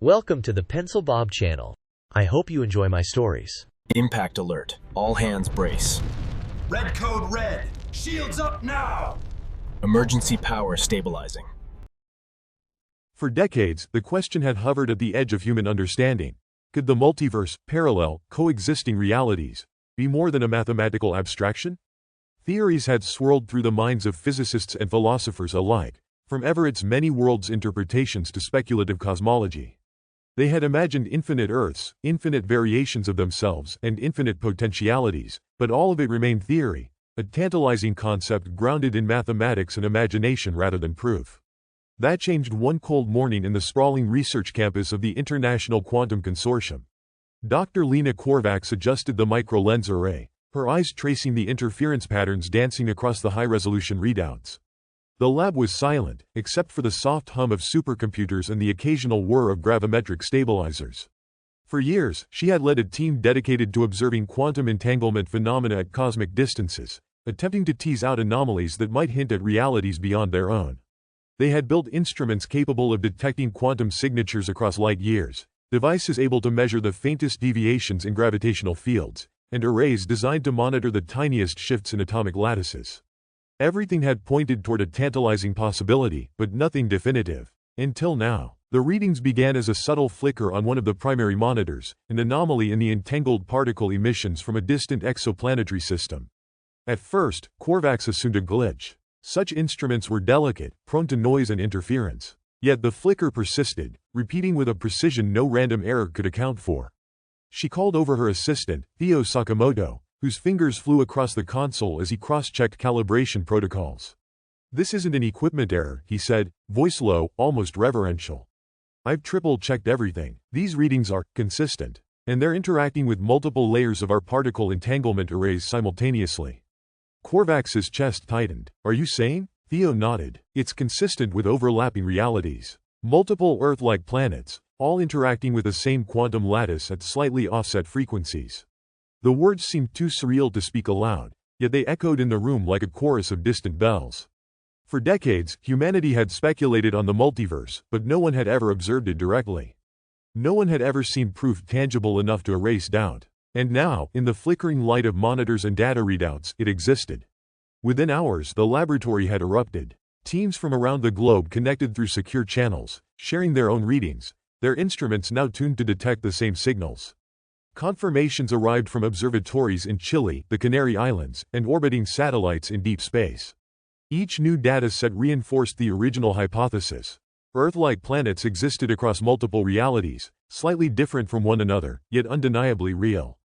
Welcome to the Pencil Bob channel. I hope you enjoy my stories. Impact alert. All hands brace. Red code red. Shields up now. Emergency power stabilizing. For decades, the question had hovered at the edge of human understanding. Could the multiverse, parallel, coexisting realities, be more than a mathematical abstraction? Theories had swirled through the minds of physicists and philosophers alike, from Everett's many worlds interpretations to speculative cosmology. They had imagined infinite Earths, infinite variations of themselves, and infinite potentialities, but all of it remained theory, a tantalizing concept grounded in mathematics and imagination rather than proof. That changed one cold morning in the sprawling research campus of the International Quantum Consortium. Dr. Lena Korvacs adjusted the micro-lens array, her eyes tracing the interference patterns dancing across the high-resolution readouts. The lab was silent, except for the soft hum of supercomputers and the occasional whir of gravimetric stabilizers. For years, she had led a team dedicated to observing quantum entanglement phenomena at cosmic distances, attempting to tease out anomalies that might hint at realities beyond their own. They had built instruments capable of detecting quantum signatures across light years, devices able to measure the faintest deviations in gravitational fields, and arrays designed to monitor the tiniest shifts in atomic lattices. Everything had pointed toward a tantalizing possibility, but nothing definitive. Until now, the readings began as a subtle flicker on one of the primary monitors, an anomaly in the entangled particle emissions from a distant exoplanetary system. At first, Korvacs assumed a glitch. Such instruments were delicate, prone to noise and interference. Yet the flicker persisted, repeating with a precision no random error could account for. She called over her assistant, Theo Sakamoto, whose fingers flew across the console as he cross-checked calibration protocols. "This isn't an equipment error," he said, voice low, almost reverential. "I've triple-checked everything. These readings are consistent, and they're interacting with multiple layers of our particle entanglement arrays simultaneously." Korvacs's chest tightened. "Are you saying?" Theo nodded. "It's consistent with overlapping realities. Multiple Earth-like planets, all interacting with the same quantum lattice at slightly offset frequencies." The words seemed too surreal to speak aloud, yet they echoed in the room like a chorus of distant bells. For decades, humanity had speculated on the multiverse, but no one had ever observed it directly. No one had ever seen proof tangible enough to erase doubt. And now, in the flickering light of monitors and data readouts, it existed. Within hours, the laboratory had erupted. Teams from around the globe connected through secure channels, sharing their own readings, their instruments now tuned to detect the same signals. Confirmations arrived from observatories in Chile, the Canary Islands, and orbiting satellites in deep space. Each new data set reinforced the original hypothesis. Earth-like planets existed across multiple realities, slightly different from one another, yet undeniably real.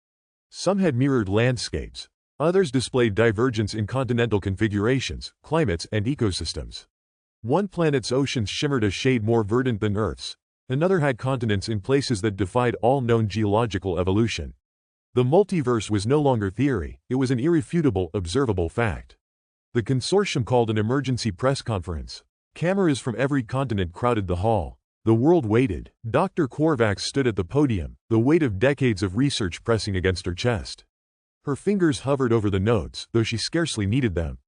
Some had mirrored landscapes. Others displayed divergence in continental configurations, climates, and ecosystems. One planet's oceans shimmered a shade more verdant than Earth's. Another had continents in places that defied all known geological evolution. The multiverse was no longer theory, it was an irrefutable, observable fact. The consortium called an emergency press conference. Cameras from every continent crowded the hall. The world waited. Dr. Korvacs stood at the podium, the weight of decades of research pressing against her chest. Her fingers hovered over the notes, though she scarcely needed them.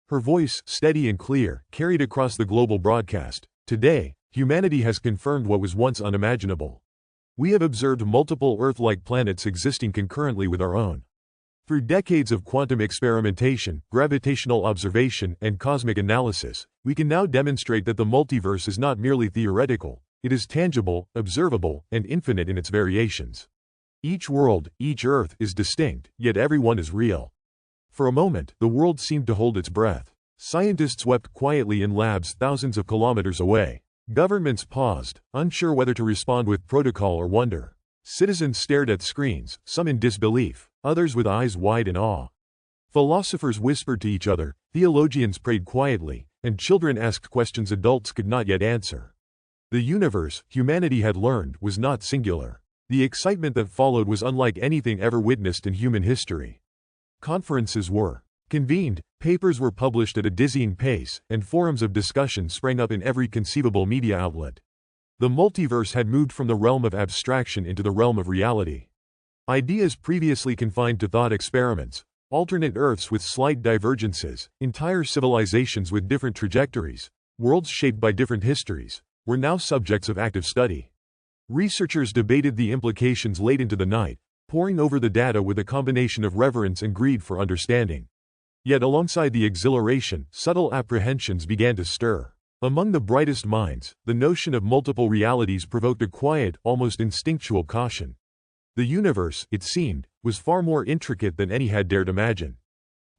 Her voice, steady and clear, carried across the global broadcast. "Today, humanity has confirmed what was once unimaginable. We have observed multiple Earth-like planets existing concurrently with our own. Through decades of quantum experimentation, gravitational observation, and cosmic analysis, we can now demonstrate that the multiverse is not merely theoretical, it is tangible, observable, and infinite in its variations. Each world, each Earth, is distinct, yet everyone is real." For a moment, the world seemed to hold its breath. Scientists wept quietly in labs thousands of kilometers away. Governments paused, unsure whether to respond with protocol or wonder. Citizens stared at screens, some in disbelief, others with eyes wide in awe. Philosophers whispered to each other, theologians prayed quietly, and children asked questions adults could not yet answer. The universe, humanity had learned, was not singular. The excitement that followed was unlike anything ever witnessed in human history. Conferences were convened, papers were published at a dizzying pace, and forums of discussion sprang up in every conceivable media outlet. The multiverse had moved from the realm of abstraction into the realm of reality. Ideas previously confined to thought experiments, alternate Earths with slight divergences, entire civilizations with different trajectories, worlds shaped by different histories, were now subjects of active study. Researchers debated the implications late into the night, poring over the data with a combination of reverence and greed for understanding. Yet alongside the exhilaration, subtle apprehensions began to stir. Among the brightest minds, the notion of multiple realities provoked a quiet, almost instinctual caution. The universe, it seemed, was far more intricate than any had dared imagine.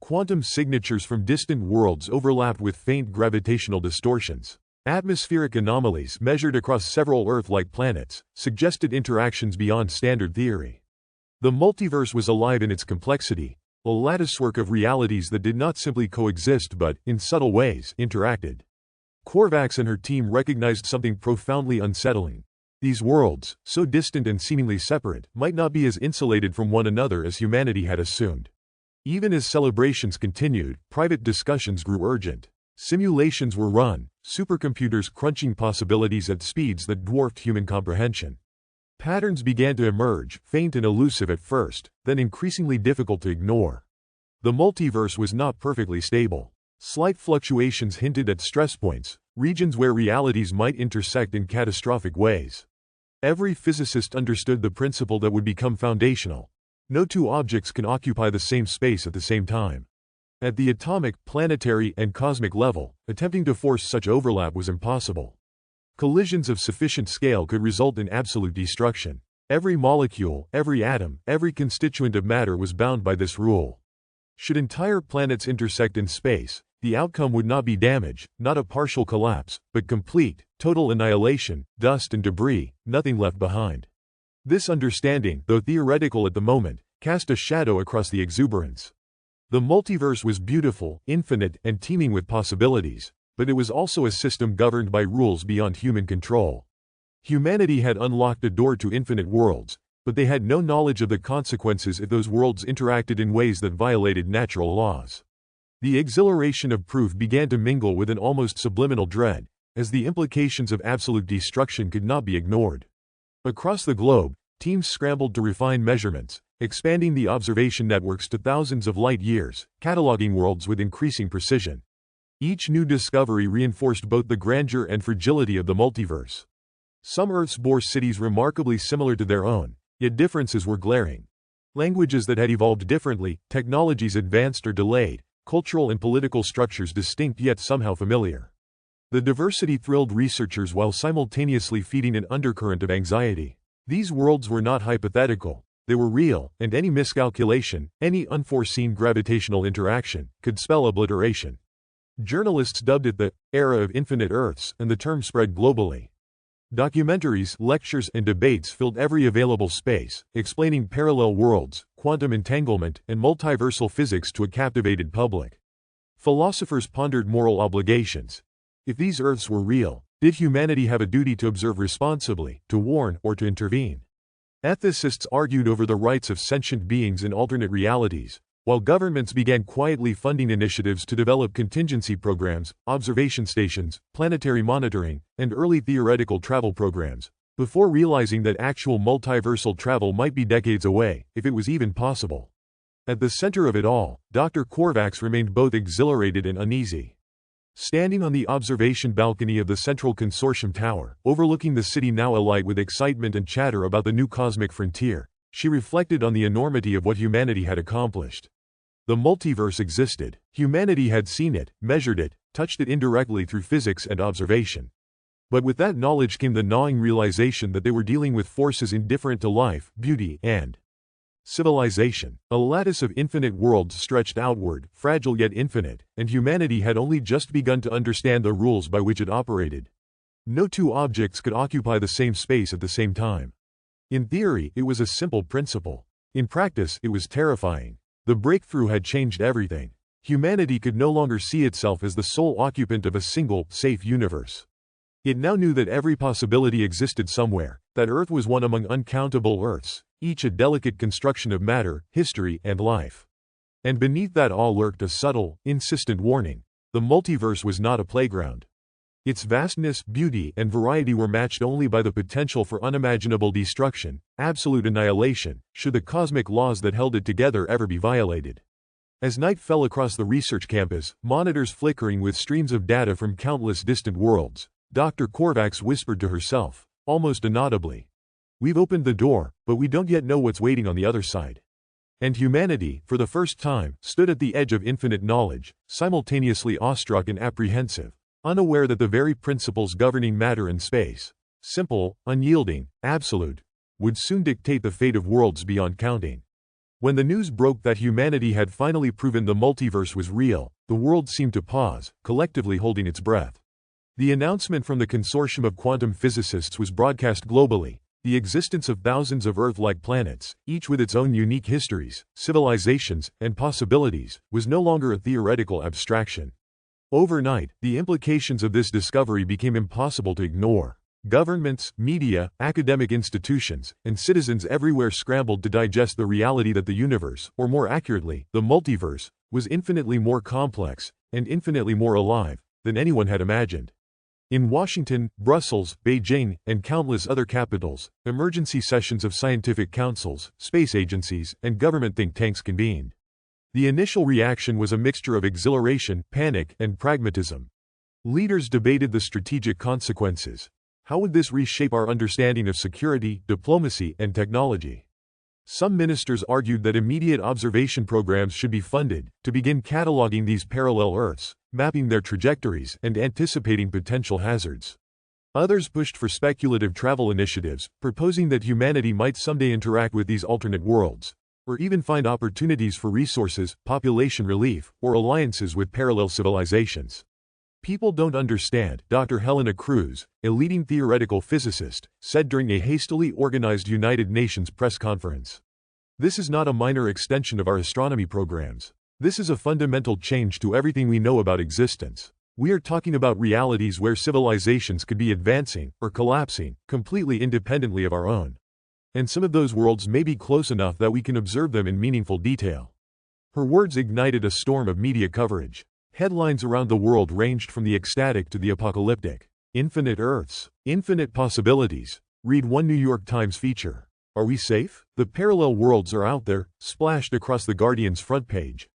Quantum signatures from distant worlds overlapped with faint gravitational distortions. Atmospheric anomalies measured across several Earth-like planets suggested interactions beyond standard theory. The multiverse was alive in its complexity, a latticework of realities that did not simply coexist but, in subtle ways, interacted. Korvacs and her team recognized something profoundly unsettling. These worlds, so distant and seemingly separate, might not be as insulated from one another as humanity had assumed. Even as celebrations continued, private discussions grew urgent. Simulations were run, supercomputers crunching possibilities at speeds that dwarfed human comprehension. Patterns began to emerge, faint and elusive at first, then increasingly difficult to ignore. The multiverse was not perfectly stable. Slight fluctuations hinted at stress points, regions where realities might intersect in catastrophic ways. Every physicist understood the principle that would become foundational. No two objects can occupy the same space at the same time. At the atomic, planetary, and cosmic level, attempting to force such overlap was impossible. Collisions of sufficient scale could result in absolute destruction. Every molecule, every atom, every constituent of matter was bound by this rule. Should entire planets intersect in space, the outcome would not be damage, not a partial collapse, but complete, total annihilation, dust and debris, nothing left behind. This understanding, though theoretical at the moment, cast a shadow across the exuberance. The multiverse was beautiful, infinite, and teeming with possibilities, but it was also a system governed by rules beyond human control. Humanity had unlocked a door to infinite worlds, but they had no knowledge of the consequences if those worlds interacted in ways that violated natural laws. The exhilaration of proof began to mingle with an almost subliminal dread, as the implications of absolute destruction could not be ignored. Across the globe, teams scrambled to refine measurements, expanding the observation networks to thousands of light years, cataloging worlds with increasing precision. Each new discovery reinforced both the grandeur and fragility of the multiverse. Some Earths bore cities remarkably similar to their own, yet differences were glaring. Languages that had evolved differently, technologies advanced or delayed, cultural and political structures distinct yet somehow familiar. The diversity thrilled researchers while simultaneously feeding an undercurrent of anxiety. These worlds were not hypothetical, they were real, and any miscalculation, any unforeseen gravitational interaction, could spell obliteration. Journalists dubbed it the era of infinite Earths, and the term spread globally. Documentaries, lectures, and debates filled every available space, explaining parallel worlds, quantum entanglement, and multiversal physics to a captivated public. Philosophers pondered moral obligations. If these Earths were real, did humanity have a duty to observe responsibly, to warn, or to intervene? Ethicists argued over the rights of sentient beings in alternate realities, while governments began quietly funding initiatives to develop contingency programs, observation stations, planetary monitoring, and early theoretical travel programs, before realizing that actual multiversal travel might be decades away, if it was even possible. At the center of it all, Dr. Korvacs remained both exhilarated and uneasy. Standing on the observation balcony of the Central Consortium Tower, overlooking the city now alight with excitement and chatter about the new cosmic frontier, she reflected on the enormity of what humanity had accomplished. The multiverse existed. Humanity had seen it, measured it, touched it indirectly through physics and observation. But with that knowledge came the gnawing realization that they were dealing with forces indifferent to life, beauty, and civilization. A lattice of infinite worlds stretched outward, fragile yet infinite, and humanity had only just begun to understand the rules by which it operated. No two objects could occupy the same space at the same time. In theory, it was a simple principle. In practice, it was terrifying. The breakthrough had changed everything. Humanity could no longer see itself as the sole occupant of a single, safe universe. It now knew that every possibility existed somewhere, that Earth was one among uncountable Earths, each a delicate construction of matter, history, and life. And beneath that all lurked a subtle, insistent warning. The multiverse was not a playground. Its vastness, beauty, and variety were matched only by the potential for unimaginable destruction, absolute annihilation, should the cosmic laws that held it together ever be violated. As night fell across the research campus, monitors flickering with streams of data from countless distant worlds, Dr. Korvacs whispered to herself, almost inaudibly, We've opened the door, but we don't yet know what's waiting on the other side. And humanity, for the first time, stood at the edge of infinite knowledge, simultaneously awestruck and apprehensive, unaware that the very principles governing matter and space, simple, unyielding, absolute, would soon dictate the fate of worlds beyond counting. When the news broke that humanity had finally proven the multiverse was real, the world seemed to pause, collectively holding its breath. The announcement from the consortium of quantum physicists was broadcast globally. The existence of thousands of Earth-like planets, each with its own unique histories, civilizations, and possibilities, was no longer a theoretical abstraction. Overnight, the implications of this discovery became impossible to ignore. Governments, media, academic institutions, and citizens everywhere scrambled to digest the reality that the universe, or more accurately, the multiverse, was infinitely more complex, and infinitely more alive, than anyone had imagined. In Washington, Brussels, Beijing, and countless other capitals, emergency sessions of scientific councils, space agencies, and government think tanks convened. The initial reaction was a mixture of exhilaration, panic, and pragmatism. Leaders debated the strategic consequences. How would this reshape our understanding of security, diplomacy, and technology? Some ministers argued that immediate observation programs should be funded to begin cataloging these parallel Earths, mapping their trajectories, and anticipating potential hazards. Others pushed for speculative travel initiatives, proposing that humanity might someday interact with these alternate worlds, or even find opportunities for resources, population relief, or alliances with parallel civilizations. People don't understand, Dr. Helena Cruz, a leading theoretical physicist, said during a hastily organized United Nations press conference. This is not a minor extension of our astronomy programs. This is a fundamental change to everything we know about existence. We are talking about realities where civilizations could be advancing or collapsing completely independently of our own. And some of those worlds may be close enough that we can observe them in meaningful detail. Her words ignited a storm of media coverage. Headlines around the world ranged from the ecstatic to the apocalyptic. Infinite Earths, infinite possibilities. Read one New York Times feature. Are we safe? The parallel worlds are out there, splashed across the Guardian's front page.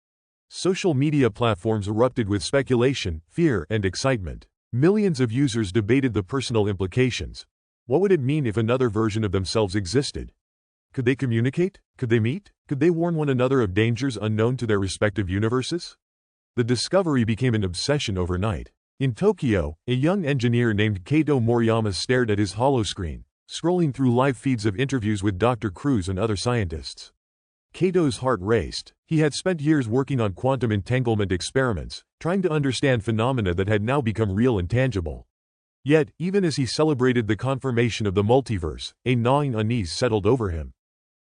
Social media platforms erupted with speculation, fear, and excitement. Millions of users debated the personal implications. What would it mean if another version of themselves existed? Could they communicate? Could they meet? Could they warn one another of dangers unknown to their respective universes? The discovery became an obsession overnight. In Tokyo, a young engineer named Kato Moriyama stared at his holoscreen, scrolling through live feeds of interviews with Dr. Cruz and other scientists. Kato's heart raced. He had spent years working on quantum entanglement experiments, trying to understand phenomena that had now become real and tangible. Yet, even as he celebrated the confirmation of the multiverse, a gnawing unease settled over him.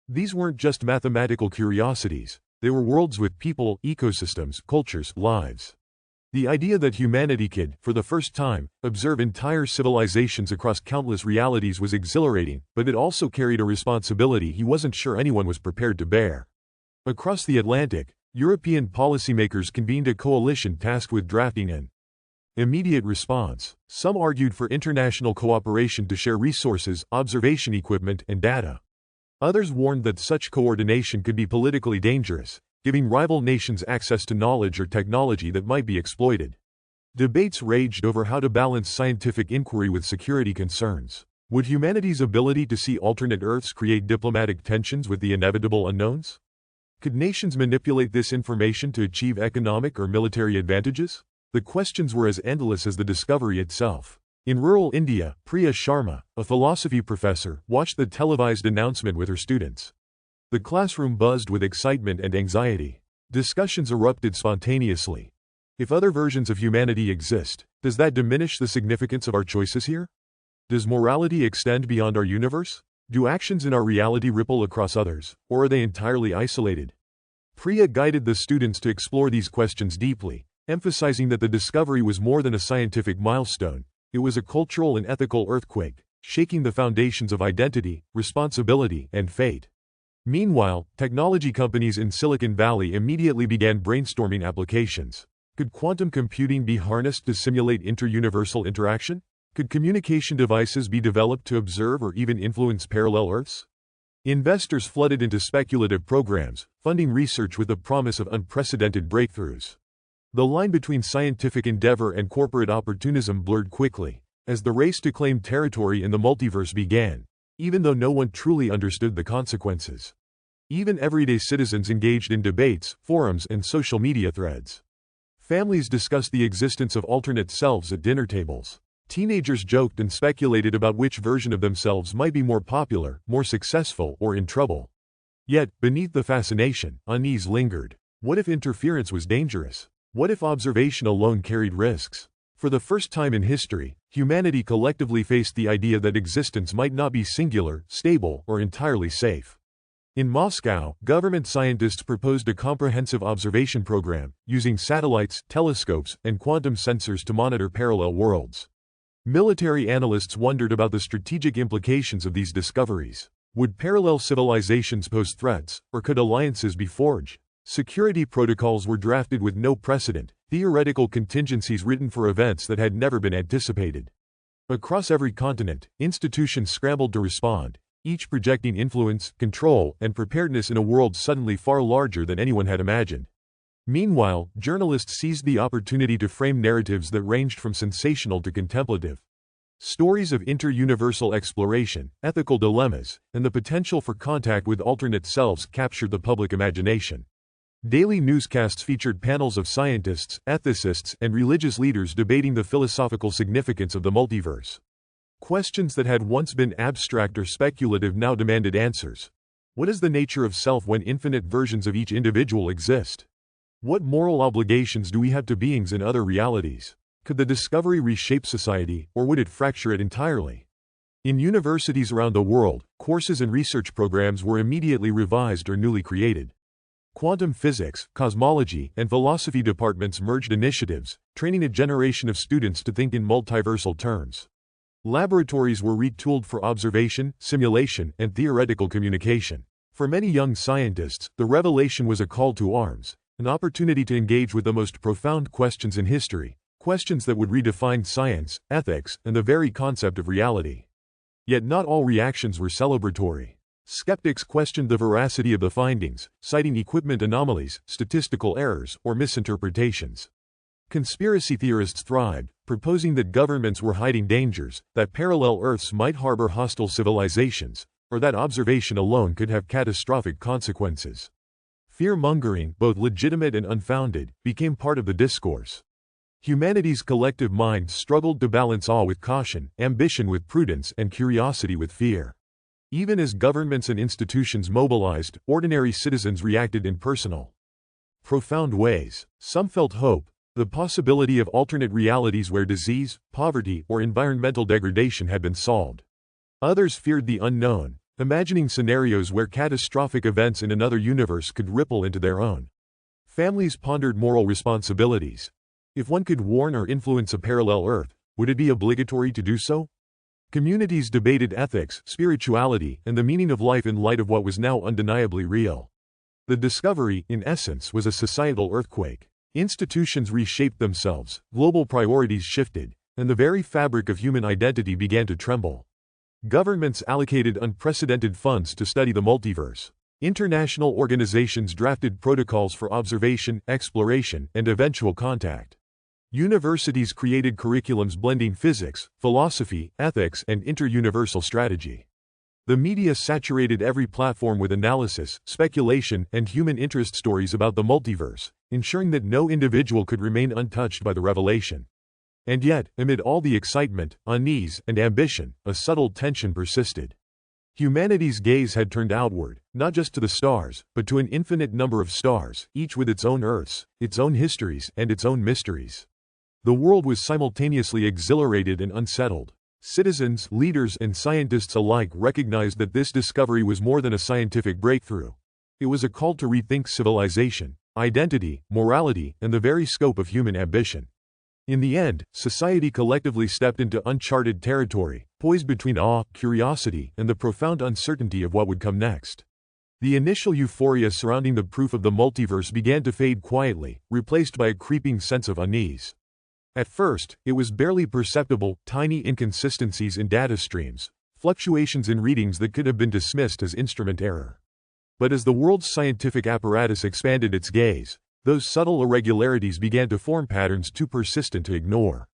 These weren't just mathematical curiosities. They were worlds with people, ecosystems, cultures, lives. The idea that humanity could, for the first time, observe entire civilizations across countless realities was exhilarating, but it also carried a responsibility he wasn't sure anyone was prepared to bear. Across the Atlantic, European policymakers convened a coalition tasked with drafting an immediate response. Some argued for international cooperation to share resources, observation equipment, and data. Others warned that such coordination could be politically dangerous, giving rival nations access to knowledge or technology that might be exploited. Debates raged over how to balance scientific inquiry with security concerns. Would humanity's ability to see alternate Earths create diplomatic tensions with the inevitable unknowns? Could nations manipulate this information to achieve economic or military advantages? The questions were as endless as the discovery itself. In rural India, Priya Sharma, a philosophy professor, watched the televised announcement with her students. The classroom buzzed with excitement and anxiety. Discussions erupted spontaneously. If other versions of humanity exist, does that diminish the significance of our choices here? Does morality extend beyond our universe? Do actions in our reality ripple across others, or are they entirely isolated? Priya guided the students to explore these questions deeply, emphasizing that the discovery was more than a scientific milestone. It was a cultural and ethical earthquake, shaking the foundations of identity, responsibility, and fate. Meanwhile, technology companies in Silicon Valley immediately began brainstorming applications. Could quantum computing be harnessed to simulate inter-universal interaction? Could communication devices be developed to observe or even influence parallel Earths? Investors flooded into speculative programs, funding research with the promise of unprecedented breakthroughs. The line between scientific endeavor and corporate opportunism blurred quickly. As the race to claim territory in the multiverse began, even though no one truly understood the consequences. Even everyday citizens engaged in debates, forums, and social media threads. Families discussed the existence of alternate selves at dinner tables. Teenagers joked and speculated about which version of themselves might be more popular, more successful, or in trouble. Yet, beneath the fascination, unease lingered. What if interference was dangerous? What if observation alone carried risks? For the first time in history, humanity collectively faced the idea that existence might not be singular, stable, or entirely safe. In Moscow, government scientists proposed a comprehensive observation program, using satellites, telescopes, and quantum sensors to monitor parallel worlds. Military analysts wondered about the strategic implications of these discoveries. Would parallel civilizations pose threats, or could alliances be forged? Security protocols were drafted with no precedent, theoretical contingencies written for events that had never been anticipated. Across every continent, institutions scrambled to respond, each projecting influence, control, and preparedness in a world suddenly far larger than anyone had imagined. Meanwhile, journalists seized the opportunity to frame narratives that ranged from sensational to contemplative. Stories of inter-universal exploration, ethical dilemmas, and the potential for contact with alternate selves captured the public imagination. Daily newscasts featured panels of scientists, ethicists, and religious leaders debating the philosophical significance of the multiverse. Questions that had once been abstract or speculative now demanded answers. What is the nature of self when infinite versions of each individual exist? What moral obligations do we have to beings in other realities? Could the discovery reshape society, or would it fracture it entirely? In universities around the world, courses and research programs were immediately revised or newly created. Quantum physics, cosmology, and philosophy departments merged initiatives, training a generation of students to think in multiversal terms. Laboratories were retooled for observation, simulation, and theoretical communication. For many young scientists, the revelation was a call to arms, an opportunity to engage with the most profound questions in history, questions that would redefine science, ethics, and the very concept of reality. Yet not all reactions were celebratory. Skeptics questioned the veracity of the findings, citing equipment anomalies, statistical errors, or misinterpretations. Conspiracy theorists thrived, proposing that governments were hiding dangers, that parallel Earths might harbor hostile civilizations, or that observation alone could have catastrophic consequences. Fear-mongering, both legitimate and unfounded, became part of the discourse. Humanity's collective mind struggled to balance awe with caution, ambition with prudence, and curiosity with fear. Even as governments and institutions mobilized, ordinary citizens reacted in personal, profound ways. Some felt hope, the possibility of alternate realities where disease, poverty, or environmental degradation had been solved. Others feared the unknown, imagining scenarios where catastrophic events in another universe could ripple into their own. Families pondered moral responsibilities. If one could warn or influence a parallel Earth, would it be obligatory to do so? Communities debated ethics, spirituality, and the meaning of life in light of what was now undeniably real. The discovery, in essence, was a societal earthquake. Institutions reshaped themselves, global priorities shifted, and the very fabric of human identity began to tremble. Governments allocated unprecedented funds to study the multiverse. International organizations drafted protocols for observation, exploration, and eventual contact. Universities created curriculums blending physics, philosophy, ethics, and inter-universal strategy. The media saturated every platform with analysis, speculation, and human interest stories about the multiverse, ensuring that no individual could remain untouched by the revelation. And yet, amid all the excitement, unease, and ambition, a subtle tension persisted. Humanity's gaze had turned outward, not just to the stars, but to an infinite number of stars, each with its own Earths, its own histories, and its own mysteries. The world was simultaneously exhilarated and unsettled. Citizens, leaders, and scientists alike recognized that this discovery was more than a scientific breakthrough. It was a call to rethink civilization, identity, morality, and the very scope of human ambition. In the end, society collectively stepped into uncharted territory, poised between awe, curiosity, and the profound uncertainty of what would come next. The initial euphoria surrounding the proof of the multiverse began to fade quietly, replaced by a creeping sense of unease. At first, it was barely perceptible, tiny inconsistencies in data streams, fluctuations in readings that could have been dismissed as instrument error. But as the world's scientific apparatus expanded its gaze, those subtle irregularities began to form patterns too persistent to ignore.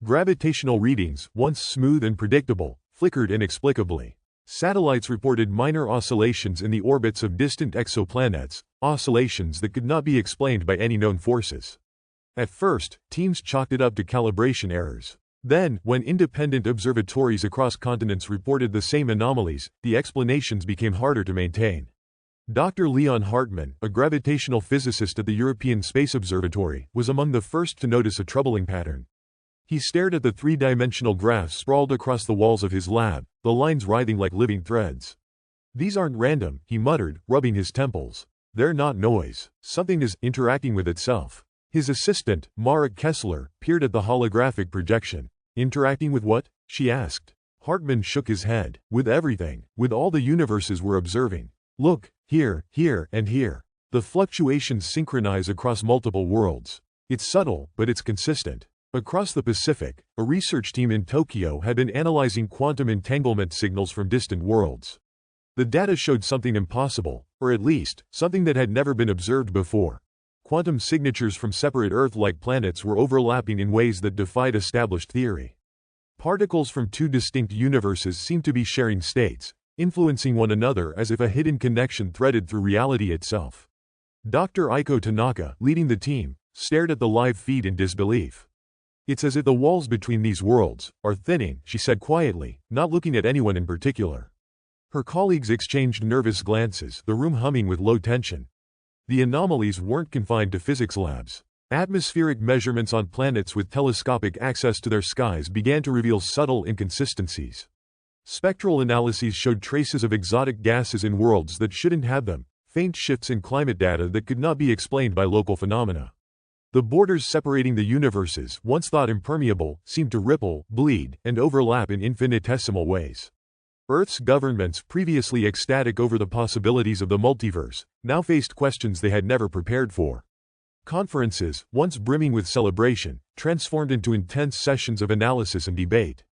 Gravitational readings, once smooth and predictable, flickered inexplicably. Satellites reported minor oscillations in the orbits of distant exoplanets, oscillations that could not be explained by any known forces. At first, teams chalked it up to calibration errors. Then, when independent observatories across continents reported the same anomalies, the explanations became harder to maintain. Dr. Leon Hartmann, a gravitational physicist at the European Space Observatory, was among the first to notice a troubling pattern. He stared at the three-dimensional graphs sprawled across the walls of his lab, the lines writhing like living threads. "These aren't random," he muttered, rubbing his temples. "They're not noise. Something is interacting with itself." His assistant, Mara Kessler, peered at the holographic projection. "Interacting with what?" she asked. Hartmann shook his head. "With everything. With all the universes we're observing. Look, here, and here. The fluctuations synchronize across multiple worlds. It's subtle, but it's consistent." Across the Pacific, a research team in Tokyo had been analyzing quantum entanglement signals from distant worlds. The data showed something impossible, or at least, something that had never been observed before. Quantum signatures from separate Earth-like planets were overlapping in ways that defied established theory. Particles from two distinct universes seemed to be sharing states, influencing one another as if a hidden connection threaded through reality itself. Dr. Aiko Tanaka, leading the team, stared at the live feed in disbelief. "It's as if the walls between these worlds are thinning," she said quietly, not looking at anyone in particular. Her colleagues exchanged nervous glances, the room humming with low tension. The anomalies weren't confined to physics labs. Atmospheric measurements on planets with telescopic access to their skies began to reveal subtle inconsistencies. Spectral analyses showed traces of exotic gases in worlds that shouldn't have them, faint shifts in climate data that could not be explained by local phenomena. The borders separating the universes, once thought impermeable, seemed to ripple, bleed, and overlap in infinitesimal ways. Earth's governments, previously ecstatic over the possibilities of the multiverse, now faced questions they had never prepared for. Conferences, once brimming with celebration, transformed into intense sessions of analysis and debate.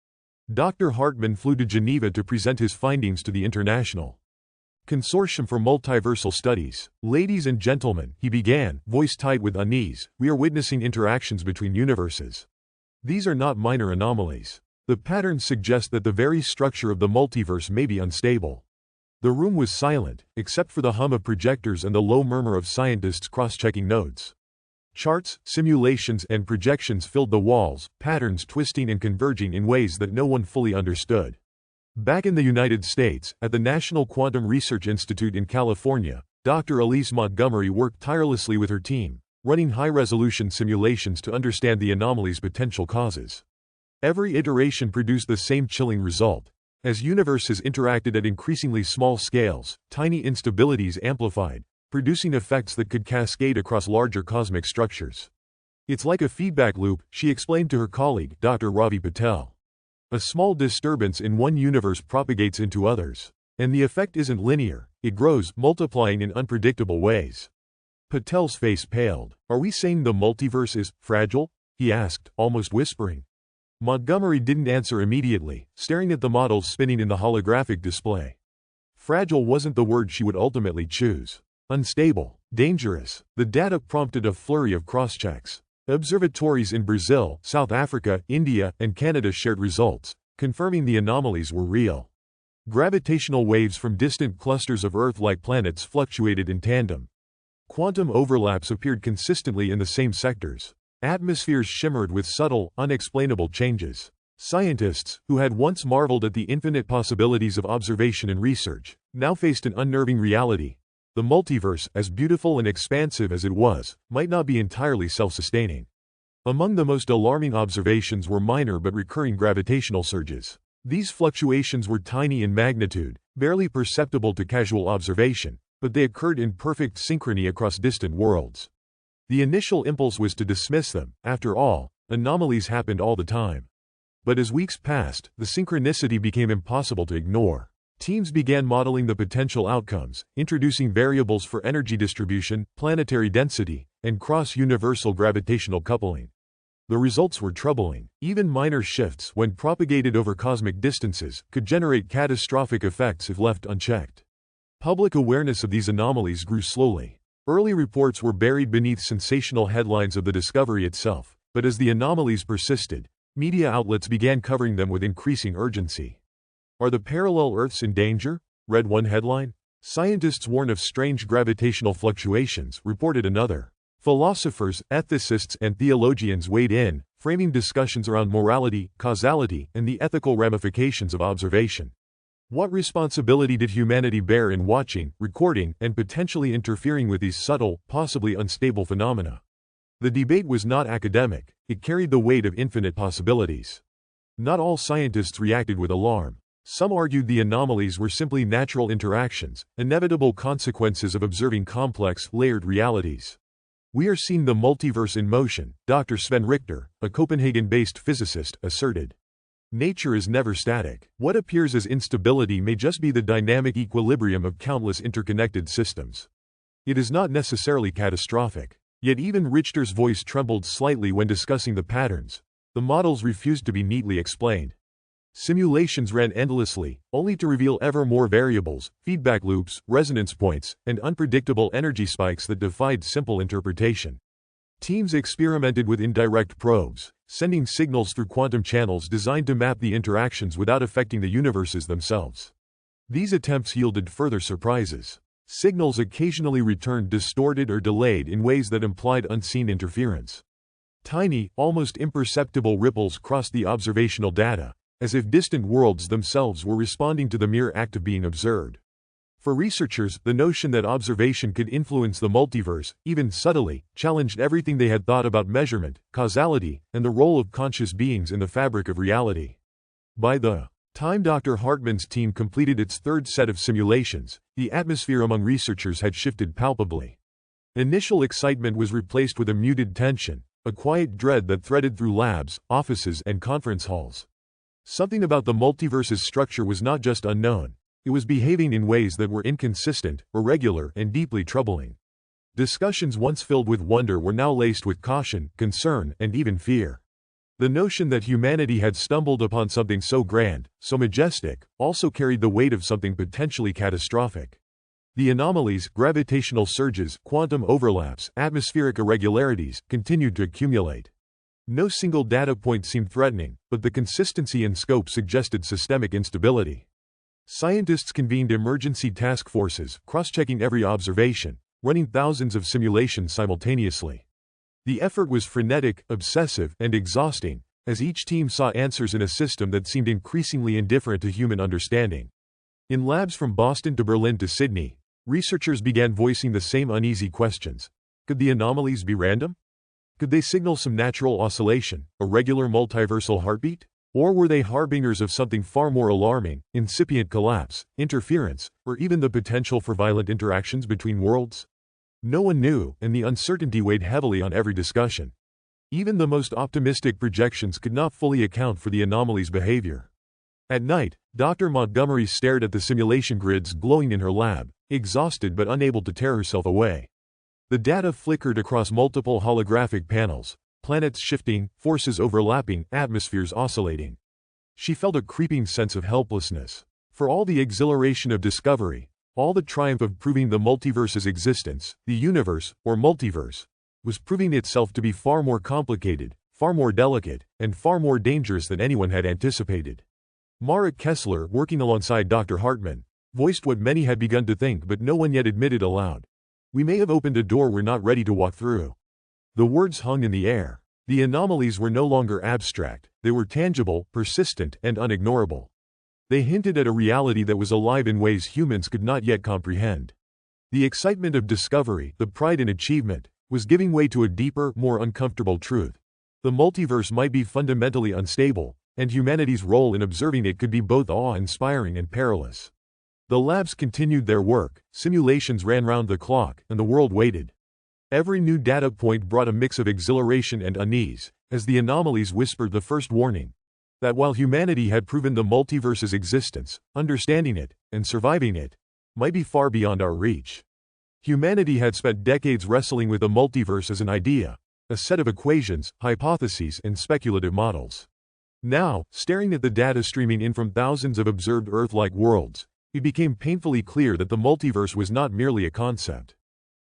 Dr. Hartmann flew to Geneva to present his findings to the International Consortium for Multiversal Studies. "Ladies and gentlemen," he began, voice tight with unease, "we are witnessing interactions between universes. These are not minor anomalies. The patterns suggest that the very structure of the multiverse may be unstable." The room was silent, except for the hum of projectors and the low murmur of scientists cross-checking notes. Charts, simulations, and projections filled the walls, patterns twisting and converging in ways that no one fully understood. Back in the United States, at the National Quantum Research Institute in California, Dr. Elise Montgomery worked tirelessly with her team, running high-resolution simulations to understand the anomaly's potential causes. Every iteration produced the same chilling result. As universes interacted at increasingly small scales, tiny instabilities amplified, producing effects that could cascade across larger cosmic structures. "It's like a feedback loop," she explained to her colleague, Dr. Ravi Patel. "A small disturbance in one universe propagates into others. And the effect isn't linear, it grows, multiplying in unpredictable ways." Patel's face paled. "Are we saying the multiverse is fragile?" he asked, almost whispering. Montgomery didn't answer immediately, staring at the models spinning in the holographic display. Fragile wasn't the word she would ultimately choose. Unstable, dangerous. The data prompted a flurry of cross-checks. Observatories in Brazil, South Africa, India, and Canada shared results, confirming the anomalies were real. Gravitational waves from distant clusters of Earth-like planets fluctuated in tandem. Quantum overlaps appeared consistently in the same sectors. Atmospheres shimmered with subtle, unexplainable changes. Scientists, who had once marveled at the infinite possibilities of observation and research, now faced an unnerving reality. The multiverse, as beautiful and expansive as it was, might not be entirely self-sustaining. Among the most alarming observations were minor but recurring gravitational surges. These fluctuations were tiny in magnitude, barely perceptible to casual observation, but they occurred in perfect synchrony across distant worlds. The initial impulse was to dismiss them. After all, anomalies happened all the time. But as weeks passed, the synchronicity became impossible to ignore. Teams began modeling the potential outcomes, introducing variables for energy distribution, planetary density, and cross-universal gravitational coupling. The results were troubling. Even minor shifts, when propagated over cosmic distances, could generate catastrophic effects if left unchecked. Public awareness of these anomalies grew slowly. Early reports were buried beneath sensational headlines of the discovery itself, but as the anomalies persisted, media outlets began covering them with increasing urgency. Are the parallel Earths in danger? Read one headline. Scientists warn of strange gravitational fluctuations, reported another. Philosophers, ethicists, and theologians weighed in, framing discussions around morality, causality, and the ethical ramifications of observation. What responsibility did humanity bear in watching, recording, and potentially interfering with these subtle, possibly unstable phenomena? The debate was not academic, it carried the weight of infinite possibilities. Not all scientists reacted with alarm. Some argued the anomalies were simply natural interactions, inevitable consequences of observing complex, layered realities. We are seeing the multiverse in motion, Dr. Sven Richter, a Copenhagen-based physicist, asserted. Nature is never static. What appears as instability may just be the dynamic equilibrium of countless interconnected systems. It is not necessarily catastrophic. Yet even Richter's voice trembled slightly when discussing the patterns. The models refused to be neatly explained. Simulations ran endlessly, only to reveal ever more variables, feedback loops, resonance points, and unpredictable energy spikes that defied simple interpretation. Teams experimented with indirect probes, sending signals through quantum channels designed to map the interactions without affecting the universes themselves. These attempts yielded further surprises. Signals occasionally returned distorted or delayed in ways that implied unseen interference. Tiny, almost imperceptible ripples crossed the observational data, as if distant worlds themselves were responding to the mere act of being observed. For researchers, the notion that observation could influence the multiverse, even subtly, challenged everything they had thought about measurement, causality, and the role of conscious beings in the fabric of reality. By the time Dr. Hartman's team completed its third set of simulations, the atmosphere among researchers had shifted palpably. Initial excitement was replaced with a muted tension, a quiet dread that threaded through labs, offices, and conference halls. Something about the multiverse's structure was not just unknown, it was behaving in ways that were inconsistent, irregular, and deeply troubling. Discussions once filled with wonder were now laced with caution, concern, and even fear. The notion that humanity had stumbled upon something so grand, so majestic, also carried the weight of something potentially catastrophic. The anomalies, gravitational surges, quantum overlaps, atmospheric irregularities, continued to accumulate. No single data point seemed threatening, but the consistency and scope suggested systemic instability. Scientists convened emergency task forces, cross-checking every observation, running thousands of simulations simultaneously. The effort was frenetic, obsessive, and exhausting, as each team sought answers in a system that seemed increasingly indifferent to human understanding. In labs from Boston to Berlin to Sydney, researchers began voicing the same uneasy questions. Could the anomalies be random? Could they signal some natural oscillation, a regular multiversal heartbeat? Or were they harbingers of something far more alarming, incipient collapse, interference, or even the potential for violent interactions between worlds? No one knew, and the uncertainty weighed heavily on every discussion. Even the most optimistic projections could not fully account for the anomaly's behavior. At night, Dr. Montgomery stared at the simulation grids glowing in her lab, exhausted but unable to tear herself away. The data flickered across multiple holographic panels, planets shifting, forces overlapping, atmospheres oscillating. She felt a creeping sense of helplessness. For all the exhilaration of discovery, all the triumph of proving the multiverse's existence, the universe, or multiverse, was proving itself to be far more complicated, far more delicate, and far more dangerous than anyone had anticipated. Marit Kessler, working alongside Dr. Hartman, voiced what many had begun to think but no one yet admitted aloud. We may have opened a door we're not ready to walk through. The words hung in the air. The anomalies were no longer abstract, they were tangible, persistent, and unignorable. They hinted at a reality that was alive in ways humans could not yet comprehend. The excitement of discovery, the pride in achievement, was giving way to a deeper, more uncomfortable truth. The multiverse might be fundamentally unstable, and humanity's role in observing it could be both awe-inspiring and perilous. The labs continued their work, simulations ran round the clock, and the world waited. Every new data point brought a mix of exhilaration and unease, as the anomalies whispered the first warning, that while humanity had proven the multiverse's existence, understanding it, and surviving it, might be far beyond our reach. Humanity had spent decades wrestling with the multiverse as an idea, a set of equations, hypotheses, and speculative models. Now, staring at the data streaming in from thousands of observed Earth-like worlds, it became painfully clear that the multiverse was not merely a concept.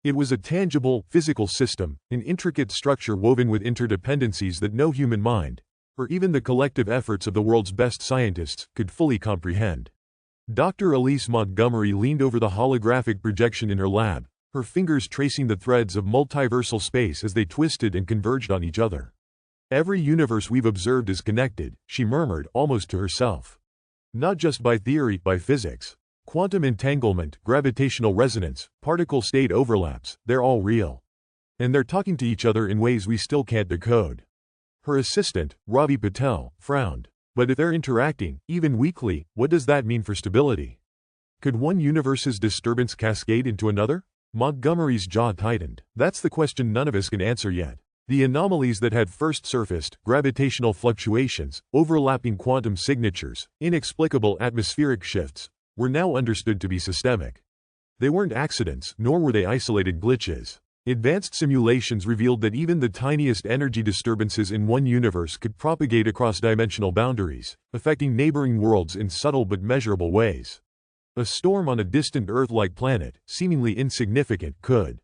It was a tangible, physical system, an intricate structure woven with interdependencies that no human mind, or even the collective efforts of the world's best scientists, could fully comprehend. Dr. Elise Montgomery leaned over the holographic projection in her lab, her fingers tracing the threads of multiversal space as they twisted and converged on each other. "Every universe we've observed is connected," she murmured, almost to herself. "Not just by theory, by physics. Quantum entanglement, gravitational resonance, particle state overlaps, they're all real. And they're talking to each other in ways we still can't decode." Her assistant, Ravi Patel, frowned. "But if they're interacting, even weakly, what does that mean for stability? Could one universe's disturbance cascade into another?" Montgomery's jaw tightened. "That's the question none of us can answer yet. The anomalies that had first surfaced, gravitational fluctuations, overlapping quantum signatures, inexplicable atmospheric shifts, were now understood to be systemic. They weren't accidents, nor were they isolated glitches. Advanced simulations revealed that even the tiniest energy disturbances in one universe could propagate across dimensional boundaries, affecting neighboring worlds in subtle but measurable ways. A storm on a distant Earth-like planet, seemingly insignificant, could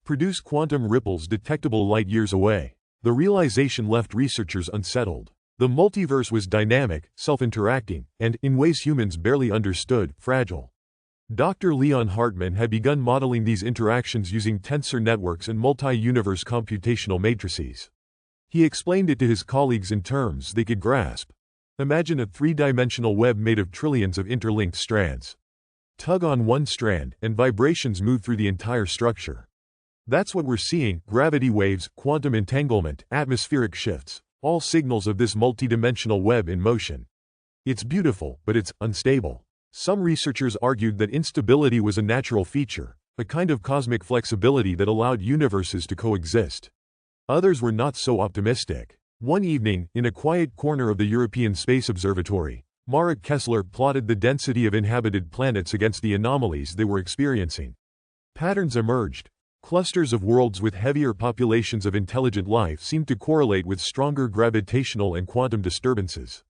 produce quantum ripples detectable light years away. The realization left researchers unsettled. The multiverse was dynamic, self-interacting, and, in ways humans barely understood, fragile. Dr. Leon Hartman had begun modeling these interactions using tensor networks and multi-universe computational matrices. He explained it to his colleagues in terms they could grasp. Imagine a three-dimensional web made of trillions of interlinked strands. Tug on one strand, and vibrations move through the entire structure. That's what we're seeing: gravity waves, quantum entanglement, atmospheric shifts, all signals of this multidimensional web in motion. It's beautiful, but it's unstable. Some researchers argued that instability was a natural feature, a kind of cosmic flexibility that allowed universes to coexist. Others were not so optimistic. One evening, in a quiet corner of the European Space Observatory, Marek Kessler plotted the density of inhabited planets against the anomalies they were experiencing. Patterns emerged. Clusters of worlds with heavier populations of intelligent life seemed to correlate with stronger gravitational and quantum disturbances.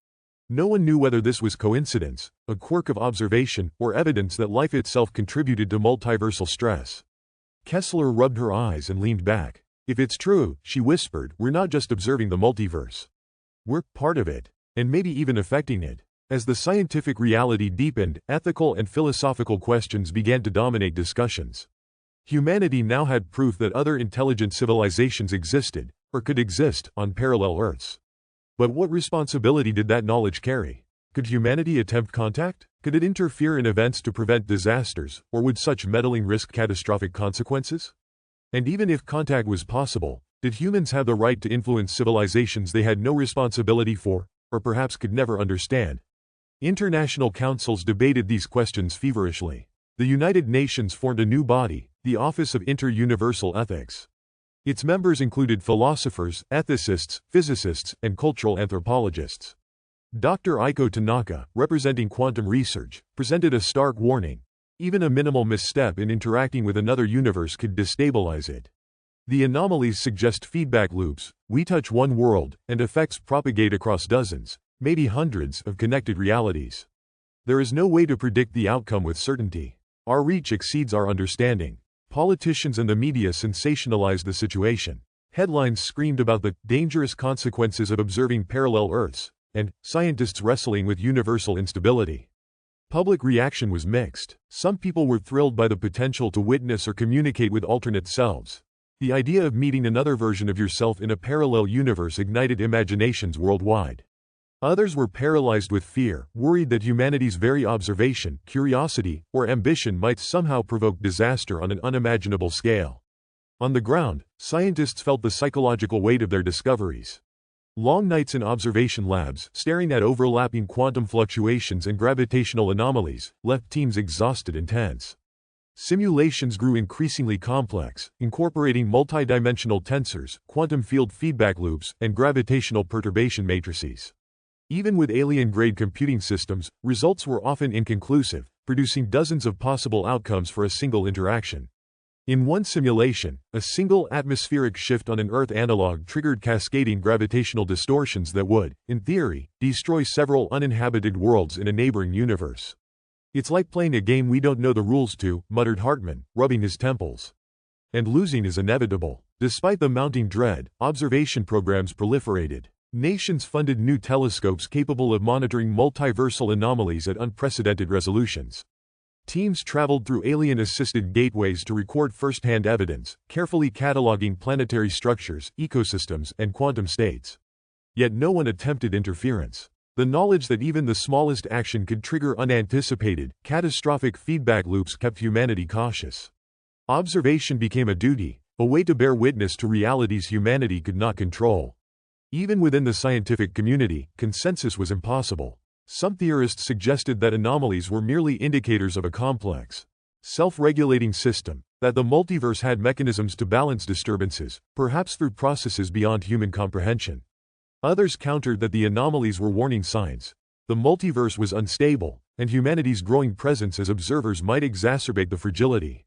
No one knew whether this was coincidence, a quirk of observation, or evidence that life itself contributed to multiversal stress. Kessler rubbed her eyes and leaned back. "If it's true," she whispered, "we're not just observing the multiverse. We're part of it, and maybe even affecting it." As the scientific reality deepened, ethical and philosophical questions began to dominate discussions. Humanity now had proof that other intelligent civilizations existed, or could exist, on parallel Earths. But what responsibility did that knowledge carry? Could humanity attempt contact? Could it interfere in events to prevent disasters, or would such meddling risk catastrophic consequences? And even if contact was possible, did humans have the right to influence civilizations they had no responsibility for, or perhaps could never understand? International councils debated these questions feverishly. The United Nations formed a new body, the Office of Inter-Universal Ethics. Its members included philosophers, ethicists, physicists, and cultural anthropologists. Dr. Aiko Tanaka, representing quantum research, presented a stark warning. Even a minimal misstep in interacting with another universe could destabilize it. The anomalies suggest feedback loops. We touch one world, and effects propagate across dozens, maybe hundreds, of connected realities. There is no way to predict the outcome with certainty. Our reach exceeds our understanding. Politicians and the media sensationalized the situation. Headlines screamed about the dangerous consequences of observing parallel Earths, and scientists wrestling with universal instability. Public reaction was mixed. Some people were thrilled by the potential to witness or communicate with alternate selves. The idea of meeting another version of yourself in a parallel universe ignited imaginations worldwide. Others were paralyzed with fear, worried that humanity's very observation, curiosity, or ambition might somehow provoke disaster on an unimaginable scale. On the ground, scientists felt the psychological weight of their discoveries. Long nights in observation labs, staring at overlapping quantum fluctuations and gravitational anomalies, left teams exhausted and tense. Simulations grew increasingly complex, incorporating multidimensional tensors, quantum field feedback loops, and gravitational perturbation matrices. Even with alien-grade computing systems, results were often inconclusive, producing dozens of possible outcomes for a single interaction. In one simulation, a single atmospheric shift on an Earth analog triggered cascading gravitational distortions that would, in theory, destroy several uninhabited worlds in a neighboring universe. "It's like playing a game we don't know the rules to," muttered Hartman, rubbing his temples. "And losing is inevitable." Despite the mounting dread, observation programs proliferated. Nations funded new telescopes capable of monitoring multiversal anomalies at unprecedented resolutions. Teams traveled through alien-assisted gateways to record first-hand evidence, carefully cataloging planetary structures, ecosystems, and quantum states. Yet no one attempted interference. The knowledge that even the smallest action could trigger unanticipated, catastrophic feedback loops kept humanity cautious. Observation became a duty, a way to bear witness to realities humanity could not control. Even within the scientific community, consensus was impossible. Some theorists suggested that anomalies were merely indicators of a complex, self-regulating system, that the multiverse had mechanisms to balance disturbances, perhaps through processes beyond human comprehension. Others countered that the anomalies were warning signs. The multiverse was unstable, and humanity's growing presence as observers might exacerbate the fragility.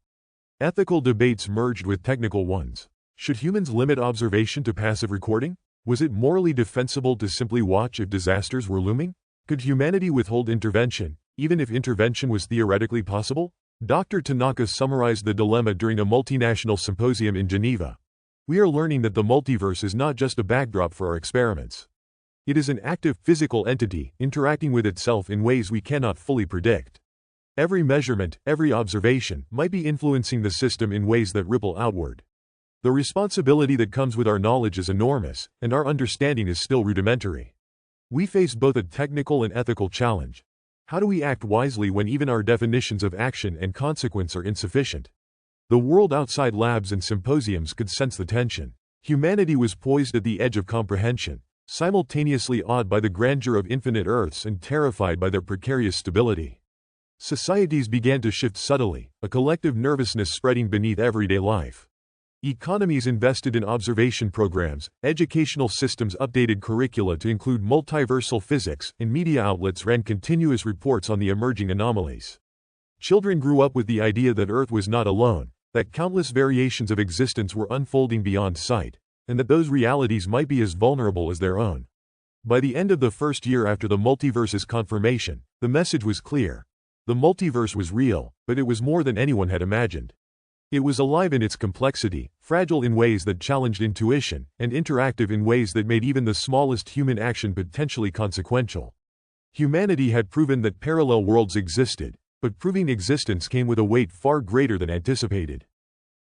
Ethical debates merged with technical ones. Should humans limit observation to passive recording? Was it morally defensible to simply watch if disasters were looming? Could humanity withhold intervention, even if intervention was theoretically possible? Dr. Tanaka summarized the dilemma during a multinational symposium in Geneva. We are learning that the multiverse is not just a backdrop for our experiments. It is an active physical entity, interacting with itself in ways we cannot fully predict. Every measurement, every observation, might be influencing the system in ways that ripple outward. The responsibility that comes with our knowledge is enormous, and our understanding is still rudimentary. We face both a technical and ethical challenge. How do we act wisely when even our definitions of action and consequence are insufficient? The world outside labs and symposiums could sense the tension. Humanity was poised at the edge of comprehension, simultaneously awed by the grandeur of infinite Earths and terrified by their precarious stability. Societies began to shift subtly, a collective nervousness spreading beneath everyday life. Economies invested in observation programs, educational systems updated curricula to include multiversal physics, and media outlets ran continuous reports on the emerging anomalies. Children grew up with the idea that Earth was not alone, that countless variations of existence were unfolding beyond sight, and that those realities might be as vulnerable as their own. By the end of the first year after the multiverse's confirmation, the message was clear. The multiverse was real, but it was more than anyone had imagined. It was alive in its complexity, fragile in ways that challenged intuition, and interactive in ways that made even the smallest human action potentially consequential. Humanity had proven that parallel worlds existed, but proving existence came with a weight far greater than anticipated.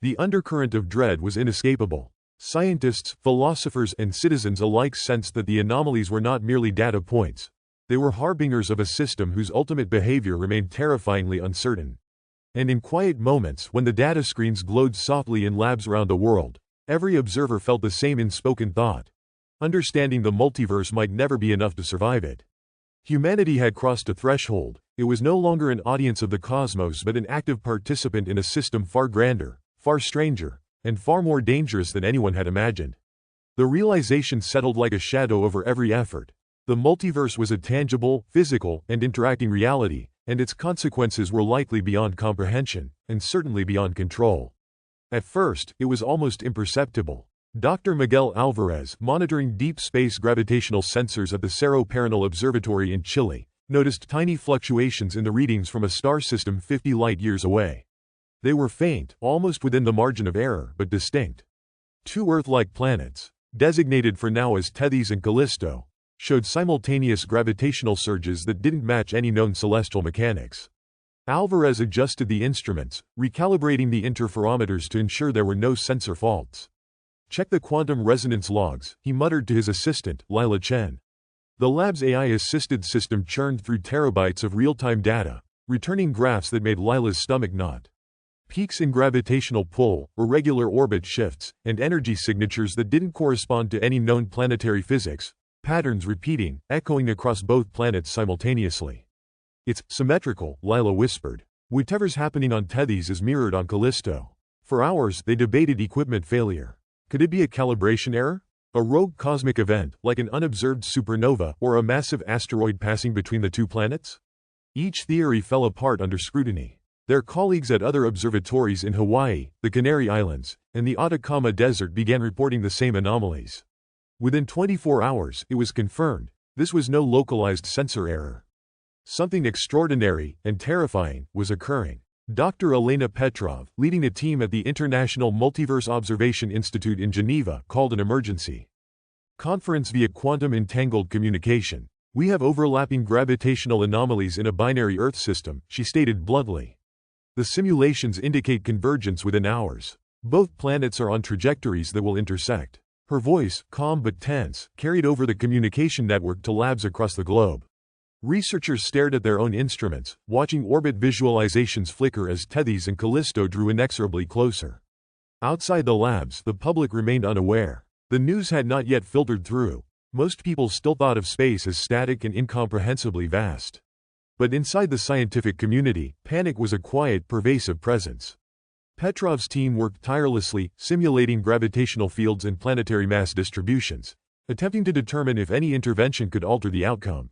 The undercurrent of dread was inescapable. Scientists, philosophers, and citizens alike sensed that the anomalies were not merely data points. They were harbingers of a system whose ultimate behavior remained terrifyingly uncertain. And in quiet moments, when the data screens glowed softly in labs around the world, every observer felt the same unspoken thought. Understanding the multiverse might never be enough to survive it. Humanity had crossed a threshold. It was no longer an audience of the cosmos but an active participant in a system far grander, far stranger, and far more dangerous than anyone had imagined. The realization settled like a shadow over every effort. The multiverse was a tangible, physical, and interacting reality, and its consequences were likely beyond comprehension, and certainly beyond control. At first, it was almost imperceptible. Dr. Miguel Alvarez, monitoring deep space gravitational sensors at the Cerro Paranal Observatory in Chile, noticed tiny fluctuations in the readings from a star system 50 light-years away. They were faint, almost within the margin of error, but distinct. Two Earth-like planets, designated for now as Tethys and Callisto, showed simultaneous gravitational surges that didn't match any known celestial mechanics. Alvarez adjusted the instruments, recalibrating the interferometers to ensure there were no sensor faults. "Check the quantum resonance logs," he muttered to his assistant, Lila Chen. The lab's AI-assisted system churned through terabytes of real-time data, returning graphs that made Lila's stomach knot. Peaks in gravitational pull, irregular orbit shifts, and energy signatures that didn't correspond to any known planetary physics, patterns repeating, echoing across both planets simultaneously. "It's symmetrical," Lila whispered. "Whatever's happening on Tethys is mirrored on Callisto." For hours, they debated equipment failure. Could it be a calibration error? A rogue cosmic event, like an unobserved supernova or a massive asteroid passing between the two planets? Each theory fell apart under scrutiny. Their colleagues at other observatories in Hawaii, the Canary Islands, and the Atacama Desert began reporting the same anomalies. Within 24 hours, it was confirmed. This was no localized sensor error. Something extraordinary and terrifying was occurring. Dr. Elena Petrov, leading a team at the International Multiverse Observation Institute in Geneva, called an emergency. Confronts via quantum entangled communication. We have overlapping gravitational anomalies in a binary Earth system, she stated bluntly. The simulations indicate convergence within hours. Both planets are on trajectories that will intersect. Her voice, calm but tense, carried over the communication network to labs across the globe. Researchers stared at their own instruments, watching orbit visualizations flicker as Tethys and Callisto drew inexorably closer. Outside the labs, the public remained unaware. The news had not yet filtered through. Most people still thought of space as static and incomprehensibly vast. But inside the scientific community, panic was a quiet, pervasive presence. Petrov's team worked tirelessly, simulating gravitational fields and planetary mass distributions, attempting to determine if any intervention could alter the outcome.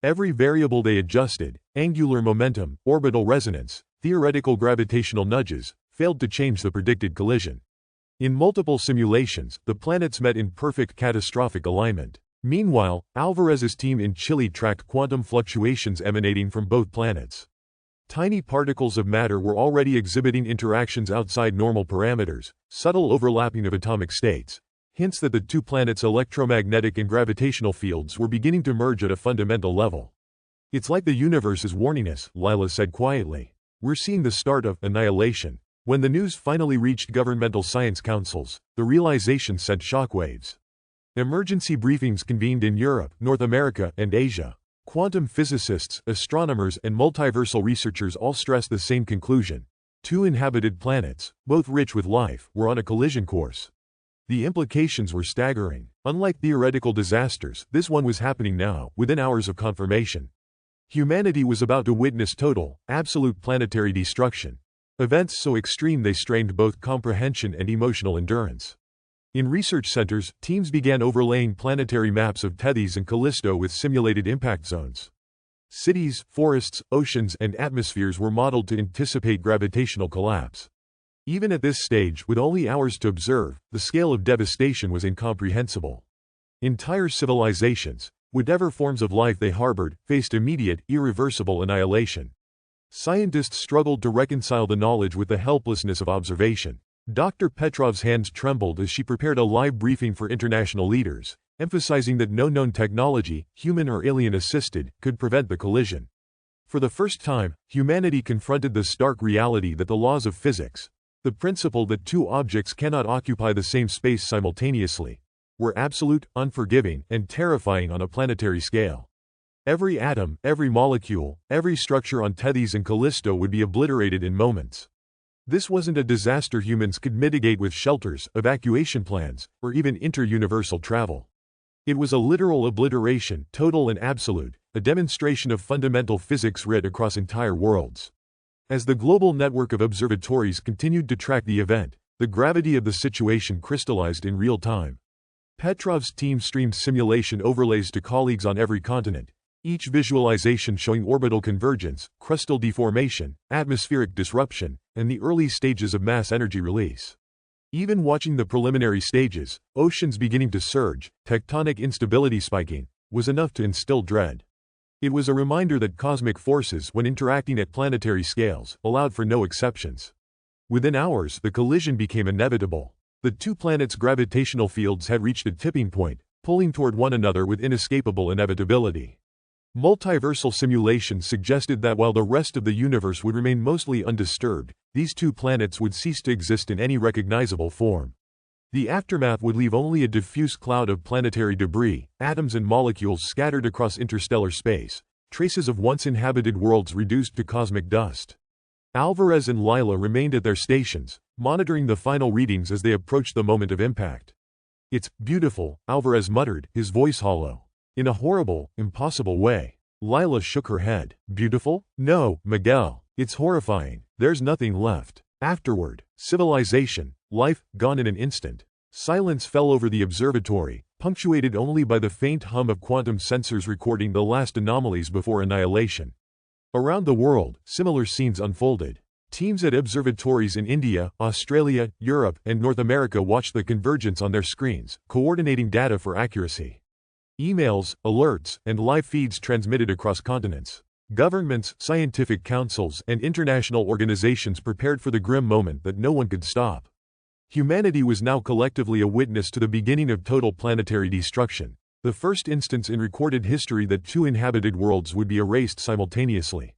Every variable they adjusted, angular momentum, orbital resonance, theoretical gravitational nudges, failed to change the predicted collision. In multiple simulations, the planets met in perfect catastrophic alignment. Meanwhile, Alvarez's team in Chile tracked quantum fluctuations emanating from both planets. Tiny particles of matter were already exhibiting interactions outside normal parameters, subtle overlapping of atomic states, hints that the two planets' electromagnetic and gravitational fields were beginning to merge at a fundamental level. It's like the universe is warning us, Lila said quietly. We're seeing the start of annihilation. When the news finally reached governmental science councils, the realization sent shockwaves. Emergency briefings convened in Europe, North America, and Asia. Quantum physicists, astronomers, and multiversal researchers all stressed the same conclusion. Two inhabited planets, both rich with life, were on a collision course. The implications were staggering. Unlike theoretical disasters, this one was happening now, within hours of confirmation. Humanity was about to witness total, absolute planetary destruction. Events so extreme they strained both comprehension and emotional endurance. In research centers, teams began overlaying planetary maps of Tethys and Callisto with simulated impact zones. Cities, forests, oceans, and atmospheres were modeled to anticipate gravitational collapse. Even at this stage, with only hours to observe, the scale of devastation was incomprehensible. Entire civilizations, whatever forms of life they harbored, faced immediate, irreversible annihilation. Scientists struggled to reconcile the knowledge with the helplessness of observation. Dr. Petrov's hands trembled as she prepared a live briefing for international leaders, emphasizing that no known technology, human or alien-assisted, could prevent the collision. For the first time, humanity confronted the stark reality that the laws of physics, the principle that two objects cannot occupy the same space simultaneously, were absolute, unforgiving, and terrifying on a planetary scale. Every atom, every molecule, every structure on Tethys and Callisto would be obliterated in moments. This wasn't a disaster humans could mitigate with shelters, evacuation plans, or even inter-universal travel. It was a literal obliteration, total and absolute, a demonstration of fundamental physics writ across entire worlds. As the global network of observatories continued to track the event, the gravity of the situation crystallized in real time. Petrov's team streamed simulation overlays to colleagues on every continent, each visualization showing orbital convergence, crustal deformation, atmospheric disruption, and the early stages of mass energy release. Even watching the preliminary stages, oceans beginning to surge, tectonic instability spiking, was enough to instill dread. It was a reminder that cosmic forces, when interacting at planetary scales, allowed for no exceptions. Within hours, the collision became inevitable. The two planets' gravitational fields had reached a tipping point, pulling toward one another with inescapable inevitability. Multiversal simulations suggested that while the rest of the universe would remain mostly undisturbed, these two planets would cease to exist in any recognizable form. The aftermath would leave only a diffuse cloud of planetary debris, atoms and molecules scattered across interstellar space, traces of once inhabited worlds reduced to cosmic dust. Alvarez and Lila remained at their stations, monitoring the final readings as they approached the moment of impact. "It's beautiful," Alvarez muttered, his voice hollow. "In a horrible, impossible way." Lila shook her head. "Beautiful? No, Miguel. It's horrifying. There's nothing left. Afterward, civilization, life, gone in an instant." Silence fell over the observatory, punctuated only by the faint hum of quantum sensors recording the last anomalies before annihilation. Around the world, similar scenes unfolded. Teams at observatories in India, Australia, Europe, and North America watched the convergence on their screens, coordinating data for accuracy. Emails, alerts, and live feeds transmitted across continents. Governments, scientific councils, and international organizations prepared for the grim moment that no one could stop. Humanity was now collectively a witness to the beginning of total planetary destruction, the first instance in recorded history that two inhabited worlds would be erased simultaneously.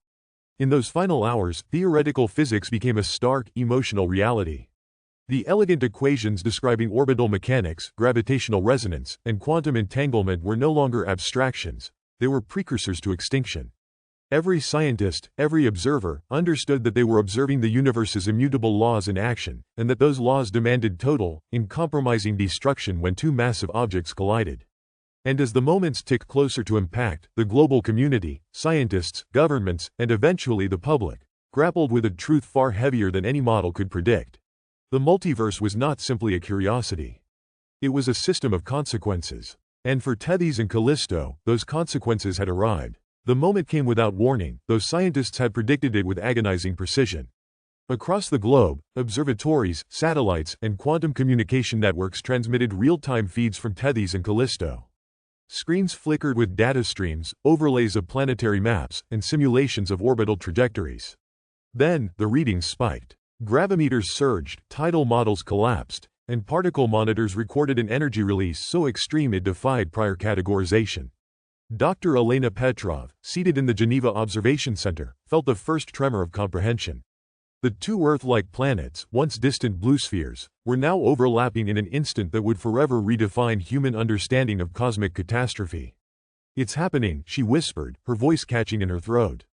In those final hours, theoretical physics became a stark, emotional reality. The elegant equations describing orbital mechanics, gravitational resonance, and quantum entanglement were no longer abstractions, they were precursors to extinction. Every scientist, every observer, understood that they were observing the universe's immutable laws in action, and that those laws demanded total, uncompromising destruction when two massive objects collided. And as the moments ticked closer to impact, the global community, scientists, governments, and eventually the public, grappled with a truth far heavier than any model could predict. The multiverse was not simply a curiosity. It was a system of consequences. And for Tethys and Callisto, those consequences had arrived. The moment came without warning, though scientists had predicted it with agonizing precision. Across the globe, observatories, satellites, and quantum communication networks transmitted real-time feeds from Tethys and Callisto. Screens flickered with data streams, overlays of planetary maps, and simulations of orbital trajectories. Then, the readings spiked. Gravimeters surged, tidal models collapsed, and particle monitors recorded an energy release so extreme it defied prior categorization. Dr. Elena Petrov, seated in the Geneva Observation Center, felt the first tremor of comprehension. The two Earth-like planets, once distant blue spheres, were now overlapping in an instant that would forever redefine human understanding of cosmic catastrophe. "It's happening," she whispered, her voice catching in her throat.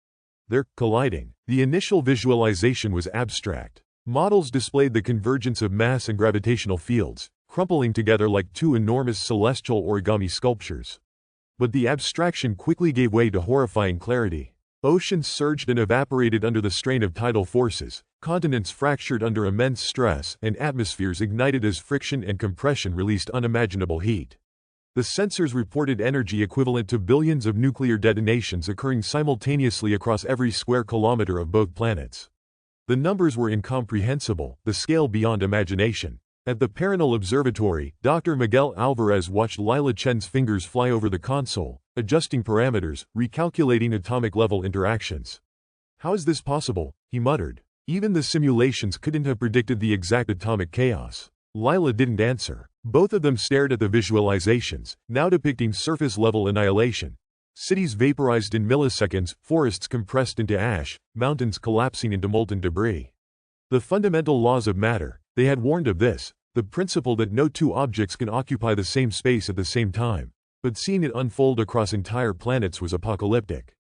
"They're colliding." The initial visualization was abstract. Models displayed the convergence of mass and gravitational fields, crumpling together like two enormous celestial origami sculptures. But the abstraction quickly gave way to horrifying clarity. Oceans surged and evaporated under the strain of tidal forces, continents fractured under immense stress, and atmospheres ignited as friction and compression released unimaginable heat. The sensors reported energy equivalent to billions of nuclear detonations occurring simultaneously across every square kilometer of both planets. The numbers were incomprehensible, the scale beyond imagination. At the Paranal Observatory, Dr. Miguel Alvarez watched Lila Chen's fingers fly over the console, adjusting parameters, recalculating atomic-level interactions. "How is this possible?" he muttered. Even the simulations couldn't have predicted the exact atomic chaos. Lila didn't answer. Both of them stared at the visualizations, now depicting surface-level annihilation. Cities vaporized in milliseconds, forests compressed into ash, mountains collapsing into molten debris. The fundamental laws of matter, they had warned of this, the principle that no two objects can occupy the same space at the same time. But seeing it unfold across entire planets was apocalyptic.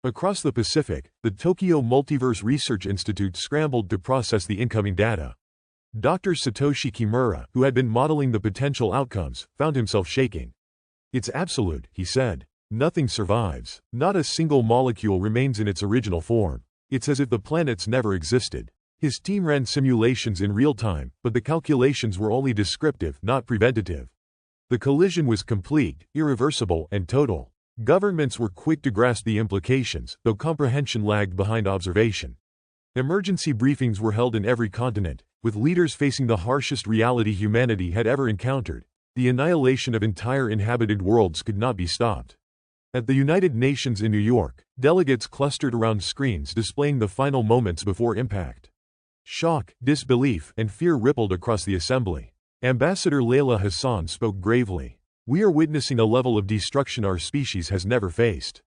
Across the Pacific, the Tokyo Multiverse Research Institute scrambled to process the incoming data. Dr. Satoshi Kimura, who had been modeling the potential outcomes, found himself shaking. "It's absolute," he said. "Nothing survives. Not a single molecule remains in its original form. It's as if the planets never existed." His team ran simulations in real time, but the calculations were only descriptive, not preventative. The collision was complete, irreversible, and total. Governments were quick to grasp the implications, though comprehension lagged behind observation. Emergency briefings were held in every continent, with leaders facing the harshest reality humanity had ever encountered. The annihilation of entire inhabited worlds could not be stopped. At the United Nations in New York, delegates clustered around screens displaying the final moments before impact. Shock, disbelief, and fear rippled across the assembly. Ambassador Layla Hassan spoke gravely. "We are witnessing a level of destruction our species has never faced.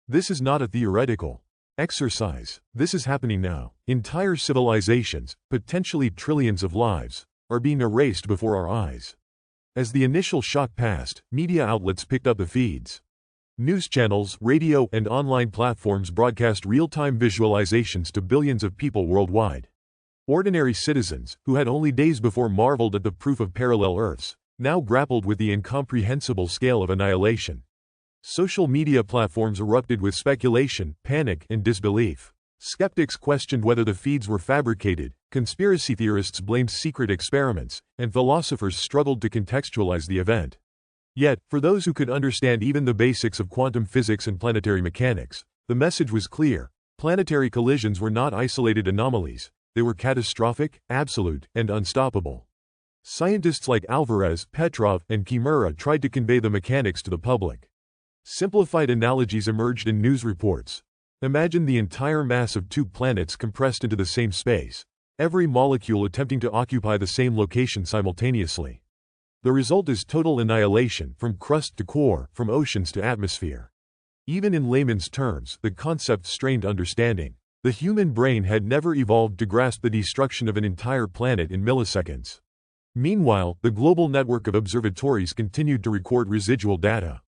This is not a theoretical exercise. This is happening now. Entire civilizations, potentially trillions of lives, are being erased before our eyes." As the initial shock passed, media outlets picked up the feeds. News channels, radio, and online platforms broadcast real-time visualizations to billions of people worldwide. Ordinary citizens, who had only days before marveled at the proof of parallel Earths, now grappled with the incomprehensible scale of annihilation. Social media platforms erupted with speculation, panic, and disbelief. Skeptics questioned whether the feeds were fabricated, conspiracy theorists blamed secret experiments, and philosophers struggled to contextualize the event. Yet, for those who could understand even the basics of quantum physics and planetary mechanics, the message was clear. Planetary collisions were not isolated anomalies. They were catastrophic, absolute, and unstoppable. Scientists like Alvarez, Petrov, and Kimura tried to convey the mechanics to the public. Simplified analogies emerged in news reports. Imagine the entire mass of two planets compressed into the same space. every molecule attempting to occupy the same location simultaneously. The result is total annihilation, from crust to core, from oceans to atmosphere. Even in layman's terms, the concept strained understanding. The human brain had never evolved to grasp the destruction of an entire planet in milliseconds. Meanwhile, the global network of observatories continued to record residual data.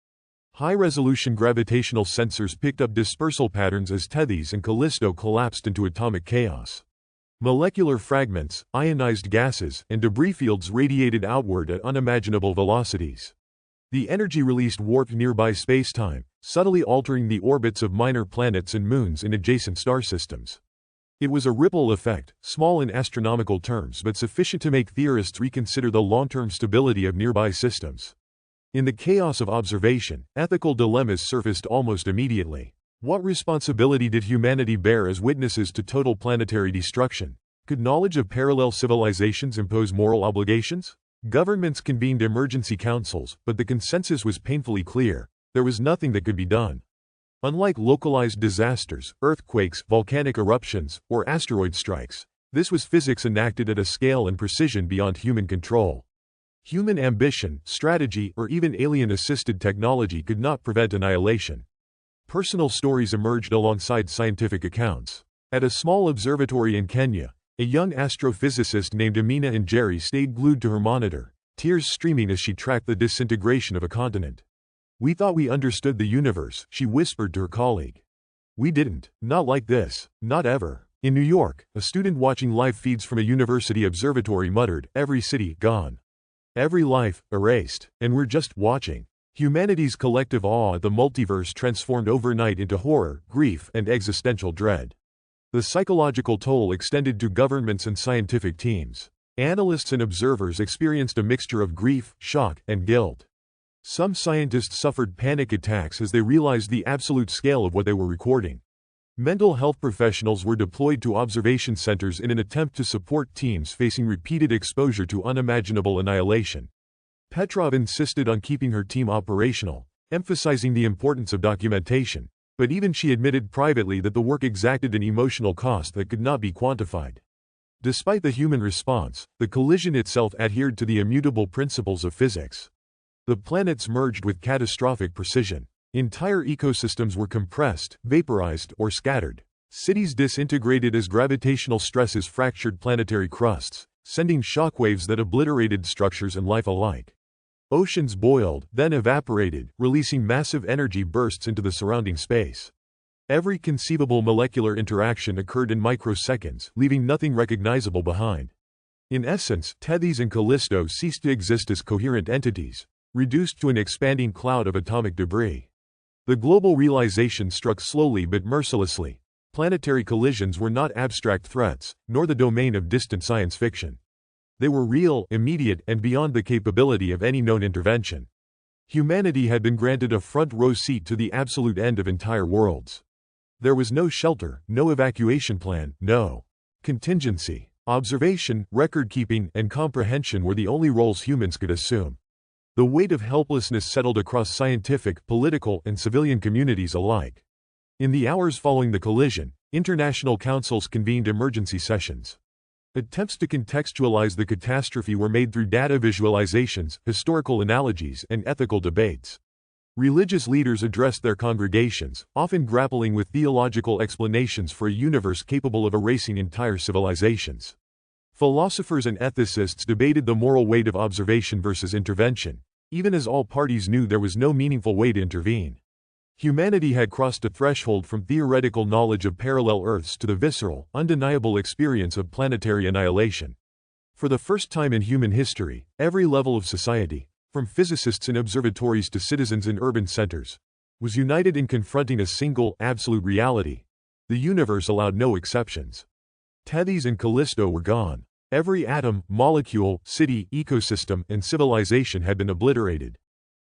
High-resolution gravitational sensors picked up dispersal patterns as Tethys and Callisto collapsed into atomic chaos. Molecular fragments, ionized gases, and debris fields radiated outward at unimaginable velocities. The energy released warped nearby spacetime, subtly altering the orbits of minor planets and moons in adjacent star systems. It was a ripple effect, small in astronomical terms but sufficient to make theorists reconsider the long-term stability of nearby systems. In the chaos of observation, ethical dilemmas surfaced almost immediately. What responsibility did humanity bear as witnesses to total planetary destruction? Could knowledge of parallel civilizations impose moral obligations? Governments convened emergency councils, but the consensus was painfully clear: there was nothing that could be done. Unlike localized disasters, earthquakes, volcanic eruptions, or asteroid strikes, this was physics enacted at a scale and precision beyond human control. Human ambition, strategy, or even alien-assisted technology could not prevent annihilation. Personal stories emerged alongside scientific accounts. At a small observatory in Kenya, a young astrophysicist named Amina Njeri stayed glued to her monitor, tears streaming as she tracked the disintegration of a continent. "We thought we understood the universe," she whispered to her colleague. "We didn't. Not like this. Not ever." In New York, a student watching live feeds from a university observatory muttered, "Every city gone. Every life erased. And we're just watching." Humanity's collective awe at the multiverse transformed overnight into horror, grief, and existential dread. The psychological toll extended to governments and scientific teams. Analysts and observers experienced a mixture of grief, shock, and guilt. Some scientists suffered panic attacks as they realized the absolute scale of what they were recording. Mental health professionals were deployed to observation centers in an attempt to support teams facing repeated exposure to unimaginable annihilation. Petrov insisted on keeping her team operational, emphasizing the importance of documentation, but even she admitted privately that the work exacted an emotional cost that could not be quantified. Despite the human response, the collision itself adhered to the immutable principles of physics. The planets merged with catastrophic precision. Entire ecosystems were compressed, vaporized, or scattered. Cities disintegrated as gravitational stresses fractured planetary crusts, sending shockwaves that obliterated structures and life alike. Oceans boiled, then evaporated, releasing massive energy bursts into the surrounding space. Every conceivable molecular interaction occurred in microseconds, leaving nothing recognizable behind. In essence, Tethys and Callisto ceased to exist as coherent entities, reduced to an expanding cloud of atomic debris. The global realization struck slowly but mercilessly. Planetary collisions were not abstract threats, nor the domain of distant science fiction. They were real, immediate, and beyond the capability of any known intervention. Humanity had been granted a front-row seat to the absolute end of entire worlds. There was no shelter, no evacuation plan, no contingency. Observation, record-keeping, and comprehension were the only roles humans could assume. The weight of helplessness settled across scientific, political, and civilian communities alike. In the hours following the collision, international councils convened emergency sessions. Attempts to contextualize the catastrophe were made through data visualizations, historical analogies, and ethical debates. Religious leaders addressed their congregations, often grappling with theological explanations for a universe capable of erasing entire civilizations. Philosophers and ethicists debated the moral weight of observation versus intervention, even as all parties knew there was no meaningful way to intervene. Humanity had crossed a threshold from theoretical knowledge of parallel Earths to the visceral, undeniable experience of planetary annihilation. For the first time in human history, every level of society, from physicists in observatories to citizens in urban centers, was united in confronting a single, absolute reality. The universe allowed no exceptions. Tethys and Callisto were gone. Every atom, molecule, city, ecosystem, and civilization had been obliterated.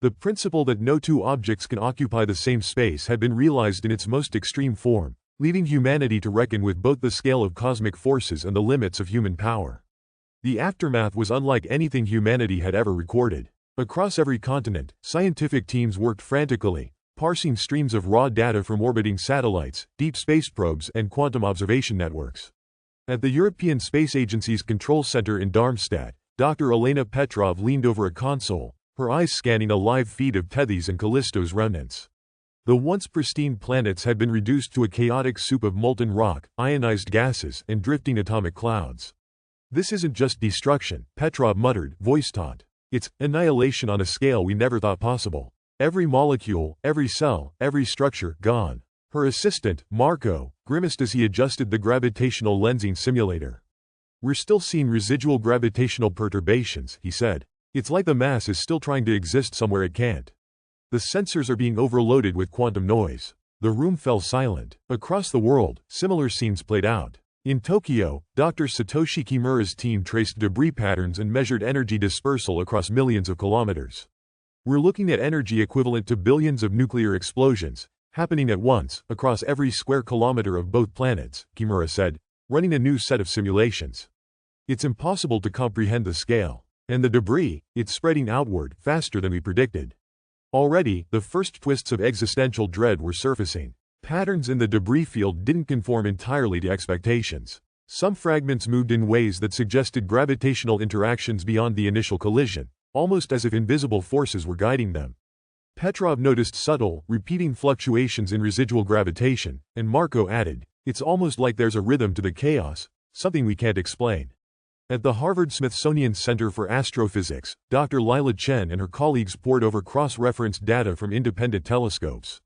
The principle that no two objects can occupy the same space had been realized in its most extreme form, leaving humanity to reckon with both the scale of cosmic forces and the limits of human power. The aftermath was unlike anything humanity had ever recorded. Across every continent, scientific teams worked frantically, parsing streams of raw data from orbiting satellites, deep space probes, and quantum observation networks. At the European Space Agency's Control Center in Darmstadt, Dr. Elena Petrov leaned over a console, her eyes scanning a live feed of Tethys and Callisto's remnants. The once pristine planets had been reduced to a chaotic soup of molten rock, ionized gases, and drifting atomic clouds. "This isn't just destruction," Petrov muttered, voice taut. "It's annihilation on a scale we never thought possible. Every molecule, every cell, every structure, gone." Her assistant, Marco, grimaced as he adjusted the gravitational lensing simulator. "We're still seeing residual gravitational perturbations," he said. "It's like the mass is still trying to exist somewhere it can't. The sensors are being overloaded with quantum noise." The room fell silent. Across the world, similar scenes played out. In Tokyo, Dr. Satoshi Kimura's team traced debris patterns and measured energy dispersal across millions of kilometers. "We're looking at energy equivalent to billions of nuclear explosions, happening at once, across every square kilometer of both planets," Kimura said, running a new set of simulations. "It's impossible to comprehend the scale. And the debris, it's spreading outward faster than we predicted." Already, the first twists of existential dread were surfacing. Patterns in the debris field didn't conform entirely to expectations. Some fragments moved in ways that suggested gravitational interactions beyond the initial collision, almost as if invisible forces were guiding them. Petrov noticed subtle, repeating fluctuations in residual gravitation, and Marco added, "It's almost like there's a rhythm to the chaos, something we can't explain." At the Harvard-Smithsonian Center for Astrophysics, Dr. Lila Chen and her colleagues pored over cross-referenced data from independent telescopes.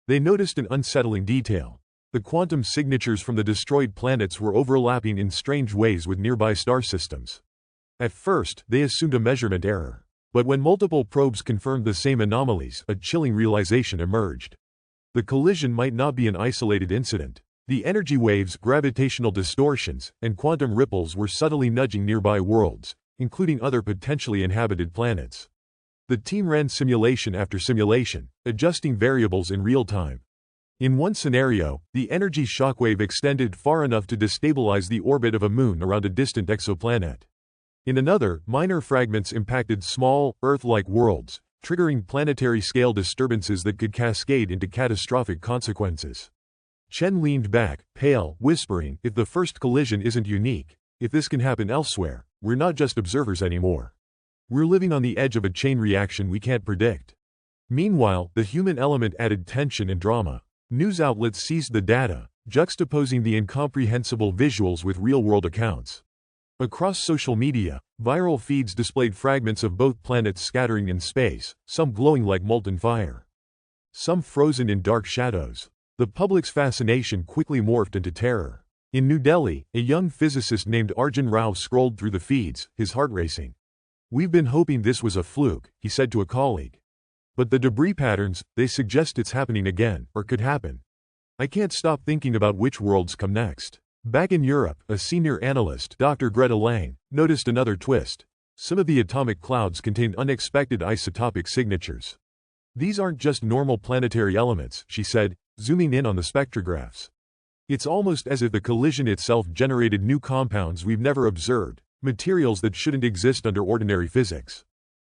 They noticed an unsettling detail. The quantum signatures from the destroyed planets were overlapping in strange ways with nearby star systems. At first, they assumed a measurement error. But when multiple probes confirmed the same anomalies, a chilling realization emerged. The collision might not be an isolated incident. The energy waves, gravitational distortions, and quantum ripples were subtly nudging nearby worlds, including other potentially inhabited planets. The team ran simulation after simulation, adjusting variables in real time. In one scenario, the energy shockwave extended far enough to destabilize the orbit of a moon around a distant exoplanet. In another, minor fragments impacted small, Earth-like worlds, triggering planetary-scale disturbances that could cascade into catastrophic consequences. Chen leaned back, pale, whispering, "If the first collision isn't unique, if this can happen elsewhere, we're not just observers anymore. We're living on the edge of a chain reaction we can't predict." Meanwhile, the human element added tension and drama. News outlets seized the data, juxtaposing the incomprehensible visuals with real-world accounts. Across social media, viral feeds displayed fragments of both planets scattering in space, some glowing like molten fire, some frozen in dark shadows. The public's fascination quickly morphed into terror. In New Delhi, a young physicist named Arjun Rao scrolled through the feeds, his heart racing. "We've been hoping this was a fluke," he said to a colleague. "But the debris patterns, they suggest it's happening again, or could happen. I can't stop thinking about which worlds come next." Back in Europe, a senior analyst, Dr. Greta Lang, noticed another twist. Some of the atomic clouds contained unexpected isotopic signatures. "These aren't just normal planetary elements," she said, zooming in on the spectrographs. "It's almost as if the collision itself generated new compounds we've never observed, materials that shouldn't exist under ordinary physics."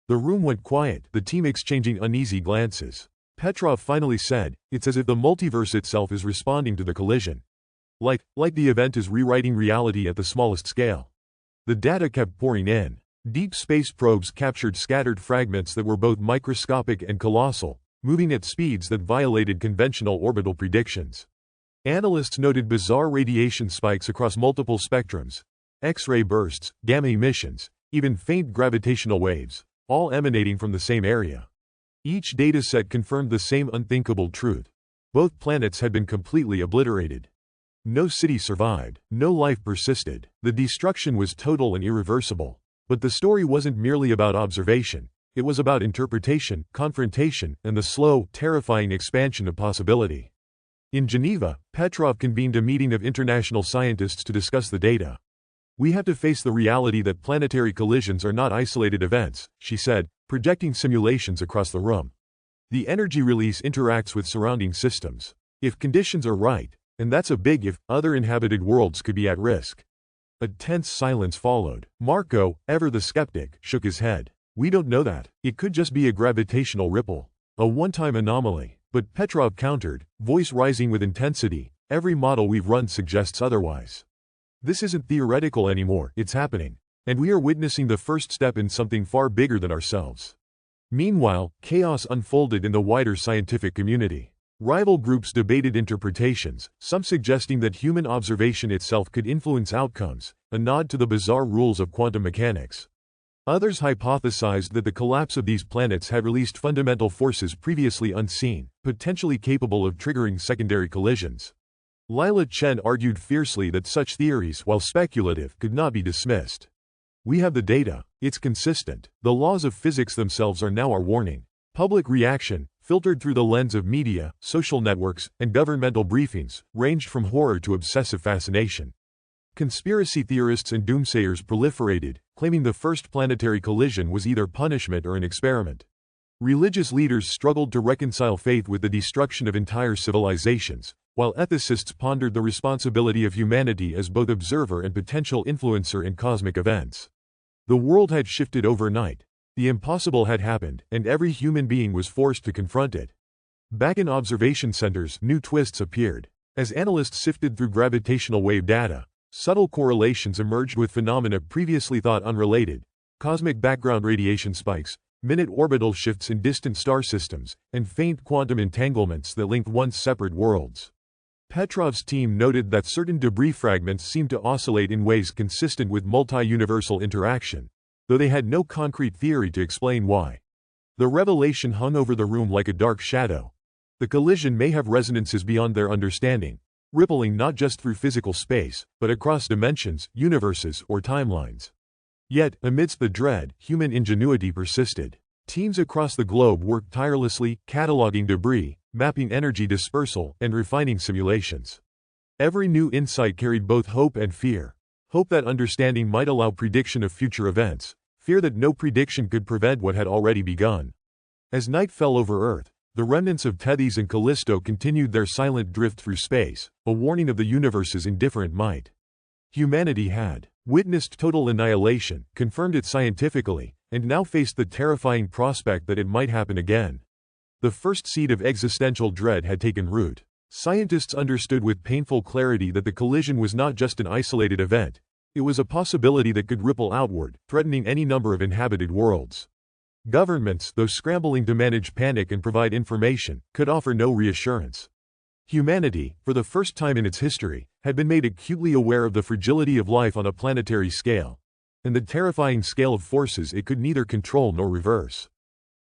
The room went quiet, the team exchanging uneasy glances. Petrov finally said, "It's as if the multiverse itself is responding to the collision. Like the event is rewriting reality at the smallest scale." The data kept pouring in. Deep space probes captured scattered fragments that were both microscopic and colossal, moving at speeds that violated conventional orbital predictions. Analysts noted bizarre radiation spikes across multiple spectrums, X-ray bursts, gamma emissions, even faint gravitational waves, all emanating from the same area. Each dataset confirmed the same unthinkable truth. Both planets had been completely obliterated. No city survived, no life persisted. The destruction was total and irreversible. But the story wasn't merely about observation. It was about interpretation, confrontation, and the slow, terrifying expansion of possibility. In Geneva, Petrov convened a meeting of international scientists to discuss the data. "We have to face the reality that planetary collisions are not isolated events," she said, projecting simulations across the room. "The energy release interacts with surrounding systems. If conditions are right, and that's a big if, other inhabited worlds could be at risk." A tense silence followed. Marco, ever the skeptic, shook his head. "We don't know that. It could just be a gravitational ripple, a one-time anomaly." But Petrov countered, voice rising with intensity, "Every model we've run suggests otherwise. This isn't theoretical anymore, it's happening. And we are witnessing the first step in something far bigger than ourselves. Meanwhile, chaos unfolded in the wider scientific community. Rival groups debated interpretations, some suggesting that human observation itself could influence outcomes, a nod to the bizarre rules of quantum mechanics. Others hypothesized that the collapse of these planets had released fundamental forces previously unseen, potentially capable of triggering secondary collisions. Lila Chen argued fiercely that such theories, while speculative, could not be dismissed. We have the data. It's consistent. The laws of physics themselves are now our warning. Public reaction, filtered through the lens of media, social networks, and governmental briefings, ranged from horror to obsessive fascination. Conspiracy theorists and doomsayers proliferated, claiming the first planetary collision was either punishment or an experiment. Religious leaders struggled to reconcile faith with the destruction of entire civilizations, while ethicists pondered the responsibility of humanity as both observer and potential influencer in cosmic events. The world had shifted overnight. The impossible had happened, and every human being was forced to confront it. Back in observation centers, new twists appeared. As analysts sifted through gravitational wave data, subtle correlations emerged with phenomena previously thought unrelated: cosmic background radiation spikes, minute orbital shifts in distant star systems, and faint quantum entanglements that linked once separate worlds. Petrov's team noted that certain debris fragments seemed to oscillate in ways consistent with multi-universal interaction, though they had no concrete theory to explain why. The revelation hung over the room like a dark shadow. The collision may have resonances beyond their understanding, rippling not just through physical space, but across dimensions, universes, or timelines. Yet, amidst the dread, human ingenuity persisted. Teams across the globe worked tirelessly, cataloging debris, mapping energy dispersal, and refining simulations. Every new insight carried both hope and fear. Hope that understanding might allow prediction of future events, fear that no prediction could prevent what had already begun. As night fell over Earth, the remnants of Tethys and Callisto continued their silent drift through space, a warning of the universe's indifferent might. Humanity had witnessed total annihilation, confirmed it scientifically, and now faced the terrifying prospect that it might happen again. The first seed of existential dread had taken root. Scientists understood with painful clarity that the collision was not just an isolated event. It was a possibility that could ripple outward, threatening any number of inhabited worlds. Governments, though scrambling to manage panic and provide information, could offer no reassurance. Humanity, for the first time in its history, had been made acutely aware of the fragility of life on a planetary scale, and the terrifying scale of forces it could neither control nor reverse.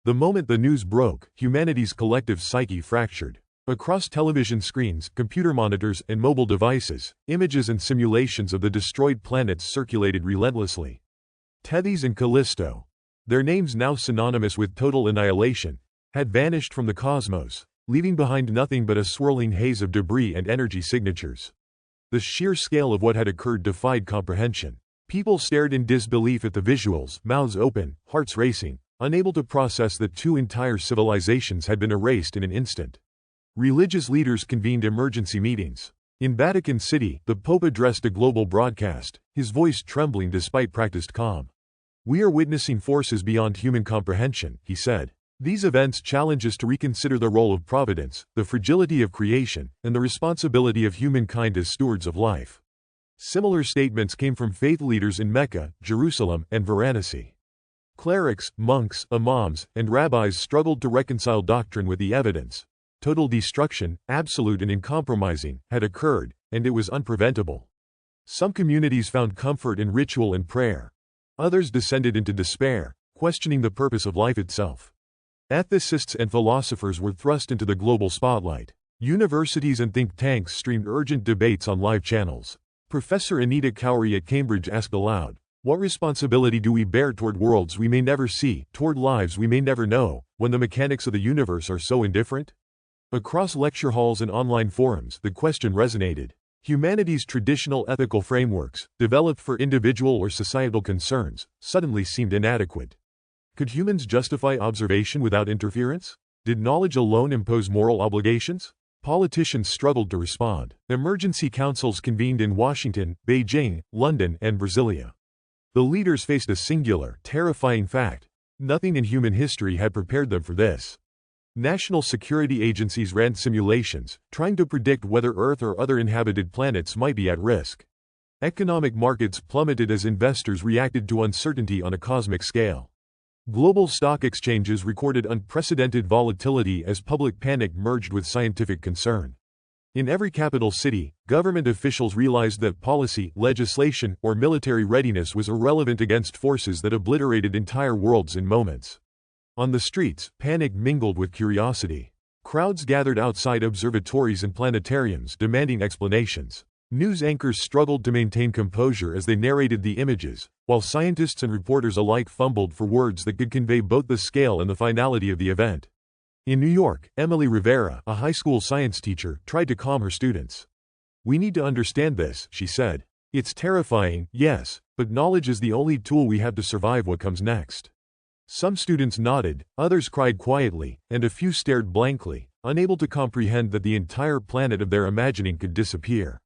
The moment the news broke, humanity's collective psyche fractured. Across television screens, computer monitors, and mobile devices, images and simulations of the destroyed planets circulated relentlessly. Tethys and Callisto, their names now synonymous with total annihilation, had vanished from the cosmos, leaving behind nothing but a swirling haze of debris and energy signatures. The sheer scale of what had occurred defied comprehension. People stared in disbelief at the visuals, mouths open, hearts racing, unable to process that two entire civilizations had been erased in an instant. Religious leaders convened emergency meetings. In Vatican City, the Pope addressed a global broadcast, his voice trembling despite practiced calm. "We are witnessing forces beyond human comprehension," he said. "These events challenge us to reconsider the role of providence, the fragility of creation, and the responsibility of humankind as stewards of life." Similar statements came from faith leaders in Mecca, Jerusalem, and Varanasi. Clerics, monks, imams, and rabbis struggled to reconcile doctrine with the evidence. Total destruction, absolute and uncompromising, had occurred, and it was unpreventable. Some communities found comfort in ritual and prayer. Others descended into despair, questioning the purpose of life itself. Ethicists and philosophers were thrust into the global spotlight. Universities and think tanks streamed urgent debates on live channels. Professor Anita Cowrie at Cambridge asked aloud, "What responsibility do we bear toward worlds we may never see, toward lives we may never know, when the mechanics of the universe are so indifferent?" Across lecture halls and online forums, the question resonated. Humanity's traditional ethical frameworks, developed for individual or societal concerns, suddenly seemed inadequate. Could humans justify observation without interference? Did knowledge alone impose moral obligations? Politicians struggled to respond. Emergency councils convened in Washington, Beijing, London, and Brasilia. The leaders faced a singular, terrifying fact: nothing in human history had prepared them for this. National security agencies ran simulations, trying to predict whether Earth or other inhabited planets might be at risk. Economic markets plummeted as investors reacted to uncertainty on a cosmic scale. Global stock exchanges recorded unprecedented volatility as public panic merged with scientific concern. In every capital city, government officials realized that policy, legislation, or military readiness was irrelevant against forces that obliterated entire worlds in moments. On the streets, panic mingled with curiosity. Crowds gathered outside observatories and planetariums demanding explanations. News anchors struggled to maintain composure as they narrated the images, while scientists and reporters alike fumbled for words that could convey both the scale and the finality of the event. In New York, Emily Rivera, a high school science teacher, tried to calm her students. "We need to understand this," she said. "It's terrifying, yes, but knowledge is the only tool we have to survive what comes next." Some students nodded, others cried quietly, and a few stared blankly, unable to comprehend that the entire planet of their imagining could disappear.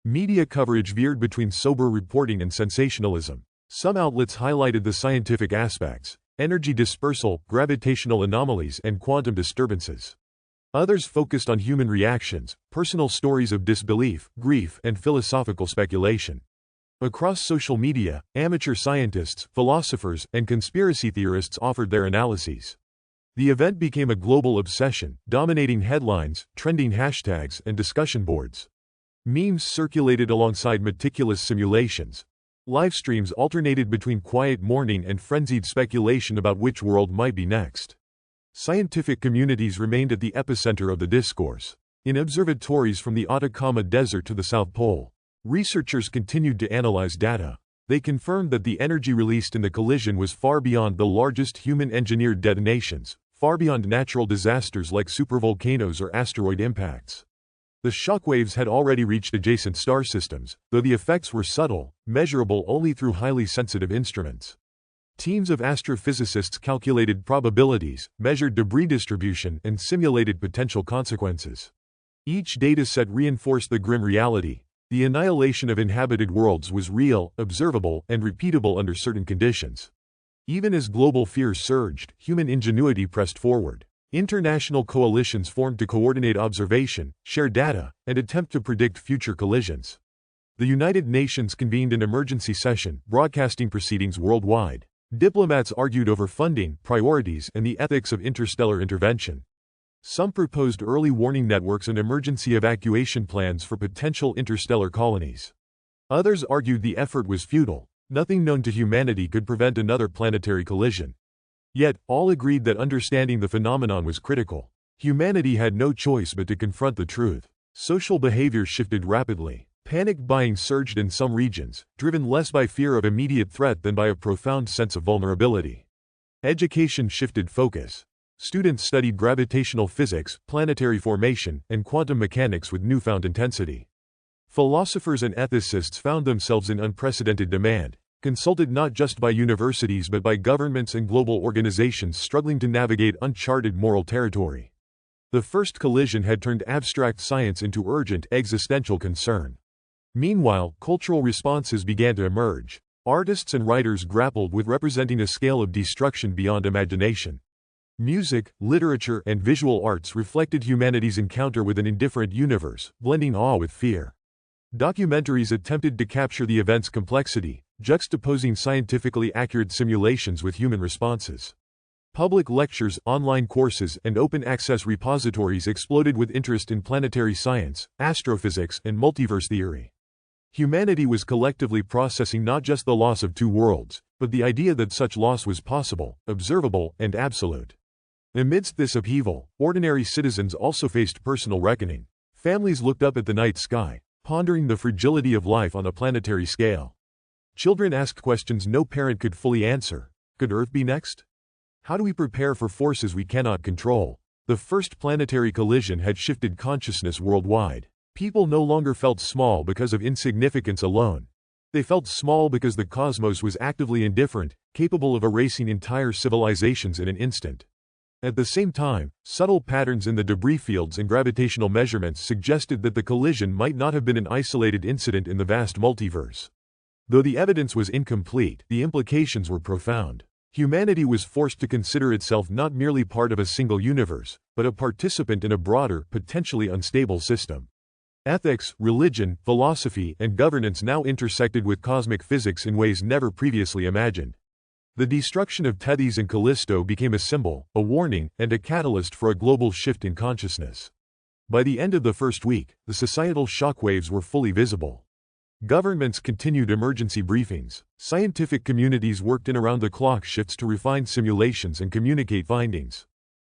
Media coverage veered between sober reporting and sensationalism. Some outlets highlighted the scientific aspects: energy dispersal, gravitational anomalies, and quantum disturbances. Others focused on human reactions, personal stories of disbelief, grief, and philosophical speculation. Across social media, amateur scientists, philosophers, and conspiracy theorists offered their analyses. The event became a global obsession, dominating headlines, trending hashtags, and discussion boards. Memes circulated alongside meticulous simulations. Live streams alternated between quiet mourning and frenzied speculation about which world might be next. Scientific communities remained at the epicenter of the discourse. In observatories from the Atacama Desert to the South Pole, researchers continued to analyze data. They confirmed that the energy released in the collision was far beyond the largest human-engineered detonations, far beyond natural disasters like supervolcanoes or asteroid impacts. The shockwaves had already reached adjacent star systems, though the effects were subtle, measurable only through highly sensitive instruments. Teams of astrophysicists calculated probabilities, measured debris distribution, and simulated potential consequences. Each dataset reinforced the grim reality: the annihilation of inhabited worlds was real, observable, and repeatable under certain conditions. Even as global fears surged, human ingenuity pressed forward. International coalitions formed to coordinate observation, share data, and attempt to predict future collisions. The United Nations convened an emergency session, broadcasting proceedings worldwide. Diplomats argued over funding, priorities, and the ethics of interstellar intervention. Some proposed early warning networks and emergency evacuation plans for potential interstellar colonies. Others argued the effort was futile. Nothing known to humanity could prevent another planetary collision. Yet, all agreed that understanding the phenomenon was critical. Humanity had no choice but to confront the truth. Social behavior shifted rapidly. Panic buying surged in some regions, driven less by fear of immediate threat than by a profound sense of vulnerability. Education shifted focus. Students studied gravitational physics, planetary formation, and quantum mechanics with newfound intensity. Philosophers and ethicists found themselves in unprecedented demand, consulted not just by universities but by governments and global organizations struggling to navigate uncharted moral territory. The first collision had turned abstract science into urgent, existential concern. Meanwhile, cultural responses began to emerge. Artists and writers grappled with representing a scale of destruction beyond imagination. Music, literature, and visual arts reflected humanity's encounter with an indifferent universe, blending awe with fear. Documentaries attempted to capture the event's complexity, juxtaposing scientifically accurate simulations with human responses. Public lectures, online courses, and open-access repositories exploded with interest in planetary science, astrophysics, and multiverse theory. Humanity was collectively processing not just the loss of two worlds, but the idea that such loss was possible, observable, and absolute. Amidst this upheaval, ordinary citizens also faced personal reckoning. Families looked up at the night sky, pondering the fragility of life on a planetary scale. Children asked questions no parent could fully answer. Could Earth be next? How do we prepare for forces we cannot control? The first planetary collision had shifted consciousness worldwide. People no longer felt small because of insignificance alone. They felt small because the cosmos was actively indifferent, capable of erasing entire civilizations in an instant. At the same time, subtle patterns in the debris fields and gravitational measurements suggested that the collision might not have been an isolated incident in the vast multiverse. Though the evidence was incomplete, the implications were profound. Humanity was forced to consider itself not merely part of a single universe, but a participant in a broader, potentially unstable system. Ethics, religion, philosophy, and governance now intersected with cosmic physics in ways never previously imagined. The destruction of Tethys and Callisto became a symbol, a warning, and a catalyst for a global shift in consciousness. By the end of the first week, the societal shockwaves were fully visible. Governments continued emergency briefings. Scientific communities worked in around-the-clock shifts to refine simulations and communicate findings.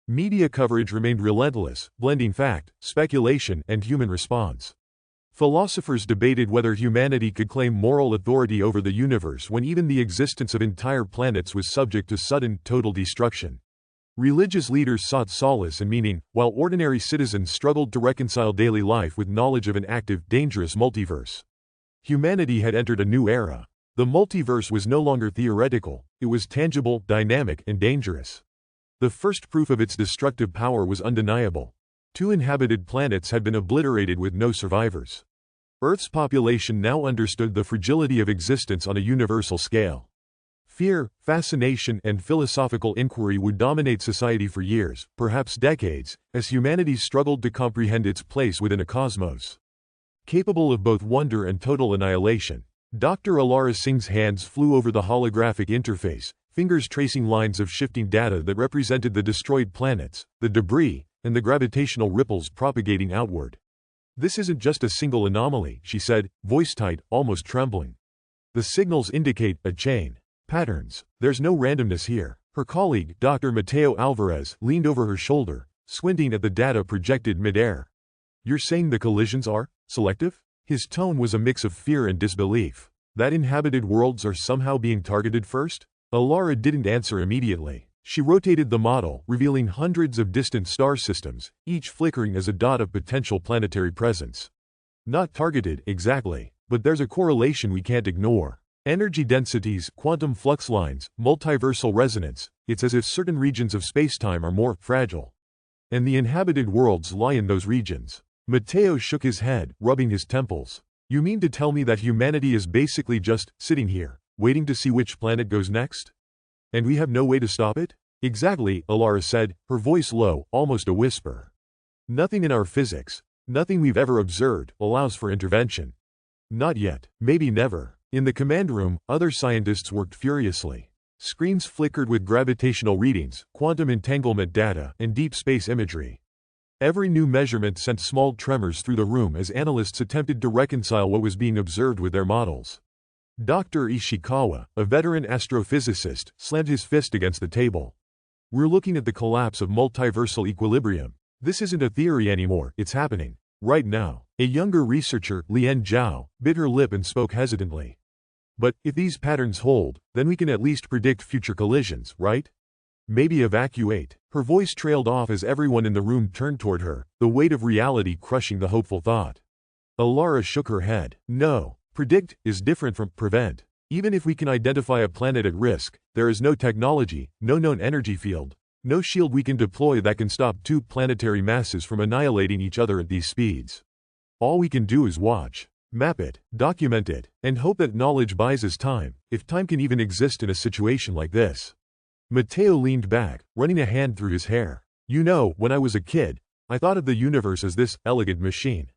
Media coverage remained relentless, blending fact, speculation, and human response. Philosophers debated whether humanity could claim moral authority over the universe when even the existence of entire planets was subject to sudden, total destruction. Religious leaders sought solace and meaning, while ordinary citizens struggled to reconcile daily life with knowledge of an active, dangerous multiverse. Humanity had entered a new era. The multiverse was no longer theoretical, it was tangible, dynamic, and dangerous. The first proof of its destructive power was undeniable. 2 inhabited planets had been obliterated with no survivors. Earth's population now understood the fragility of existence on a universal scale. Fear, fascination, and philosophical inquiry would dominate society for years, perhaps decades, as humanity struggled to comprehend its place within a cosmos capable of both wonder and total annihilation. Dr. Alara Singh's hands flew over the holographic interface, fingers tracing lines of shifting data that represented the destroyed planets, the debris, and the gravitational ripples propagating outward. "This isn't just a single anomaly," she said, voice tight, almost trembling. "The signals indicate a chain. Patterns. There's no randomness here." Her colleague, Dr. Mateo Alvarez, leaned over her shoulder, squinting at the data projected mid-air. "You're saying the collisions are selective?" His tone was a mix of fear and disbelief. "That inhabited worlds are somehow being targeted first?" Alara didn't answer immediately. She rotated the model, revealing hundreds of distant star systems, each flickering as a dot of potential planetary presence. "Not targeted, exactly, but there's a correlation we can't ignore. Energy densities, quantum flux lines, multiversal resonance. It's as if certain regions of spacetime are more fragile. And the inhabited worlds lie in those regions." Mateo shook his head, rubbing his temples. "You mean to tell me that humanity is basically just sitting here, waiting to see which planet goes next? And we have no way to stop it?" "Exactly," Alara said, her voice low, almost a whisper. "Nothing in our physics, nothing we've ever observed, allows for intervention. Not yet, maybe never." In the command room, other scientists worked furiously. Screens flickered with gravitational readings, quantum entanglement data, and deep space imagery. Every new measurement sent small tremors through the room as analysts attempted to reconcile what was being observed with their models. Dr. Ishikawa, a veteran astrophysicist, slammed his fist against the table. "We're looking at the collapse of multiversal equilibrium. This isn't a theory anymore, it's happening. Right now." A younger researcher, Lian Zhao, bit her lip and spoke hesitantly. "But, if these patterns hold, then we can at least predict future collisions, right? Maybe evacuate." Her voice trailed off as everyone in the room turned toward her, the weight of reality crushing the hopeful thought. Alara shook her head. "No. Predict is different from prevent. Even if we can identify a planet at risk, there is no technology, no known energy field, no shield we can deploy that can stop 2 planetary masses from annihilating each other at these speeds. All we can do is watch, map it, document it, and hope that knowledge buys us time, if time can even exist in a situation like this." Mateo leaned back, running a hand through his hair. "You know, when I was a kid, I thought of the universe as this elegant machine.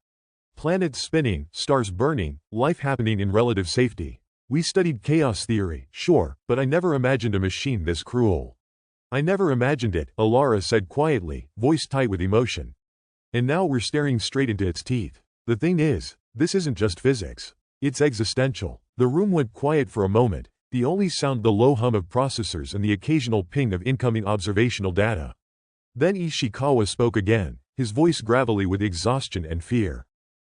Planets spinning, stars burning, life happening in relative safety. We studied chaos theory, sure, but I never imagined a machine this cruel." "I never imagined it," Alara said quietly, voice tight with emotion. "And now we're staring straight into its teeth. The thing is, this isn't just physics. It's existential." The room went quiet for a moment, the only sound the low hum of processors and the occasional ping of incoming observational data. Then Ishikawa spoke again, his voice gravelly with exhaustion and fear.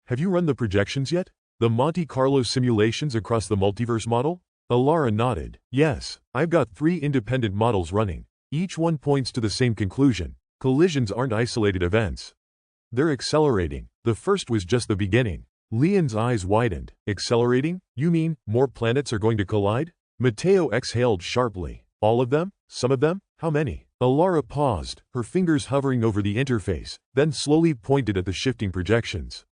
"Have you run the projections yet? The Monte Carlo simulations across the multiverse model?" Alara nodded. "Yes, I've got 3 independent models running. Each one points to the same conclusion. Collisions aren't isolated events. They're accelerating. The first was just the beginning." Lian's eyes widened. "Accelerating? You mean, more planets are going to collide?" Mateo exhaled sharply. "All of them? Some of them? How many?" Alara paused, her fingers hovering over the interface, then slowly pointed at the shifting projections.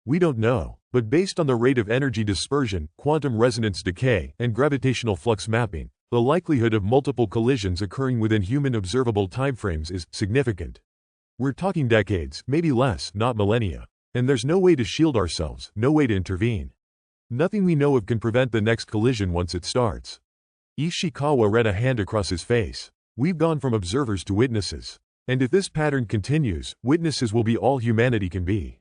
"We don't know, but based on the rate of energy dispersion, quantum resonance decay, and gravitational flux mapping, the likelihood of multiple collisions occurring within human observable timeframes is significant. We're talking decades, maybe less, not millennia." And there's no way to shield ourselves, no way to intervene. Nothing we know of can prevent the next collision once it starts. Ishikawa read a hand across his face. We've gone from observers to witnesses. And if this pattern continues, witnesses will be all humanity can be.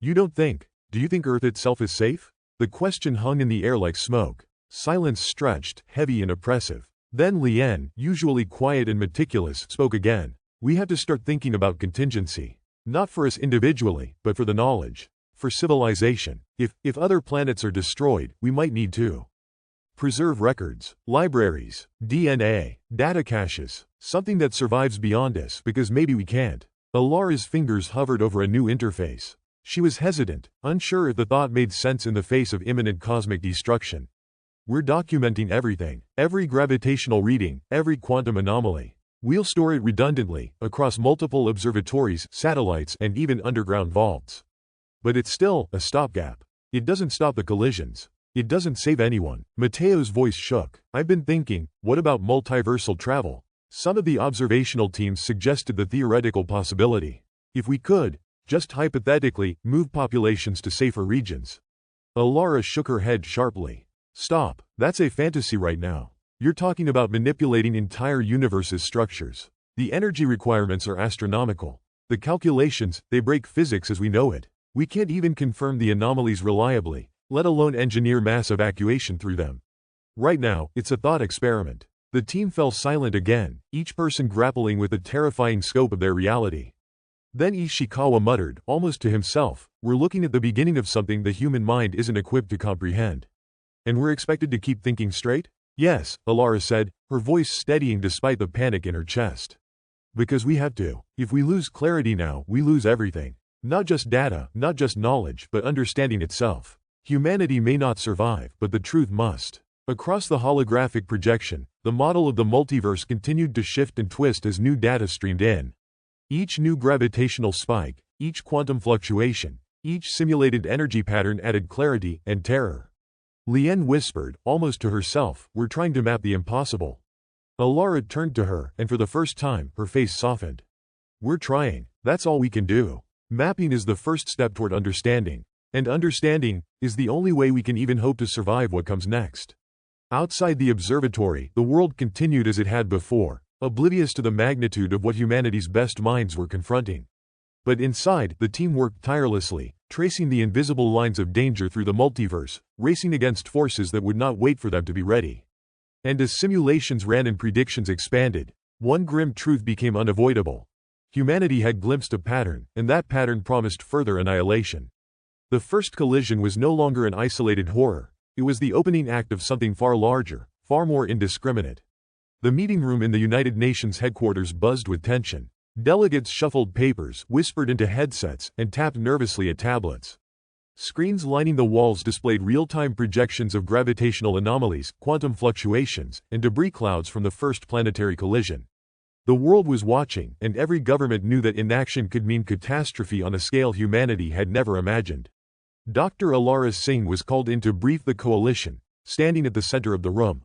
You don't think? Do you think Earth itself is safe? The question hung in the air like smoke. Silence stretched, heavy and oppressive. Then Lien, usually quiet and meticulous, spoke again. We have to start thinking about contingency. Not for us individually, but for the knowledge. For civilization. If other planets are destroyed, we might need to preserve records, libraries, DNA, data caches, something that survives beyond us because maybe we can't. Alara's fingers hovered over a new interface. She was hesitant, unsure if the thought made sense in the face of imminent cosmic destruction. We're documenting everything, every gravitational reading, every quantum anomaly. We'll store it redundantly, across multiple observatories, satellites, and even underground vaults. But it's still a stopgap. It doesn't stop the collisions. It doesn't save anyone. Mateo's voice shook. I've been thinking, what about multiversal travel? Some of the observational teams suggested the theoretical possibility. If we could, just hypothetically, move populations to safer regions. Alara shook her head sharply. Stop, that's a fantasy right now. You're talking about manipulating entire universes' structures. The energy requirements are astronomical. The calculations, they break physics as we know it. We can't even confirm the anomalies reliably, let alone engineer mass evacuation through them. Right now, it's a thought experiment. The team fell silent again, each person grappling with the terrifying scope of their reality. Then Ishikawa muttered, almost to himself, we're looking at the beginning of something the human mind isn't equipped to comprehend. And we're expected to keep thinking straight? Yes, Alara said, her voice steadying despite the panic in her chest. Because we have to. If we lose clarity now, we lose everything. Not just data, not just knowledge, but understanding itself. Humanity may not survive, but the truth must. Across the holographic projection, the model of the multiverse continued to shift and twist as new data streamed in. Each new gravitational spike, each quantum fluctuation, each simulated energy pattern added clarity and terror. Lien whispered, almost to herself, we're trying to map the impossible. Alara turned to her, and for the first time, her face softened. We're trying. That's all we can do. Mapping is the first step toward understanding. And understanding is the only way we can even hope to survive what comes next. Outside the observatory, the world continued as it had before, oblivious to the magnitude of what humanity's best minds were confronting. But inside, the team worked tirelessly, tracing the invisible lines of danger through the multiverse, racing against forces that would not wait for them to be ready. And as simulations ran and predictions expanded, one grim truth became unavoidable. Humanity had glimpsed a pattern, and that pattern promised further annihilation. The first collision was no longer an isolated horror. It was the opening act of something far larger, far more indiscriminate. The meeting room in the United Nations headquarters buzzed with tension. Delegates shuffled papers, whispered into headsets, and tapped nervously at tablets. Screens lining the walls displayed real-time projections of gravitational anomalies, quantum fluctuations, and debris clouds from the first planetary collision. The world was watching, and every government knew that inaction could mean catastrophe on a scale humanity had never imagined. Dr. Alara Singh was called in to brief the coalition, standing at the center of the room.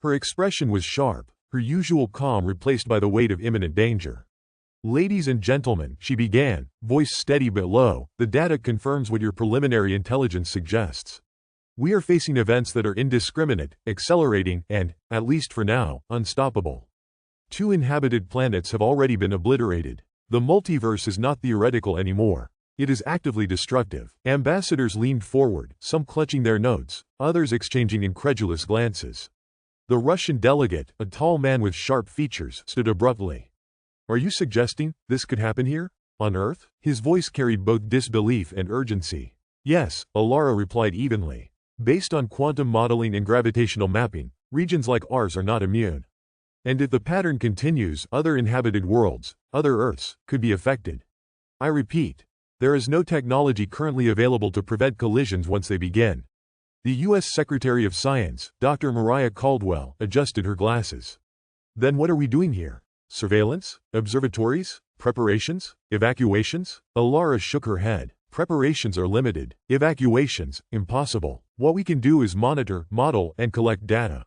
Her expression was sharp, her usual calm replaced by the weight of imminent danger. Ladies and gentlemen, she began, voice steady but low, the data confirms what your preliminary intelligence suggests. We are facing events that are indiscriminate, accelerating, and, at least for now, unstoppable. 2 inhabited planets have already been obliterated. The multiverse is not theoretical anymore. It is actively destructive. Ambassadors leaned forward, some clutching their notes, others exchanging incredulous glances. The Russian delegate, a tall man with sharp features, stood abruptly. Are you suggesting this could happen here? On Earth? His voice carried both disbelief and urgency. Yes, Alara replied evenly. Based on quantum modeling and gravitational mapping, regions like ours are not immune. And if the pattern continues, other inhabited worlds, other Earths, could be affected. I repeat, there is no technology currently available to prevent collisions once they begin. The U.S. Secretary of Science, Dr. Mariah Caldwell, adjusted her glasses. Then what are we doing here? Surveillance? Observatories? Preparations? Evacuations? Alara shook her head. Preparations are limited. Evacuations, impossible. What we can do is monitor, model, and collect data.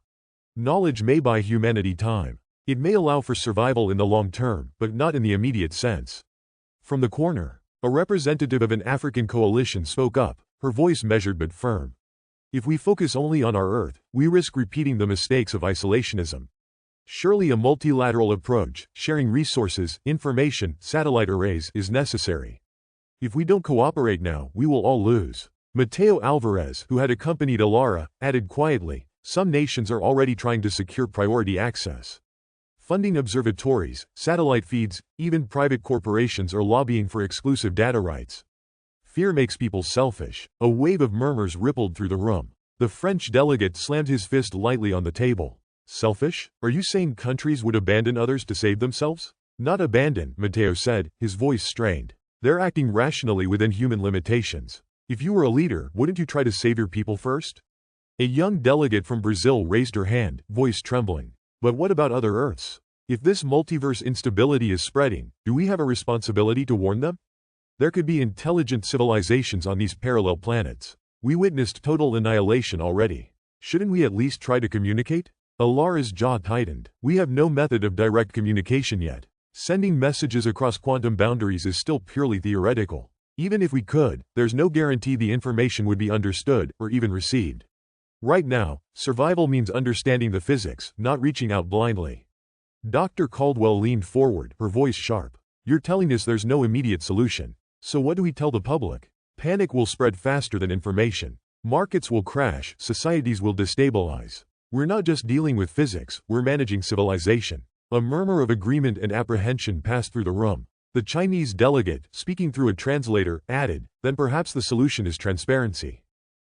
Knowledge may buy humanity time. It may allow for survival in the long term, but not in the immediate sense. From the corner, A representative of an African coalition spoke up, her voice measured but firm. If we focus only on our Earth, we risk repeating the mistakes of isolationism. Surely a multilateral approach, sharing resources, information, satellite arrays, is necessary. If we don't cooperate now, we will all lose. Mateo Alvarez, who had accompanied Alara, added quietly, some nations are already trying to secure priority access. Funding observatories, satellite feeds, even private corporations are lobbying for exclusive data rights. Fear makes people selfish. A wave of murmurs rippled through the room. The French delegate slammed his fist lightly on the table. Selfish? Are you saying countries would abandon others to save themselves? Not abandon, Mateo said, his voice strained. They're acting rationally within human limitations. If you were a leader, wouldn't you try to save your people first? A young delegate from Brazil raised her hand, voice trembling. But what about other Earths? If this multiverse instability is spreading, do we have a responsibility to warn them? There could be intelligent civilizations on these parallel planets. We witnessed total annihilation already. Shouldn't we at least try to communicate? Alara's jaw tightened. We have no method of direct communication yet. Sending messages across quantum boundaries is still purely theoretical. Even if we could, there's no guarantee the information would be understood or even received. Right now, survival means understanding the physics, not reaching out blindly. Dr. Caldwell leaned forward, her voice sharp. You're telling us there's no immediate solution. So what do we tell the public? Panic will spread faster than information. Markets will crash, societies will destabilize. We're not just dealing with physics, we're managing civilization. A murmur of agreement and apprehension passed through the room. The Chinese delegate, speaking through a translator, added, then perhaps the solution is transparency.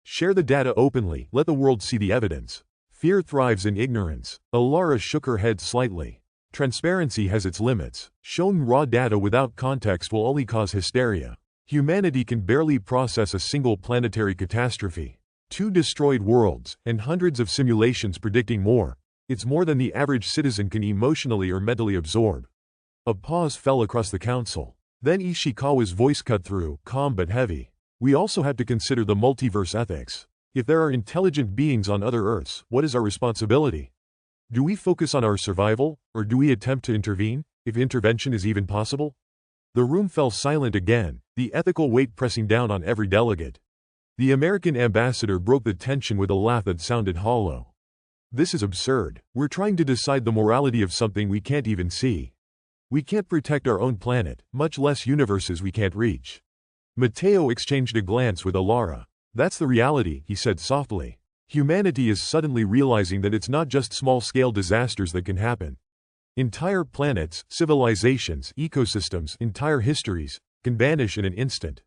Share the data openly, let the world see the evidence. Fear thrives in ignorance. Alara shook her head slightly. Transparency has its limits. Showing raw data without context will only cause hysteria. Humanity can barely process a single planetary catastrophe. 2 destroyed worlds, and hundreds of simulations predicting more. It's more than the average citizen can emotionally or mentally absorb. A pause fell across the council. Then Ishikawa's voice cut through, calm but heavy. We also have to consider the multiverse ethics. If there are intelligent beings on other Earths, what is our responsibility? Do we focus on our survival, or do we attempt to intervene, if intervention is even possible? The room fell silent again, the ethical weight pressing down on every delegate. The American ambassador broke the tension with a laugh that sounded hollow. This is absurd. We're trying to decide the morality of something we can't even see. We can't protect our own planet, much less universes we can't reach. Mateo exchanged a glance with Alara. That's the reality, he said softly. Humanity is suddenly realizing that it's not just small-scale disasters that can happen. Entire planets, civilizations, ecosystems, entire histories, can vanish in an instant.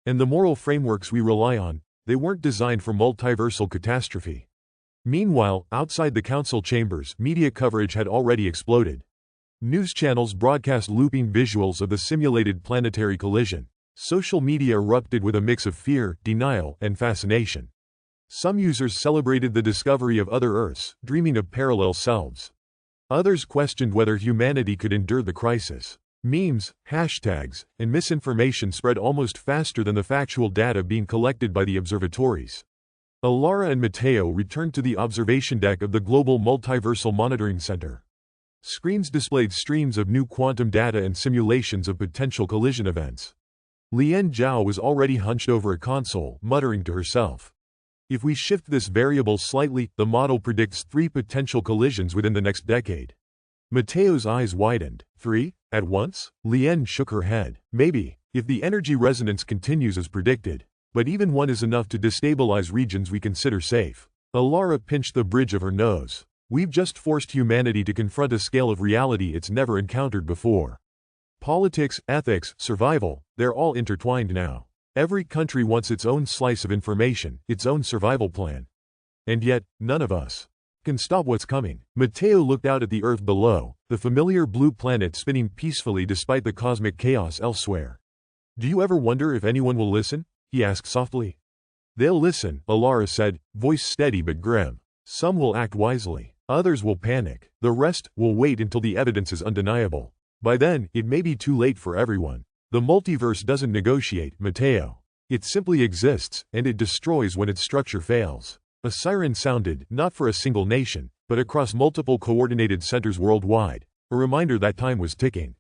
And the moral frameworks we rely on, they weren't designed for multiversal catastrophe. Meanwhile, outside the council chambers, media coverage had already exploded. News channels broadcast looping visuals of the simulated planetary collision. Social media erupted with a mix of fear, denial, and fascination. Some users celebrated the discovery of other Earths, dreaming of parallel selves. Others questioned whether humanity could endure the crisis. Memes, hashtags, and misinformation spread almost faster than the factual data being collected by the observatories. Alara and Mateo returned to the observation deck of the Global Multiversal Monitoring Center. Screens displayed streams of new quantum data and simulations of potential collision events. Lian Zhao was already hunched over a console, muttering to herself. If we shift this variable slightly, the model predicts 3 potential collisions within the next decade. Mateo's eyes widened. 3? At once? Lian shook her head. Maybe, if the energy resonance continues as predicted. But even 1 is enough to destabilize regions we consider safe. Alara pinched the bridge of her nose. We've just forced humanity to confront a scale of reality it's never encountered before. Politics, ethics, survival, they're all intertwined now. Every country wants its own slice of information, its own survival plan. And yet, none of us can stop what's coming. Mateo looked out at the Earth below, the familiar blue planet spinning peacefully despite the cosmic chaos elsewhere. Do you ever wonder if anyone will listen? He asked softly. They'll listen, Alara said, voice steady but grim. Some will act wisely. Others will panic. The rest will wait until the evidence is undeniable. By then, it may be too late for everyone. The multiverse doesn't negotiate, Mateo. It simply exists, and it destroys when its structure fails. A siren sounded, not for a single nation, but across multiple coordinated centers worldwide, a reminder that time was ticking.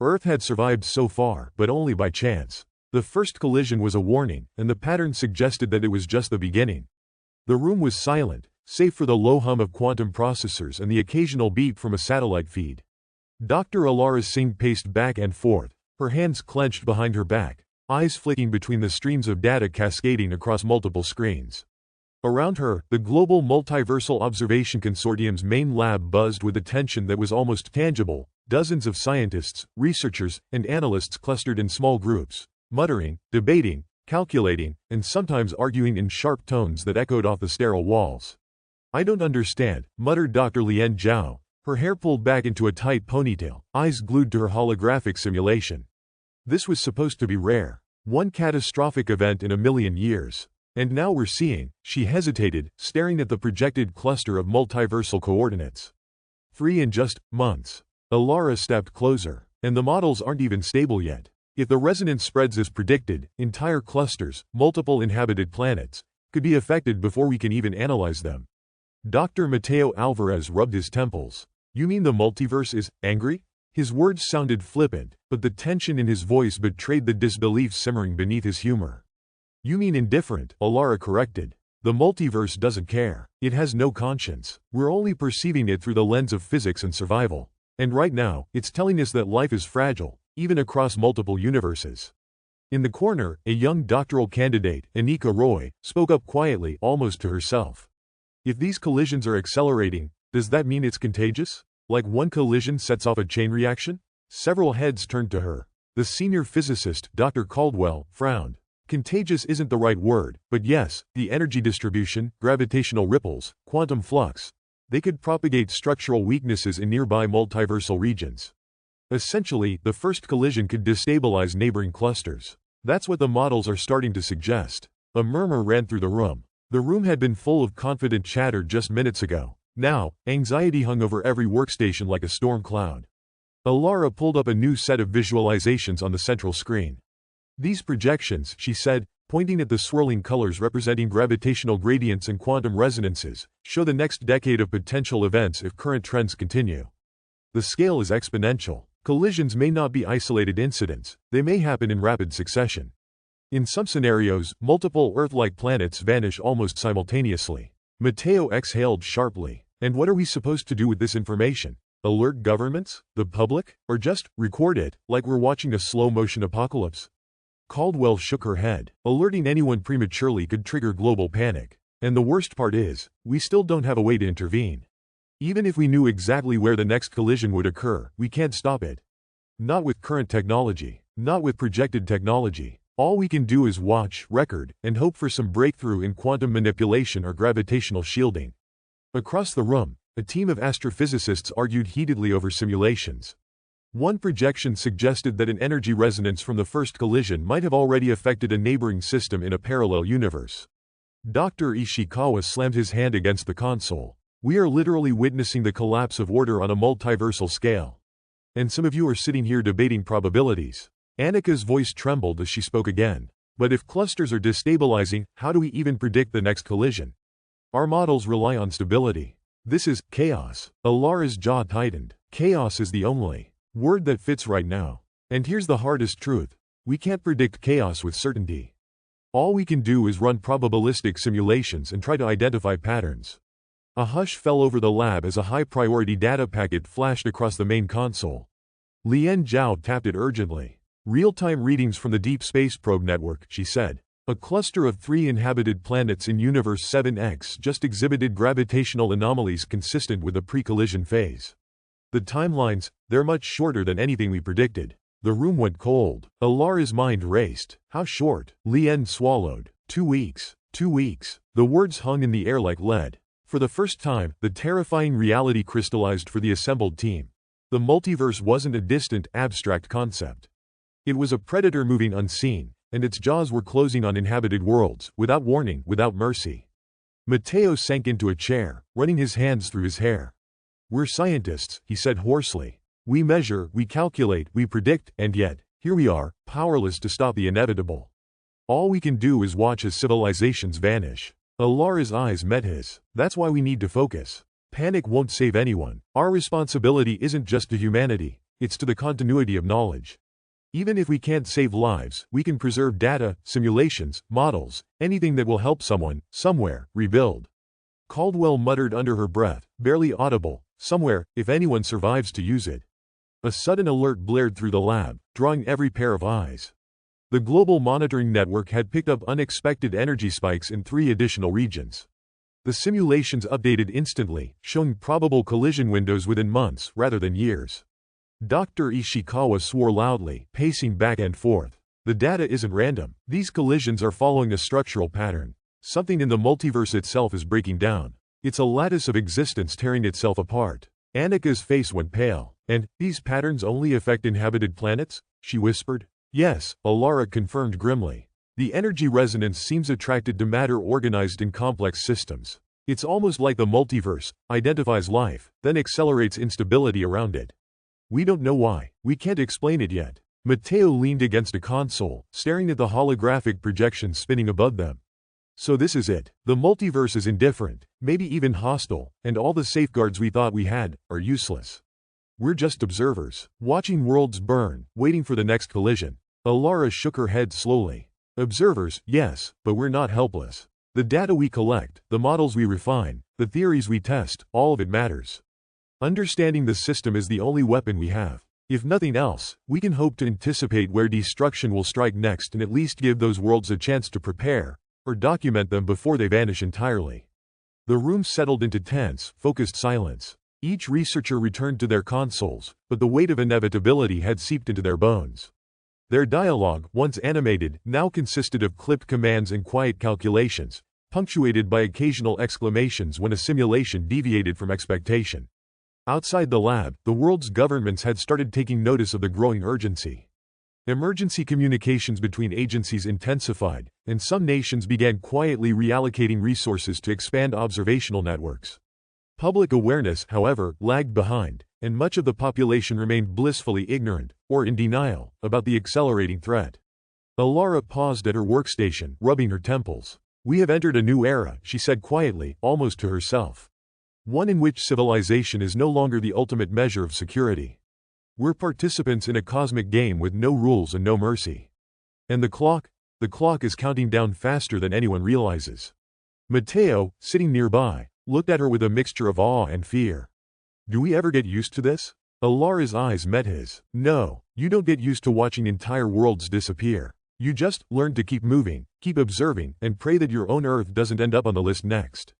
Earth had survived so far, but only by chance. The first collision was a warning, and the pattern suggested that it was just the beginning. The room was silent, save for the low hum of quantum processors and the occasional beep from a satellite feed. Dr. Alara Singh paced back and forth, her hands clenched behind her back, eyes flicking between the streams of data cascading across multiple screens. Around her, the Global Multiversal Observation Consortium's main lab buzzed with attention that was almost tangible. Dozens of scientists, researchers, and analysts clustered in small groups, muttering, debating, calculating, and sometimes arguing in sharp tones that echoed off the sterile walls. "I don't understand," muttered Dr. Lian Zhao, her hair pulled back into a tight ponytail, eyes glued to her holographic simulation. This was supposed to be rare, one catastrophic event in a million years. And now we're seeing, she hesitated, staring at the projected cluster of multiversal coordinates. 3 in just months. Alara stepped closer, and the models aren't even stable yet. If the resonance spreads as predicted, entire clusters, multiple inhabited planets, could be affected before we can even analyze them. Dr. Mateo Alvarez rubbed his temples. "You mean the multiverse is angry?" His words sounded flippant, but the tension in his voice betrayed the disbelief simmering beneath his humor. "You mean indifferent," Alara corrected. "The multiverse doesn't care. It has no conscience. We're only perceiving it through the lens of physics and survival. And right now, it's telling us that life is fragile, even across multiple universes." In the corner, a young doctoral candidate, Anika Roy, spoke up quietly, almost to herself. "If these collisions are accelerating, does that mean it's contagious? Like one collision sets off a chain reaction?" Several heads turned to her. The senior physicist, Dr. Caldwell, frowned. "Contagious isn't the right word, but yes, the energy distribution, gravitational ripples, quantum flux. They could propagate structural weaknesses in nearby multiversal regions. Essentially, the first collision could destabilize neighboring clusters. That's what the models are starting to suggest." A murmur ran through the room. The room had been full of confident chatter just minutes ago. Now, anxiety hung over every workstation like a storm cloud. Alara pulled up a new set of visualizations on the central screen. "These projections," she said, pointing at the swirling colors representing gravitational gradients and quantum resonances, "show the next decade of potential events if current trends continue. The scale is exponential. Collisions may not be isolated incidents, they may happen in rapid succession. In some scenarios, multiple Earth-like planets vanish almost simultaneously." Mateo exhaled sharply. "And what are we supposed to do with this information? Alert governments? The public? Or just record it, like we're watching a slow-motion apocalypse?" Caldwell shook her head. "Alerting anyone prematurely could trigger global panic. And the worst part is, we still don't have a way to intervene. Even if we knew exactly where the next collision would occur, we can't stop it. Not with current technology. Not with projected technology. All we can do is watch, record, and hope for some breakthrough in quantum manipulation or gravitational shielding." Across the room, a team of astrophysicists argued heatedly over simulations. One projection suggested that an energy resonance from the first collision might have already affected a neighboring system in a parallel universe. Dr. Ishikawa slammed his hand against the console. "We are literally witnessing the collapse of order on a multiversal scale. And some of you are sitting here debating probabilities." Annika's voice trembled as she spoke again. "But if clusters are destabilizing, how do we even predict the next collision? Our models rely on stability. This is chaos." Alara's jaw tightened. "Chaos is the only word that fits right now. And here's the hardest truth. We can't predict chaos with certainty. All we can do is run probabilistic simulations and try to identify patterns." A hush fell over the lab as a high-priority data packet flashed across the main console. Lian Zhao tapped it urgently. "Real-time readings from the Deep Space Probe Network," she said. "A cluster of 3 inhabited planets in Universe 7X just exhibited gravitational anomalies consistent with the pre-collision phase. The timelines, they're much shorter than anything we predicted." The room went cold. Alara's mind raced. "How short?" Lien swallowed. 2 weeks. 2 weeks. The words hung in the air like lead. For the first time, the terrifying reality crystallized for the assembled team. The multiverse wasn't a distant, abstract concept. It was a predator moving unseen, and its jaws were closing on inhabited worlds, without warning, without mercy. Mateo sank into a chair, running his hands through his hair. "We're scientists," he said hoarsely. "We measure, we calculate, we predict, and yet, here we are, powerless to stop the inevitable. All we can do is watch as civilizations vanish." Alara's eyes met his. "That's why we need to focus. Panic won't save anyone. Our responsibility isn't just to humanity, it's to the continuity of knowledge." Even if we can't save lives, we can preserve data, simulations, models, anything that will help someone, somewhere, rebuild. Caldwell muttered under her breath, barely audible, somewhere, if anyone survives to use it. A sudden alert blared through the lab, drawing every pair of eyes. The global monitoring network had picked up unexpected energy spikes in 3 additional regions. The simulations updated instantly, showing probable collision windows within months rather than years. Dr. Ishikawa swore loudly, pacing back and forth. The data isn't random. These collisions are following a structural pattern. Something in the multiverse itself is breaking down. It's a lattice of existence tearing itself apart. Annika's face went pale. And these patterns only affect inhabited planets? She whispered. Yes, Alara confirmed grimly. The energy resonance seems attracted to matter organized in complex systems. It's almost like the multiverse identifies life, then accelerates instability around it. We don't know why. We can't explain it yet. Matteo leaned against a console, staring at the holographic projection spinning above them. So this is it. The multiverse is indifferent, maybe even hostile, and all the safeguards we thought we had are useless. We're just observers, watching worlds burn, waiting for the next collision. Alara shook her head slowly. Observers, yes, but we're not helpless. The data we collect, the models we refine, the theories we test, all of it matters. Understanding the system is the only weapon we have. If nothing else, we can hope to anticipate where destruction will strike next and at least give those worlds a chance to prepare, or document them before they vanish entirely. The room settled into tense, focused silence. Each researcher returned to their consoles, but the weight of inevitability had seeped into their bones. Their dialogue, once animated, now consisted of clipped commands and quiet calculations, punctuated by occasional exclamations when a simulation deviated from expectation. Outside the lab, the world's governments had started taking notice of the growing urgency. Emergency communications between agencies intensified, and some nations began quietly reallocating resources to expand observational networks. Public awareness, however, lagged behind, and much of the population remained blissfully ignorant, or in denial, about the accelerating threat. Alara paused at her workstation, rubbing her temples. We have entered a new era, she said quietly, almost to herself. One in which civilization is no longer the ultimate measure of security. We're participants in a cosmic game with no rules and no mercy. And the clock is counting down faster than anyone realizes. Matteo, sitting nearby, looked at her with a mixture of awe and fear. Do we ever get used to this? Alara's eyes met his. No, you don't get used to watching entire worlds disappear. You just learn to keep moving, keep observing, and pray that your own Earth doesn't end up on the list next.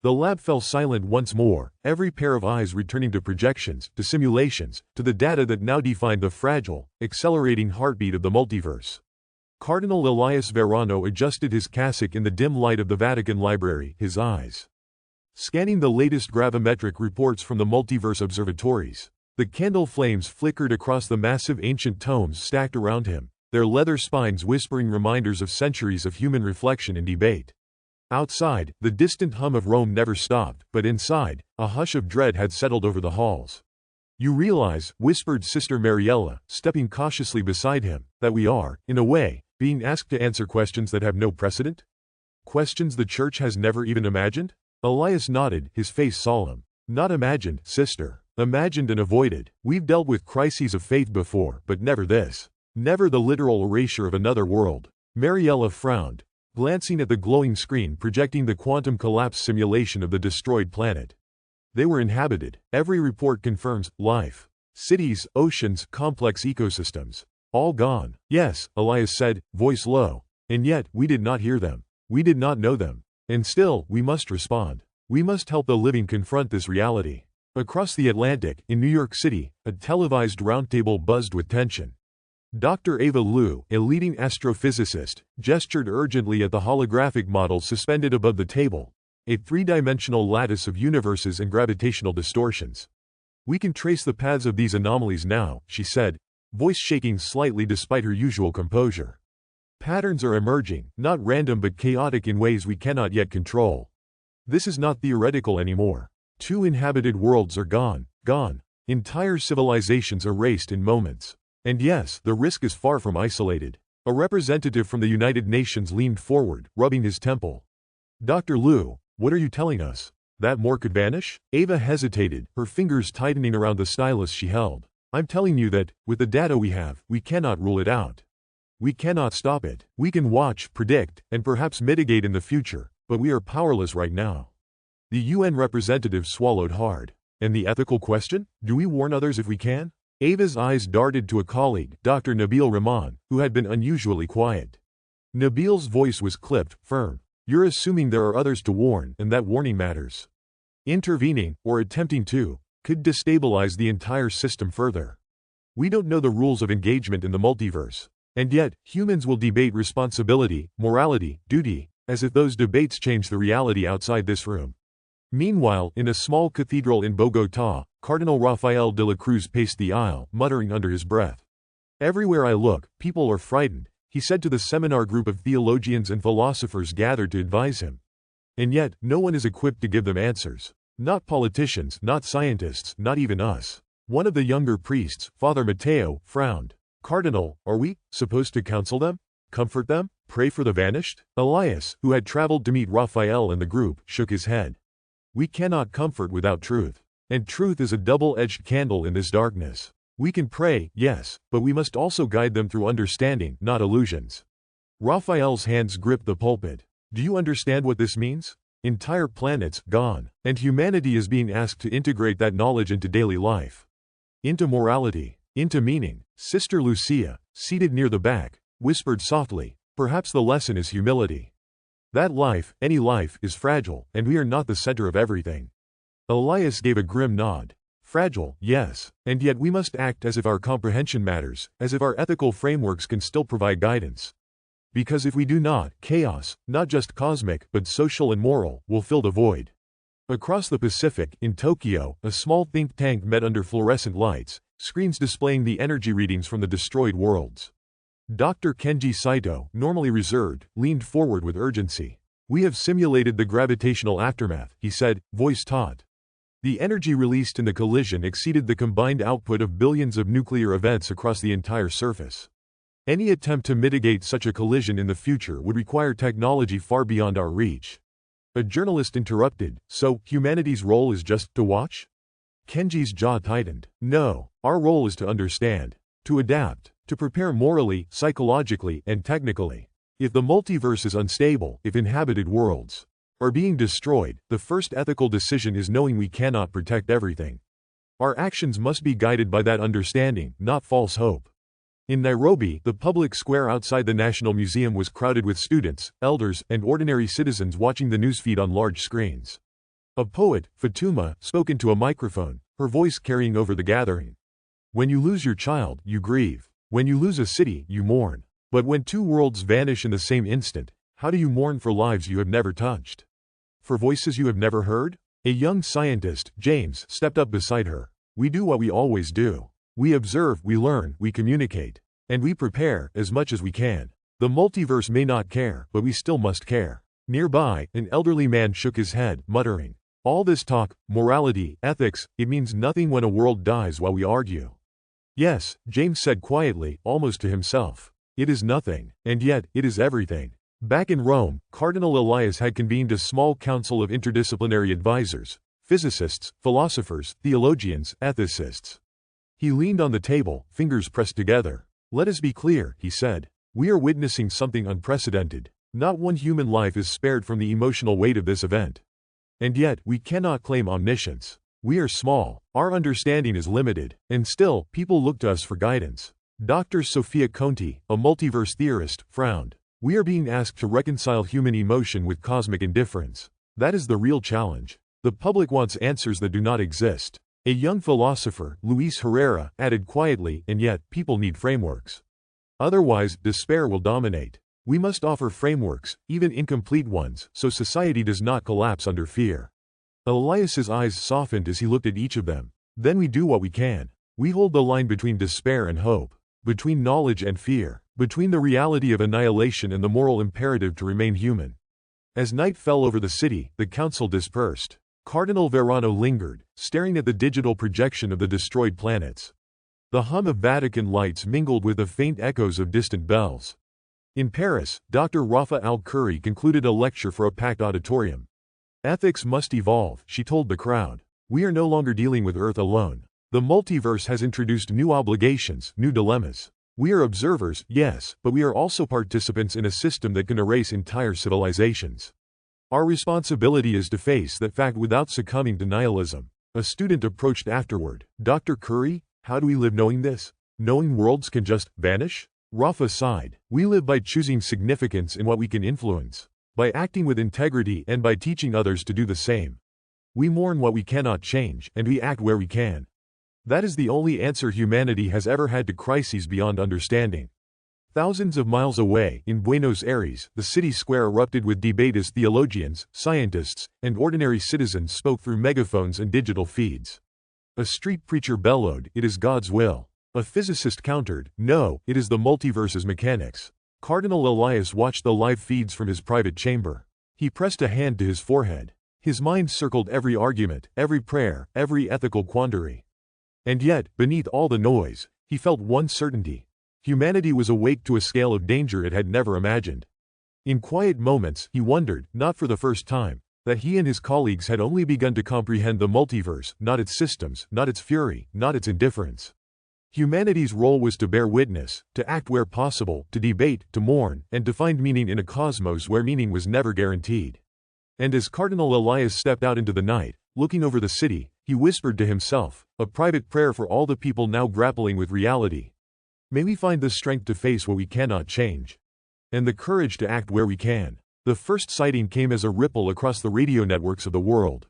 The lab fell silent once more, every pair of eyes returning to projections, to simulations, to the data that now defined the fragile, accelerating heartbeat of the multiverse. Cardinal Elias Verano adjusted his cassock in the dim light of the Vatican Library, his eyes scanning the latest gravimetric reports from the multiverse observatories. The candle flames flickered across the massive ancient tomes stacked around him, their leather spines whispering reminders of centuries of human reflection and debate. Outside, the distant hum of Rome never stopped, but inside, a hush of dread had settled over the halls. You realize, whispered Sister Mariella, stepping cautiously beside him, that we are, in a way, being asked to answer questions that have no precedent? Questions the Church has never even imagined? Elias nodded, his face solemn. Not imagined, sister. Imagined and avoided. We've dealt with crises of faith before, but never this. Never the literal erasure of another world. Mariella frowned, glancing at the glowing screen projecting the quantum collapse simulation of the destroyed planet. They were inhabited. Every report confirms life. Cities, oceans, complex ecosystems. All gone. Yes, Elias said, voice low. And yet, we did not hear them. We did not know them. And still, we must respond. We must help the living confront this reality. Across the Atlantic, in New York City, a televised roundtable buzzed with tension. Dr. Ava Liu, a leading astrophysicist, gestured urgently at the holographic model suspended above the table, a three-dimensional lattice of universes and gravitational distortions. We can trace the paths of these anomalies now, she said, voice shaking slightly despite her usual composure. Patterns are emerging, not random but chaotic in ways we cannot yet control. This is not theoretical anymore. 2 inhabited worlds are gone. Entire civilizations erased in moments. And yes, the risk is far from isolated. A representative from the United Nations leaned forward, rubbing his temple. Dr. Liu, what are you telling us? That more could vanish? Ava hesitated, her fingers tightening around the stylus she held. I'm telling you that, with the data we have, we cannot rule it out. We cannot stop it. We can watch, predict, and perhaps mitigate in the future, but we are powerless right now. The UN representative swallowed hard. And the ethical question? Do we warn others if we can? Ava's eyes darted to a colleague, Dr. Nabil Rahman, who had been unusually quiet. Nabil's voice was clipped, firm. You're assuming there are others to warn, and that warning matters. Intervening, or attempting to, could destabilize the entire system further. We don't know the rules of engagement in the multiverse. And yet, humans will debate responsibility, morality, duty, as if those debates change the reality outside this room. Meanwhile, in a small cathedral in Bogotá, Cardinal Rafael de la Cruz paced the aisle, muttering under his breath. Everywhere I look, people are frightened, he said to the seminar group of theologians and philosophers gathered to advise him. And yet, no one is equipped to give them answers. Not politicians, not scientists, not even us. One of the younger priests, Father Mateo, frowned. Cardinal, are we supposed to counsel them? Comfort them? Pray for the vanished? Elias, who had traveled to meet Raphael and the group, shook his head. We cannot comfort without truth. And truth is a double-edged candle in this darkness. We can pray, yes, but we must also guide them through understanding, not illusions. Raphael's hands gripped the pulpit. Do you understand what this means? Entire planets gone, and humanity is being asked to integrate that knowledge into daily life. Into morality, into meaning. Sister Lucia, seated near the back, whispered softly, perhaps the lesson is humility. That life, any life, is fragile, and we are not the center of everything. Elias gave a grim nod. Fragile, yes, and yet we must act as if our comprehension matters, as if our ethical frameworks can still provide guidance. Because if we do not, chaos, not just cosmic, but social and moral, will fill the void. Across the Pacific, in Tokyo, a small think tank met under fluorescent lights, screens displaying the energy readings from the destroyed worlds. Dr. Kenji Saito, normally reserved, leaned forward with urgency. We have simulated the gravitational aftermath, he said, voice taut. The energy released in the collision exceeded the combined output of billions of nuclear events across the entire surface. Any attempt to mitigate such a collision in the future would require technology far beyond our reach. A journalist interrupted, so, humanity's role is just to watch? Kenji's jaw tightened. No, our role is to understand, to adapt, to prepare morally, psychologically, and technically. If the multiverse is unstable, if inhabited worlds are being destroyed, the first ethical decision is knowing we cannot protect everything. Our actions must be guided by that understanding, not false hope. In Nairobi, the public square outside the National Museum was crowded with students, elders, and ordinary citizens watching the newsfeed on large screens. A poet, Fatuma, spoke into a microphone, her voice carrying over the gathering. When you lose your child, you grieve. When you lose a city, you mourn. But when two worlds vanish in the same instant, how do you mourn for lives you have never touched? For voices you have never heard? A young scientist, James, stepped up beside her. We do what we always do. We observe, we learn, we communicate. And we prepare, as much as we can. The multiverse may not care, but we still must care. Nearby, an elderly man shook his head, muttering. All this talk, morality, ethics, it means nothing when a world dies while we argue. Yes, James said quietly, almost to himself. It is nothing, and yet, it is everything. Back in Rome, Cardinal Elias had convened a small council of interdisciplinary advisors, physicists, philosophers, theologians, ethicists. He leaned on the table, fingers pressed together. Let us be clear, he said. We are witnessing something unprecedented. Not one human life is spared from the emotional weight of this event. And yet, we cannot claim omniscience. We are small, our understanding is limited, and still, people look to us for guidance. Dr. Sophia Conti, a multiverse theorist, frowned. We are being asked to reconcile human emotion with cosmic indifference. That is the real challenge. The public wants answers that do not exist. A young philosopher, Luis Herrera, added quietly, and yet, people need frameworks. Otherwise, despair will dominate. We must offer frameworks, even incomplete ones, so society does not collapse under fear. Elias's eyes softened as he looked at each of them. Then we do what we can. We hold the line between despair and hope, between knowledge and fear, between the reality of annihilation and the moral imperative to remain human. As night fell over the city, the council dispersed. Cardinal Verano lingered, staring at the digital projection of the destroyed planets. The hum of Vatican lights mingled with the faint echoes of distant bells. In Paris, Dr. Rafa Al-Khoury concluded a lecture for a packed auditorium. Ethics must evolve, she told the crowd. We are no longer dealing with Earth alone. The multiverse has introduced new obligations, new dilemmas. We are observers, yes, but we are also participants in a system that can erase entire civilizations. Our responsibility is to face that fact without succumbing to nihilism. A student approached afterward. Dr. Curry, how do we live knowing this? Knowing worlds can just vanish? Rafa sighed. We live by choosing significance in what we can influence, by acting with integrity and by teaching others to do the same. We mourn what we cannot change, and we act where we can. That is the only answer humanity has ever had to crises beyond understanding. Thousands of miles away, in Buenos Aires, the city square erupted with debate as theologians, scientists, and ordinary citizens spoke through megaphones and digital feeds. A street preacher bellowed, "It is God's will." A physicist countered, "No, it is the multiverse's mechanics." Cardinal Elias watched the live feeds from his private chamber. He pressed a hand to his forehead. His mind circled every argument, every prayer, every ethical quandary. And yet, beneath all the noise, he felt one certainty. Humanity was awake to a scale of danger it had never imagined. In quiet moments, he wondered, not for the first time, that he and his colleagues had only begun to comprehend the multiverse, not its systems, not its fury, not its indifference. Humanity's role was to bear witness, to act where possible, to debate, to mourn, and to find meaning in a cosmos where meaning was never guaranteed. And as Cardinal Elias stepped out into the night, looking over the city, he whispered to himself, a private prayer for all the people now grappling with reality. May we find the strength to face what we cannot change, and the courage to act where we can. The first sighting came as a ripple across the radio networks of the world.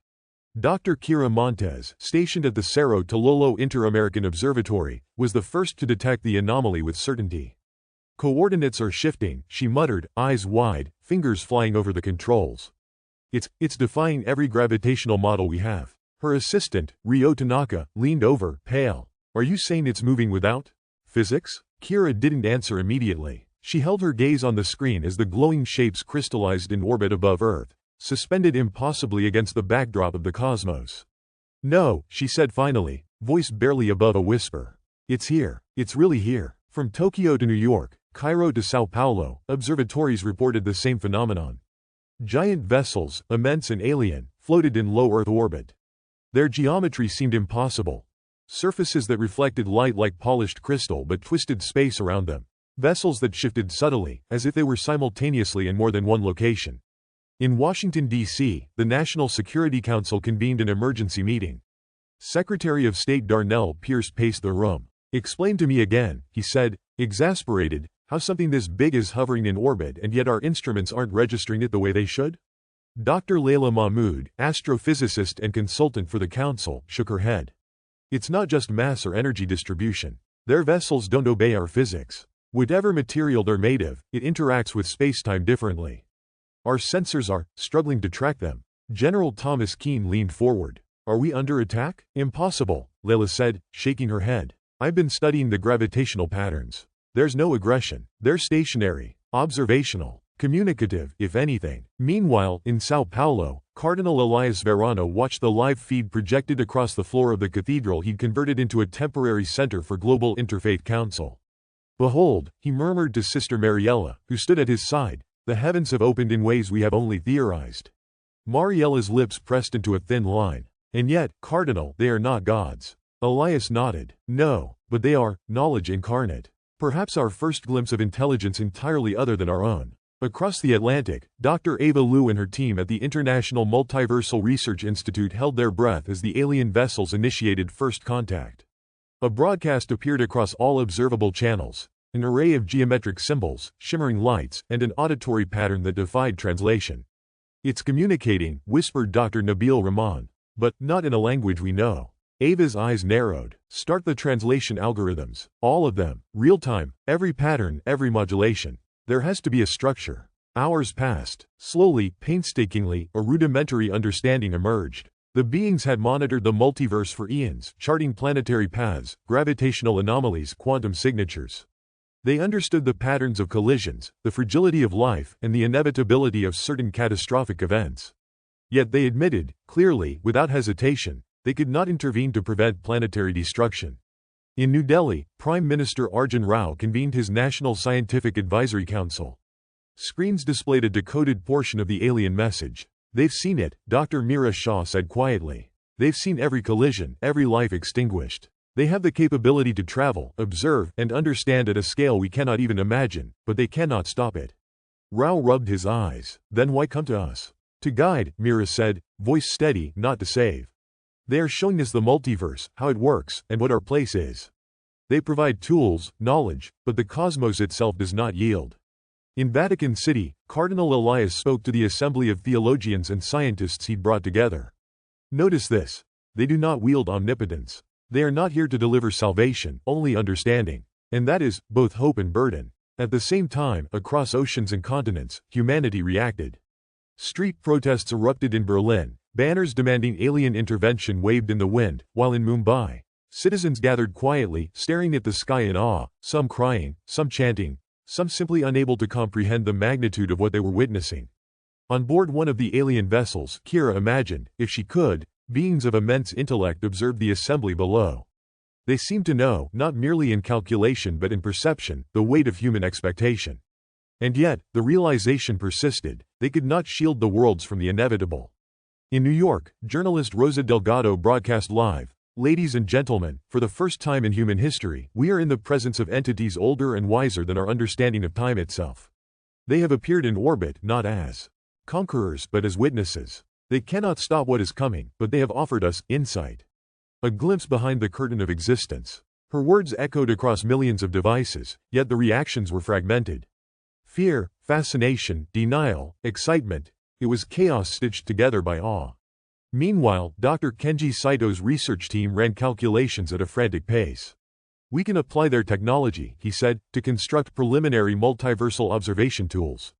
Dr. Kira Montes, stationed at the Cerro Tololo Inter-American Observatory, was the first to detect the anomaly with certainty. Coordinates are shifting, she muttered, eyes wide, fingers flying over the controls. It's defying every gravitational model we have. Her assistant, Ryo Tanaka, leaned over, pale. Are you saying it's moving without physics? Kira didn't answer immediately. She held her gaze on the screen as the glowing shapes crystallized in orbit above Earth, suspended impossibly against the backdrop of the cosmos. No, she said finally, voice barely above a whisper. It's here. It's really here. From Tokyo to New York, Cairo to Sao Paulo, observatories reported the same phenomenon. Giant vessels, immense and alien, floated in low Earth orbit. Their geometry seemed impossible. Surfaces that reflected light like polished crystal but twisted space around them. Vessels that shifted subtly, as if they were simultaneously in more than one location. In Washington, D.C., the National Security Council convened an emergency meeting. Secretary of State Darnell Pierce paced the room. Explain to me again, he said, exasperated, how something this big is hovering in orbit and yet our instruments aren't registering it the way they should? Dr. Layla Mahmood, astrophysicist and consultant for the council, shook her head. It's not just mass or energy distribution. Their vessels don't obey our physics. Whatever material they're made of, it interacts with spacetime differently. Our sensors are struggling to track them. General Thomas Keane leaned forward. Are we under attack? Impossible, Layla said, shaking her head. I've been studying the gravitational patterns. There's no aggression. They're stationary, observational, communicative, if anything. Meanwhile, in Sao Paulo, Cardinal Elias Verano watched the live feed projected across the floor of the cathedral he'd converted into a temporary center for global interfaith council. Behold, he murmured to Sister Mariella, who stood at his side, the heavens have opened in ways we have only theorized. Mariella's lips pressed into a thin line. And yet, Cardinal, they are not gods. Elias nodded. No, but they are knowledge incarnate. Perhaps our first glimpse of intelligence entirely other than our own. Across the Atlantic, Dr. Ava Liu and her team at the International Multiversal Research Institute held their breath as the alien vessels initiated first contact. A broadcast appeared across all observable channels, an array of geometric symbols, shimmering lights, and an auditory pattern that defied translation. It's communicating, whispered Dr. Nabil Rahman, but not in a language we know. Ava's eyes narrowed. Start the translation algorithms. All of them. Real-time. Every pattern, every modulation. There has to be a structure. Hours passed. Slowly, painstakingly, a rudimentary understanding emerged. The beings had monitored the multiverse for eons, charting planetary paths, gravitational anomalies, quantum signatures. They understood the patterns of collisions, the fragility of life, and the inevitability of certain catastrophic events. Yet they admitted, clearly, without hesitation, they could not intervene to prevent planetary destruction. In New Delhi, Prime Minister Arjun Rao convened his National Scientific Advisory Council. Screens displayed a decoded portion of the alien message. They've seen it, Dr. Meera Shah said quietly. They've seen every collision, every life extinguished. They have the capability to travel, observe, and understand at a scale we cannot even imagine, but they cannot stop it. Rao rubbed his eyes. Then why come to us? To guide, Mira said, voice steady, not to save. They are showing us the multiverse, how it works, and what our place is. They provide tools, knowledge, but the cosmos itself does not yield. In Vatican City, Cardinal Elias spoke to the assembly of theologians and scientists he'd brought together. Notice this. They do not wield omnipotence. They are not here to deliver salvation, only understanding. And that is, both hope and burden. At the same time, across oceans and continents, humanity reacted. Street protests erupted in Berlin, banners demanding alien intervention waved in the wind, while in Mumbai, citizens gathered quietly, staring at the sky in awe, some crying, some chanting, some simply unable to comprehend the magnitude of what they were witnessing. On board one of the alien vessels, Kira imagined, if she could, beings of immense intellect observed the assembly below. They seemed to know, not merely in calculation but in perception, the weight of human expectation. And yet, the realization persisted, they could not shield the worlds from the inevitable. In New York, journalist Rosa Delgado broadcast live, "Ladies and gentlemen, for the first time in human history, we are in the presence of entities older and wiser than our understanding of time itself. They have appeared in orbit not as conquerors but as witnesses. They cannot stop what is coming, but they have offered us insight. A glimpse behind the curtain of existence." Her words echoed across millions of devices, yet the reactions were fragmented. Fear, fascination, denial, excitement. It was chaos stitched together by awe. Meanwhile, Dr. Kenji Saito's research team ran calculations at a frantic pace. "We can apply their technology," he said, "to construct preliminary multiversal observation tools.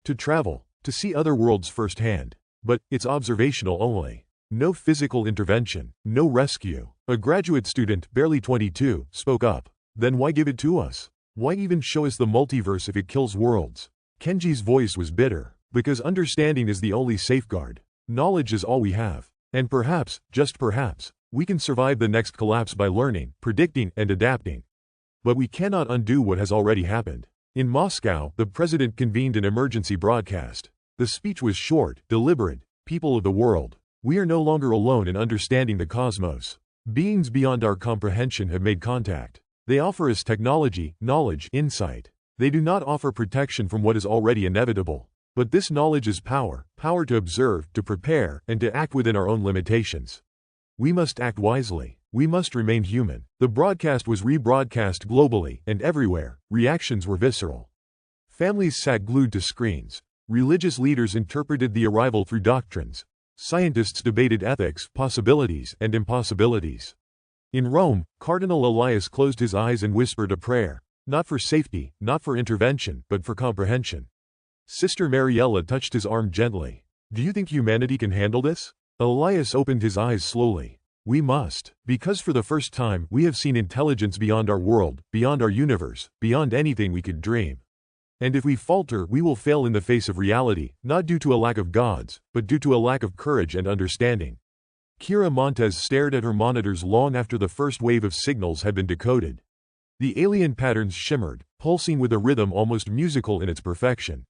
To travel, to see other worlds firsthand. But it's observational only. No physical intervention, no rescue." A graduate student, barely 22, spoke up. "Then why give it to us? Why even show us the multiverse if it kills worlds?" Kenji's voice was bitter. "Because understanding is the only safeguard. Knowledge is all we have. And perhaps, just perhaps, we can survive the next collapse by learning, predicting, and adapting. But we cannot undo what has already happened." In Moscow, the president convened an emergency broadcast. The speech was short, deliberate. "People of the world, we are no longer alone in understanding the cosmos. Beings beyond our comprehension have made contact. They offer us technology, knowledge, insight. They do not offer protection from what is already inevitable. But this knowledge is power, power to observe, to prepare, and to act within our own limitations. We must act wisely. We must remain human." The broadcast was rebroadcast globally, and everywhere, reactions were visceral. Families sat glued to screens. Religious leaders interpreted the arrival through doctrines. Scientists debated ethics, possibilities, and impossibilities. In Rome, Cardinal Elias closed his eyes and whispered a prayer, not for safety, not for intervention, but for comprehension. Sister Mariella touched his arm gently. "Do you think humanity can handle this?" Elias opened his eyes slowly. "We must, because for the first time we have seen intelligence beyond our world, beyond our universe, beyond anything we could dream. And if we falter, we will fail in the face of reality, not due to a lack of gods, but due to a lack of courage and understanding." Kira Montez stared at her monitors long after the first wave of signals had been decoded. The alien patterns shimmered, pulsing with a rhythm almost musical in its perfection.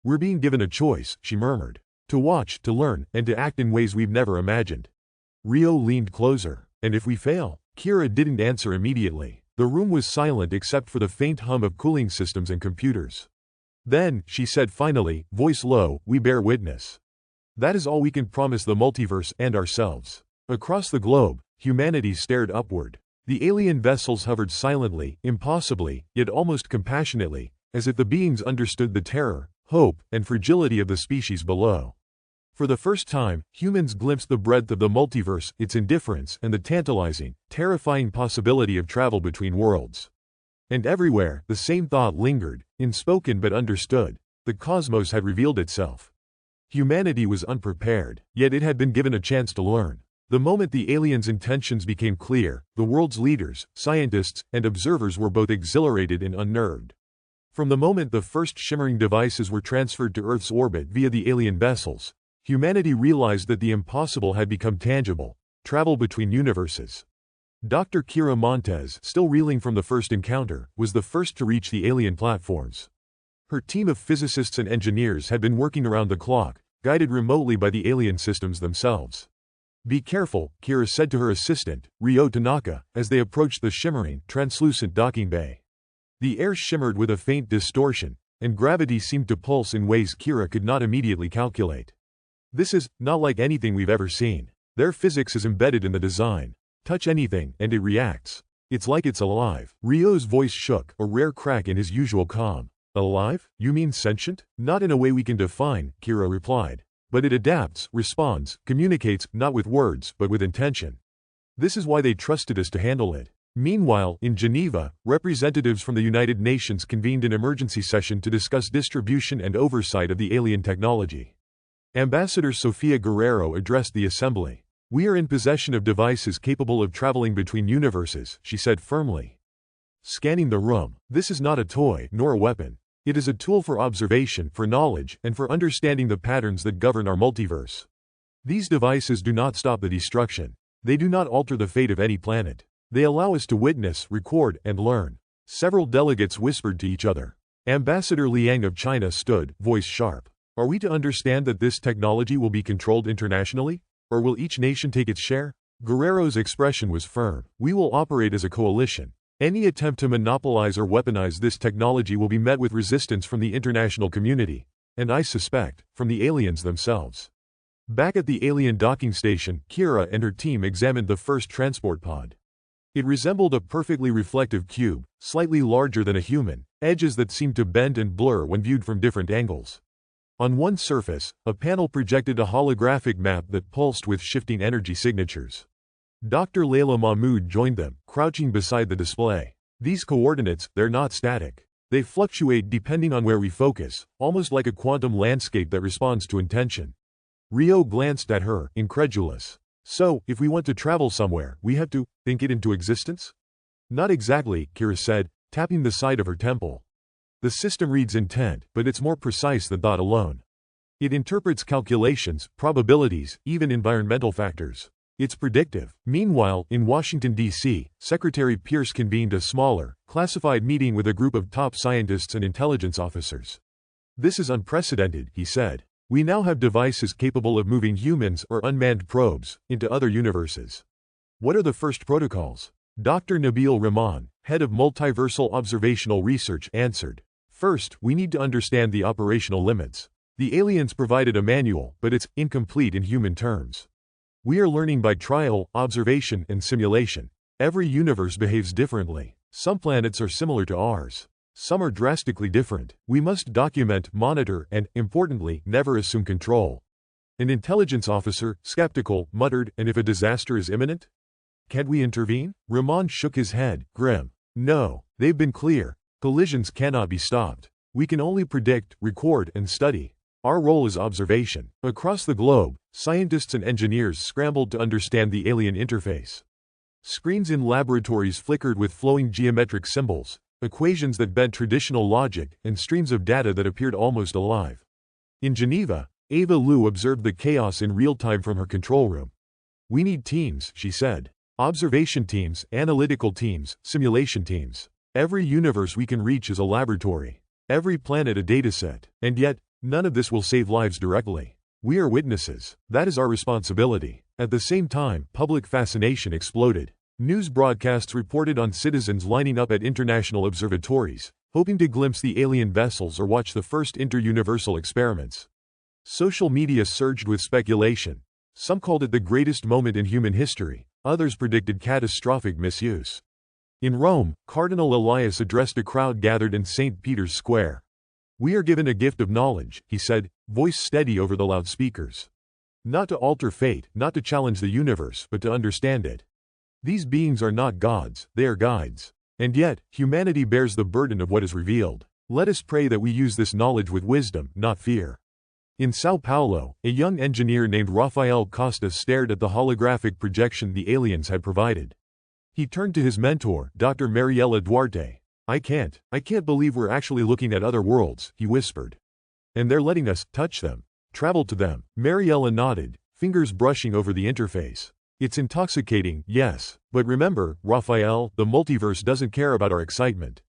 "We're being given a choice," she murmured. "To watch, to learn, and to act in ways we've never imagined." Rio leaned closer. "And if we fail?" Kira didn't answer immediately. The room was silent except for the faint hum of cooling systems and computers. "Then," she said finally, voice low, "we bear witness. That is all we can promise the multiverse and ourselves." Across the globe, humanity stared upward. The alien vessels hovered silently, impossibly, yet almost compassionately, as if the beings understood the terror, hope, and fragility of the species below. For the first time, humans glimpsed the breadth of the multiverse, its indifference, and the tantalizing, terrifying possibility of travel between worlds. And everywhere, the same thought lingered, unspoken but understood. The cosmos had revealed itself. Humanity was unprepared, yet it had been given a chance to learn. The moment the aliens' intentions became clear, the world's leaders, scientists, and observers were both exhilarated and unnerved. From the moment the first shimmering devices were transferred to Earth's orbit via the alien vessels, humanity realized that the impossible had become tangible: travel between universes. Dr. Kira Montez, still reeling from the first encounter, was the first to reach the alien platforms. Her team of physicists and engineers had been working around the clock, guided remotely by the alien systems themselves. Be careful, Kira said to her assistant, Ryo Tanaka, as they approached the shimmering, translucent docking bay. The air shimmered with a faint distortion, and gravity seemed to pulse in ways Kira could not immediately calculate. This is not like anything we've ever seen. Their physics is embedded in the design. Touch anything, and it reacts. It's like it's alive. Ryo's voice shook, a rare crack in his usual calm. Alive? You mean sentient? Not in a way we can define, Kira replied. But it adapts, responds, communicates, not with words, but with intention. This is why they trusted us to handle it. Meanwhile, in Geneva, representatives from the United Nations convened an emergency session to discuss distribution and oversight of the alien technology. Ambassador Sofia Guerrero addressed the assembly. We are in possession of devices capable of traveling between universes, she said firmly. Scanning the room, this is not a toy, nor a weapon. It is a tool for observation, for knowledge, and for understanding the patterns that govern our multiverse. These devices do not stop the destruction. They do not alter the fate of any planet. They allow us to witness, record, and learn. Several delegates whispered to each other. Ambassador Liang of China stood, voice sharp. Are we to understand that this technology will be controlled internationally? Or will each nation take its share? Guerrero's expression was firm. We will operate as a coalition. Any attempt to monopolize or weaponize this technology will be met with resistance from the international community, and I suspect, from the aliens themselves. Back at the alien docking station, Kira and her team examined the first transport pod. It resembled a perfectly reflective cube, slightly larger than a human, edges that seemed to bend and blur when viewed from different angles. On one surface, a panel projected a holographic map that pulsed with shifting energy signatures. Dr. Layla Mahmoud joined them, crouching beside the display. These coordinates, they're not static. They fluctuate depending on where we focus, almost like a quantum landscape that responds to intention. Rio glanced at her, incredulous. So, if we want to travel somewhere, we have to think it into existence? Not exactly, Kira said, tapping the side of her temple. The system reads intent, but it's more precise than thought alone. It interprets calculations, probabilities, even environmental factors. It's predictive. Meanwhile, in Washington, D.C., Secretary Pierce convened a smaller, classified meeting with a group of top scientists and intelligence officers. This is unprecedented, he said. We now have devices capable of moving humans or unmanned probes into other universes. What are the first protocols? Dr. Nabil Rahman, head of multiversal observational research, answered. First, we need to understand the operational limits. The aliens provided a manual, but it's incomplete in human terms. We are learning by trial, observation, and simulation. Every universe behaves differently. Some planets are similar to ours. Some are drastically different. We must document, monitor, and, importantly, never assume control. An intelligence officer, skeptical, muttered, and if a disaster is imminent? Can't we intervene? Rahman shook his head, grim. No, they've been clear. Collisions cannot be stopped. We can only predict, record, and study. Our role is observation. Across the globe, scientists and engineers scrambled to understand the alien interface. Screens in laboratories flickered with flowing geometric symbols, equations that bent traditional logic, and streams of data that appeared almost alive. In Geneva, Ava Liu observed the chaos in real time from her control room. We need teams, she said. Observation teams, analytical teams, simulation teams. Every universe we can reach is a laboratory. Every planet a dataset. And yet, none of this will save lives directly. We are witnesses. That is our responsibility. At the same time, public fascination exploded. News broadcasts reported on citizens lining up at international observatories, hoping to glimpse the alien vessels or watch the first inter-universal experiments. Social media surged with speculation. Some called it the greatest moment in human history. Others predicted catastrophic misuse. In Rome, Cardinal Elias addressed a crowd gathered in St. Peter's Square. We are given a gift of knowledge, he said, voice steady over the loudspeakers. Not to alter fate, not to challenge the universe, but to understand it. These beings are not gods, they are guides. And yet, humanity bears the burden of what is revealed. Let us pray that we use this knowledge with wisdom, not fear. In Sao Paulo, a young engineer named Rafael Costa stared at the holographic projection the aliens had provided. He turned to his mentor, Dr. Mariela Duarte. I can't believe we're actually looking at other worlds, he whispered. And they're letting us touch them, travel to them. Mariela nodded, fingers brushing over the interface. It's intoxicating, yes, but remember, Raphael, the multiverse doesn't care about our excitement.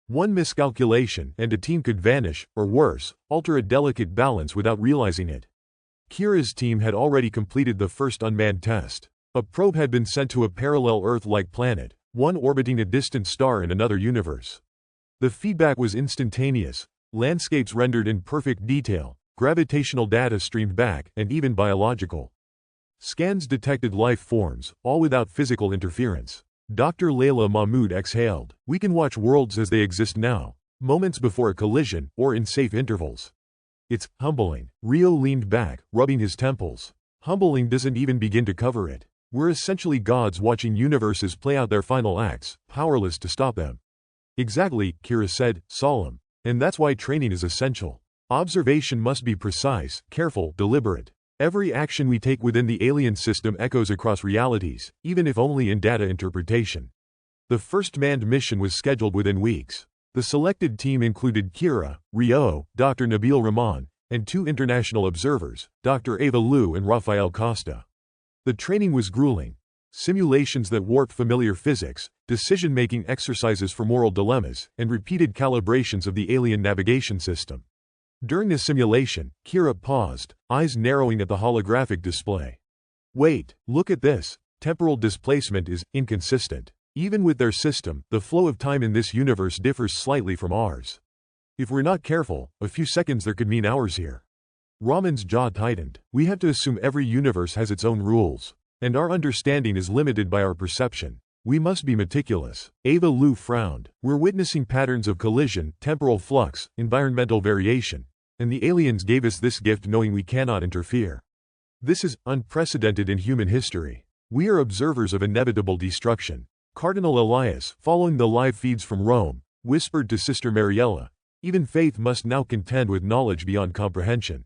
One miscalculation and a team could vanish, or worse, alter a delicate balance without realizing it. Kira's team had already completed the first unmanned test. A probe had been sent to a parallel Earth-like planet, one orbiting a distant star in another universe. The feedback was instantaneous, landscapes rendered in perfect detail, gravitational data streamed back, and even biological scans detected life forms, all without physical interference. Dr. Layla Mahmood exhaled. We can watch worlds as they exist now, moments before a collision, or in safe intervals. It's humbling. Rio leaned back, rubbing his temples. Humbling doesn't even begin to cover it. We're essentially gods watching universes play out their final acts, powerless to stop them. Exactly, Kira said, solemn. And that's why training is essential. Observation must be precise, careful, deliberate. Every action we take within the alien system echoes across realities, even if only in data interpretation. The first manned mission was scheduled within weeks. The selected team included Kira, Rio, Dr. Nabil Rahman, and 2 international observers, Dr. Ava Liu and Rafael Costa. The training was grueling. Simulations that warped familiar physics, decision-making exercises for moral dilemmas, and repeated calibrations of the alien navigation system. During the simulation, Kira paused, eyes narrowing at the holographic display. Wait, look at this. Temporal displacement is inconsistent. Even with their system, the flow of time in this universe differs slightly from ours. If we're not careful, a few seconds there could mean hours here. Rahman's jaw tightened. We have to assume every universe has its own rules, and our understanding is limited by our perception. We must be meticulous. Ava Liu frowned. We're witnessing patterns of collision, temporal flux, environmental variation, and the aliens gave us this gift knowing we cannot interfere. This is unprecedented in human history. We are observers of inevitable destruction. Cardinal Elias, following the live feeds from Rome, whispered to Sister Mariella, even faith must now contend with knowledge beyond comprehension.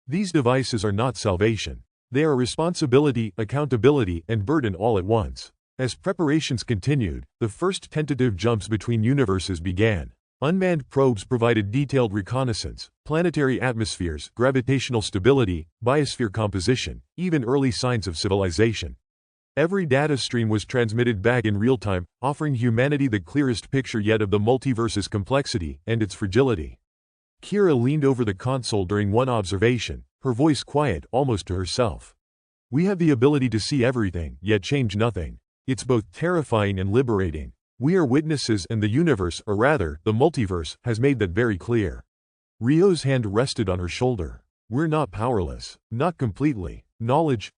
These devices are not salvation. They are responsibility, accountability, and burden all at once. As preparations continued, the first tentative jumps between universes began. Unmanned probes provided detailed reconnaissance, planetary atmospheres, gravitational stability, biosphere composition, even early signs of civilization. Every data stream was transmitted back in real time, offering humanity the clearest picture yet of the multiverse's complexity and its fragility. Kira leaned over the console during one observation, her voice quiet almost to herself. We have the ability to see everything, yet change nothing. It's both terrifying and liberating. We are witnesses and the universe, or rather, the multiverse, has made that very clear. Rio's hand rested on her shoulder. We're not powerless. Not completely. Knowledge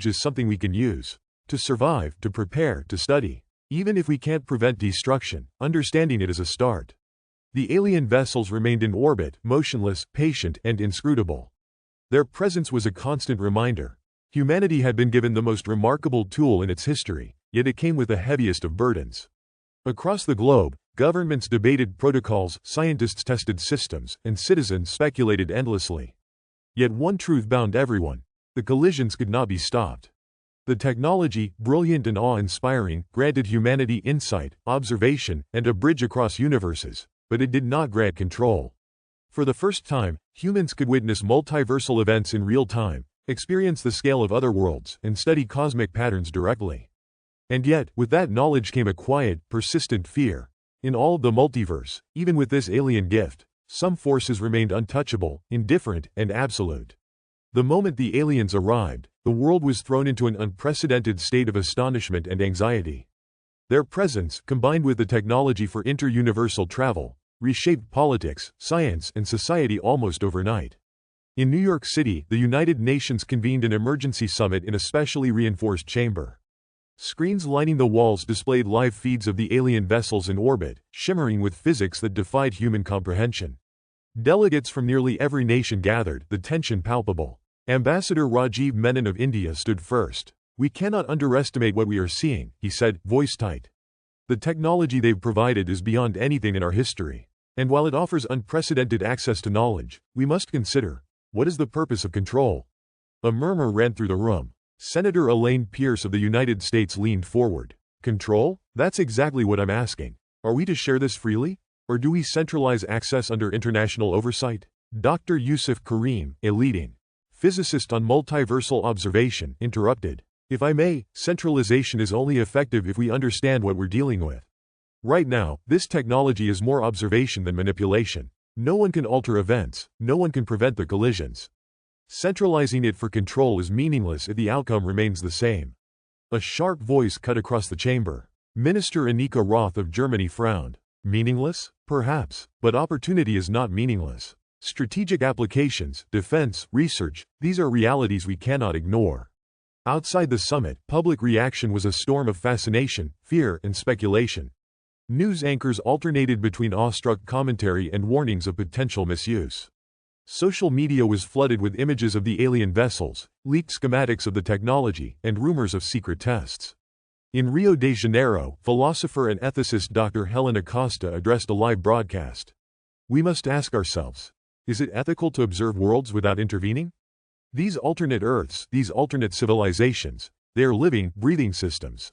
is something we can use. To survive, to prepare, to study. Even if we can't prevent destruction, understanding it is a start. The alien vessels remained in orbit, motionless, patient, and inscrutable. Their presence was a constant reminder. Humanity had been given the most remarkable tool in its history, yet it came with the heaviest of burdens. Across the globe, governments debated protocols, scientists tested systems, and citizens speculated endlessly. Yet one truth bound everyone: the collisions could not be stopped. The technology, brilliant and awe-inspiring, granted humanity insight, observation, and a bridge across universes, but it did not grant control. For the first time, humans could witness multiversal events in real time, experience the scale of other worlds, and study cosmic patterns directly. And yet, with that knowledge came a quiet, persistent fear. In all of the multiverse, even with this alien gift, some forces remained untouchable, indifferent, and absolute. The moment the aliens arrived, the world was thrown into an unprecedented state of astonishment and anxiety. Their presence, combined with the technology for inter-universal travel, reshaped politics, science, and society almost overnight. In New York City, the United Nations convened an emergency summit in a specially reinforced chamber. Screens lining the walls displayed live feeds of the alien vessels in orbit, shimmering with physics that defied human comprehension. Delegates from nearly every nation gathered, the tension palpable. Ambassador Rajiv Menon of India stood first. We cannot underestimate what we are seeing, he said, voice tight. The technology they've provided is beyond anything in our history. And while it offers unprecedented access to knowledge, we must consider, what is the purpose of control? A murmur ran through the room. Senator Elaine Pierce of the United States leaned forward. Control? That's exactly what I'm asking. Are we to share this freely? Or do we centralize access under international oversight? Dr. Yusuf Karim, a leading physicist on multiversal observation, interrupted. If I may, centralization is only effective if we understand what we're dealing with. Right now, this technology is more observation than manipulation. No one can alter events, no one can prevent the collisions. Centralizing it for control is meaningless if the outcome remains the same. A sharp voice cut across the chamber. Minister Annika Roth of Germany frowned. Meaningless? Perhaps, but opportunity is not meaningless. Strategic applications, defense, research, these are realities we cannot ignore. Outside the summit, public reaction was a storm of fascination, fear, and speculation. News anchors alternated between awestruck commentary and warnings of potential misuse. Social media was flooded with images of the alien vessels, leaked schematics of the technology, and rumors of secret tests. In Rio de Janeiro, philosopher and ethicist Dr. Helena Costa addressed a live broadcast. We must ask ourselves, is it ethical to observe worlds without intervening? These alternate Earths, these alternate civilizations, they are living, breathing systems.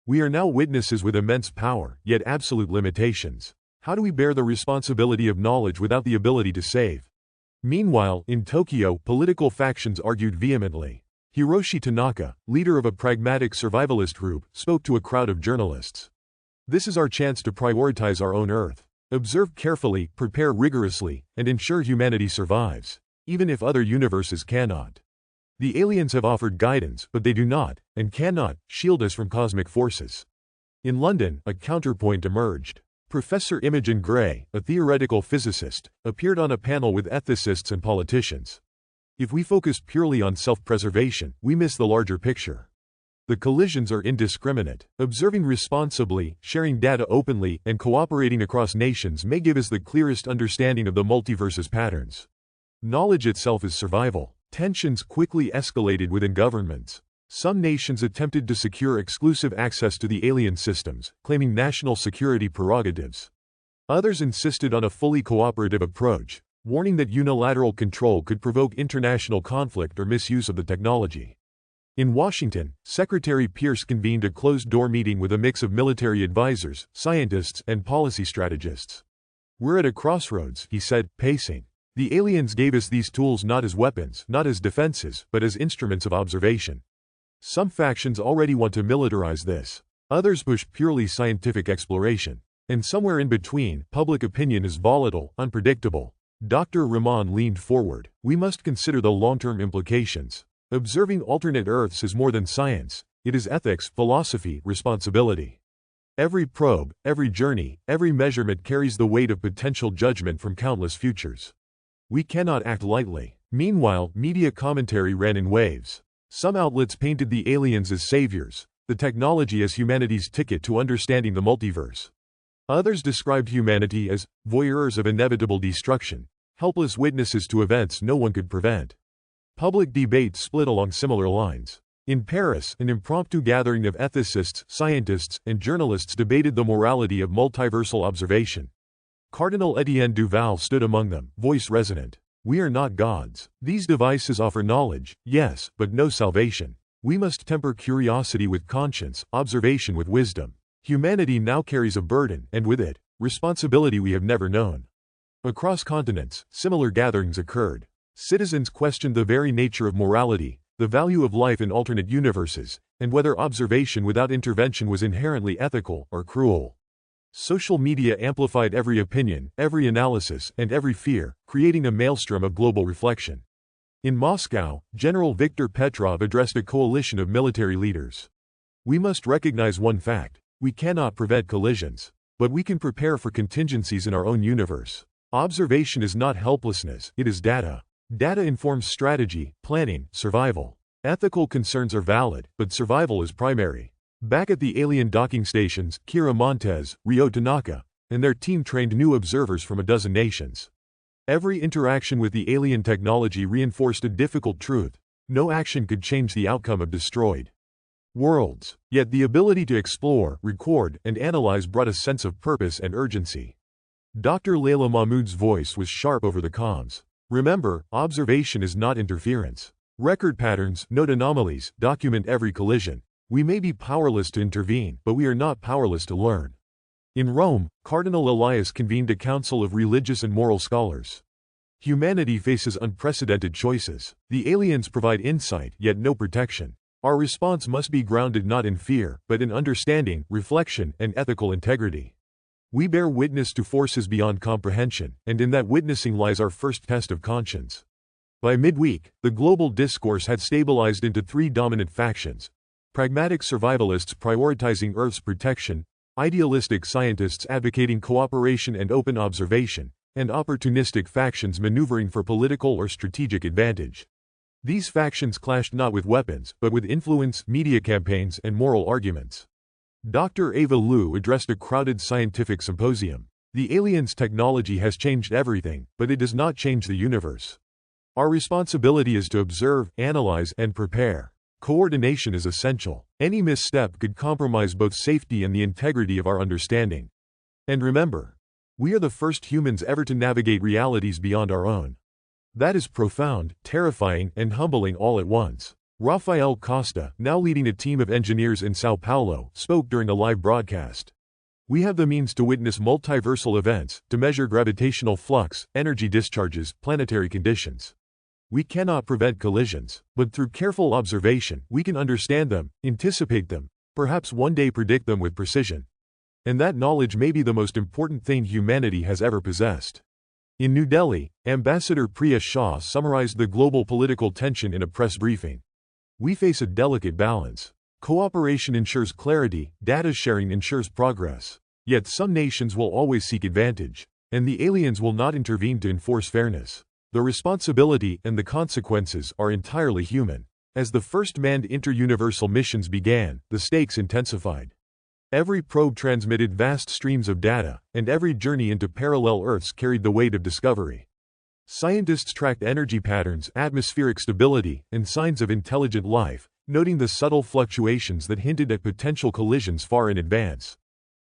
We are now witnesses with immense power, yet absolute limitations. How do we bear the responsibility of knowledge without the ability to save? Meanwhile, in Tokyo, political factions argued vehemently. Hiroshi Tanaka, leader of a pragmatic survivalist group, spoke to a crowd of journalists. This is our chance to prioritize our own Earth. Observe carefully, prepare rigorously, and ensure humanity survives, even if other universes cannot. The aliens have offered guidance, but they do not, and cannot, shield us from cosmic forces. In London, a counterpoint emerged. Professor Imogen Gray, a theoretical physicist, appeared on a panel with ethicists and politicians. If we focus purely on self-preservation, we miss the larger picture. The collisions are indiscriminate. Observing responsibly, sharing data openly, and cooperating across nations may give us the clearest understanding of the multiverse's patterns. Knowledge itself is survival. Tensions quickly escalated within governments. Some nations attempted to secure exclusive access to the alien systems, claiming national security prerogatives. Others insisted on a fully cooperative approach, warning that unilateral control could provoke international conflict or misuse of the technology. In Washington, Secretary Pierce convened a closed-door meeting with a mix of military advisors, scientists, and policy strategists. We're at a crossroads, he said, pacing. The aliens gave us these tools not as weapons, not as defenses, but as instruments of observation. Some factions already want to militarize this. Others push purely scientific exploration. And somewhere in between, public opinion is volatile, unpredictable. Dr. Rahman leaned forward. We must consider the long-term implications. Observing alternate Earths is more than science. It is ethics, philosophy, responsibility. Every probe, every journey, every measurement carries the weight of potential judgment from countless futures. We cannot act lightly. Meanwhile, media commentary ran in waves. Some outlets painted the aliens as saviors, the technology as humanity's ticket to understanding the multiverse. Others described humanity as voyeurs of inevitable destruction, helpless witnesses to events no one could prevent. Public debate split along similar lines. In Paris, an impromptu gathering of ethicists, scientists, and journalists debated the morality of multiversal observation. Cardinal Etienne Duval stood among them, voice resonant. We are not gods. These devices offer knowledge, yes, but no salvation. We must temper curiosity with conscience, observation with wisdom. Humanity now carries a burden, and with it, responsibility we have never known. Across continents, similar gatherings occurred. Citizens questioned the very nature of morality, the value of life in alternate universes, and whether observation without intervention was inherently ethical or cruel. Social media amplified every opinion, every analysis, and every fear, creating a maelstrom of global reflection. In Moscow, General Viktor Petrov addressed a coalition of military leaders. We must recognize one fact: we cannot prevent collisions, but we can prepare for contingencies in our own universe. Observation is not helplessness, it is data. Data informs strategy, planning, survival. Ethical concerns are valid, but survival is primary. Back at the alien docking stations, Kira Montes, Ryo Tanaka, and their team trained new observers from a dozen nations. Every interaction with the alien technology reinforced a difficult truth: no action could change the outcome of destroyed worlds. Yet the ability to explore, record, and analyze brought a sense of purpose and urgency. Dr. Layla Mahmoud's voice was sharp over the comms. Remember, observation is not interference. Record patterns, note anomalies, document every collision. We may be powerless to intervene, but we are not powerless to learn. In Rome, Cardinal Elias convened a council of religious and moral scholars. Humanity faces unprecedented choices. The aliens provide insight, yet no protection. Our response must be grounded not in fear, but in understanding, reflection, and ethical integrity. We bear witness to forces beyond comprehension, and in that witnessing lies our first test of conscience. By midweek, the global discourse had stabilized into three dominant factions: pragmatic survivalists prioritizing Earth's protection, idealistic scientists advocating cooperation and open observation, and opportunistic factions maneuvering for political or strategic advantage. These factions clashed not with weapons, but with influence, media campaigns, and moral arguments. Dr. Ava Liu addressed a crowded scientific symposium. The aliens' technology has changed everything, but it does not change the universe. Our responsibility is to observe, analyze, and prepare. Coordination is essential. Any misstep could compromise both safety and the integrity of our understanding. And remember, we are the first humans ever to navigate realities beyond our own. That is profound, terrifying, and humbling all at once. Rafael Costa, now leading a team of engineers in Sao Paulo, spoke during a live broadcast. We have the means to witness multiversal events, to measure gravitational flux, energy discharges, planetary conditions. We cannot prevent collisions, but through careful observation, we can understand them, anticipate them, perhaps one day predict them with precision. And that knowledge may be the most important thing humanity has ever possessed. In New Delhi, Ambassador Priya Shah summarized the global political tension in a press briefing. We face a delicate balance. Cooperation ensures clarity, data sharing ensures progress. Yet some nations will always seek advantage, and the aliens will not intervene to enforce fairness. The responsibility and the consequences are entirely human. As the first manned interuniversal missions began, the stakes intensified. Every probe transmitted vast streams of data, and every journey into parallel Earths carried the weight of discovery. Scientists tracked energy patterns, atmospheric stability, and signs of intelligent life, noting the subtle fluctuations that hinted at potential collisions far in advance.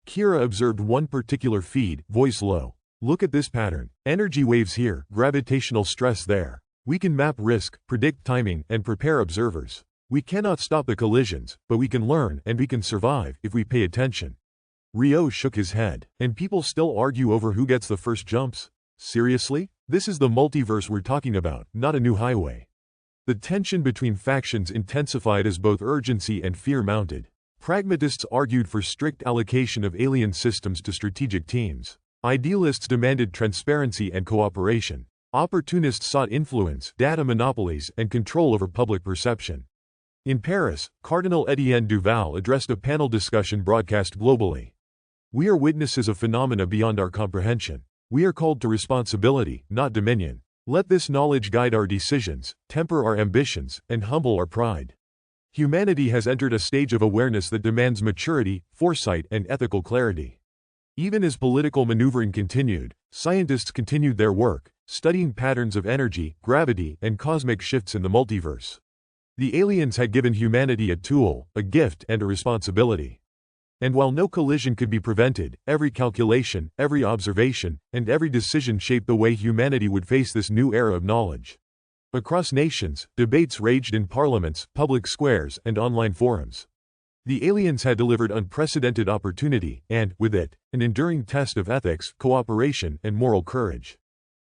Kira observed one particular feed, voice low. Look at this pattern. Energy waves here, gravitational stress there. We can map risk, predict timing, and prepare observers. We cannot stop the collisions, but we can learn and we can survive if we pay attention. Rio shook his head. And people still argue over who gets the first jumps? Seriously? This is the multiverse we're talking about, not a new highway. The tension between factions intensified as both urgency and fear mounted. Pragmatists argued for strict allocation of alien systems to strategic teams. Idealists demanded transparency and cooperation. Opportunists sought influence, data monopolies, and control over public perception. In Paris, Cardinal Étienne Duval addressed a panel discussion broadcast globally. We are witnesses of phenomena beyond our comprehension. We are called to responsibility, not dominion. Let this knowledge guide our decisions, temper our ambitions, and humble our pride. Humanity has entered a stage of awareness that demands maturity, foresight, and ethical clarity. Even as political maneuvering continued, scientists continued their work, studying patterns of energy, gravity, and cosmic shifts in the multiverse. The aliens had given humanity a tool, a gift, and a responsibility. And while no collision could be prevented, every calculation, every observation, and every decision shaped the way humanity would face this new era of knowledge. Across nations, debates raged in parliaments, public squares, and online forums. The aliens had delivered unprecedented opportunity, and, with it, an enduring test of ethics, cooperation, and moral courage.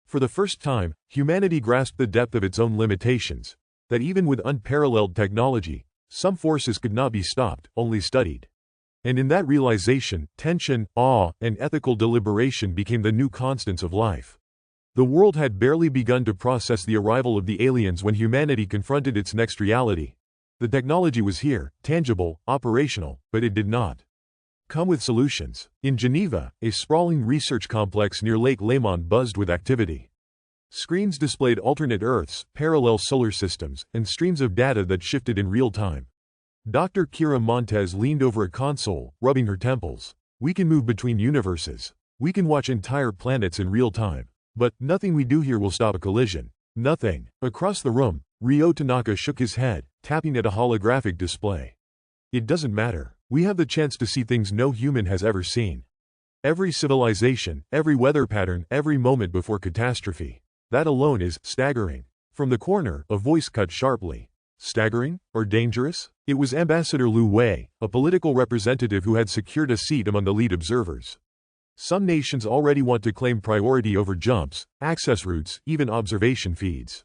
For the first time, humanity grasped the depth of its own limitations, that even with unparalleled technology, some forces could not be stopped, only studied. And in that realization, tension, awe, and ethical deliberation became the new constants of life. The world had barely begun to process the arrival of the aliens when humanity confronted its next reality. The technology was here, tangible, operational, but it did not come with solutions. In Geneva, a sprawling research complex near Lake Léman buzzed with activity. Screens displayed alternate Earths, parallel solar systems, and streams of data that shifted in real time. Dr. Kira Montes leaned over a console, rubbing her temples. We can move between universes. We can watch entire planets in real time. But nothing we do here will stop a collision. Nothing. Across the room, Ryo Tanaka shook his head, tapping at a holographic display. It doesn't matter. We have the chance to see things no human has ever seen. Every civilization, every weather pattern, every moment before catastrophe. That alone is staggering. From the corner, a voice cut sharply. Staggering? Or dangerous? It was Ambassador Liu Wei, a political representative who had secured a seat among the lead observers. Some nations already want to claim priority over jumps, access routes, even observation feeds.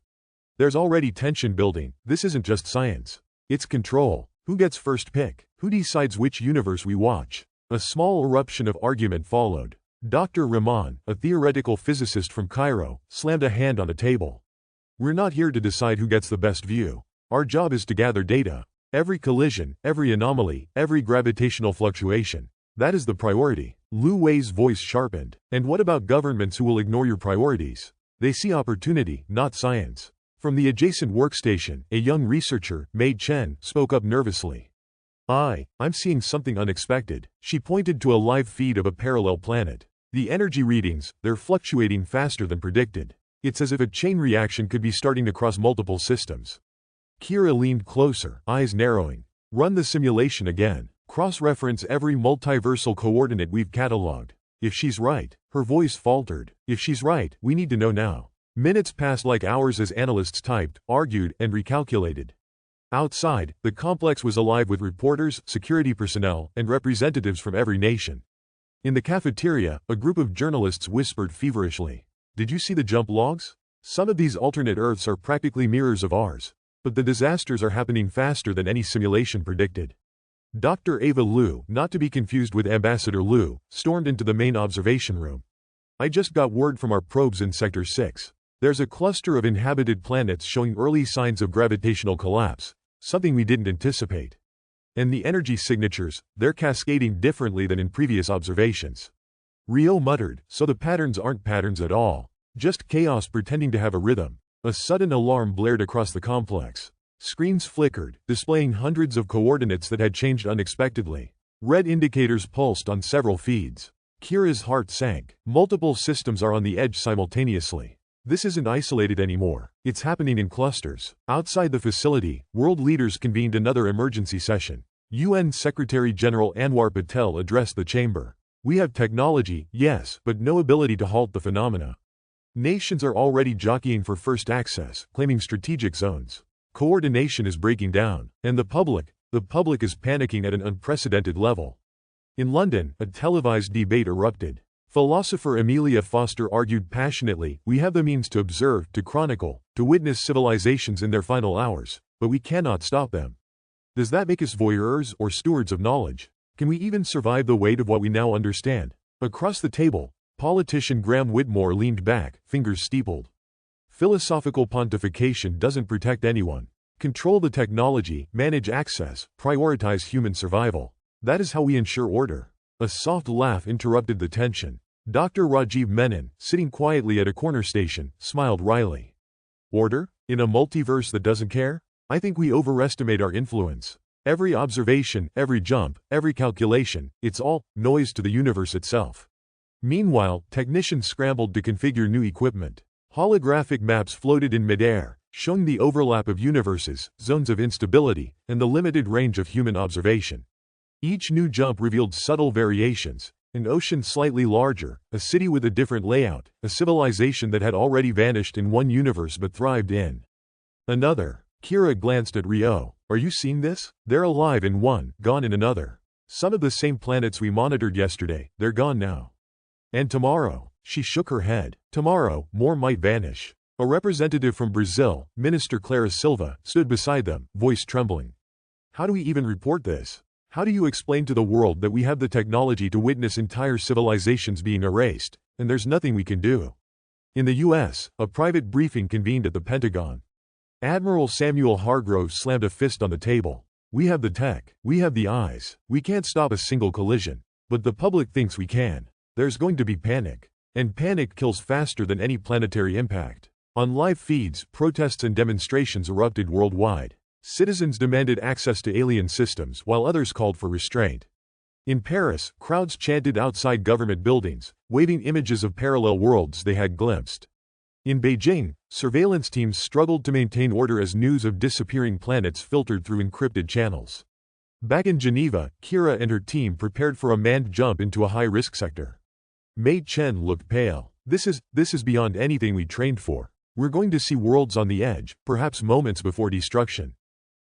There's already tension building. This isn't just science. It's control. Who gets first pick? Who decides which universe we watch? A small eruption of argument followed. Dr. Rahman, a theoretical physicist from Cairo, slammed a hand on the table. We're not here to decide who gets the best view. Our job is to gather data. Every collision, every anomaly, every gravitational fluctuation. That is the priority. Lu Wei's voice sharpened. And what about governments who will ignore your priorities? They see opportunity, not science. From the adjacent workstation, a young researcher, Mei Chen, spoke up nervously. I'm seeing something unexpected. She pointed to a live feed of a parallel planet. The energy readings, they're fluctuating faster than predicted. It's as if a chain reaction could be starting to cross multiple systems. Kira leaned closer, eyes narrowing. Run the simulation again. Cross-reference every multiversal coordinate we've cataloged. If she's right, her voice faltered. If she's right, we need to know now. Minutes passed like hours as analysts typed, argued, and recalculated. Outside, the complex was alive with reporters, security personnel, and representatives from every nation. In the cafeteria, a group of journalists whispered feverishly. Did you see the jump logs? Some of these alternate Earths are practically mirrors of ours. But the disasters are happening faster than any simulation predicted. Dr. Ava Liu, not to be confused with Ambassador Liu, stormed into the main observation room. I just got word from our probes in Sector 6. There's a cluster of inhabited planets showing early signs of gravitational collapse, something we didn't anticipate. And the energy signatures, they're cascading differently than in previous observations. Rio muttered, so the patterns aren't patterns at all. Just chaos pretending to have a rhythm. A sudden alarm blared across the complex. Screens flickered, displaying hundreds of coordinates that had changed unexpectedly. Red indicators pulsed on several feeds. Kira's heart sank. Multiple systems are on the edge simultaneously. This isn't isolated anymore. It's happening in clusters. Outside the facility, world leaders convened another emergency session. UN Secretary-General Anwar Patel addressed the chamber. We have technology, yes, but no ability to halt the phenomena. Nations are already jockeying for first access, claiming strategic zones. Coordination is breaking down, and the public is panicking at an unprecedented level. In London, a televised debate erupted. Philosopher Amelia Foster argued passionately, we have the means to observe, to chronicle, to witness civilizations in their final hours, but we cannot stop them. Does that make us voyeurs or stewards of knowledge? Can we even survive the weight of what we now understand? Across the table, politician Graham Whitmore leaned back, fingers steepled. Philosophical pontification doesn't protect anyone. Control the technology, manage access, prioritize human survival. That is how we ensure order. A soft laugh interrupted the tension. Dr. Rajiv Menon, sitting quietly at a corner station, smiled wryly. Order? In a multiverse that doesn't care? I think we overestimate our influence. Every observation, every jump, every calculation, it's all noise to the universe itself. Meanwhile, technicians scrambled to configure new equipment. Holographic maps floated in midair, showing the overlap of universes, zones of instability, and the limited range of human observation. Each new jump revealed subtle variations: an ocean slightly larger, a city with a different layout, a civilization that had already vanished in one universe but thrived in another. Kira glanced at Rio. Are you seeing this? They're alive in one, gone in another. Some of the same planets we monitored yesterday, they're gone now. And tomorrow? She shook her head. Tomorrow, more might vanish. A representative from Brazil, Minister Clara Silva, stood beside them, voice trembling. How do we even report this? How do you explain to the world that we have the technology to witness entire civilizations being erased, and there's nothing we can do? In the U.S., a private briefing convened at the Pentagon. Admiral Samuel Hargrove slammed a fist on the table. We have the tech. We have the eyes. We can't stop a single collision. But the public thinks we can. There's going to be panic. And panic kills faster than any planetary impact. On live feeds, protests and demonstrations erupted worldwide. Citizens demanded access to alien systems while others called for restraint. In Paris, crowds chanted outside government buildings, waving images of parallel worlds they had glimpsed. In Beijing, surveillance teams struggled to maintain order as news of disappearing planets filtered through encrypted channels. Back in Geneva, Kira and her team prepared for a manned jump into a high-risk sector. Mei Chen looked pale. This is beyond anything we trained for. We're going to see worlds on the edge, perhaps moments before destruction.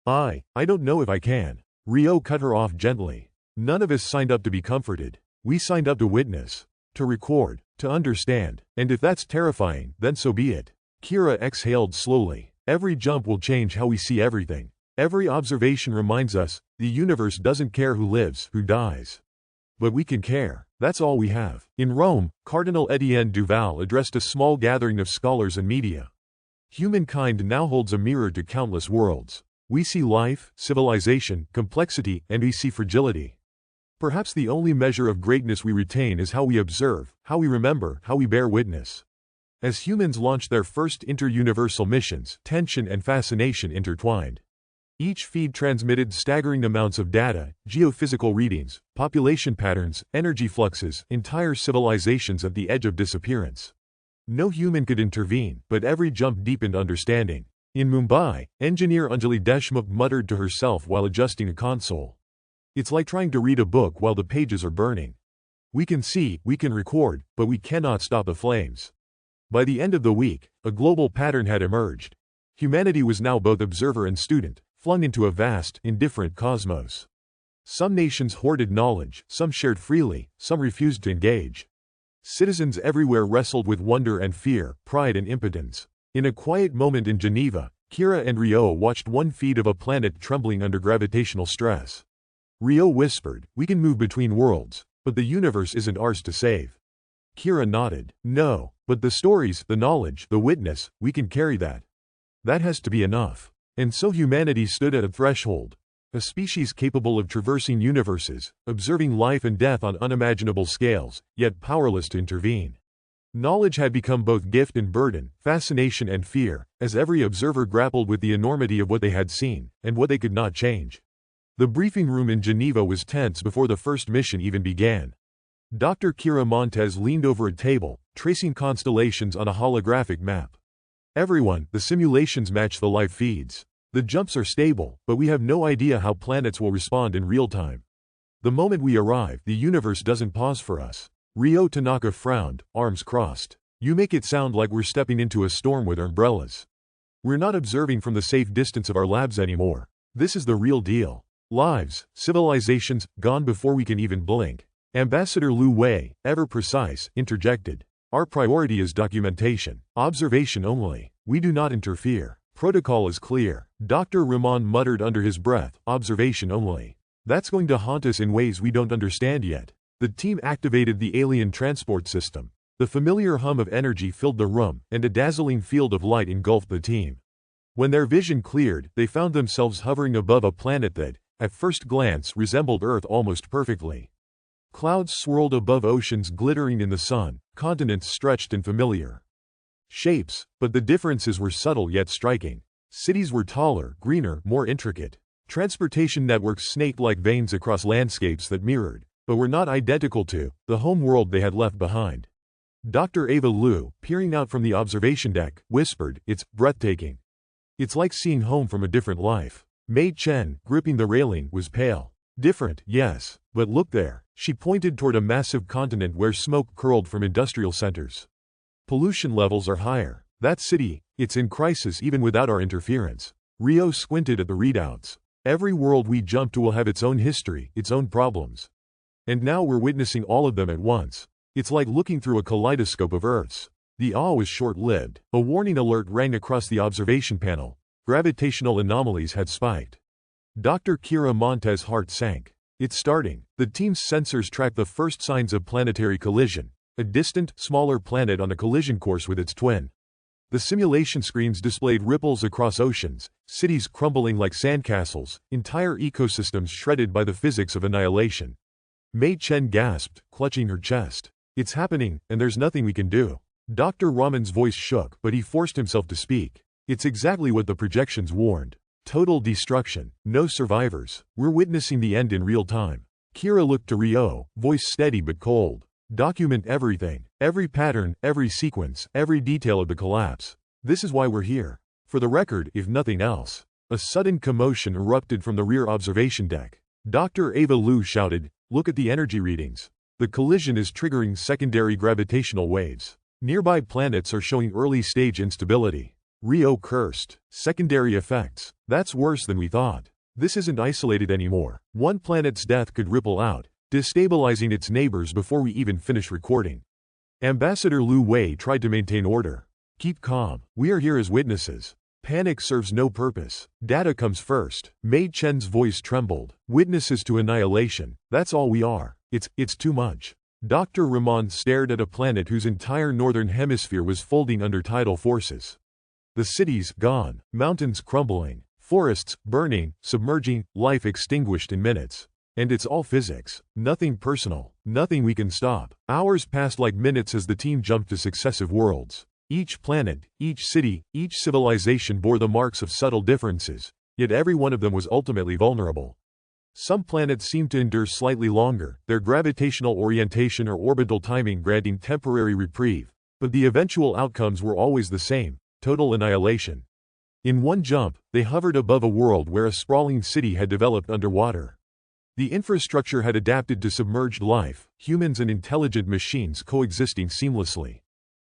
I don't know if I can. Rio cut her off gently. None of us signed up to be comforted. We signed up to witness, to record, to understand, and if that's terrifying, then so be it. Kira exhaled slowly. Every jump will change how we see everything. Every observation reminds us, the universe doesn't care who lives, who dies. But we can care. That's all we have. In Rome, Cardinal Etienne Duval addressed a small gathering of scholars and media. Humankind now holds a mirror to countless worlds. We see life, civilization, complexity, and we see fragility. Perhaps the only measure of greatness we retain is how we observe, how we remember, how we bear witness. As humans launch their first inter-universal missions, tension and fascination intertwined. Each feed transmitted staggering amounts of data, geophysical readings, population patterns, energy fluxes, entire civilizations at the edge of disappearance. No human could intervene, but every jump deepened understanding. In Mumbai, engineer Anjali Deshmukh muttered to herself while adjusting a console. It's like trying to read a book while the pages are burning. We can see, we can record, but we cannot stop the flames. By the end of the week, a global pattern had emerged. Humanity was now both observer and student, flung into a vast, indifferent cosmos. Some nations hoarded knowledge, some shared freely, some refused to engage. Citizens everywhere wrestled with wonder and fear, pride and impotence. In a quiet moment in Geneva, Kira and Rio watched one feed of a planet trembling under gravitational stress. Rio whispered, "We can move between worlds, but the universe isn't ours to save." Kira nodded, "No, but the stories, the knowledge, the witness, we can carry that. That has to be enough." And so humanity stood at a threshold. A species capable of traversing universes, observing life and death on unimaginable scales, yet powerless to intervene. Knowledge had become both gift and burden, fascination and fear, as every observer grappled with the enormity of what they had seen, and what they could not change. The briefing room in Geneva was tense before the first mission even began. Dr. Kira Montes leaned over a table, tracing constellations on a holographic map. "Everyone, the simulations match the live feeds. The jumps are stable, but we have no idea how planets will respond in real time. The moment we arrive, the universe doesn't pause for us." Rio Tanaka frowned, arms crossed. "You make it sound like we're stepping into a storm with umbrellas. We're not observing from the safe distance of our labs anymore. This is the real deal. Lives, civilizations, gone before we can even blink." Ambassador Lu Wei, ever precise, interjected. "Our priority is documentation, observation only. We do not interfere. Protocol is clear." Dr. Rahman muttered under his breath, "Observation only. That's going to haunt us in ways we don't understand yet." The team activated the alien transport system. The familiar hum of energy filled the room, and a dazzling field of light engulfed the team. When their vision cleared, they found themselves hovering above a planet that, at first glance, resembled Earth almost perfectly. Clouds swirled above oceans glittering in the sun, continents stretched in familiar shapes, but the differences were subtle yet striking. Cities were taller, greener, more intricate. Transportation networks snaked like veins across landscapes that mirrored, but were not identical to, the home world they had left behind. Dr. Ava Liu, peering out from the observation deck, whispered, "It's breathtaking. It's like seeing home from a different life." Mei Chen, gripping the railing, was pale. "Different, yes, but look there." She pointed toward a massive continent where smoke curled from industrial centers. "Pollution levels are higher. That city, it's in crisis even without our interference." Rio squinted at the readouts. "Every world we jump to will have its own history, its own problems. And now we're witnessing all of them at once. It's like looking through a kaleidoscope of Earths." The awe was short-lived. A warning alert rang across the observation panel. Gravitational anomalies had spiked. Dr. Kira Montes' heart sank. "It's starting." The team's sensors tracked the first signs of planetary collision, a distant, smaller planet on a collision course with its twin. The simulation screens displayed ripples across oceans, cities crumbling like sandcastles, entire ecosystems shredded by the physics of annihilation. Mei Chen gasped, clutching her chest. "It's happening, and there's nothing we can do." Dr. Raman's voice shook, but he forced himself to speak. "It's exactly what the projections warned. Total destruction, no survivors. We're witnessing the end in real time." Kira looked to Rio, voice steady but cold. "Document everything, every pattern, every sequence, every detail of the collapse. This is why we're here. For the record, if nothing else." A sudden commotion erupted from the rear observation deck. Dr. Ava Liu shouted, "Look at the energy readings. The collision is triggering secondary gravitational waves. Nearby planets are showing early-stage instability." Rio cursed. "Secondary effects. That's worse than we thought. This isn't isolated anymore. One planet's death could ripple out, destabilizing its neighbors before we even finish recording." Ambassador Lu Wei tried to maintain order. "Keep calm. We are here as witnesses. Panic serves no purpose. Data comes first." Mei Chen's voice trembled. "Witnesses to annihilation. That's all we are. It's too much." Dr. Rahman stared at a planet whose entire northern hemisphere was folding under tidal forces. The cities gone, mountains crumbling, forests burning, submerging, life extinguished in minutes. And it's all physics. Nothing personal. Nothing we can stop. Hours passed like minutes as the team jumped to successive worlds. Each planet, each city, each civilization bore the marks of subtle differences, yet every one of them was ultimately vulnerable. Some planets seemed to endure slightly longer, their gravitational orientation or orbital timing granting temporary reprieve, but the eventual outcomes were always the same: total annihilation. In one jump, they hovered above a world where a sprawling city had developed underwater. The infrastructure had adapted to submerged life, humans and intelligent machines coexisting seamlessly.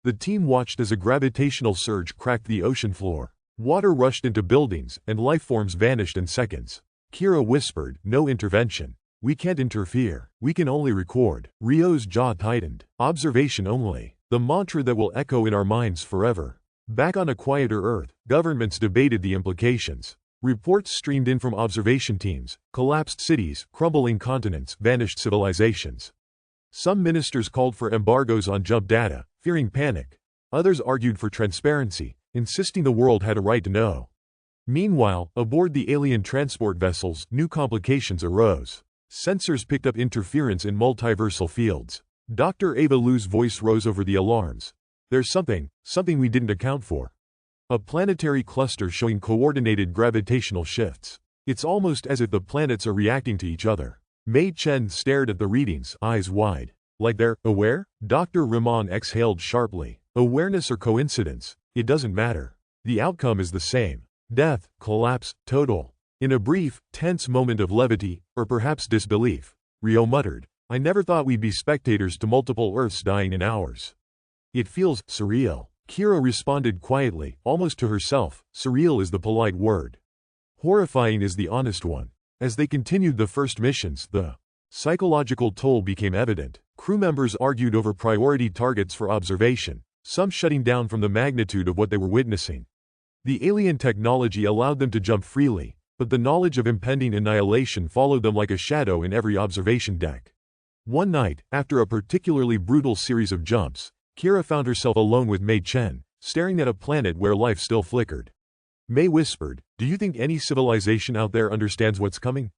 The team watched as a gravitational surge cracked the ocean floor. Water rushed into buildings, and life forms vanished in seconds. Kira whispered, "No intervention. We can't interfere. We can only record." Ryo's jaw tightened. Observation only. The mantra that will echo in our minds forever. Back on a quieter Earth, governments debated the implications. Reports streamed in from observation teams: collapsed cities, crumbling continents, vanished civilizations. Some ministers called for embargoes on jump data, fearing panic. Others argued for transparency, insisting the world had a right to know. Meanwhile, aboard the alien transport vessels, new complications arose. Sensors picked up interference in multiversal fields. Dr. Ava Liu's voice rose over the alarms. "There's something we didn't account for. A planetary cluster showing coordinated gravitational shifts. It's almost as if the planets are reacting to each other." Mei Chen stared at the readings, eyes wide. "Like they're aware?" Dr. Ramon exhaled sharply. "Awareness or coincidence, it doesn't matter. The outcome is the same. Death, collapse, total." In a brief, tense moment of levity, or perhaps disbelief, Ryo muttered, "I never thought we'd be spectators to multiple Earths dying in hours. It feels surreal." Kira responded quietly, almost to herself. Surreal is the polite word. Horrifying is the honest one. As they continued the first missions, the psychological toll became evident. Crew members argued over priority targets for observation, some shutting down from the magnitude of what they were witnessing. The alien technology allowed them to jump freely, but the knowledge of impending annihilation followed them like a shadow in every observation deck. One night, after a particularly brutal series of jumps, Kira found herself alone with Mei Chen, staring at a planet where life still flickered. Mei whispered, "Do you think any civilization out there understands what's coming?"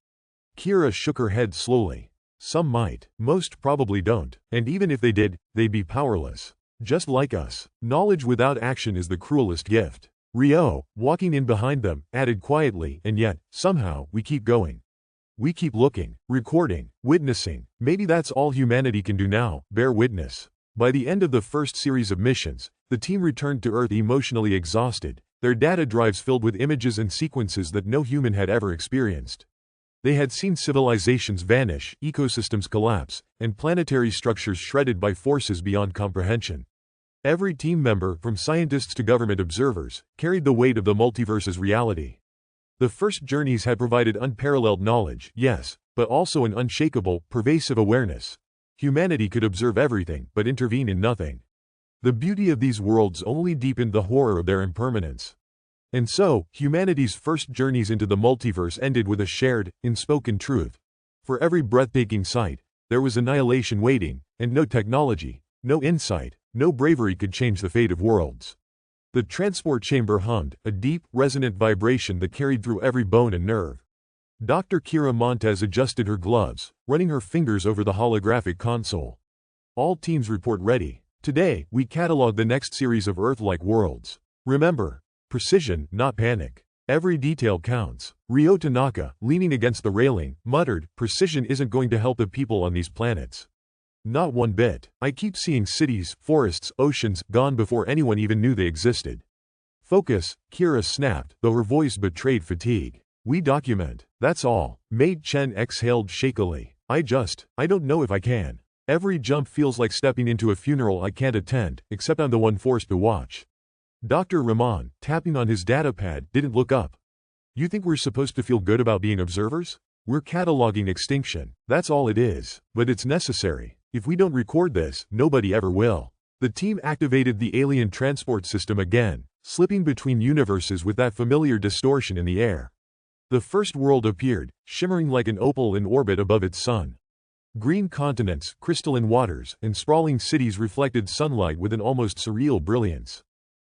Kira shook her head slowly. "Some might, most probably don't, and even if they did, they'd be powerless. Just like us. Knowledge without action is the cruelest gift." Ryo, walking in behind them, added quietly, "And yet, somehow, we keep going. We keep looking, recording, witnessing. Maybe that's all humanity can do now, bear witness." By the end of the first series of missions, the team returned to Earth emotionally exhausted, their data drives filled with images and sequences that no human had ever experienced. They had seen civilizations vanish, ecosystems collapse, and planetary structures shredded by forces beyond comprehension. Every team member, from scientists to government observers, carried the weight of the multiverse's reality. The first journeys had provided unparalleled knowledge, yes, but also an unshakable, pervasive awareness. Humanity could observe everything, but intervene in nothing. The beauty of these worlds only deepened the horror of their impermanence. And so, humanity's first journeys into the multiverse ended with a shared, unspoken truth. For every breathtaking sight, there was annihilation waiting, and no technology, no insight, no bravery could change the fate of worlds. The transport chamber hummed, a deep, resonant vibration that carried through every bone and nerve. Dr. Kira Montez adjusted her gloves, running her fingers over the holographic console. "All teams report ready. Today, we catalog the next series of Earth-like worlds. Remember, precision, not panic. Every detail counts." Ryo Tanaka, leaning against the railing, muttered, "Precision isn't going to help the people on these planets. Not one bit. I keep seeing cities, forests, oceans, gone before anyone even knew they existed." "Focus," Kira snapped, though her voice betrayed fatigue. "We document, that's all." Mei Chen exhaled shakily. I don't know if I can. Every jump feels like stepping into a funeral I can't attend, except I'm the one forced to watch." Dr. Ramon, tapping on his datapad, didn't look up. "You think we're supposed to feel good about being observers? We're cataloging extinction, that's all it is, but it's necessary. If we don't record this, nobody ever will." The team activated the alien transport system again, slipping between universes with that familiar distortion in the air. The first world appeared, shimmering like an opal in orbit above its sun. Green continents, crystalline waters, and sprawling cities reflected sunlight with an almost surreal brilliance.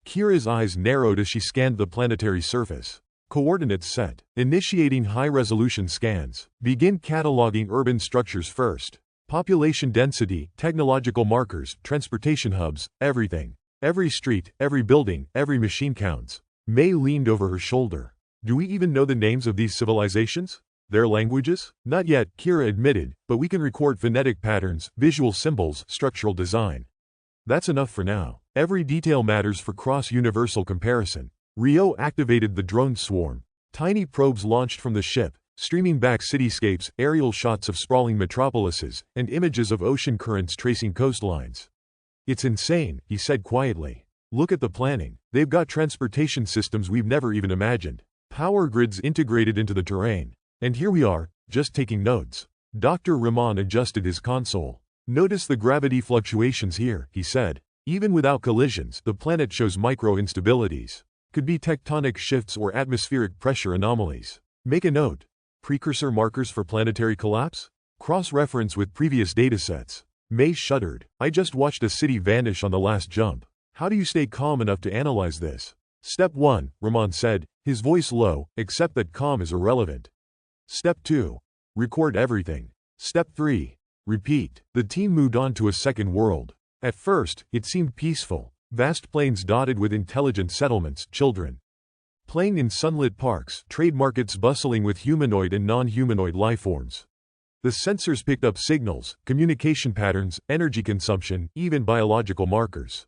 Kira's eyes narrowed as she scanned the planetary surface. Coordinates set. Initiating high-resolution scans. Begin cataloging urban structures first. Population density, technological markers, transportation hubs, everything. Every street, every building, every machine counts. May leaned over her shoulder. Do we even know the names of these civilizations? Their languages? Not yet, Kira admitted, but we can record phonetic patterns, visual symbols, structural design. That's enough for now. Every detail matters for cross-universal comparison. Rio activated the drone swarm. Tiny probes launched from the ship, streaming back cityscapes, aerial shots of sprawling metropolises, and images of ocean currents tracing coastlines. It's insane, he said quietly. Look at the planning. They've got transportation systems we've never even imagined. Power grids integrated into the terrain. And here we are, just taking notes. Dr. Rahman adjusted his console. Notice the gravity fluctuations here, he said. Even without collisions, the planet shows micro-instabilities. Could be tectonic shifts or atmospheric pressure anomalies. Make a note. Precursor markers for planetary collapse? Cross-reference with previous datasets. May shuddered. I just watched a city vanish on the last jump. How do you stay calm enough to analyze this? Step 1, Rahman said, his voice low, accept that calm is irrelevant. Step 2. Record everything. Step 3. Repeat. The team moved on to a second world. At first, it seemed peaceful. Vast plains dotted with intelligent settlements, children playing in sunlit parks, trade markets bustling with humanoid and non-humanoid lifeforms. The sensors picked up signals, communication patterns, energy consumption, even biological markers.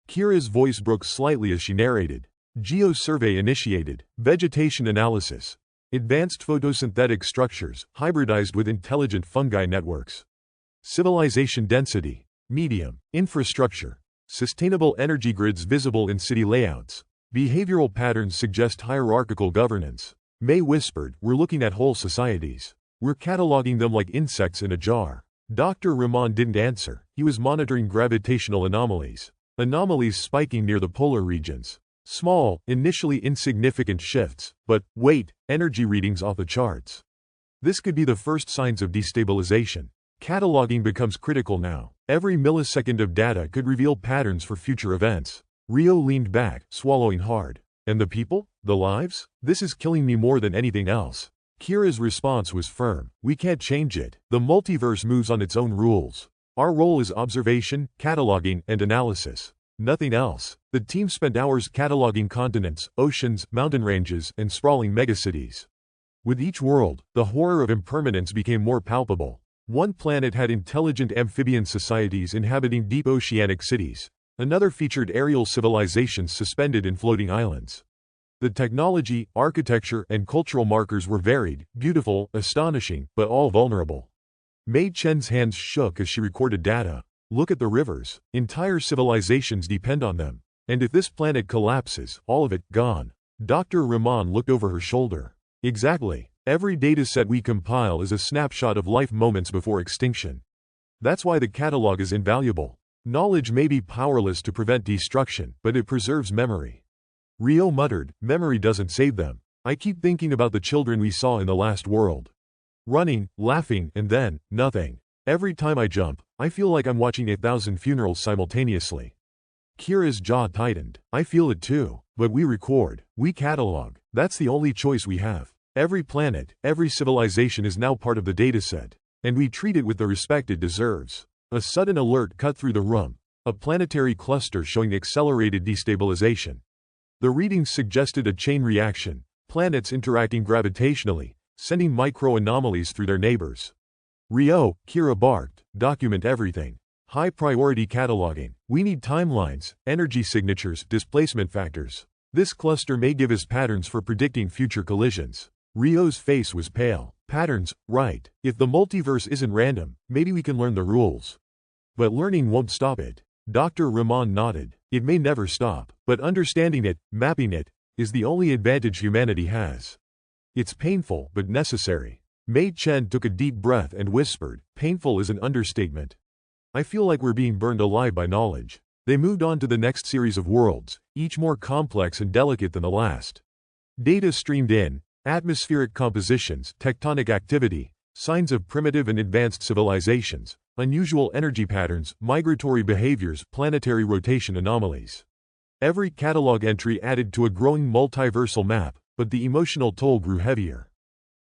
Kira's voice broke slightly as she narrated. Geosurvey initiated. Vegetation analysis. Advanced photosynthetic structures, hybridized with intelligent fungi networks. Civilization density. Medium. Infrastructure. Sustainable energy grids visible in city layouts. Behavioral patterns suggest hierarchical governance. May whispered, we're looking at whole societies. We're cataloging them like insects in a jar. Dr. Rahman didn't answer. He was monitoring gravitational anomalies. Anomalies spiking near the polar regions. Small, initially insignificant shifts, but, wait, energy readings off the charts. This could be the first signs of destabilization. Cataloging becomes critical now. Every millisecond of data could reveal patterns for future events. Rio leaned back, swallowing hard. And the people? The lives? This is killing me more than anything else. Kira's response was firm. We can't change it. The multiverse moves on its own rules. Our role is observation, cataloging, and analysis. Nothing else. The team spent hours cataloging continents, oceans, mountain ranges, and sprawling megacities. With each world, the horror of impermanence became more palpable. One planet had intelligent amphibian societies inhabiting deep oceanic cities. Another featured aerial civilizations suspended in floating islands. The technology, architecture, and cultural markers were varied, beautiful, astonishing, but all vulnerable. Mei Chen's hands shook as she recorded data. Look at the rivers. Entire civilizations depend on them. And if this planet collapses, all of it, gone. Dr. Rahman looked over her shoulder. Exactly. Every dataset we compile is a snapshot of life moments before extinction. That's why the catalog is invaluable. Knowledge may be powerless to prevent destruction, but it preserves memory. Rio muttered, memory doesn't save them. I keep thinking about the children we saw in the last world. Running, laughing, and then, nothing. Every time I jump, I feel like I'm watching 1,000 funerals simultaneously. Kira's jaw tightened. I feel it too. But we record. We catalog. That's the only choice we have. Every planet, every civilization is now part of the dataset. And we treat it with the respect it deserves. A sudden alert cut through the room. A planetary cluster showing accelerated destabilization. The readings suggested a chain reaction. Planets interacting gravitationally, sending micro-anomalies through their neighbors. Rio, Kira barked, document everything. High-priority cataloging. We need timelines, energy signatures, displacement factors. This cluster may give us patterns for predicting future collisions. Rio's face was pale. Patterns, right. If the multiverse isn't random, maybe we can learn the rules. But learning won't stop it. Dr. Rahman nodded. It may never stop, but understanding it, mapping it, is the only advantage humanity has. It's painful, but necessary. Mei Chen took a deep breath and whispered, painful is an understatement. I feel like we're being burned alive by knowledge. They moved on to the next series of worlds, each more complex and delicate than the last. Data streamed in, atmospheric compositions, tectonic activity, signs of primitive and advanced civilizations, unusual energy patterns, migratory behaviors, planetary rotation anomalies. Every catalog entry added to a growing multiversal map, but the emotional toll grew heavier.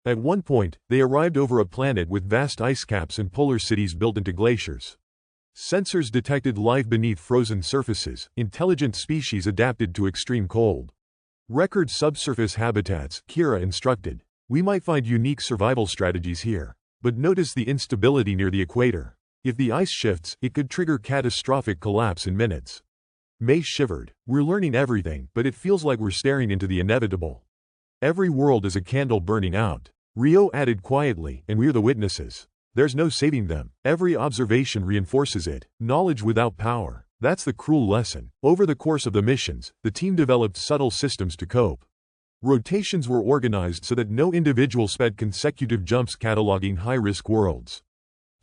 At one point, they arrived over a planet with vast ice caps and polar cities built into glaciers. Sensors detected life beneath frozen surfaces, intelligent species adapted to extreme cold. Record subsurface habitats, Kira instructed. We might find unique survival strategies here. But notice the instability near the equator. If the ice shifts, it could trigger catastrophic collapse in minutes. May shivered. We're learning everything, but it feels like we're staring into the inevitable. Every world is a candle burning out. Rio added quietly, and we're the witnesses. There's no saving them. Every observation reinforces it. Knowledge without power. That's the cruel lesson. Over the course of the missions, the team developed subtle systems to cope. Rotations were organized so that no individual sped consecutive jumps cataloging high-risk worlds.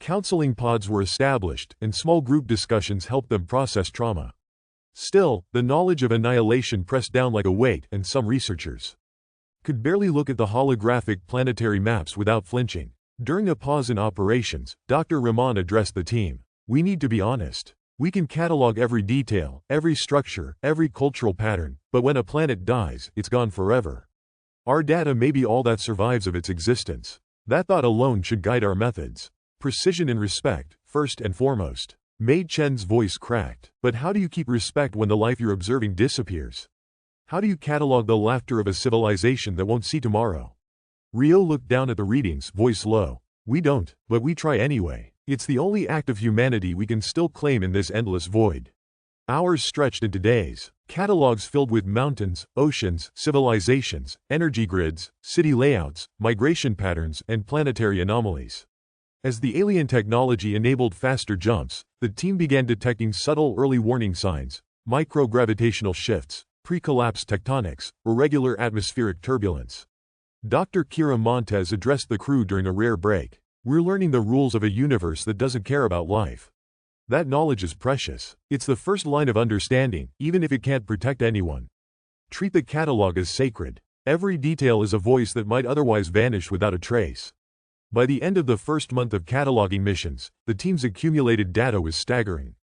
Counseling pods were established, and small group discussions helped them process trauma. Still, the knowledge of annihilation pressed down like a weight, and some researchers could barely look at the holographic planetary maps without flinching. During a pause in operations, Dr. Rahman addressed the team. We need to be honest. We can catalog every detail, every structure, every cultural pattern, but when a planet dies, it's gone forever. Our data may be all that survives of its existence. That thought alone should guide our methods. Precision and respect, first and foremost. Mei Chen's voice cracked. But how do you keep respect when the life you're observing disappears? How do you catalog the laughter of a civilization that won't see tomorrow? Rio looked down at the readings, voice low. We don't, but we try anyway. It's the only act of humanity we can still claim in this endless void. Hours stretched into days. Catalogs filled with mountains, oceans, civilizations, energy grids, city layouts, migration patterns, and planetary anomalies. As the alien technology enabled faster jumps, the team began detecting subtle early warning signs, microgravitational shifts, pre-collapse tectonics, irregular atmospheric turbulence. Dr. Kira Montez addressed the crew during a rare break. We're learning the rules of a universe that doesn't care about life. That knowledge is precious. It's the first line of understanding, even if it can't protect anyone. Treat the catalog as sacred. Every detail is a voice that might otherwise vanish without a trace. By the end of the first month of cataloging missions, the team's accumulated data was staggering.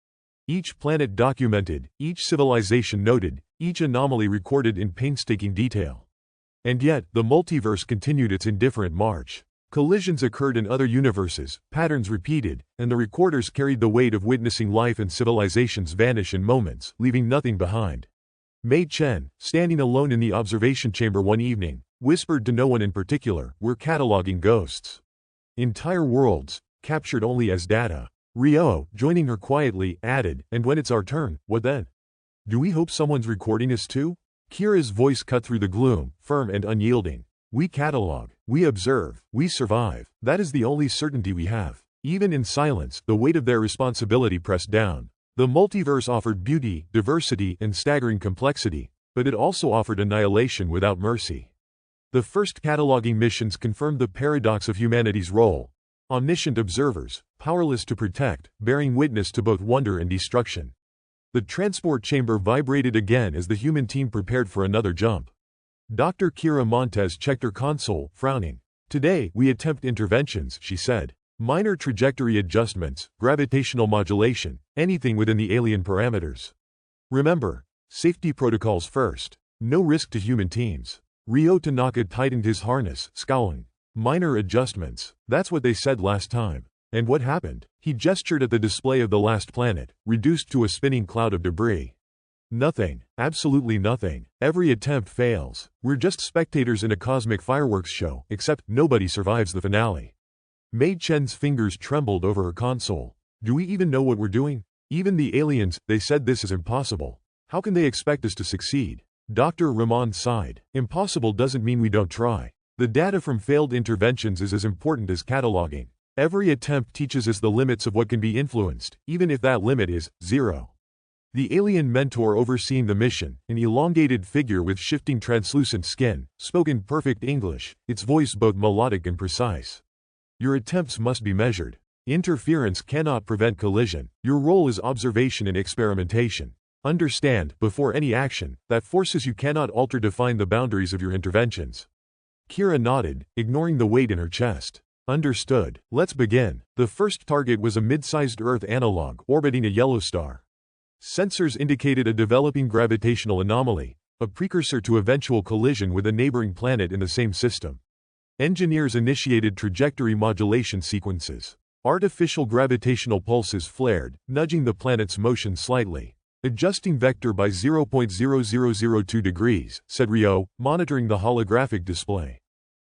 Each planet documented, each civilization noted, each anomaly recorded in painstaking detail. And yet, the multiverse continued its indifferent march. Collisions occurred in other universes, patterns repeated, and the recorders carried the weight of witnessing life and civilizations vanish in moments, leaving nothing behind. Mei Chen, standing alone in the observation chamber one evening, whispered to no one in particular, "We're cataloging ghosts. Entire worlds, captured only as data." Rio, joining her quietly, added, "And when it's our turn, what then? Do we hope someone's recording us too?" Kira's voice cut through the gloom, firm and unyielding. We catalog, we observe, we survive. That is the only certainty we have. Even in silence, the weight of their responsibility pressed down. The multiverse offered beauty, diversity, and staggering complexity, but it also offered annihilation without mercy. The first cataloging missions confirmed the paradox of humanity's role. Omniscient observers, powerless to protect, bearing witness to both wonder and destruction. The transport chamber vibrated again as the human team prepared for another jump. Dr. Kira Montez checked her console, frowning. "Today, we attempt interventions," she said. "Minor trajectory adjustments, gravitational modulation, anything within the alien parameters. Remember, safety protocols first. No risk to human teams." Rio Tanaka tightened his harness, scowling. "Minor adjustments, that's what they said last time. And what happened?" He gestured at the display of the last planet, reduced to a spinning cloud of debris. "Nothing. Absolutely nothing. Every attempt fails. We're just spectators in a cosmic fireworks show, except nobody survives the finale." Mei Chen's fingers trembled over her console. "Do we even know what we're doing? Even the aliens, they said this is impossible. How can they expect us to succeed?" Dr. Rahman sighed. "Impossible doesn't mean we don't try. The data from failed interventions is as important as cataloging. Every attempt teaches us the limits of what can be influenced, even if that limit is zero." The alien mentor overseeing the mission, an elongated figure with shifting translucent skin, spoke in perfect English, its voice both melodic and precise. "Your attempts must be measured. Interference cannot prevent collision. Your role is observation and experimentation. Understand, before any action, that forces you cannot alter define the boundaries of your interventions." Kira nodded, ignoring the weight in her chest. "Understood. Let's begin." The first target was a mid-sized Earth analog orbiting a yellow star. Sensors indicated a developing gravitational anomaly, a precursor to eventual collision with a neighboring planet in the same system. Engineers initiated trajectory modulation sequences. Artificial gravitational pulses flared, nudging the planet's motion slightly. Adjusting vector by 0.0002 degrees, said Rio, monitoring the holographic display.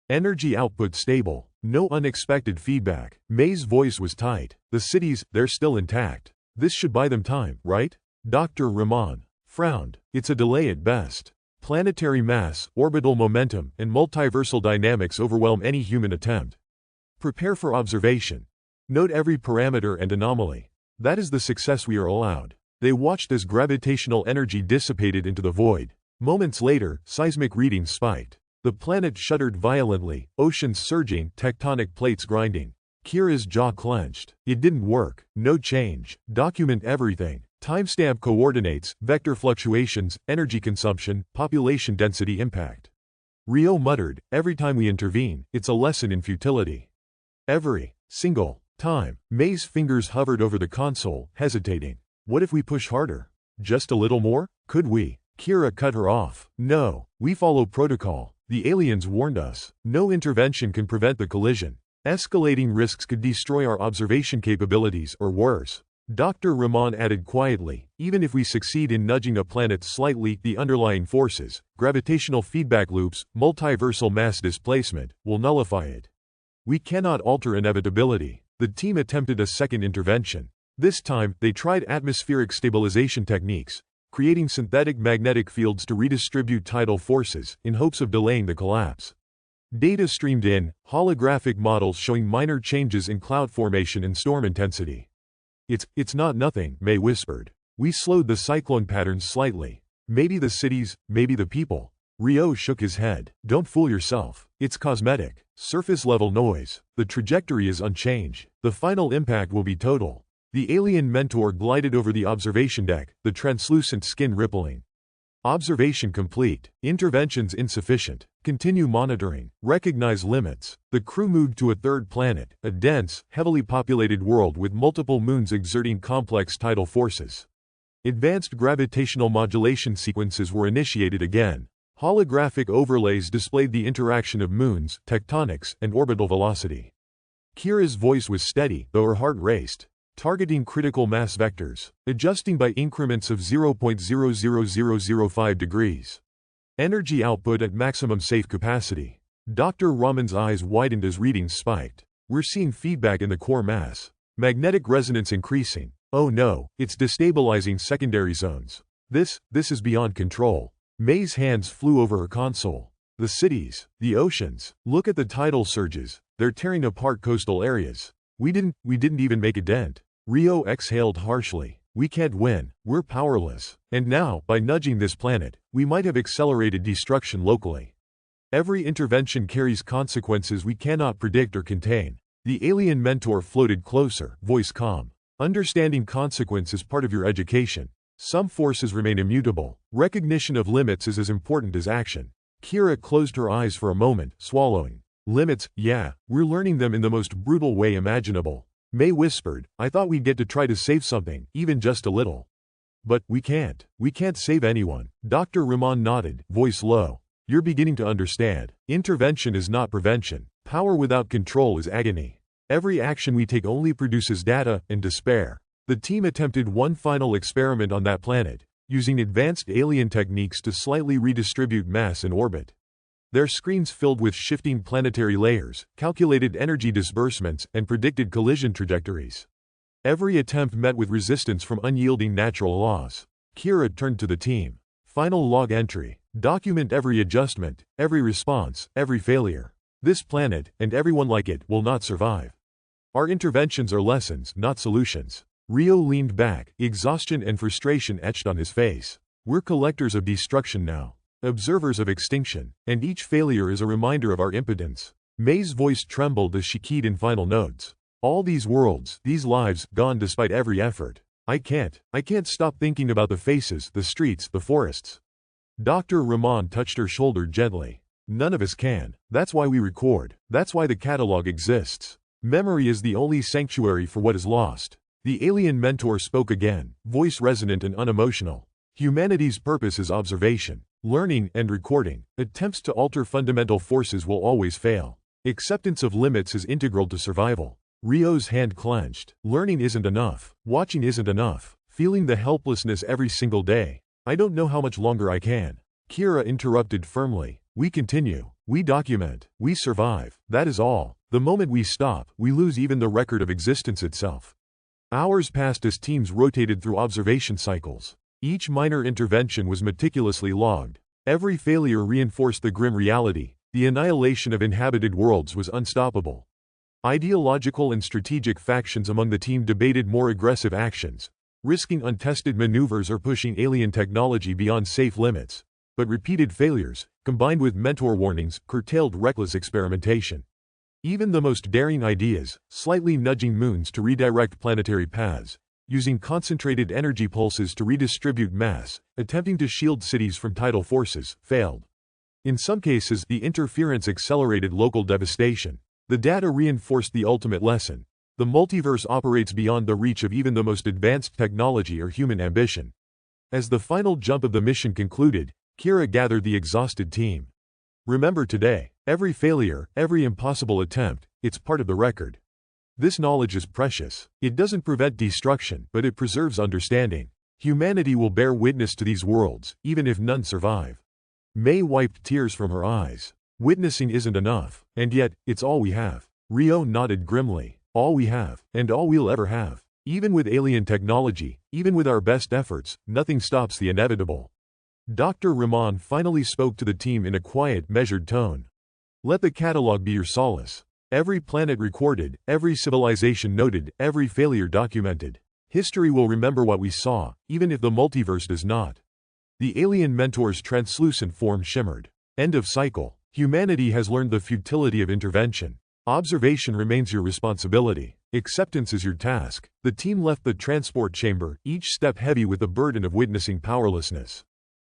Energy output stable. No unexpected feedback. May's voice was tight. The cities, they're still intact. This should buy them time, right? Dr. Rahman frowned. It's a delay at best. Planetary mass, orbital momentum, and multiversal dynamics overwhelm any human attempt. Prepare for observation. Note every parameter and anomaly. That is the success we are allowed. They watched as gravitational energy dissipated into the void. Moments later, seismic readings spiked. The planet shuddered violently, oceans surging, tectonic plates grinding. Kira's jaw clenched. It didn't work. No change. Document everything. Timestamp coordinates, vector fluctuations, energy consumption, population density impact. Rio muttered, every time we intervene, it's a lesson in futility. Every single time. May's fingers hovered over the console, hesitating. What if we push harder? Just a little more? Could we? Kira cut her off. No, we follow protocol. The aliens warned us. No intervention can prevent the collision. Escalating risks could destroy our observation capabilities or worse. Dr. Rahman added quietly, even if we succeed in nudging a planet slightly, the underlying forces, gravitational feedback loops, multiversal mass displacement, will nullify it. We cannot alter inevitability. The team attempted a second intervention. This time, they tried atmospheric stabilization techniques, creating synthetic magnetic fields to redistribute tidal forces, in hopes of delaying the collapse. Data streamed in, holographic models showing minor changes in cloud formation and storm intensity. It's not nothing, May whispered. We slowed the cyclone patterns slightly. Maybe the cities, maybe the people. Rio shook his head. Don't fool yourself. It's cosmetic. Surface-level noise. The trajectory is unchanged. The final impact will be total. The alien mentor glided over the observation deck, the translucent skin rippling. Observation complete. Interventions insufficient. Continue monitoring. Recognize limits. The crew moved to a third planet, a dense, heavily populated world with multiple moons exerting complex tidal forces. Advanced gravitational modulation sequences were initiated again. Holographic overlays displayed the interaction of moons, tectonics, and orbital velocity. Kira's voice was steady, though her heart raced. Targeting critical mass vectors, adjusting by increments of 0.00005 degrees. Energy output at maximum safe capacity. Dr. Rahman's eyes widened as readings spiked. We're seeing feedback in the core mass. Magnetic resonance increasing. Oh no, it's destabilizing secondary zones. This is beyond control. May's hands flew over her console. The cities, the oceans, look at the tidal surges. They're tearing apart coastal areas. We didn't even make a dent. Rio exhaled harshly. We can't win. We're powerless. And now, by nudging this planet, we might have accelerated destruction locally. Every intervention carries consequences we cannot predict or contain. The alien mentor floated closer, voice calm. Understanding consequence is part of your education. Some forces remain immutable. Recognition of limits is as important as action. Kira closed her eyes for a moment, swallowing. Limits, yeah, we're learning them in the most brutal way imaginable. May whispered, I thought we'd get to try to save something, even just a little. But we can't. We can't save anyone. Dr. Rahman nodded, voice low. You're beginning to understand. Intervention is not prevention. Power without control is agony. Every action we take only produces data and despair. The team attempted one final experiment on that planet, using advanced alien techniques to slightly redistribute mass in orbit. Their screens filled with shifting planetary layers, calculated energy disbursements, and predicted collision trajectories. Every attempt met with resistance from unyielding natural laws. Kira turned to the team. Final log entry. Document every adjustment, every response, every failure. This planet, and everyone like it, will not survive. Our interventions are lessons, not solutions. Rio leaned back, exhaustion and frustration etched on his face. We're collectors of destruction now. Observers of extinction, and each failure is a reminder of our impotence. May's voice trembled as she keyed in final notes. All these worlds, these lives, gone despite every effort. I can't stop thinking about the faces, the streets, the forests. Dr. Rahman touched her shoulder gently. None of us can. That's why we record. That's why the catalog exists. Memory is the only sanctuary for what is lost. The alien mentor spoke again, voice resonant and unemotional. Humanity's purpose is observation, learning, and recording. Attempts to alter fundamental forces will always fail. Acceptance of limits is integral to survival. Rio's hand clenched. Learning isn't enough. Watching isn't enough. Feeling the helplessness every single day. I don't know how much longer I can. Kira interrupted firmly. We continue. We document. We survive. That is all. The moment we stop, we lose even the record of existence itself. Hours passed as teams rotated through observation cycles. Each minor intervention was meticulously logged. Every failure reinforced the grim reality. The annihilation of inhabited worlds was unstoppable. Ideological and strategic factions among the team debated more aggressive actions, risking untested maneuvers or pushing alien technology beyond safe limits. But repeated failures, combined with mentor warnings, curtailed reckless experimentation. Even the most daring ideas, slightly nudging moons to redirect planetary paths, using concentrated energy pulses to redistribute mass, attempting to shield cities from tidal forces, failed. In some cases, the interference accelerated local devastation. The data reinforced the ultimate lesson. The multiverse operates beyond the reach of even the most advanced technology or human ambition. As the final jump of the mission concluded, Kira gathered the exhausted team. Remember today, every failure, every impossible attempt, it's part of the record. This knowledge is precious. It doesn't prevent destruction, but it preserves understanding. Humanity will bear witness to these worlds, even if none survive. May wiped tears from her eyes. Witnessing isn't enough, and yet, it's all we have. Rio nodded grimly. All we have, and all we'll ever have. Even with alien technology, even with our best efforts, nothing stops the inevitable. Dr. Rahman finally spoke to the team in a quiet, measured tone. Let the catalog be your solace. Every planet recorded, every civilization noted, every failure documented. History will remember what we saw, even if the multiverse does not. The alien mentor's translucent form shimmered. End of cycle. Humanity has learned the futility of intervention. Observation remains your responsibility. Acceptance is your task. The team left the transport chamber, each step heavy with the burden of witnessing powerlessness.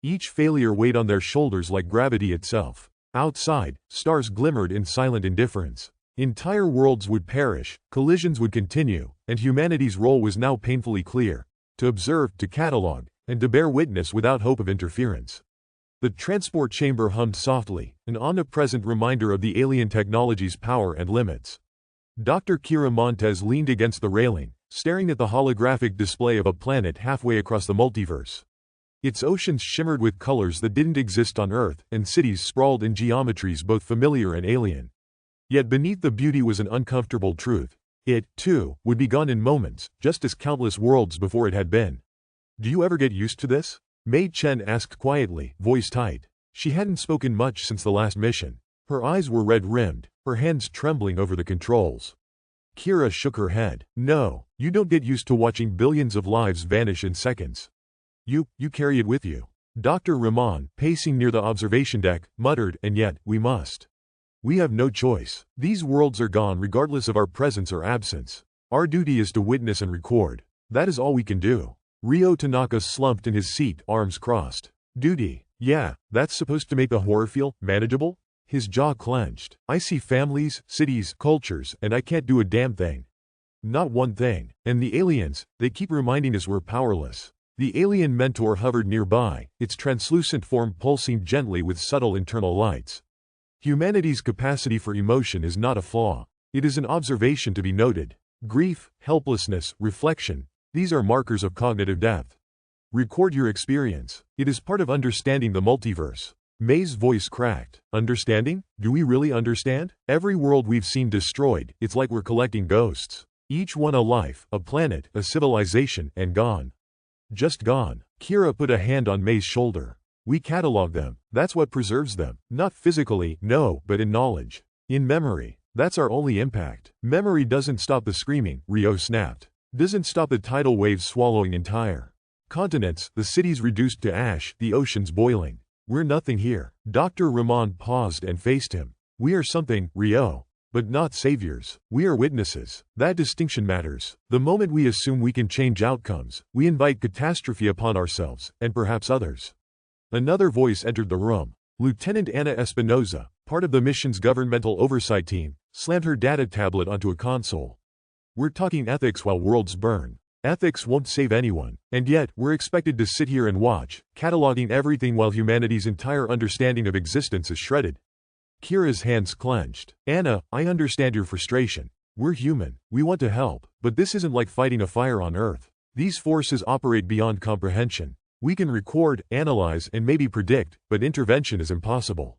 Each failure weighed on their shoulders like gravity itself. Outside, stars glimmered in silent indifference. Entire worlds would perish, collisions would continue, and humanity's role was now painfully clear: to observe, to catalog, and to bear witness without hope of interference. The transport chamber hummed softly, an omnipresent reminder of the alien technology's power and limits. Dr. Kira Montez leaned against the railing, staring at the holographic display of a planet halfway across the multiverse. Its oceans shimmered with colors that didn't exist on Earth, and cities sprawled in geometries both familiar and alien. Yet beneath the beauty was an uncomfortable truth. It, too, would be gone in moments, just as countless worlds before it had been. Do you ever get used to this? Mei Chen asked quietly, voice tight. She hadn't spoken much since the last mission. Her eyes were red-rimmed, her hands trembling over the controls. Kira shook her head. No, you don't get used to watching billions of lives vanish in seconds. You carry it with you. Dr. Rahman, pacing near the observation deck, muttered, and yet, we must. We have no choice. These worlds are gone regardless of our presence or absence. Our duty is to witness and record. That is all we can do. Rio Tanaka slumped in his seat, arms crossed. Duty. Yeah, that's supposed to make the horror feel manageable? His jaw clenched. I see families, cities, cultures, and I can't do a damn thing. Not one thing. And the aliens, they keep reminding us we're powerless. The alien mentor hovered nearby, its translucent form pulsing gently with subtle internal lights. Humanity's capacity for emotion is not a flaw. It is an observation to be noted. Grief, helplessness, reflection, these are markers of cognitive depth. Record your experience. It is part of understanding the multiverse. May's voice cracked. Understanding? Do we really understand? Every world we've seen destroyed, it's like we're collecting ghosts. Each one a life, a planet, a civilization, and gone. Just gone. Kira put a hand on May's shoulder. We catalog them. That's what preserves them. Not physically, no, but in knowledge. In memory. That's our only impact. Memory doesn't stop the screaming, Rio snapped. Doesn't stop the tidal waves swallowing entire continents, the cities reduced to ash, the oceans boiling. We're nothing here. Dr. Rahman paused and faced him. We are something, Rio. But not saviors. We are witnesses. That distinction matters. The moment we assume we can change outcomes, we invite catastrophe upon ourselves, and perhaps others. Another voice entered the room. Lieutenant Anna Espinoza, part of the mission's governmental oversight team, slammed her data tablet onto a console. We're talking ethics while worlds burn. Ethics won't save anyone, and yet, we're expected to sit here and watch, cataloging everything while humanity's entire understanding of existence is shredded. Kira's hands clenched. Anna, I understand your frustration. We're human, we want to help, but this isn't like fighting a fire on Earth. These forces operate beyond comprehension. We can record, analyze, and maybe predict, but intervention is impossible.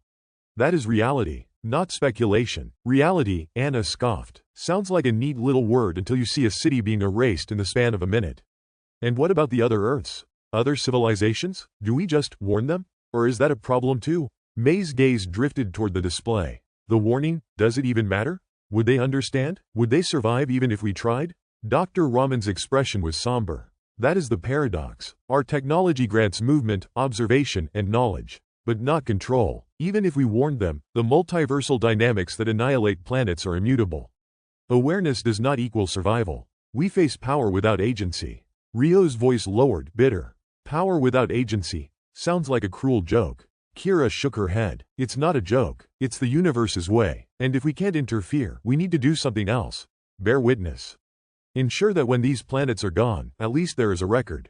That is reality, not speculation. Reality, Anna scoffed. Sounds like a neat little word until you see a city being erased in the span of a minute. And what about the other Earths? Other civilizations? Do we just warn them? Or is that a problem too? May's gaze drifted toward the display. The warning, does it even matter? Would they understand? Would they survive even if we tried? Dr. Raman's expression was somber. That is the paradox. Our technology grants movement, observation, and knowledge, but not control. Even if we warned them, the multiversal dynamics that annihilate planets are immutable. Awareness does not equal survival. We face power without agency. Rio's voice lowered, bitter. Power without agency. Sounds like a cruel joke. Kira shook her head. It's not a joke. It's the universe's way. And if we can't interfere, we need to do something else. Bear witness. Ensure that when these planets are gone, at least there is a record.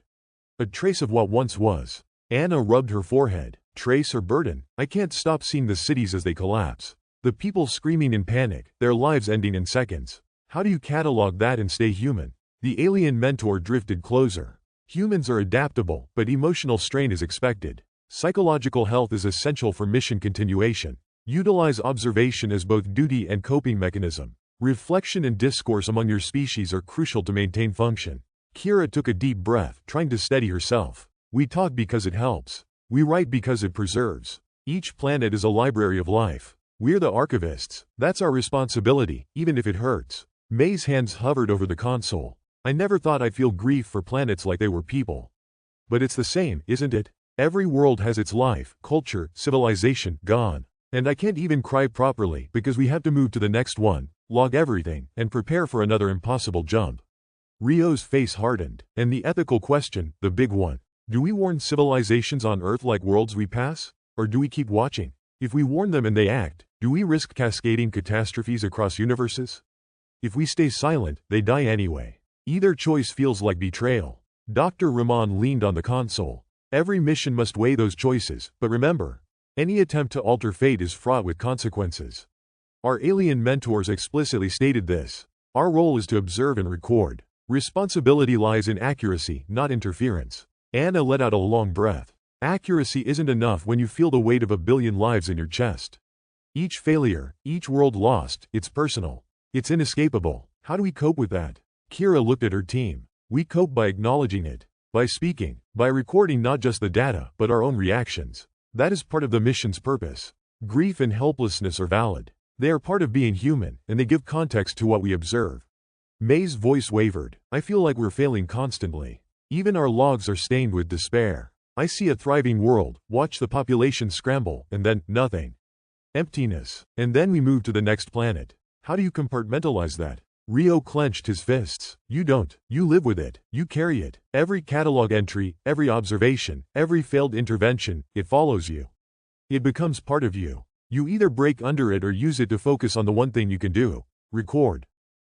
A trace of what once was. Anna rubbed her forehead. Trace or burden? I can't stop seeing the cities as they collapse. The people screaming in panic, their lives ending in seconds. How do you catalog that and stay human? The alien mentor drifted closer. Humans are adaptable, but emotional strain is expected. Psychological health is essential for mission continuation. Utilize observation as both duty and coping mechanism. Reflection and discourse among your species are crucial to maintain function. Kira took a deep breath, trying to steady herself. We talk because it helps. We write because it preserves. Each planet is a library of life. We're the archivists. That's our responsibility, even if it hurts. May's hands hovered over the console. I never thought I'd feel grief for planets like they were people. But it's the same, isn't it? Every world has its life, culture, civilization, gone. And I can't even cry properly because we have to move to the next one, log everything, and prepare for another impossible jump. Rio's face hardened. And the ethical question, the big one. Do we warn civilizations on Earth like worlds we pass? Or do we keep watching? If we warn them and they act, do we risk cascading catastrophes across universes? If we stay silent, they die anyway. Either choice feels like betrayal. Dr. Raman leaned on the console. Every mission must weigh those choices, but remember, any attempt to alter fate is fraught with consequences. Our alien mentors explicitly stated this. Our role is to observe and record. Responsibility lies in accuracy, not interference. Anna let out a long breath. Accuracy isn't enough when you feel the weight of a billion lives in your chest. Each failure, each world lost, it's personal. It's inescapable. How do we cope with that? Kira looked at her team. We cope by acknowledging it. By speaking. By recording not just the data, but our own reactions. That is part of the mission's purpose. Grief and helplessness are valid. They are part of being human, and they give context to what we observe. May's voice wavered. I feel like we're failing constantly. Even our logs are stained with despair. I see a thriving world, watch the population scramble, and then, nothing. Emptiness. And then we move to the next planet. How do you compartmentalize that? Rio clenched his fists. You don't. You live with it. You carry it. Every catalog entry, every observation, every failed intervention, it follows you. It becomes part of you. You either break under it or use it to focus on the one thing you can do. Record.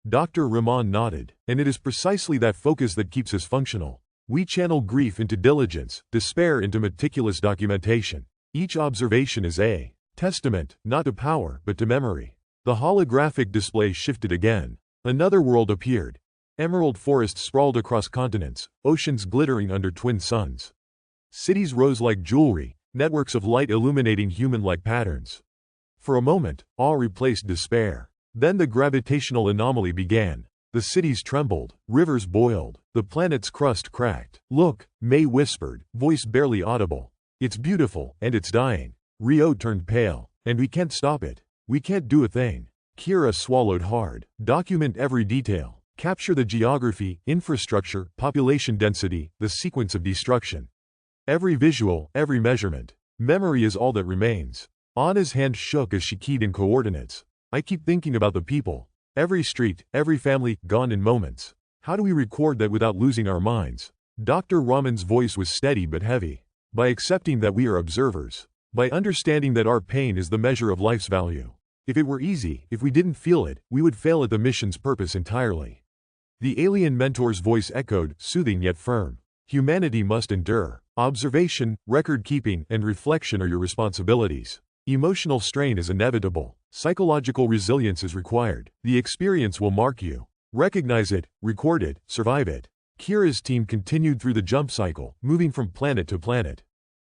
Dr. Raman nodded. And it is precisely that focus that keeps us functional. We channel grief into diligence, despair into meticulous documentation. Each observation is a testament, not to power, but to memory. The holographic display shifted again. Another world appeared. Emerald forests sprawled across continents, oceans glittering under twin suns. Cities rose like jewelry, networks of light illuminating human-like patterns. For a moment, awe replaced despair. Then the gravitational anomaly began. The cities trembled, rivers boiled, the planet's crust cracked. Look, May whispered, voice barely audible. It's beautiful, and it's dying. Rio turned pale. And we can't stop it. We can't do a thing. Kira swallowed hard. Document every detail. Capture the geography, infrastructure, population density, the sequence of destruction. Every visual, every measurement. Memory is all that remains. Anna's hand shook as she keyed in coordinates. I keep thinking about the people. Every street, every family, gone in moments. How do we record that without losing our minds? Dr. Raman's voice was steady but heavy. By accepting that we are observers. By understanding that our pain is the measure of life's value. If it were easy, if we didn't feel it, we would fail at the mission's purpose entirely. The alien mentor's voice echoed, soothing yet firm. Humanity must endure. Observation, record-keeping, and reflection are your responsibilities. Emotional strain is inevitable. Psychological resilience is required. The experience will mark you. Recognize it, record it, survive it. Kira's team continued through the jump cycle, moving from planet to planet.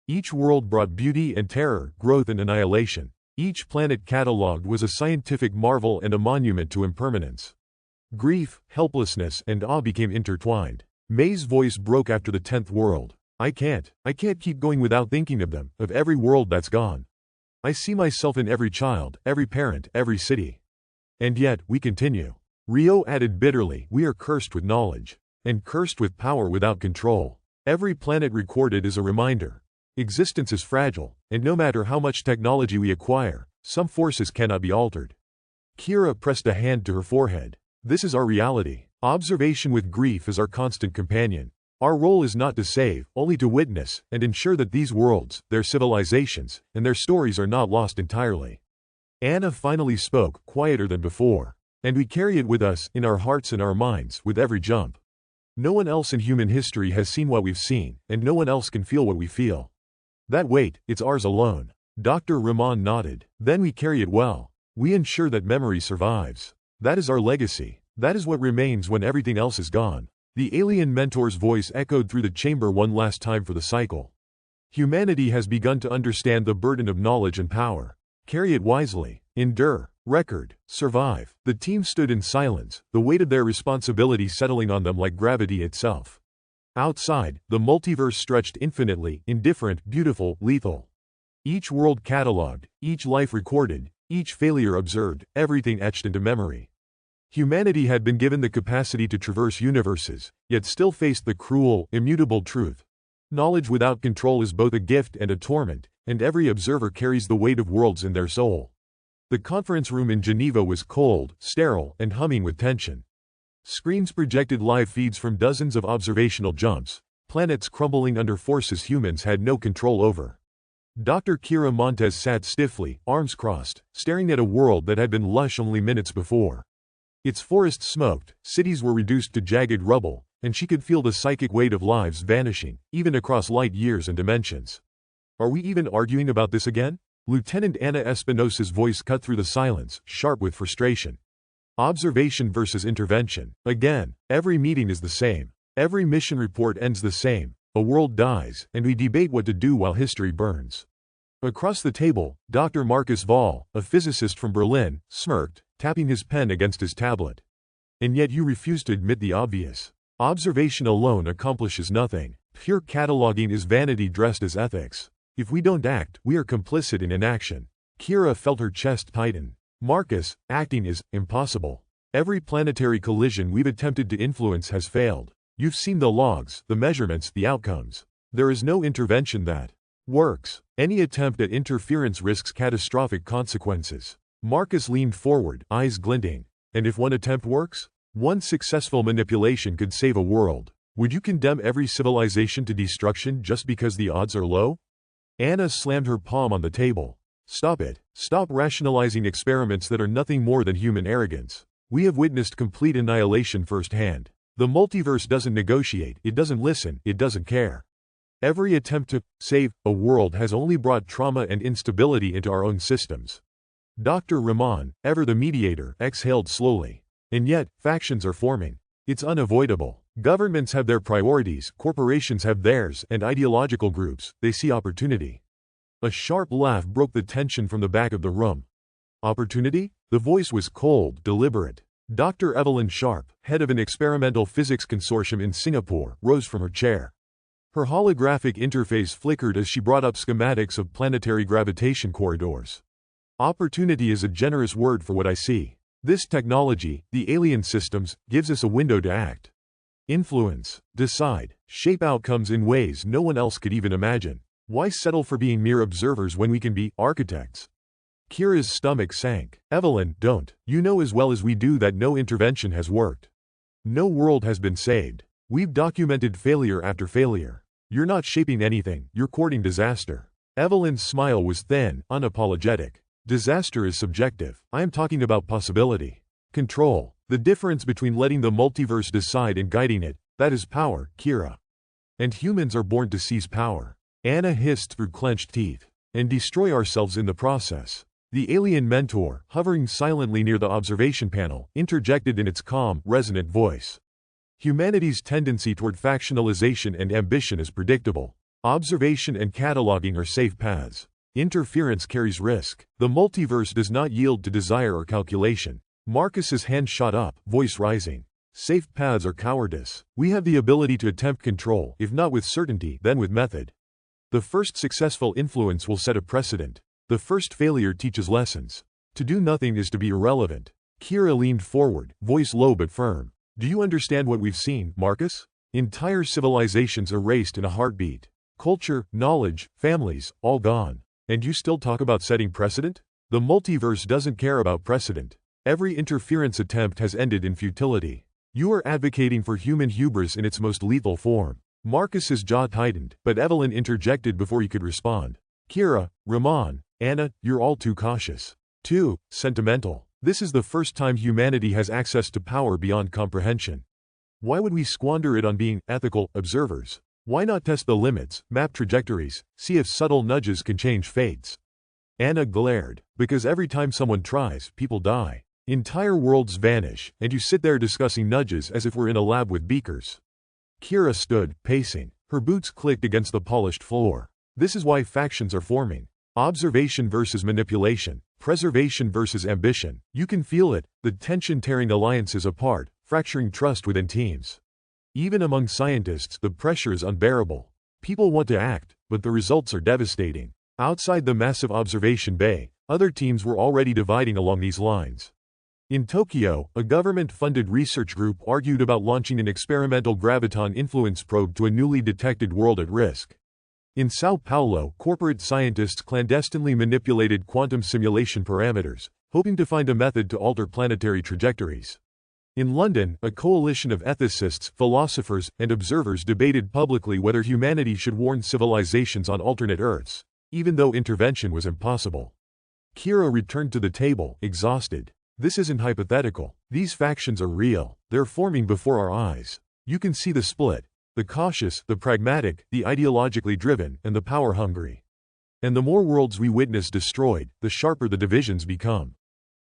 Each world brought beauty and terror, growth and annihilation. Each planet catalogued was a scientific marvel and a monument to impermanence. Grief, helplessness, and awe became intertwined. May's voice broke after the 10th world. I can't keep going without thinking of them, of every world that's gone. I see myself in every child, every parent, every city. And yet, we continue. Rio added bitterly, we are cursed with knowledge. And cursed with power without control. Every planet recorded is a reminder. Existence is fragile, and no matter how much technology we acquire, some forces cannot be altered. Kira pressed a hand to her forehead. This is our reality. Observation with grief is our constant companion. Our role is not to save, only to witness, and ensure that these worlds, their civilizations, and their stories are not lost entirely. Anna finally spoke, quieter than before. And we carry it with us, in our hearts and our minds, with every jump. No one else in human history has seen what we've seen, and no one else can feel what we feel. That weight, it's ours alone. Dr. Rahman nodded. Then we carry it well. We ensure that memory survives. That is our legacy. That is what remains when everything else is gone. The alien mentor's voice echoed through the chamber one last time for the cycle. Humanity has begun to understand the burden of knowledge and power. Carry it wisely. Endure. Record. Survive. The team stood in silence, the weight of their responsibility settling on them like gravity itself. Outside, the multiverse stretched infinitely, indifferent, beautiful, lethal. Each world catalogued, each life recorded, each failure observed, everything etched into memory. Humanity had been given the capacity to traverse universes, yet still faced the cruel, immutable truth. Knowledge without control is both a gift and a torment, and every observer carries the weight of worlds in their soul. The conference room in Geneva was cold, sterile, and humming with tension. Screens projected live feeds from dozens of observational jumps, planets crumbling under forces humans had no control over. Dr. Kira Montez sat stiffly, arms crossed, staring at a world that had been lush only minutes before. Its forests smoked, cities were reduced to jagged rubble, and she could feel the psychic weight of lives vanishing, even across light years and dimensions. Are we even arguing about this again? Lieutenant Ana Espinosa's voice cut through the silence, sharp with frustration. Observation versus intervention. Again, every meeting is the same. Every mission report ends the same. A world dies, and we debate what to do while history burns. Across the table, Dr. Marcus Vahl, a physicist from Berlin, smirked, tapping his pen against his tablet. And yet you refuse to admit the obvious. Observation alone accomplishes nothing. Pure cataloging is vanity dressed as ethics. If we don't act, we are complicit in inaction. Kira felt her chest tighten. Marcus, acting is impossible. Every planetary collision we've attempted to influence has failed. You've seen the logs, the measurements, the outcomes. There is no intervention that works. Any attempt at interference risks catastrophic consequences. Marcus leaned forward, eyes glinting. And if one attempt works? One successful manipulation could save a world. Would you condemn every civilization to destruction just because the odds are low? Anna slammed her palm on the table. Stop it. Stop rationalizing experiments that are nothing more than human arrogance. We have witnessed complete annihilation firsthand. The multiverse doesn't negotiate, it doesn't listen, it doesn't care. Every attempt to save a world has only brought trauma and instability into our own systems. Dr. Rahman, ever the mediator, exhaled slowly. And yet, factions are forming. It's unavoidable. Governments have their priorities, corporations have theirs, and ideological groups, they see opportunity. A sharp laugh broke the tension from the back of the room. Opportunity? The voice was cold, deliberate. Dr. Evelyn Sharp, head of an experimental physics consortium in Singapore, rose from her chair. Her holographic interface flickered as she brought up schematics of planetary gravitation corridors. Opportunity is a generous word for what I see. This technology, the alien systems, gives us a window to act. Influence, decide, shape outcomes in ways no one else could even imagine. Why settle for being mere observers when we can be architects? Kira's stomach sank. Evelyn, don't. You know as well as we do that no intervention has worked. No world has been saved. We've documented failure after failure. You're not shaping anything, you're courting disaster. Evelyn's smile was thin, unapologetic. Disaster is subjective. I am talking about possibility. Control. The difference between letting the multiverse decide and guiding it, that is power, Kira. And humans are born to seize power. Anna hissed through clenched teeth. And destroy ourselves in the process. The alien mentor, hovering silently near the observation panel, interjected in its calm, resonant voice. Humanity's tendency toward factionalization and ambition is predictable. Observation and cataloging are safe paths. Interference carries risk. The multiverse does not yield to desire or calculation. Marcus's hand shot up, voice rising. Safe paths are cowardice. We have the ability to attempt control, if not with certainty, then with method. The first successful influence will set a precedent. The first failure teaches lessons. To do nothing is to be irrelevant. Kira leaned forward, voice low but firm. Do you understand what we've seen, Marcus? Entire civilizations erased in a heartbeat. Culture, knowledge, families, all gone. And you still talk about setting precedent? The multiverse doesn't care about precedent. Every interference attempt has ended in futility. You are advocating for human hubris in its most lethal form. Marcus's jaw tightened, but Evelyn interjected before he could respond. Kira, Ramon, Anna, you're all too cautious. Too sentimental. This is the first time humanity has access to power beyond comprehension. Why would we squander it on being ethical observers? Why not test the limits, map trajectories, see if subtle nudges can change fates? Anna glared. Because every time someone tries, people die. Entire worlds vanish, and you sit there discussing nudges as if we're in a lab with beakers. Kira stood, pacing. Her boots clicked against the polished floor. This is why factions are forming. Observation versus manipulation. Preservation versus ambition. You can feel it, the tension tearing alliances apart, fracturing trust within teams. Even among scientists, the pressure is unbearable. People want to act, but the results are devastating. Outside the massive observation bay, other teams were already dividing along these lines. In Tokyo, a government-funded research group argued about launching an experimental graviton influence probe to a newly detected world at risk. In Sao Paulo, corporate scientists clandestinely manipulated quantum simulation parameters, hoping to find a method to alter planetary trajectories. In London, a coalition of ethicists, philosophers, and observers debated publicly whether humanity should warn civilizations on alternate Earths, even though intervention was impossible. Kira returned to the table, exhausted. This isn't hypothetical. These factions are real. They're forming before our eyes. You can see the split. The cautious, the pragmatic, the ideologically driven, and the power-hungry. And the more worlds we witness destroyed, the sharper the divisions become.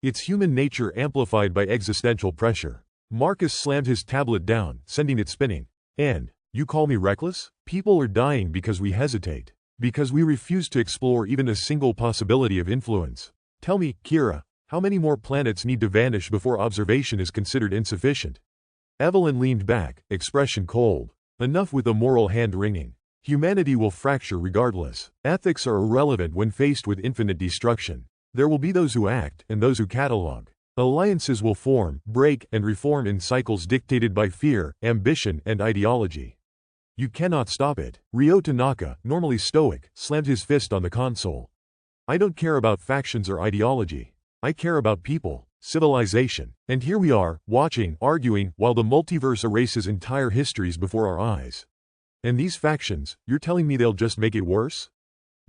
It's human nature amplified by existential pressure. Marcus slammed his tablet down, sending it spinning. And, you call me reckless? People are dying because we hesitate. Because we refuse to explore even a single possibility of influence. Tell me, Kira, how many more planets need to vanish before observation is considered insufficient? Evelyn leaned back, expression cold. Enough with the moral hand-wringing. Humanity will fracture regardless. Ethics are irrelevant when faced with infinite destruction. There will be those who act, and those who catalog. Alliances will form, break, and reform in cycles dictated by fear, ambition, and ideology. You cannot stop it. Ryo Tanaka, normally stoic, slammed his fist on the console. I don't care about factions or ideology. I care about people, civilization. And here we are, watching, arguing, while the multiverse erases entire histories before our eyes. And these factions, you're telling me they'll just make it worse?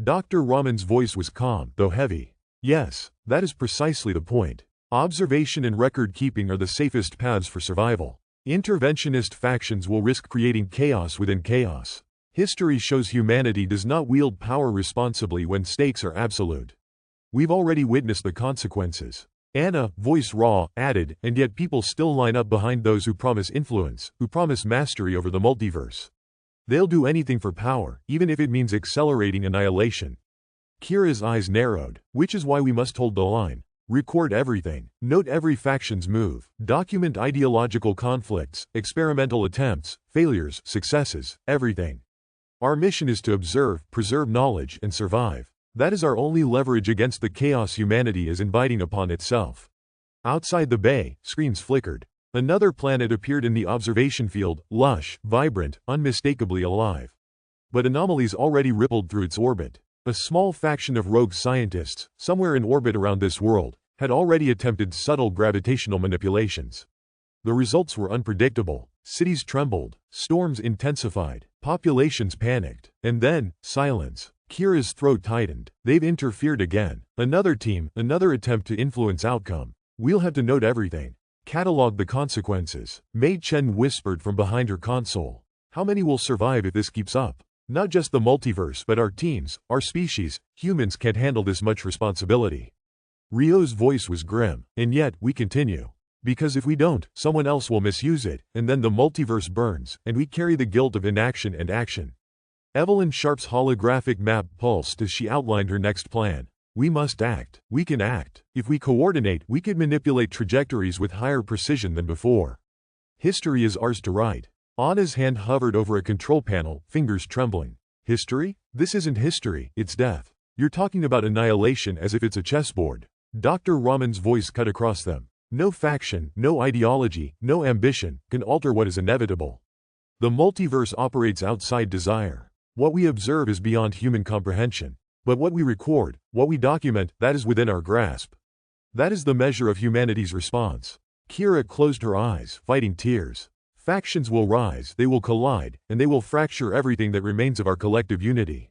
Dr. Raman's voice was calm, though heavy. Yes, that is precisely the point. Observation and record-keeping are the safest paths for survival. Interventionist factions will risk creating chaos within chaos. History shows humanity does not wield power responsibly when stakes are absolute. We've already witnessed the consequences. Anna, voice raw, added, and yet people still line up behind those who promise influence, who promise mastery over the multiverse. They'll do anything for power, even if it means accelerating annihilation. Kira's eyes narrowed, which is why we must hold the line. Record everything. Note every faction's move. Document ideological conflicts, experimental attempts, failures, successes, everything. Our mission is to observe, preserve knowledge, and survive. That is our only leverage against the chaos humanity is inviting upon itself. Outside the bay, screens flickered. Another planet appeared in the observation field, lush, vibrant, unmistakably alive. But anomalies already rippled through its orbit. A small faction of rogue scientists, somewhere in orbit around this world, had already attempted subtle gravitational manipulations. The results were unpredictable. Cities trembled, storms intensified, populations panicked, and then, silence. Kira's throat tightened. They've interfered again. Another team, another attempt to influence outcome. We'll have to note everything. Catalog the consequences. Mei Chen whispered from behind her console. How many will survive if this keeps up? Not just the multiverse but our teams, our species. Humans can't handle this much responsibility. Rio's voice was grim. And yet, we continue. Because if we don't, someone else will misuse it, and then the multiverse burns, and we carry the guilt of inaction and action. Evelyn Sharp's holographic map pulsed as she outlined her next plan. We must act. We can act. If we coordinate, we could manipulate trajectories with higher precision than before. History is ours to write. Anna's hand hovered over a control panel, fingers trembling. History? This isn't history, it's death. You're talking about annihilation as if it's a chessboard. Dr. Raman's voice cut across them. No faction, no ideology, no ambition can alter what is inevitable. The multiverse operates outside desire. What we observe is beyond human comprehension. But what we record, what we document, that is within our grasp. That is the measure of humanity's response. Kira closed her eyes, fighting tears. Factions will rise, they will collide, and they will fracture everything that remains of our collective unity.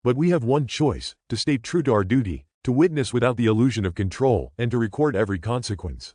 But we have one choice, to stay true to our duty, to witness without the illusion of control, and to record every consequence.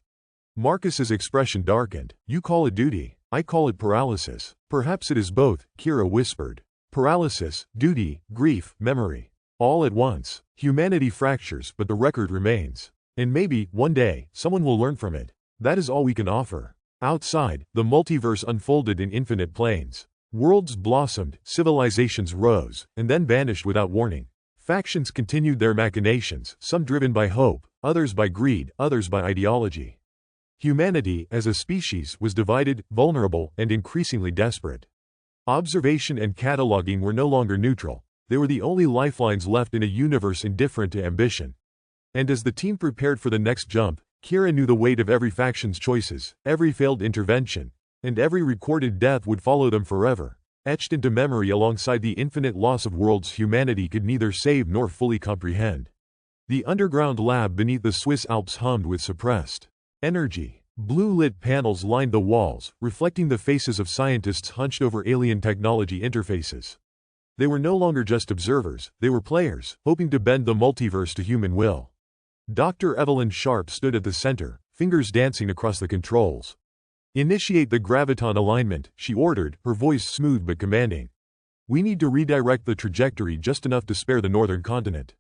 Marcus's expression darkened. You call it duty, I call it paralysis. Perhaps it is both, Kira whispered. Paralysis, duty, grief, memory. All at once. Humanity fractures, but the record remains. And maybe, one day, someone will learn from it. That is all we can offer. Outside, the multiverse unfolded in infinite planes. Worlds blossomed, civilizations rose, and then vanished without warning. Factions continued their machinations, some driven by hope, others by greed, others by ideology. Humanity, as a species, was divided, vulnerable, and increasingly desperate. Observation and cataloging were no longer neutral. They were the only lifelines left in a universe indifferent to ambition. And as the team prepared for the next jump, Kira knew the weight of every faction's choices, every failed intervention, and every recorded death would follow them forever, etched into memory alongside the infinite loss of worlds humanity could neither save nor fully comprehend. The underground lab beneath the Swiss Alps hummed with suppressed energy. Blue-lit panels lined the walls, reflecting the faces of scientists hunched over alien technology interfaces. They were no longer just observers, they were players, hoping to bend the multiverse to human will. Dr. Evelyn Sharp stood at the center, fingers dancing across the controls. Initiate the graviton alignment, she ordered, her voice smooth but commanding. We need to redirect the trajectory just enough to spare the northern continent.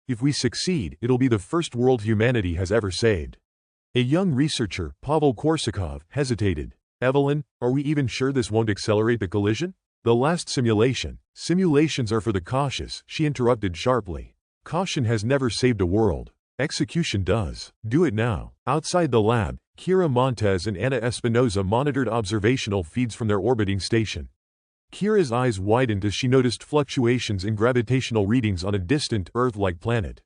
If we succeed, it'll be the first world humanity has ever saved. A young researcher, Pavel Korsakov, hesitated. Evelyn, are we even sure this won't accelerate the collision? The last simulation. Simulations are for the cautious, she interrupted sharply. Caution has never saved a world. Execution does. Do it now. Outside the lab, Kira Montez and Anna Espinoza monitored observational feeds from their orbiting station. Kira's eyes widened as she noticed fluctuations in gravitational readings on a distant, Earth-like planet.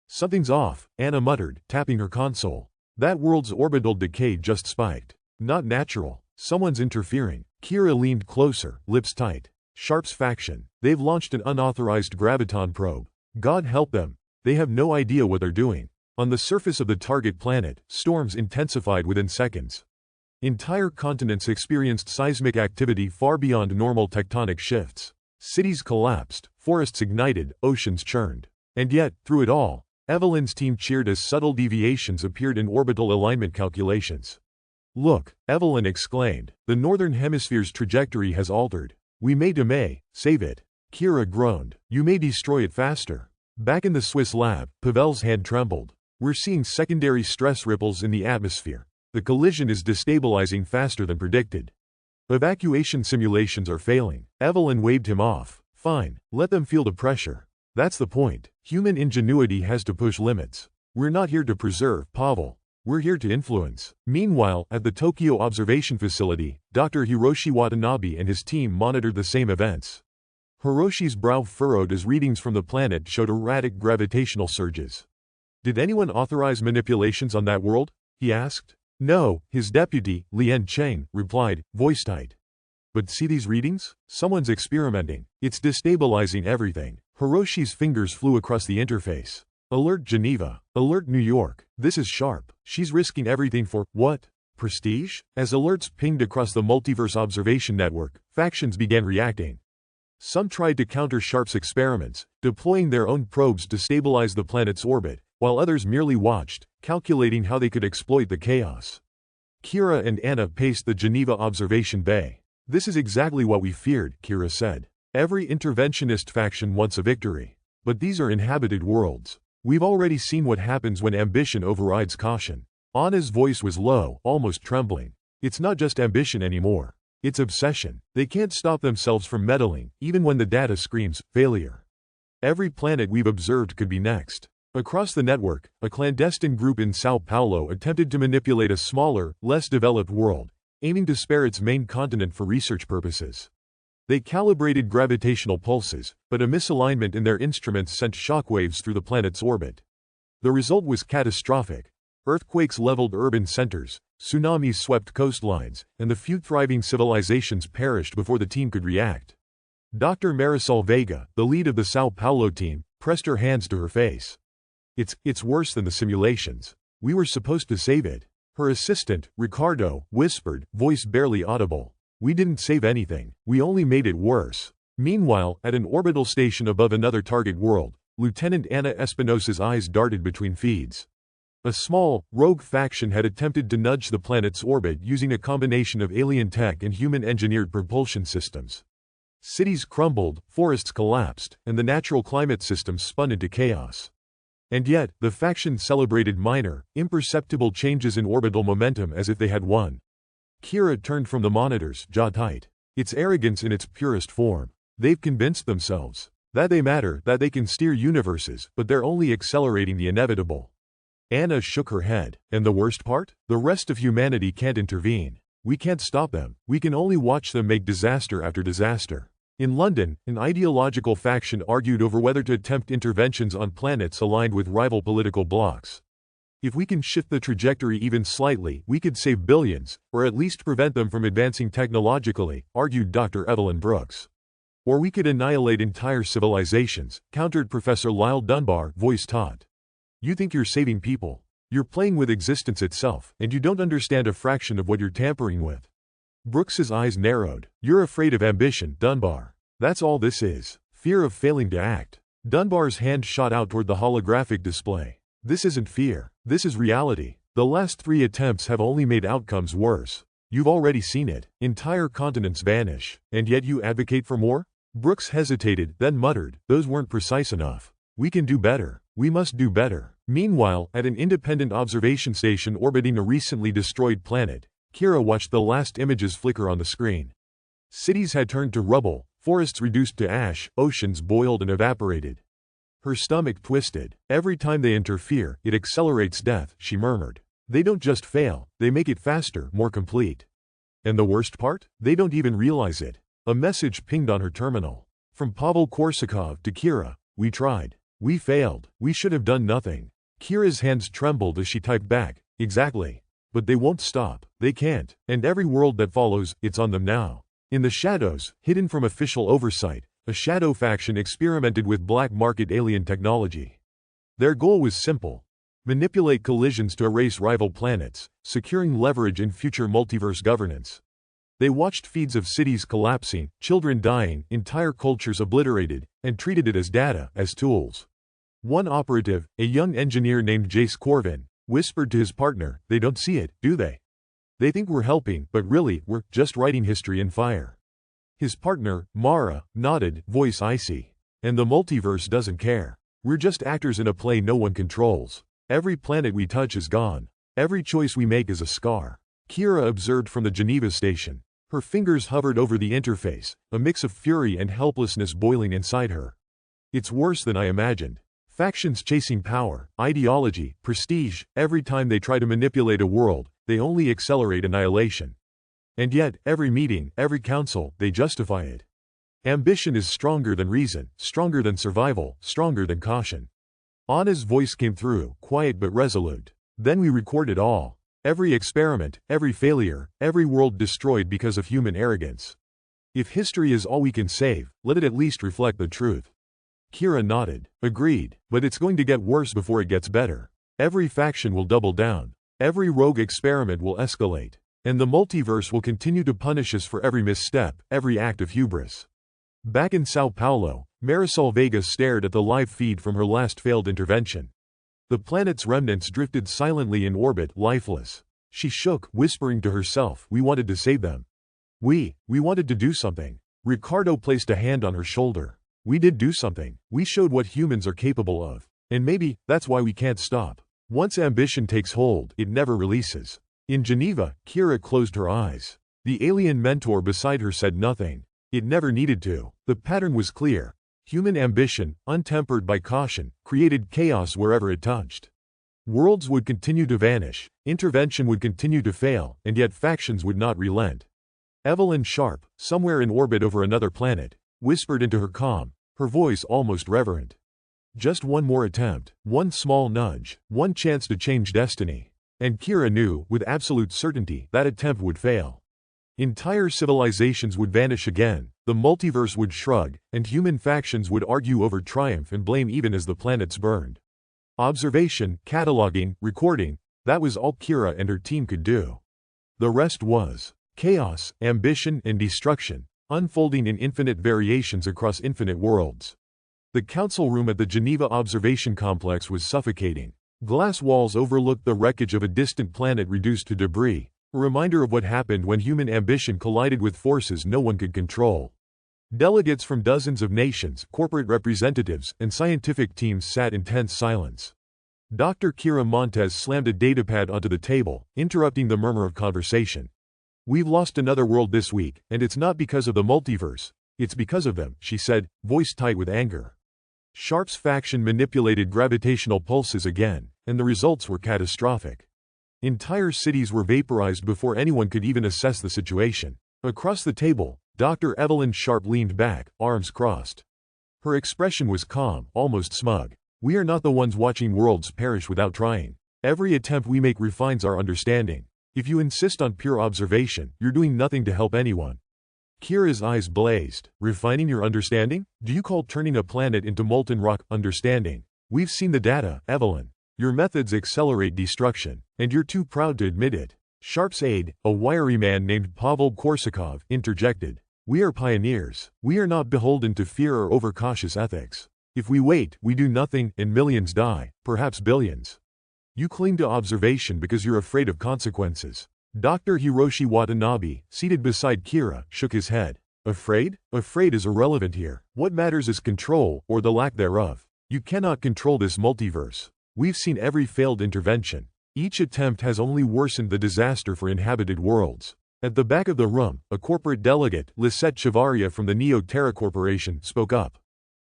Something's off, Anna muttered, tapping her console. That world's orbital decay just spiked. Not natural. Someone's interfering. Kira leaned closer, lips tight. Sharp's faction. They've launched an unauthorized graviton probe. God help them. They have no idea what they're doing. On the surface of the target planet, storms intensified within seconds. Entire continents experienced seismic activity far beyond normal tectonic shifts. Cities collapsed, forests ignited, oceans churned. And yet, through it all, Evelyn's team cheered as subtle deviations appeared in orbital alignment calculations. Look, Evelyn exclaimed, the northern hemisphere's trajectory has altered. We may save it. Kira groaned. You may destroy it faster. Back in the Swiss lab, Pavel's hand trembled. We're seeing secondary stress ripples in the atmosphere. The collision is destabilizing faster than predicted. Evacuation simulations are failing. Evelyn waved him off. Fine, let them feel the pressure. That's the point. Human ingenuity has to push limits. We're not here to preserve, Pavel. We're here to influence. Meanwhile, at the Tokyo Observation Facility, Dr. Hiroshi Watanabe and his team monitored the same events. Hiroshi's brow furrowed as readings from the planet showed erratic gravitational surges. Did anyone authorize manipulations on that world? He asked. No, his deputy, Lian Cheng, replied, voice tight. But see these readings? Someone's experimenting. It's destabilizing everything. Hiroshi's fingers flew across the interface. Alert Geneva. Alert New York. This is Sharp. She's risking everything for, what? Prestige? As alerts pinged across the multiverse observation network, factions began reacting. Some tried to counter Sharp's experiments, deploying their own probes to stabilize the planet's orbit, while others merely watched, calculating how they could exploit the chaos. Kira and Anna paced the Geneva observation bay. "This is exactly what we feared," Kira said. "Every interventionist faction wants a victory. But these are inhabited worlds. We've already seen what happens when ambition overrides caution." Anna's voice was low, almost trembling. "It's not just ambition anymore. It's obsession. They can't stop themselves from meddling, even when the data screams failure. Every planet we've observed could be next." Across the network, a clandestine group in Sao Paulo attempted to manipulate a smaller, less developed world, aiming to spare its main continent for research purposes. They calibrated gravitational pulses, but a misalignment in their instruments sent shockwaves through the planet's orbit. The result was catastrophic. Earthquakes leveled urban centers, tsunamis swept coastlines, and the few thriving civilizations perished before the team could react. Dr. Marisol Vega, the lead of the Sao Paulo team, pressed her hands to her face. It's worse than the simulations. We were supposed to save it." Her assistant, Ricardo, whispered, voice barely audible. "We didn't save anything. We only made it worse." Meanwhile, at an orbital station above another target world, Lieutenant Ana Espinosa's eyes darted between feeds. A small, rogue faction had attempted to nudge the planet's orbit using a combination of alien tech and human-engineered propulsion systems. Cities crumbled, forests collapsed, and the natural climate system spun into chaos. And yet, the faction celebrated minor, imperceptible changes in orbital momentum as if they had won. Kira turned from the monitors, jaw tight. It's arrogance in its purest form. They've convinced themselves that they matter, that they can steer universes, but they're only accelerating the inevitable. Anna shook her head. "And the worst part? The rest of humanity can't intervene. We can't stop them. We can only watch them make disaster after disaster." In London, an ideological faction argued over whether to attempt interventions on planets aligned with rival political blocs. "If we can shift the trajectory even slightly, we could save billions, or at least prevent them from advancing technologically," argued Dr. Evelyn Brooks. "Or we could annihilate entire civilizations," countered Professor Lyle Dunbar, voice taut. "You think you're saving people. You're playing with existence itself, and you don't understand a fraction of what you're tampering with." Brooks's eyes narrowed. "You're afraid of ambition, Dunbar. That's all this is. Fear of failing to act." Dunbar's hand shot out toward the holographic display. "This isn't fear. This is reality. The last 3 attempts have only made outcomes worse. You've already seen it. Entire continents vanish. And yet you advocate for more?" Brooks hesitated, then muttered, "Those weren't precise enough. We can do better. We must do better." Meanwhile, at an independent observation station orbiting a recently destroyed planet, Kira watched the last images flicker on the screen. Cities had turned to rubble, forests reduced to ash, oceans boiled and evaporated. Her stomach twisted. "Every time they interfere, it accelerates death," she murmured. "They don't just fail, they make it faster, more complete. And the worst part? They don't even realize it." A message pinged on her terminal. From Pavel Korsakov to Kira. "We tried. We failed. We should have done nothing." Kira's hands trembled as she typed back, "Exactly. But they won't stop. They can't. And every world that follows, it's on them now." In the shadows, hidden from official oversight, a shadow faction experimented with black market alien technology. Their goal was simple: manipulate collisions to erase rival planets, securing leverage in future multiverse governance. They watched feeds of cities collapsing, children dying, entire cultures obliterated, and treated it as data, as tools. One operative, a young engineer named Jace Corvin, whispered to his partner, "They don't see it, do they? They think we're helping, but really, we're just writing history in fire." His partner, Mara, nodded, voice icy. "And the multiverse doesn't care. We're just actors in a play no one controls. Every planet we touch is gone. Every choice we make is a scar." Kira observed from the Geneva station. Her fingers hovered over the interface, a mix of fury and helplessness boiling inside her. "It's worse than I imagined. Factions chasing power, ideology, prestige, every time they try to manipulate a world, they only accelerate annihilation. And yet, every meeting, every council, they justify it. Ambition is stronger than reason, stronger than survival, stronger than caution." Anna's voice came through, quiet but resolute. "Then we record it all. Every experiment, every failure, every world destroyed because of human arrogance. If history is all we can save, let it at least reflect the truth." Kira nodded. "Agreed, but it's going to get worse before it gets better. Every faction will double down. Every rogue experiment will escalate. And the multiverse will continue to punish us for every misstep, every act of hubris." Back in Sao Paulo, Marisol Vega stared at the live feed from her last failed intervention. The planet's remnants drifted silently in orbit, lifeless. She shook, whispering to herself, "We wanted to save them. We wanted to do something." Ricardo placed a hand on her shoulder. "We did do something. We showed what humans are capable of. And maybe that's why we can't stop. Once ambition takes hold, it never releases." In Geneva, Kira closed her eyes. The alien mentor beside her said nothing. It never needed to. The pattern was clear. Human ambition, untempered by caution, created chaos wherever it touched. Worlds would continue to vanish, intervention would continue to fail, and yet factions would not relent. Evelyn Sharp, somewhere in orbit over another planet, whispered into her comm, her voice almost reverent. Just one more attempt, one small nudge, one chance to change destiny. And Kira knew, with absolute certainty, that attempt would fail. Entire civilizations would vanish again, the multiverse would shrug, and human factions would argue over triumph and blame even as the planets burned. Observation, cataloging, recording, that was all Kira and her team could do. The rest was chaos, ambition, and destruction, unfolding in infinite variations across infinite worlds. The council room at the Geneva Observation Complex was suffocating. Glass walls overlooked the wreckage of a distant planet reduced to debris, a reminder of what happened when human ambition collided with forces no one could control. Delegates from dozens of nations, corporate representatives, and scientific teams sat in tense silence. Dr. Kira Montes slammed a datapad onto the table, interrupting the murmur of conversation. "We've lost another world this week, and it's not because of the multiverse. It's because of them," she said, voice tight with anger. Sharp's faction manipulated gravitational pulses again, and the results were catastrophic. Entire cities were vaporized before anyone could even assess the situation. Across the table, Dr. Evelyn Sharp leaned back, arms crossed. Her expression was calm, almost smug. "We are not the ones watching worlds perish without trying. Every attempt we make refines our understanding. If you insist on pure observation, you're doing nothing to help anyone." Kira's eyes blazed. "Refining your understanding? Do you call turning a planet into molten rock understanding? We've seen the data, Evelyn. Your methods accelerate destruction, and you're too proud to admit it." Sharp's aide, a wiry man named Pavel Korsakov, interjected. "We are pioneers. We are not beholden to fear or overcautious ethics. If we wait, we do nothing, and millions die, perhaps billions. You cling to observation because you're afraid of consequences." Dr. Hiroshi Watanabe, seated beside Kira, shook his head. "Afraid? Afraid is irrelevant here. What matters is control, or the lack thereof. You cannot control this multiverse. We've seen every failed intervention. Each attempt has only worsened the disaster for inhabited worlds." At the back of the room, a corporate delegate, Lisette Chavaria from the Neo-Terra Corporation, spoke up.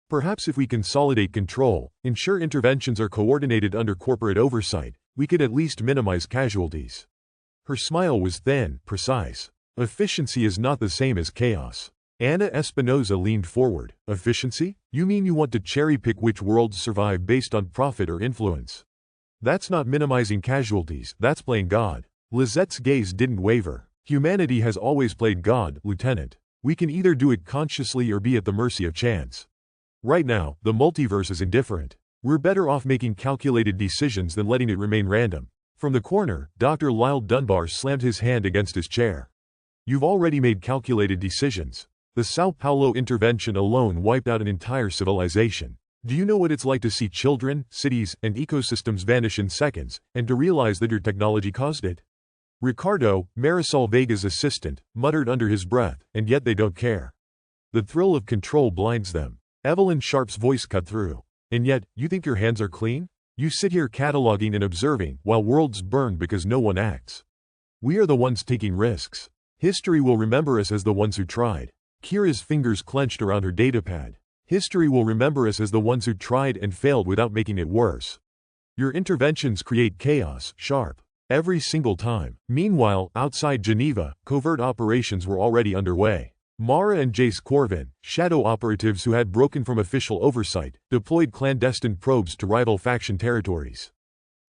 "Perhaps if we consolidate control, ensure interventions are coordinated under corporate oversight, we could at least minimize casualties." Her smile was thin, precise. "Efficiency is not the same as chaos." Anna Espinoza leaned forward. "Efficiency? You mean you want to cherry-pick which worlds survive based on profit or influence? That's not minimizing casualties, that's playing God." Lizette's gaze didn't waver. "Humanity has always played God, Lieutenant. We can either do it consciously or be at the mercy of chance. Right now, the multiverse is indifferent. We're better off making calculated decisions than letting it remain random." From the corner, Dr. Lyle Dunbar slammed his hand against his chair. "You've already made calculated decisions. The Sao Paulo intervention alone wiped out an entire civilization. Do you know what it's like to see children, cities, and ecosystems vanish in seconds, and to realize that your technology caused it?" Ricardo, Marisol Vega's assistant, muttered under his breath, "And yet they don't care. The thrill of control blinds them." Evelyn Sharp's voice cut through. "And yet, you think your hands are clean? You sit here cataloging and observing, while worlds burn because no one acts. We are the ones taking risks. History will remember us as the ones who tried." Kira's fingers clenched around her datapad. "History will remember us as the ones who tried and failed without making it worse. Your interventions create chaos, Sharp. Every single time." Meanwhile, outside Geneva, covert operations were already underway. Mara and Jace Corvin, shadow operatives who had broken from official oversight, deployed clandestine probes to rival faction territories.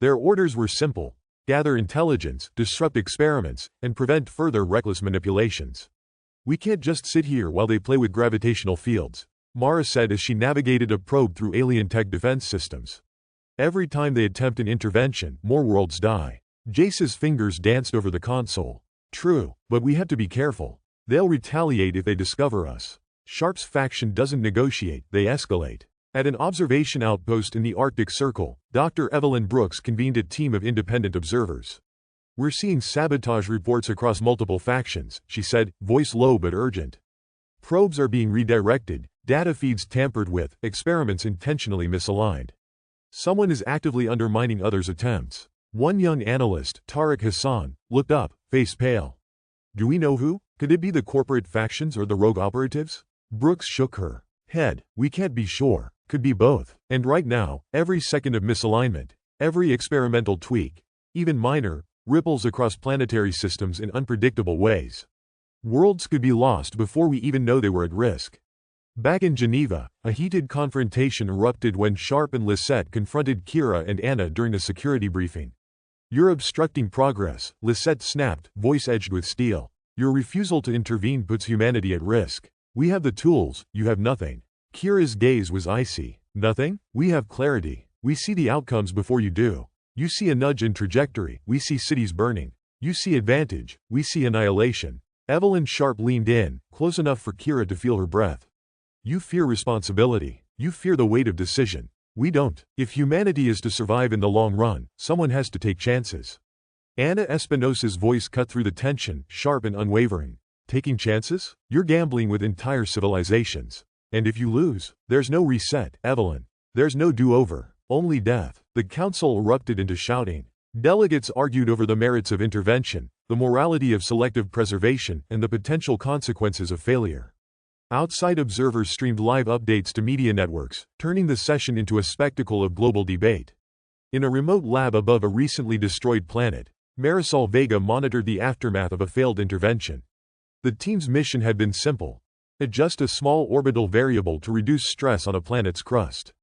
Their orders were simple: gather intelligence, disrupt experiments, and prevent further reckless manipulations. "We can't just sit here while they play with gravitational fields," Mara said as she navigated a probe through alien tech defense systems. "Every time they attempt an intervention, more worlds die." Jace's fingers danced over the console. "True, but we have to be careful. They'll retaliate if they discover us. Sharp's faction doesn't negotiate, they escalate." At an observation outpost in the Arctic Circle, Dr. Evelyn Brooks convened a team of independent observers. We're seeing sabotage reports across multiple factions, she said, voice low but urgent. Probes are being redirected, data feeds tampered with, experiments intentionally misaligned. Someone is actively undermining others' attempts. One young analyst, Tariq Hassan, looked up, face pale. Do we know who? Could it be the corporate factions or the rogue operatives? Brooks shook her head. We can't be sure. Could be both. And right now, every second of misalignment, every experimental tweak, even minor, ripples across planetary systems in unpredictable ways. Worlds could be lost before we even know they were at risk. Back in Geneva, a heated confrontation erupted when Sharp and Lisette confronted Kira and Anna during a security briefing. You're obstructing progress, Lisette snapped, voice edged with steel. Your refusal to intervene puts humanity at risk. We have the tools, you have nothing. Kira's gaze was icy. Nothing? We have clarity. We see the outcomes before you do. You see a nudge in trajectory, we see cities burning. You see advantage, we see annihilation. Evelyn Sharp leaned in, close enough for Kira to feel her breath. You fear responsibility. You fear the weight of decision. We don't. If humanity is to survive in the long run, someone has to take chances. Anna Espinosa's voice cut through the tension, sharp and unwavering. Taking chances? You're gambling with entire civilizations. And if you lose, there's no reset, Evelyn. There's no do-over, only death. The council erupted into shouting. Delegates argued over the merits of intervention, the morality of selective preservation, and the potential consequences of failure. Outside observers streamed live updates to media networks, turning the session into a spectacle of global debate. In a remote lab above a recently destroyed planet, Marisol Vega monitored the aftermath of a failed intervention. The team's mission had been simple: adjust a small orbital variable to reduce stress on a planet's crust.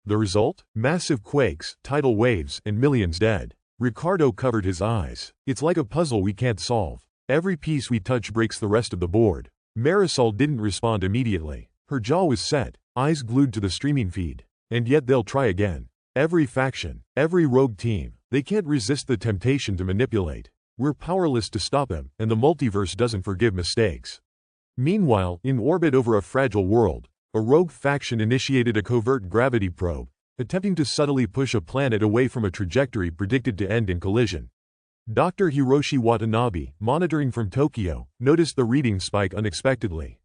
The result? Massive quakes, tidal waves, and millions dead. Ricardo covered his eyes. It's like a puzzle we can't solve. Every piece we touch breaks the rest of the board. Marisol didn't respond immediately. Her jaw was set, eyes glued to the streaming feed. And yet they'll try again. Every faction, every rogue team, they can't resist the temptation to manipulate. We're powerless to stop them, and the multiverse doesn't forgive mistakes. Meanwhile, in orbit over a fragile world, a rogue faction initiated a covert gravity probe, attempting to subtly push a planet away from a trajectory predicted to end in collision. Dr. Hiroshi Watanabe, monitoring from Tokyo, noticed the reading spike unexpectedly.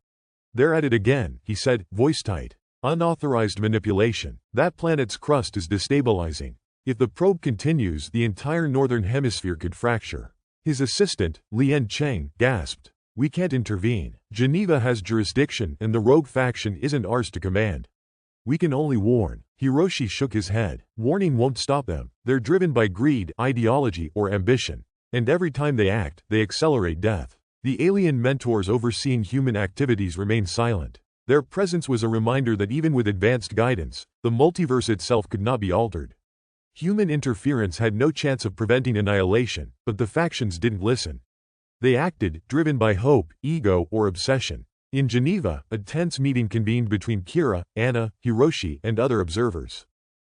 They're at it again, he said, voice tight. Unauthorized manipulation. That planet's crust is destabilizing. If the probe continues, the entire northern hemisphere could fracture. His assistant, Lien Cheng, gasped. We can't intervene. Geneva has jurisdiction, and the rogue faction isn't ours to command. We can only warn. Hiroshi shook his head. Warning won't stop them. They're driven by greed, ideology, or ambition. And every time they act, they accelerate death. The alien mentors overseeing human activities remain silent. Their presence was a reminder that even with advanced guidance, the multiverse itself could not be altered. Human interference had no chance of preventing annihilation, but the factions didn't listen. They acted, driven by hope, ego, or obsession. In Geneva, a tense meeting convened between Kira, Anna, Hiroshi, and other observers.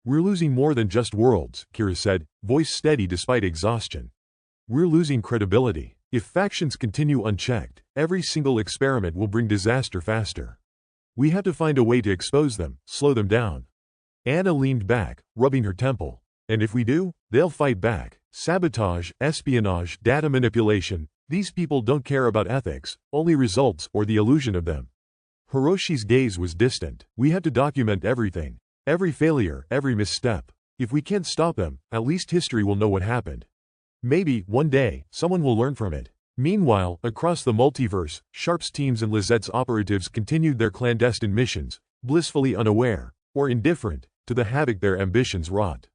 We're losing more than just worlds, Kira said, voice steady despite exhaustion. We're losing credibility. If factions continue unchecked, every single experiment will bring disaster faster. We have to find a way to expose them, slow them down. Anna leaned back, rubbing her temple. And if we do, they'll fight back. Sabotage, espionage, data manipulation. These people don't care about ethics, only results or the illusion of them. Hiroshi's gaze was distant. We have to document everything. Every failure, every misstep. If we can't stop them, at least history will know what happened. Maybe, one day, someone will learn from it. Meanwhile, across the multiverse, Sharp's teams and Lizette's operatives continued their clandestine missions, blissfully unaware, or indifferent, to the havoc their ambitions wrought.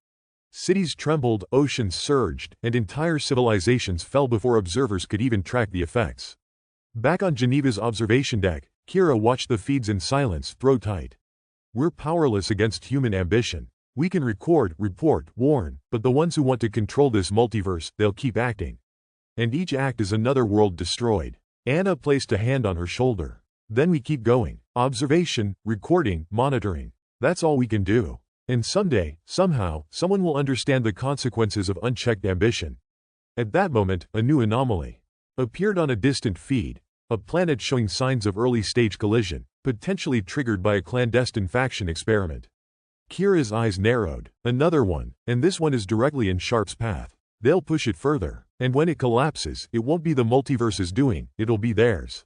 Cities trembled, oceans surged, and entire civilizations fell before observers could even track the effects. Back on Geneva's observation deck, Kira watched the feeds in silence, throat tight. We're powerless against human ambition. We can record, report, warn, but the ones who want to control this multiverse, they'll keep acting. And each act is another world destroyed. Anna placed a hand on her shoulder. Then we keep going. Observation, recording, monitoring. That's all we can do. And someday, somehow, someone will understand the consequences of unchecked ambition. At that moment, a new anomaly appeared on a distant feed, a planet showing signs of early-stage collision, potentially triggered by a clandestine faction experiment. Kira's eyes narrowed. Another one, and this one is directly in Sharp's path. They'll push it further, and when it collapses, it won't be the multiverse's doing, it'll be theirs.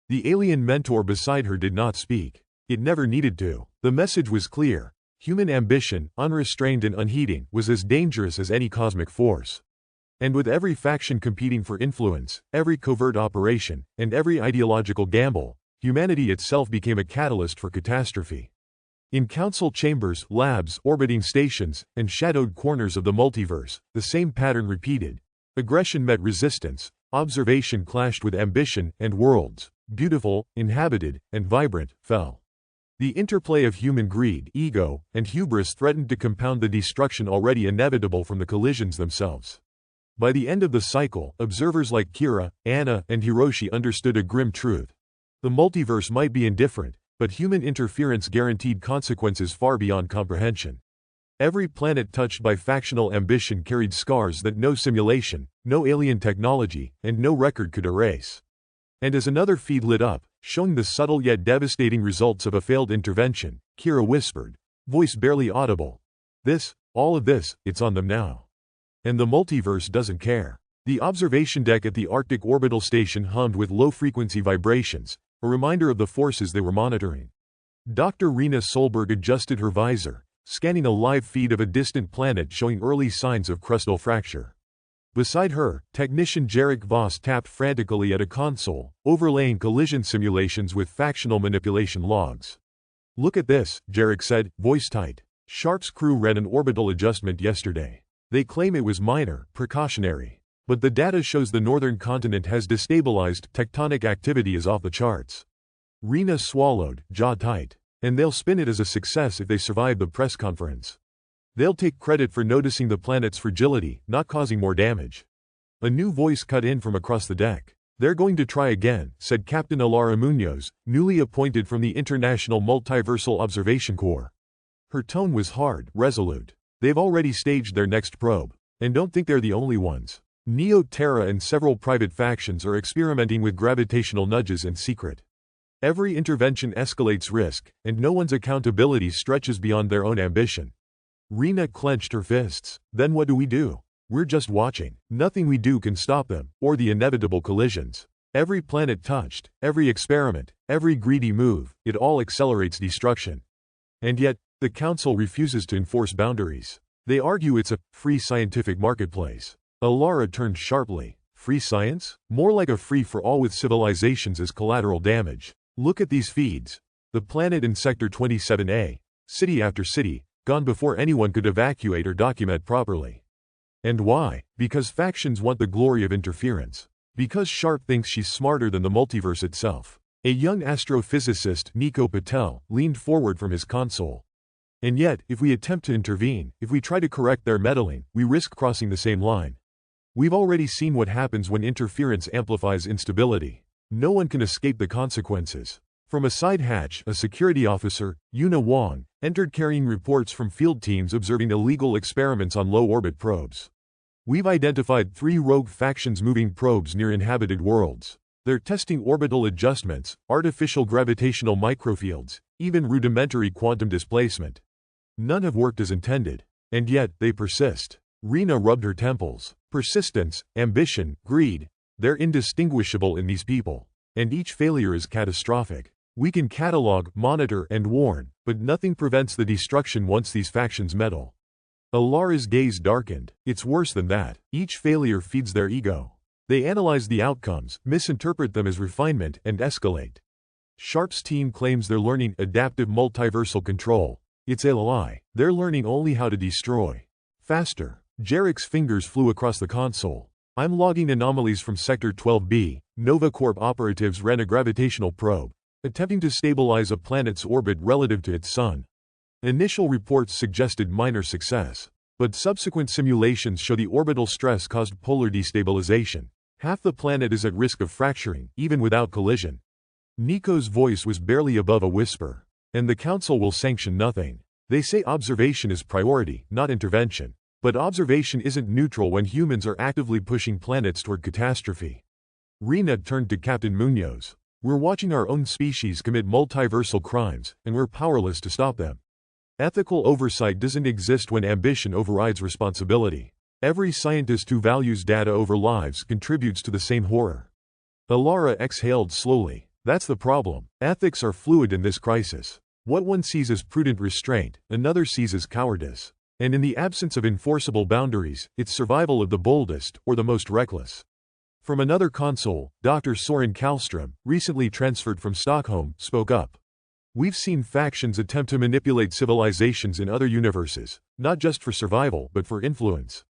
The alien mentor beside her did not speak. It never needed to. The message was clear. Human ambition, unrestrained and unheeding, was as dangerous as any cosmic force. And with every faction competing for influence, every covert operation, and every ideological gamble, humanity itself became a catalyst for catastrophe. In council chambers, labs, orbiting stations, and shadowed corners of the multiverse, the same pattern repeated. Aggression met resistance, observation clashed with ambition, and worlds, beautiful, inhabited, and vibrant, fell. The interplay of human greed, ego, and hubris threatened to compound the destruction already inevitable from the collisions themselves. By the end of the cycle, observers like Kira, Anna, and Hiroshi understood a grim truth. The multiverse might be indifferent, but human interference guaranteed consequences far beyond comprehension. Every planet touched by factional ambition carried scars that no simulation, no alien technology, and no record could erase. And as another feed lit up, showing the subtle yet devastating results of a failed intervention, Kira whispered, voice barely audible. All of this, it's on them now. And the multiverse doesn't care. The observation deck at the Arctic orbital station hummed with low-frequency vibrations, a reminder of the forces they were monitoring. Dr. Rena Solberg adjusted her visor, scanning a live feed of a distant planet showing early signs of crustal fracture. Beside her, technician Jarek Voss tapped frantically at a console, overlaying collision simulations with factional manipulation logs. Look at this, Jarek said, voice tight. Sharp's crew ran an orbital adjustment yesterday. They claim it was minor, precautionary. But the data shows the northern continent has destabilized, tectonic activity is off the charts. Rena swallowed, jaw tight. And they'll spin it as a success if they survive the press conference. They'll take credit for noticing the planet's fragility, not causing more damage. A new voice cut in from across the deck. They're going to try again, said Captain Alara Munoz, newly appointed from the International Multiversal Observation Corps. Her tone was hard, resolute. They've already staged their next probe. And don't think they're the only ones. Neo-Terra and several private factions are experimenting with gravitational nudges in secret. Every intervention escalates risk, and no one's accountability stretches beyond their own ambition. Rena clenched her fists. Then what do? We're just watching. Nothing we do can stop them, or the inevitable collisions. Every planet touched, every experiment, every greedy move, it all accelerates destruction. And yet, the Council refuses to enforce boundaries. They argue it's a free scientific marketplace. Alara turned sharply. Free science? More like a free-for-all with civilizations as collateral damage. Look at these feeds. The planet in Sector 27A, city after city, gone before anyone could evacuate or document properly. And why? Because factions want the glory of interference. Because Sharp thinks she's smarter than the multiverse itself. A young astrophysicist, Nico Patel, leaned forward from his console. And yet, if we attempt to intervene, if we try to correct their meddling, we risk crossing the same line. We've already seen what happens when interference amplifies instability. No one can escape the consequences. From a side hatch, a security officer, Yuna Wong, entered carrying reports from field teams observing illegal experiments on low-orbit probes. We've identified 3 rogue factions moving probes near inhabited worlds. They're testing orbital adjustments, artificial gravitational microfields, even rudimentary quantum displacement. None have worked as intended. And yet, they persist. Rena rubbed her temples. Persistence, ambition, greed. They're indistinguishable in these people. And each failure is catastrophic. We can catalog, monitor, and warn, but nothing prevents the destruction once these factions meddle. Alara's gaze darkened. It's worse than that. Each failure feeds their ego. They analyze the outcomes, misinterpret them as refinement, and escalate. Sharp's team claims they're learning adaptive multiversal control. It's a lie. They're learning only how to destroy. Faster. Jarek's fingers flew across the console. I'm logging anomalies from Sector 12B. Nova Corp operatives ran a gravitational probe, attempting to stabilize a planet's orbit relative to its sun. Initial reports suggested minor success, but subsequent simulations show the orbital stress caused polar destabilization. Half the planet is at risk of fracturing, even without collision. Nico's voice was barely above a whisper. And the Council will sanction nothing. They say observation is priority, not intervention. But observation isn't neutral when humans are actively pushing planets toward catastrophe. Rena turned to Captain Munoz. We're watching our own species commit multiversal crimes, and we're powerless to stop them. Ethical oversight doesn't exist when ambition overrides responsibility. Every scientist who values data over lives contributes to the same horror. Alara exhaled slowly. That's the problem. Ethics are fluid in this crisis. What one sees as prudent restraint, another sees as cowardice. And in the absence of enforceable boundaries, it's survival of the boldest or the most reckless. From another console, Dr. Soren Kallström, recently transferred from Stockholm, spoke up. We've seen factions attempt to manipulate civilizations in other universes, not just for survival but for influence.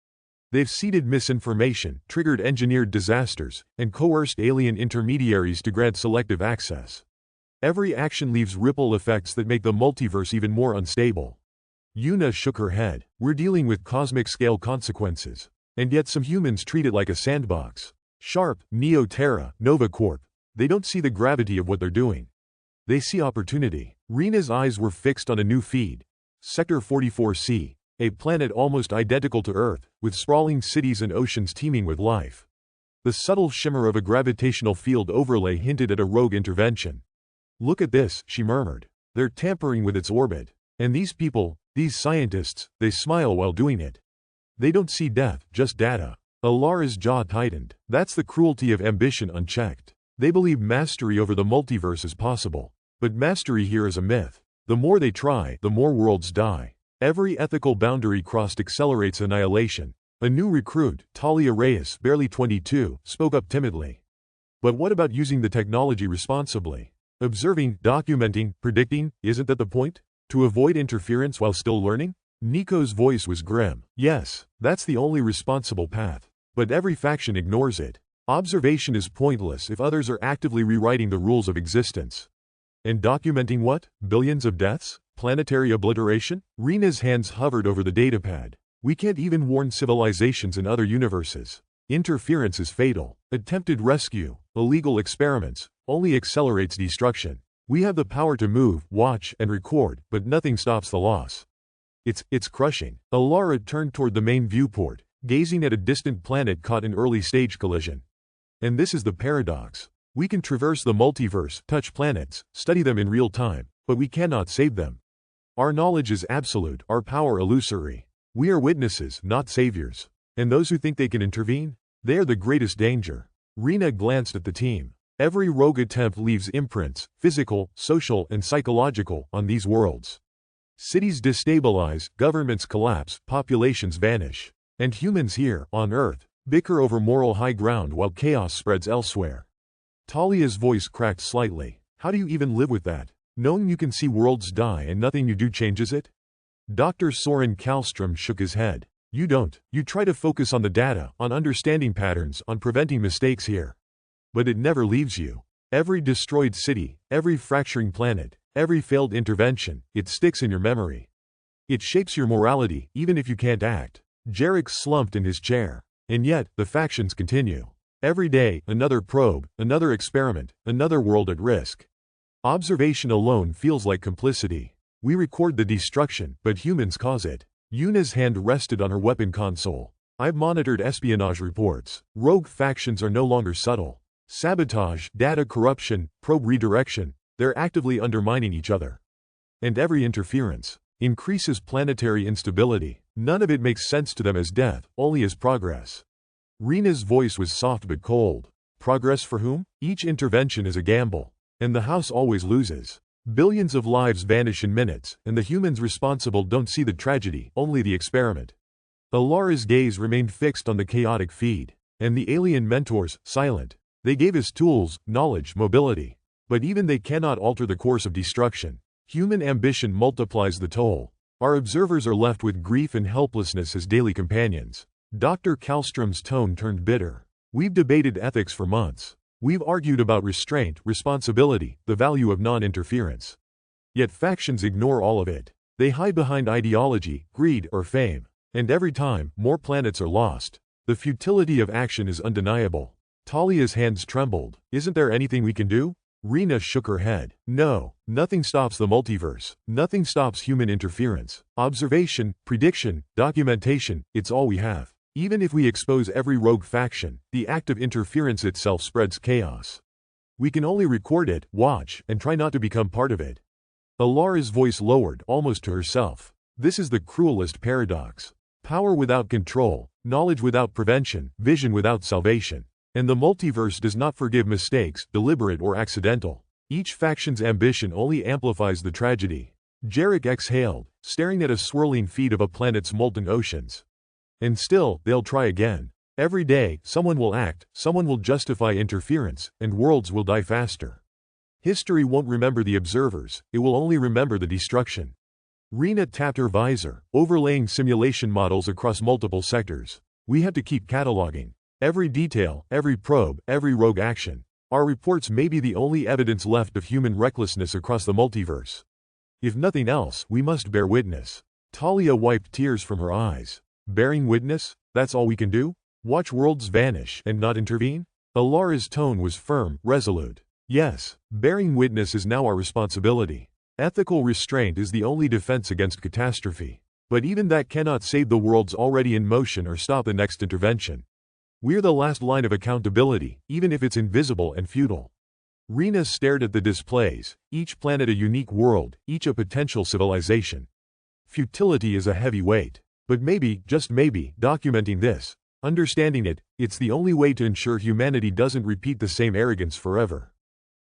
They've seeded misinformation, triggered engineered disasters, and coerced alien intermediaries to grant selective access. Every action leaves ripple effects that make the multiverse even more unstable. Yuna shook her head. We're dealing with cosmic-scale consequences. And yet some humans treat it like a sandbox. Sharp, Neo-Terra, Nova Corp. They don't see the gravity of what they're doing. They see opportunity. Rena's eyes were fixed on a new feed. Sector 44C. A planet almost identical to Earth, with sprawling cities and oceans teeming with life. The subtle shimmer of a gravitational field overlay hinted at a rogue intervention. Look at this, she murmured. They're tampering with its orbit. And these people, these scientists, they smile while doing it. They don't see death, just data. Alara's jaw tightened. That's the cruelty of ambition unchecked. They believe mastery over the multiverse is possible. But mastery here is a myth. The more they try, the more worlds die. Every ethical boundary crossed accelerates annihilation. A new recruit, Talia Reyes, barely 22, spoke up timidly. But what about using the technology responsibly? Observing, documenting, predicting, isn't that the point? To avoid interference while still learning? Nico's voice was grim. Yes, that's the only responsible path. But every faction ignores it. Observation is pointless if others are actively rewriting the rules of existence. And documenting what? Billions of deaths? Planetary obliteration? Rena's hands hovered over the datapad. We can't even warn civilizations in other universes. Interference is fatal. Attempted rescue, illegal experiments, only accelerates destruction. We have the power to move, watch, and record, but nothing stops the loss. It's crushing. Alara turned toward the main viewport, gazing at a distant planet caught in early-stage collision. And this is the paradox. We can traverse the multiverse, touch planets, study them in real time, but we cannot save them. Our knowledge is absolute, our power illusory. We are witnesses, not saviors. And those who think they can intervene? They are the greatest danger. Rena glanced at the team. Every rogue attempt leaves imprints, physical, social, and psychological, on these worlds. Cities destabilize, governments collapse, populations vanish. And humans here, on Earth, bicker over moral high ground while chaos spreads elsewhere. Talia's voice cracked slightly. How do you even live with that? Knowing you can see worlds die and nothing you do changes it? Dr. Soren Kallström shook his head. You don't. You try to focus on the data, on understanding patterns, on preventing mistakes here. But it never leaves you. Every destroyed city, every fracturing planet, every failed intervention, it sticks in your memory. It shapes your morality, even if you can't act. Jarek slumped in his chair. And yet, the factions continue. Every day, another probe, another experiment, another world at risk. Observation alone feels like complicity. We record the destruction, but humans cause it. Yuna's hand rested on her weapon console. I've monitored espionage reports. Rogue factions are no longer subtle. Sabotage, data corruption, probe redirection, they're actively undermining each other. And every interference increases planetary instability. None of it makes sense to them as death, only as progress. Rena's voice was soft but cold. Progress for whom? Each intervention is a gamble. And the house always loses. Billions of lives vanish in minutes, and the humans responsible don't see the tragedy, only the experiment. Alara's gaze remained fixed on the chaotic feed. And the alien mentors, silent. They gave us tools, knowledge, mobility. But even they cannot alter the course of destruction. Human ambition multiplies the toll. Our observers are left with grief and helplessness as daily companions. Dr. Kallström's tone turned bitter. We've debated ethics for months. We've argued about restraint, responsibility, the value of non-interference. Yet factions ignore all of it. They hide behind ideology, greed, or fame. And every time, more planets are lost. The futility of action is undeniable. Talia's hands trembled. Isn't there anything we can do? Rena shook her head. No, nothing stops the multiverse. Nothing stops human interference. Observation, prediction, documentation, it's all we have. Even if we expose every rogue faction, the act of interference itself spreads chaos. We can only record it, watch, and try not to become part of it. Alara's voice lowered, almost to herself. This is the cruelest paradox. Power without control, knowledge without prevention, vision without salvation. And the multiverse does not forgive mistakes, deliberate or accidental. Each faction's ambition only amplifies the tragedy. Jarek exhaled, staring at a swirling feed of a planet's molten oceans. And still, they'll try again. Every day, someone will act, someone will justify interference, and worlds will die faster. History won't remember the observers, it will only remember the destruction. Rena tapped her visor, overlaying simulation models across multiple sectors. We have to keep cataloging every detail, every probe, every rogue action. Our reports may be the only evidence left of human recklessness across the multiverse. If nothing else, we must bear witness. Talia wiped tears from her eyes. Bearing witness? That's all we can do? Watch worlds vanish and not intervene? Alara's tone was firm, resolute. Yes, bearing witness is now our responsibility. Ethical restraint is the only defense against catastrophe. But even that cannot save the worlds already in motion or stop the next intervention. We're the last line of accountability, even if it's invisible and futile. Rena stared at the displays, each planet a unique world, each a potential civilization. Futility is a heavy weight. But maybe, just maybe, documenting this, understanding it, it's the only way to ensure humanity doesn't repeat the same arrogance forever.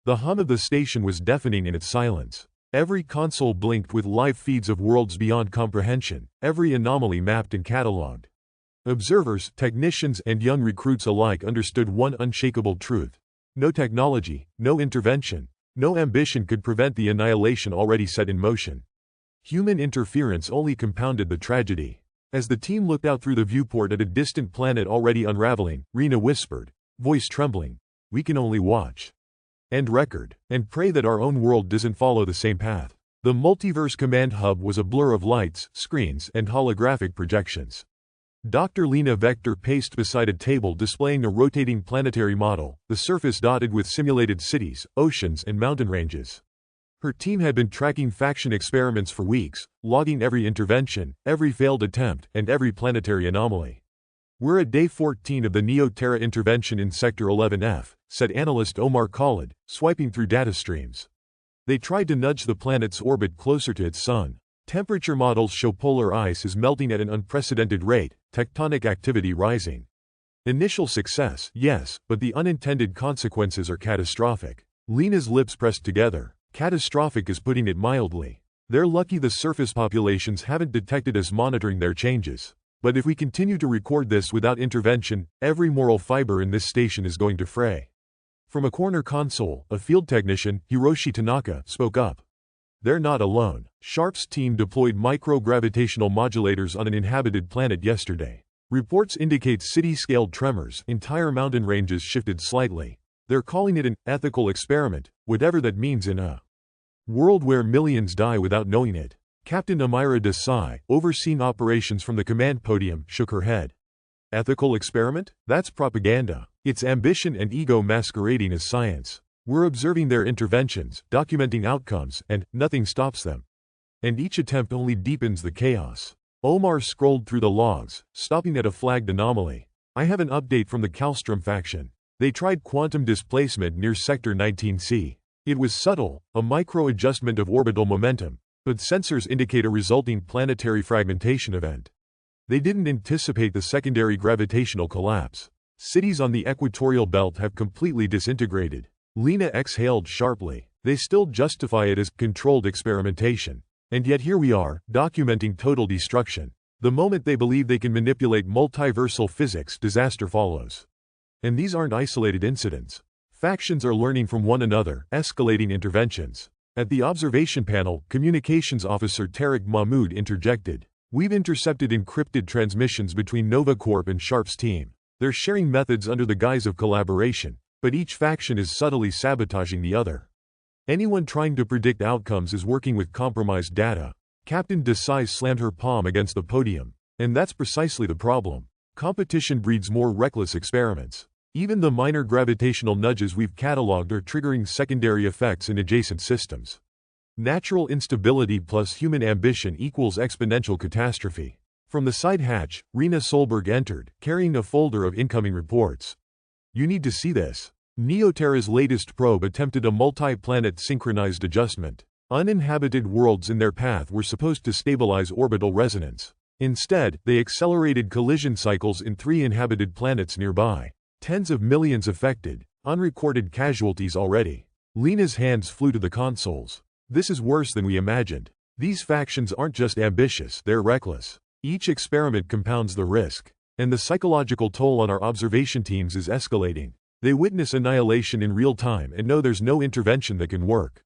The hum of the station was deafening in its silence. Every console blinked with live feeds of worlds beyond comprehension, every anomaly mapped and catalogued. Observers, technicians, and young recruits alike understood one unshakable truth. No technology, no intervention, no ambition could prevent the annihilation already set in motion. Human interference only compounded the tragedy. As the team looked out through the viewport at a distant planet already unraveling, Rena whispered, voice trembling, "We can only watch. And record, and pray that our own world doesn't follow the same path." The multiverse command hub was a blur of lights, screens, and holographic projections. Dr. Lena Vector paced beside a table displaying a rotating planetary model, the surface dotted with simulated cities, oceans, and mountain ranges. Her team had been tracking faction experiments for weeks, logging every intervention, every failed attempt, and every planetary anomaly. "We're at day 14 of the Neo-Terra intervention in Sector 11F, said analyst Omar Khalid, swiping through data streams. They tried to nudge the planet's orbit closer to its sun. Temperature models show polar ice is melting at an unprecedented rate, tectonic activity rising. Initial success, yes, but the unintended consequences are catastrophic." Lena's lips pressed together. Catastrophic is putting it mildly. They're lucky the surface populations haven't detected us monitoring their changes. But if we continue to record this without intervention, every moral fiber in this station is going to fray. From a corner console, a field technician, Hiroshi Tanaka, spoke up. They're not alone. Sharp's team deployed micro-gravitational modulators on an inhabited planet yesterday. Reports indicate city-scaled tremors, entire mountain ranges shifted slightly. They're calling it an ethical experiment, whatever that means in a world where millions die without knowing it. Captain Amira Desai, overseeing operations from the command podium, shook her head. Ethical experiment? That's propaganda. It's ambition and ego masquerading as science. We're observing their interventions, documenting outcomes, and nothing stops them. And each attempt only deepens the chaos. Omar scrolled through the logs, stopping at a flagged anomaly. I have an update from the Kallstrom faction. They tried quantum displacement near Sector 19C. It was subtle, a micro-adjustment of orbital momentum, but sensors indicate a resulting planetary fragmentation event. They didn't anticipate the secondary gravitational collapse. Cities on the equatorial belt have completely disintegrated. Lena exhaled sharply. They still justify it as controlled experimentation. And yet here we are, documenting total destruction. The moment they believe they can manipulate multiversal physics, disaster follows. And these aren't isolated incidents. Factions are learning from one another, escalating interventions. At the observation panel, communications officer Tariq Mahmoud interjected. We've intercepted encrypted transmissions between Nova Corp and Sharp's team. They're sharing methods under the guise of collaboration, but each faction is subtly sabotaging the other. Anyone trying to predict outcomes is working with compromised data. Captain Desai slammed her palm against the podium. And that's precisely the problem. Competition breeds more reckless experiments. Even the minor gravitational nudges we've catalogued are triggering secondary effects in adjacent systems. Natural instability plus human ambition equals exponential catastrophe. From the side hatch, Rena Solberg entered, carrying a folder of incoming reports. You need to see this. Neo-Terra's latest probe attempted a multi-planet synchronized adjustment. Uninhabited worlds in their path were supposed to stabilize orbital resonance. Instead, they accelerated collision cycles in 3 inhabited planets nearby. Tens of millions affected, unrecorded casualties already. Lena's hands flew to the consoles. This is worse than we imagined. These factions aren't just ambitious, they're reckless. Each experiment compounds the risk, and the psychological toll on our observation teams is escalating. They witness annihilation in real time and know there's no intervention that can work.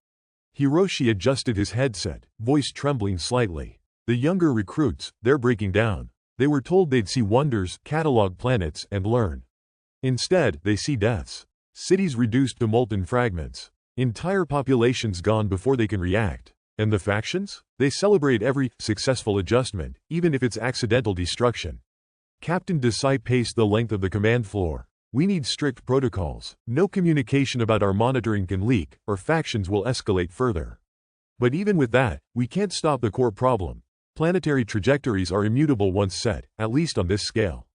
Hiroshi adjusted his headset, voice trembling slightly. The younger recruits, they're breaking down. They were told they'd see wonders, catalog planets, and learn. Instead, they see deaths. Cities reduced to molten fragments. Entire populations gone before they can react. And the factions? They celebrate every successful adjustment, even if it's accidental destruction. Captain Desai paced the length of the command floor. We need strict protocols. No communication about our monitoring can leak, or factions will escalate further. But even with that, we can't stop the core problem. Planetary trajectories are immutable once set, at least on this scale.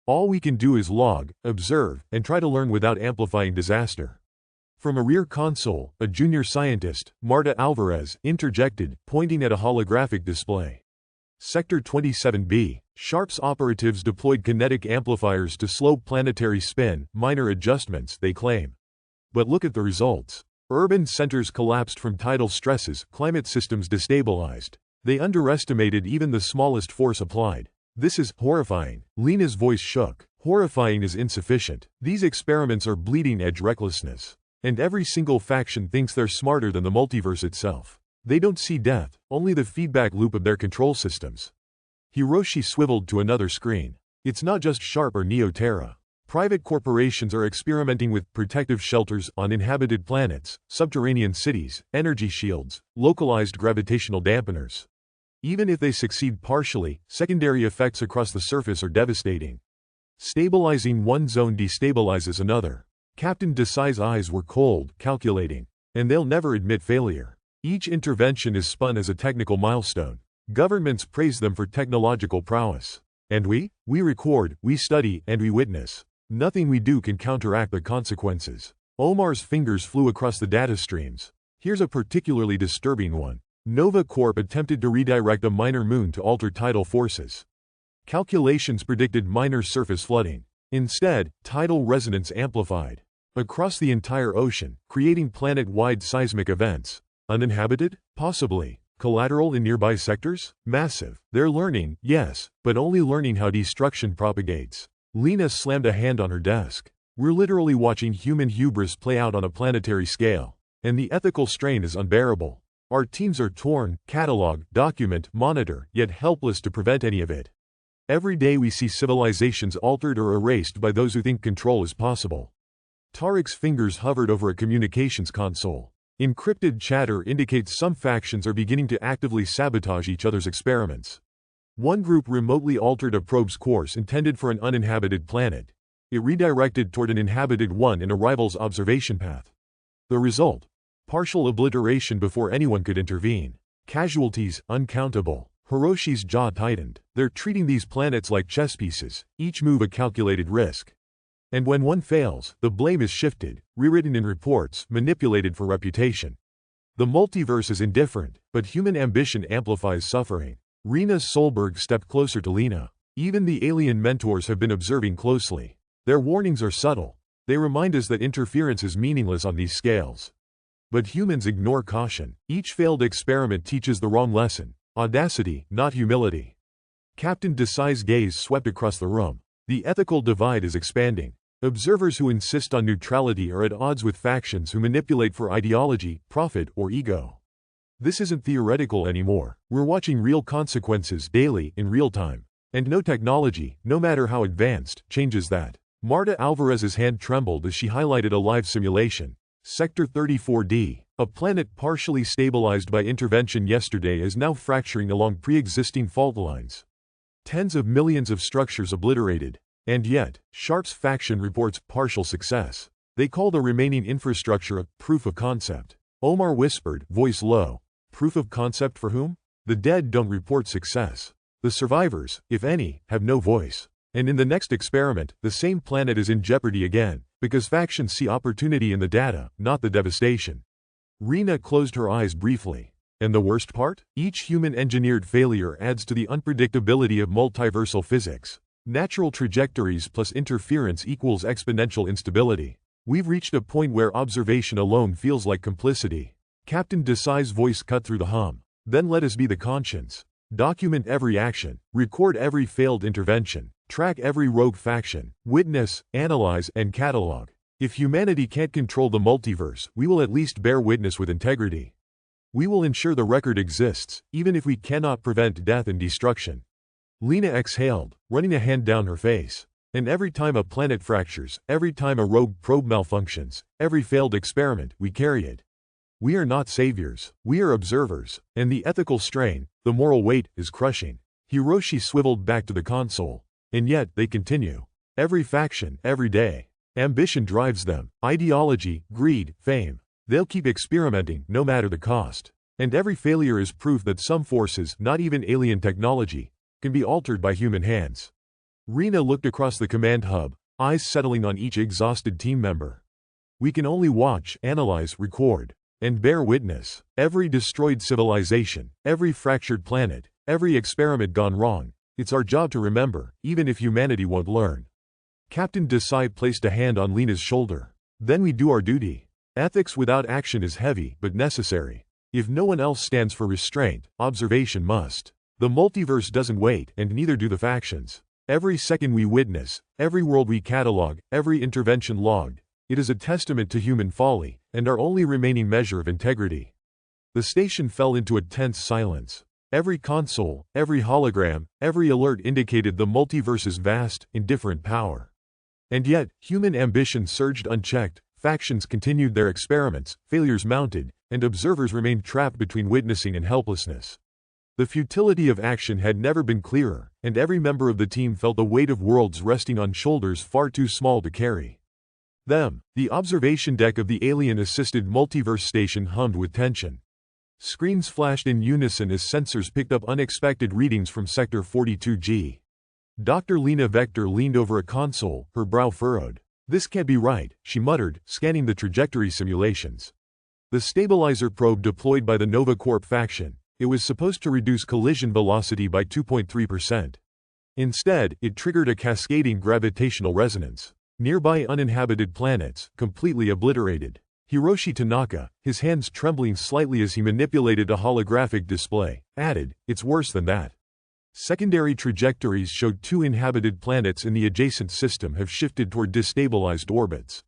All we can do is log, observe, and try to learn without amplifying disaster. From a rear console, a junior scientist, Marta Alvarez, interjected, pointing at a holographic display. Sector 27B, Sharp's operatives deployed kinetic amplifiers to slow planetary spin, minor adjustments, they claim. But look at the results. Urban centers collapsed from tidal stresses, climate systems destabilized. They underestimated even the smallest force applied. This is horrifying. Lena's voice shook. Horrifying is insufficient. These experiments are bleeding-edge recklessness. And every single faction thinks they're smarter than the multiverse itself. They don't see death, only the feedback loop of their control systems. Hiroshi swiveled to another screen. It's not just Sharp or Neoterra. Private corporations are experimenting with protective shelters on inhabited planets, subterranean cities, energy shields, localized gravitational dampeners. Even if they succeed partially, secondary effects across the surface are devastating. Stabilizing one zone destabilizes another. Captain Desai's eyes were cold, calculating. And they'll never admit failure. Each intervention is spun as a technical milestone. Governments praise them for technological prowess. And we record, we study, and we witness. Nothing we do can counteract the consequences. Omar's fingers flew across the data streams. Here's a particularly disturbing one. Nova Corp attempted to redirect a minor moon to alter tidal forces. Calculations predicted minor surface flooding. Instead, tidal resonance amplified across the entire ocean, creating planet-wide seismic events. Uninhabited? Possibly. Collateral in nearby sectors? Massive. They're learning, yes, but only learning how destruction propagates. Lena slammed a hand on her desk. We're literally watching human hubris play out on a planetary scale. And the ethical strain is unbearable. Our teams are torn, catalog, document, monitor, yet helpless to prevent any of it. Every day we see civilizations altered or erased by those who think control is possible. Tariq's fingers hovered over a communications console. Encrypted chatter indicates some factions are beginning to actively sabotage each other's experiments. One group remotely altered a probe's course intended for an uninhabited planet. It redirected toward an inhabited one in a rival's observation path. The result? Partial obliteration before anyone could intervene. Casualties, uncountable. Hiroshi's jaw tightened. They're treating these planets like chess pieces, each move a calculated risk. And when one fails, the blame is shifted, rewritten in reports, manipulated for reputation. The multiverse is indifferent, but human ambition amplifies suffering. Rena Solberg stepped closer to Lena. Even the alien mentors have been observing closely. Their warnings are subtle. They remind us that interference is meaningless on these scales. But humans ignore caution. Each failed experiment teaches the wrong lesson. Audacity, not humility. Captain Desai's gaze swept across the room. The ethical divide is expanding. Observers who insist on neutrality are at odds with factions who manipulate for ideology, profit, or ego. This isn't theoretical anymore. We're watching real consequences daily, in real time. And no technology, no matter how advanced, changes that. Marta Alvarez's hand trembled as she highlighted a live simulation. Sector 34D, a planet partially stabilized by intervention yesterday, is now fracturing along pre-existing fault lines. Tens of millions of structures obliterated. And yet, Sharp's faction reports partial success. They call the remaining infrastructure a proof of concept. Omar whispered, voice low. Proof of concept for whom? The dead don't report success. The survivors, if any, have no voice. And in the next experiment, the same planet is in jeopardy again, because factions see opportunity in the data, not the devastation. Rena closed her eyes briefly. And the worst part? Each human-engineered failure adds to the unpredictability of multiversal physics. Natural trajectories plus interference equals exponential instability. We've reached a point where observation alone feels like complicity. Captain Desai's voice cut through the hum. Then let us be the conscience. Document every action, record every failed intervention, track every rogue faction, witness, analyze, and catalog. If humanity can't control the multiverse, we will at least bear witness with integrity. We will ensure the record exists, even if we cannot prevent death and destruction. Lena exhaled, running a hand down her face. And every time a planet fractures, every time a rogue probe malfunctions, every failed experiment, we carry it. We are not saviors, we are observers, and the ethical strain, the moral weight, is crushing. Hiroshi swiveled back to the console. And yet, they continue. Every faction, every day. Ambition drives them, ideology, greed, fame. They'll keep experimenting, no matter the cost. And every failure is proof that some forces, not even alien technology, can be altered by human hands. Rena looked across the command hub, eyes settling on each exhausted team member. We can only watch, analyze, record, and bear witness. Every destroyed civilization, every fractured planet, every experiment gone wrong. It's our job to remember, even if humanity won't learn. Captain Desai placed a hand on Lena's shoulder. Then we do our duty. Ethics without action is heavy, but necessary. If no one else stands for restraint, observation must. The multiverse doesn't wait, and neither do the factions. Every second we witness, every world we catalog, every intervention logged, it is a testament to human folly, and our only remaining measure of integrity. The station fell into a tense silence. Every console, every hologram, every alert indicated the multiverse's vast, indifferent power. And yet, human ambition surged unchecked, factions continued their experiments, failures mounted, and observers remained trapped between witnessing and helplessness. The futility of action had never been clearer, and every member of the team felt the weight of worlds resting on shoulders far too small to carry. The observation deck of the alien-assisted multiverse station hummed with tension. Screens flashed in unison as sensors picked up unexpected readings from Sector 42G. Dr. Lena Vector leaned over a console, her brow furrowed. "This can't be right," she muttered, scanning the trajectory simulations. The stabilizer probe deployed by the Nova Corp faction. It was supposed to reduce collision velocity by 2.3%. Instead, it triggered a cascading gravitational resonance. Nearby uninhabited planets, completely obliterated. Hiroshi Tanaka, his hands trembling slightly as he manipulated a holographic display, added, "It's worse than that." Secondary trajectories showed 2 inhabited planets in the adjacent system have shifted toward destabilized orbits.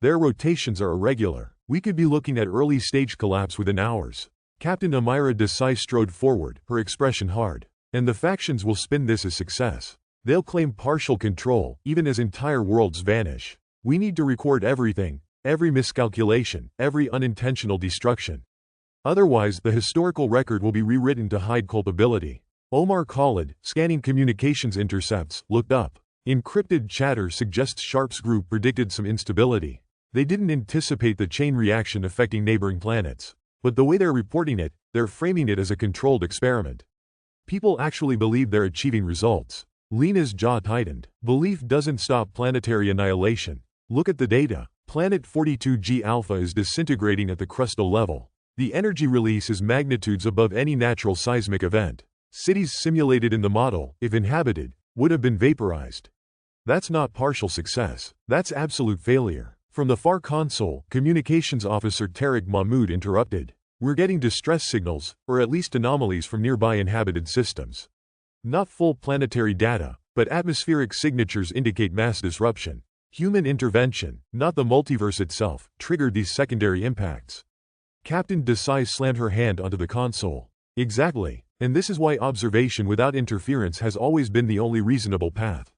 Their rotations are irregular. We could be looking at early-stage collapse within hours. Captain Amira Desai strode forward, her expression hard. And the factions will spin this as success. They'll claim partial control, even as entire worlds vanish. We need to record everything, every miscalculation, every unintentional destruction. Otherwise, the historical record will be rewritten to hide culpability. Omar Khalid, scanning communications intercepts, looked up. Encrypted chatter suggests Sharp's group predicted some instability. They didn't anticipate the chain reaction affecting neighboring planets. But the way they're reporting it, they're framing it as a controlled experiment. People actually believe they're achieving results. Lena's jaw tightened. Belief doesn't stop planetary annihilation. Look at the data. Planet 42G Alpha is disintegrating at the crustal level. The energy release is magnitudes above any natural seismic event. Cities simulated in the model, if inhabited, would have been vaporized. That's not partial success. That's absolute failure. From the far console, communications officer Tariq Mahmoud interrupted. "We're getting distress signals, or at least anomalies from nearby inhabited systems. Not full planetary data, but atmospheric signatures indicate mass disruption. Human intervention, not the multiverse itself, triggered these secondary impacts." Captain Desai slammed her hand onto the console. "Exactly, and this is why observation without interference has always been the only reasonable path.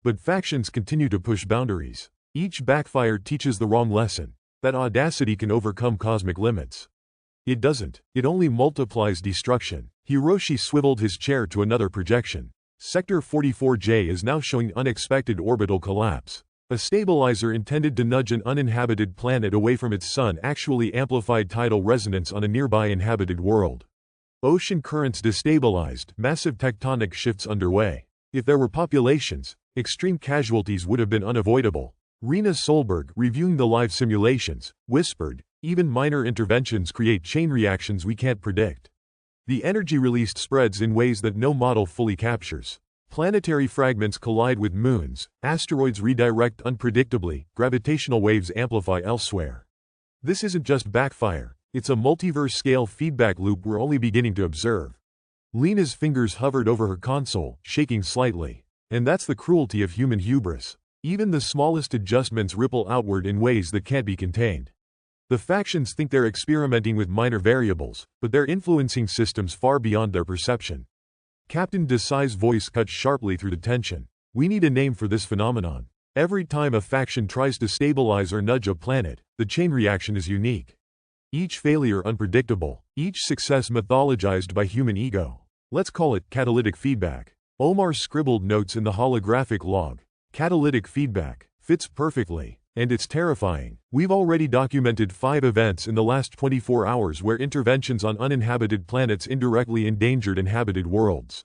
But factions continue to push boundaries. Each backfire teaches the wrong lesson, that audacity can overcome cosmic limits. It doesn't, it only multiplies destruction." Hiroshi swiveled his chair to another projection. Sector 44J is now showing unexpected orbital collapse. A stabilizer intended to nudge an uninhabited planet away from its sun actually amplified tidal resonance on a nearby inhabited world. Ocean currents destabilized, massive tectonic shifts underway. If there were populations, extreme casualties would have been unavoidable. Rena Solberg, reviewing the live simulations, whispered, Even minor interventions create chain reactions we can't predict. The energy released spreads in ways that no model fully captures. Planetary fragments collide with moons, asteroids redirect unpredictably, gravitational waves amplify elsewhere. This isn't just backfire, it's a multiverse-scale feedback loop we're only beginning to observe. Lena's fingers hovered over her console, shaking slightly. And that's the cruelty of human hubris. Even the smallest adjustments ripple outward in ways that can't be contained. The factions think they're experimenting with minor variables, but they're influencing systems far beyond their perception. Captain Desai's voice cut sharply through the tension. We need a name for this phenomenon. Every time a faction tries to stabilize or nudge a planet, the chain reaction is unique. Each failure unpredictable, each success mythologized by human ego. Let's call it catalytic feedback. Omar scribbled notes in the holographic log. Catalytic feedback fits perfectly, and it's terrifying. We've already documented 5 events in the last 24 hours where interventions on uninhabited planets indirectly endangered inhabited worlds.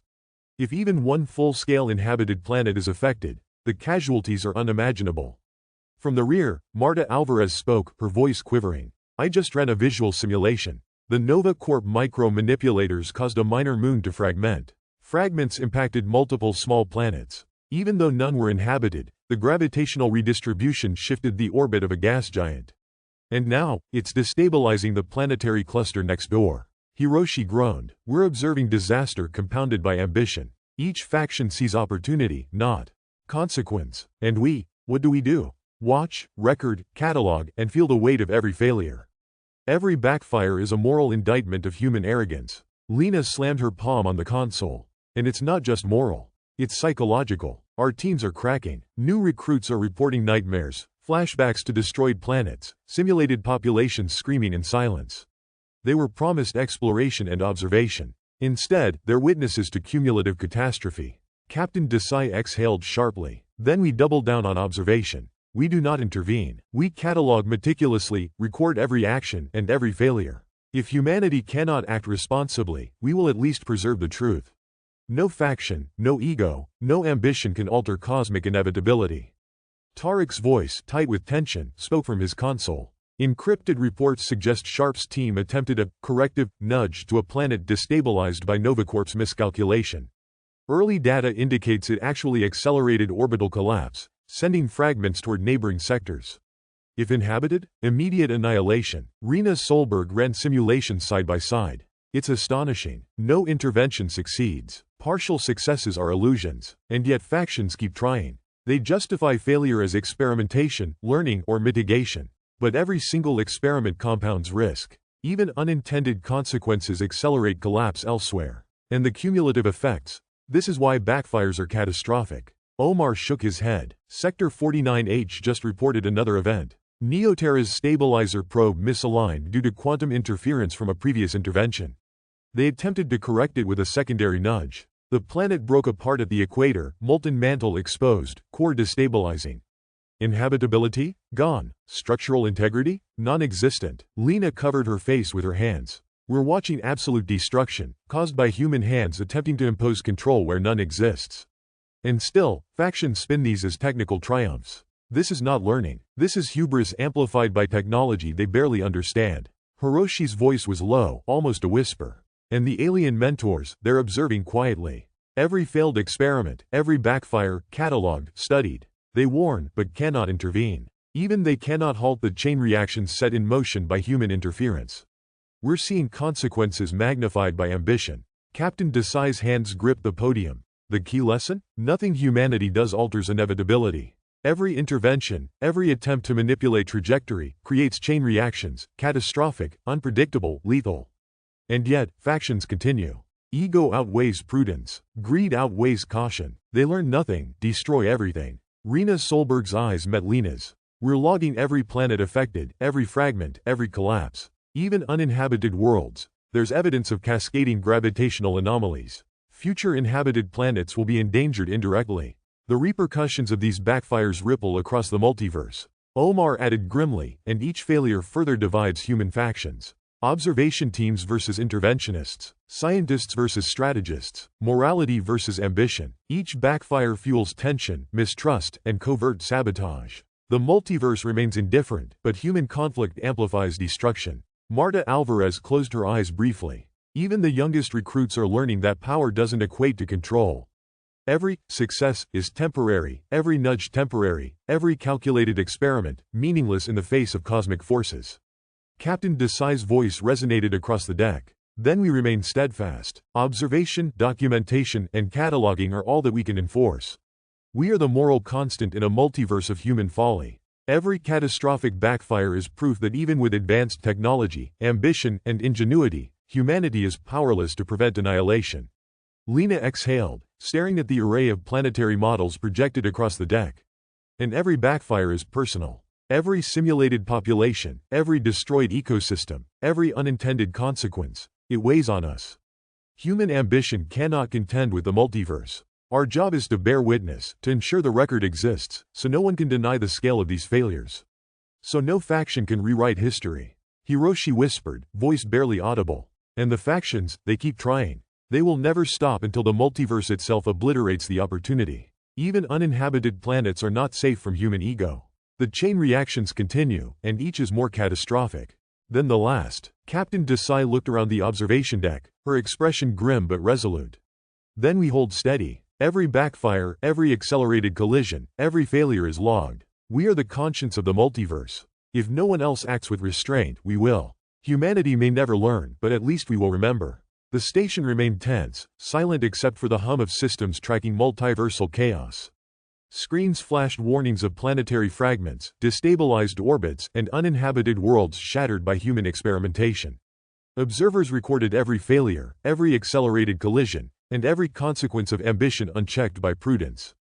If even one full-scale inhabited planet is affected, the casualties are unimaginable. From the rear, Marta Alvarez spoke, her voice quivering. I just ran a visual simulation. The Nova Corp micro-manipulators caused a minor moon to fragment. Fragments impacted multiple small planets. Even though none were inhabited, the gravitational redistribution shifted the orbit of a gas giant. And now, it's destabilizing the planetary cluster next door. Hiroshi groaned. We're observing disaster compounded by ambition. Each faction sees opportunity, not consequence. And what do? Watch, record, catalog, and feel the weight of every failure. Every backfire is a moral indictment of human arrogance. Lena slammed her palm on the console. And it's not just moral. It's psychological. Our teams are cracking. New recruits are reporting nightmares, flashbacks to destroyed planets, simulated populations screaming in silence. They were promised exploration and observation. Instead, they're witnesses to cumulative catastrophe. Captain Desai exhaled sharply. Then we double down on observation. We do not intervene. We catalog meticulously, record every action and every failure. If humanity cannot act responsibly, we will at least preserve the truth. No faction, no ego, no ambition can alter cosmic inevitability. Tariq's voice, tight with tension, spoke from his console. Encrypted reports suggest Sharp's team attempted a corrective nudge to a planet destabilized by Novacorp's miscalculation. Early data indicates it actually accelerated orbital collapse, sending fragments toward neighboring sectors. If inhabited, immediate annihilation. Rena Solberg ran simulations side by side. It's astonishing. No intervention succeeds. Partial successes are illusions, and yet factions keep trying. They justify failure as experimentation, learning, or mitigation. But every single experiment compounds risk. Even unintended consequences accelerate collapse elsewhere. And the cumulative effects. This is why backfires are catastrophic. Omar shook his head. Sector 49H just reported another event. Neoterra's stabilizer probe misaligned due to quantum interference from a previous intervention. They attempted to correct it with a secondary nudge. The planet broke apart at the equator, molten mantle exposed, core destabilizing. Inhabitability? Gone. Structural integrity? Non-existent. Lena covered her face with her hands. We're watching absolute destruction, caused by human hands attempting to impose control where none exists. And still, factions spin these as technical triumphs. This is not learning. This is hubris amplified by technology they barely understand. Hiroshi's voice was low, almost a whisper. And the alien mentors, they're observing quietly. Every failed experiment, every backfire, catalogued, studied. They warn, but cannot intervene. Even they cannot halt the chain reactions set in motion by human interference. We're seeing consequences magnified by ambition. Captain Desai's hands grip the podium. The key lesson? Nothing humanity does alters inevitability. Every intervention, every attempt to manipulate trajectory, creates chain reactions, catastrophic, unpredictable, lethal. And yet, factions continue. Ego outweighs prudence. Greed outweighs caution. They learn nothing, destroy everything. Rena Solberg's eyes met Lena's. We're logging every planet affected, every fragment, every collapse. Even uninhabited worlds. There's evidence of cascading gravitational anomalies. Future inhabited planets will be endangered indirectly. The repercussions of these backfires ripple across the multiverse. Omar added grimly, and each failure further divides human factions. Observation teams versus interventionists, scientists versus strategists, morality versus ambition. Each backfire fuels tension, mistrust, and covert sabotage. The multiverse remains indifferent, but human conflict amplifies destruction. Marta Alvarez closed her eyes briefly. Even the youngest recruits are learning that power doesn't equate to control. Every success is temporary, every nudge temporary, every calculated experiment meaningless in the face of cosmic forces. Captain Desai's voice resonated across the deck. Then we remain steadfast. Observation, documentation, and cataloging are all that we can enforce. We are the moral constant in a multiverse of human folly. Every catastrophic backfire is proof that even with advanced technology, ambition, and ingenuity, humanity is powerless to prevent annihilation. Lena exhaled, staring at the array of planetary models projected across the deck. And every backfire is personal. Every simulated population, every destroyed ecosystem, every unintended consequence, it weighs on us. Human ambition cannot contend with the multiverse. Our job is to bear witness, to ensure the record exists, so no one can deny the scale of these failures. So no faction can rewrite history. Hiroshi whispered, voice barely audible. And the factions, they keep trying. They will never stop until the multiverse itself obliterates the opportunity. Even uninhabited planets are not safe from human ego. The chain reactions continue, and each is more catastrophic than the last. Captain Desai looked around the observation deck, her expression grim but resolute. Then we hold steady. Every backfire, every accelerated collision, every failure is logged. We are the conscience of the multiverse. If no one else acts with restraint, we will. Humanity may never learn, but at least we will remember. The station remained tense, silent except for the hum of systems tracking multiversal chaos. Screens flashed warnings of planetary fragments, destabilized orbits, and uninhabited worlds shattered by human experimentation. Observers recorded every failure, every accelerated collision, and every consequence of ambition unchecked by prudence.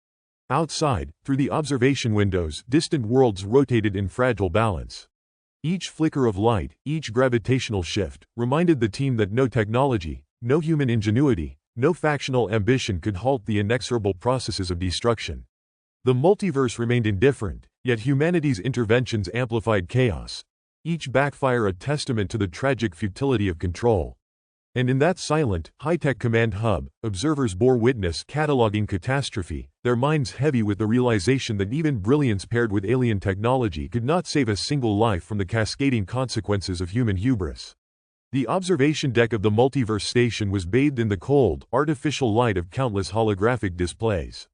Outside, through the observation windows, distant worlds rotated in fragile balance. Each flicker of light, each gravitational shift, reminded the team that no technology, no human ingenuity, no factional ambition could halt the inexorable processes of destruction. The multiverse remained indifferent, yet humanity's interventions amplified chaos. Each backfire a testament to the tragic futility of control. And in that silent, high-tech command hub, observers bore witness, cataloging catastrophe, their minds heavy with the realization that even brilliance paired with alien technology could not save a single life from the cascading consequences of human hubris. The observation deck of the multiverse station was bathed in the cold, artificial light of countless holographic displays.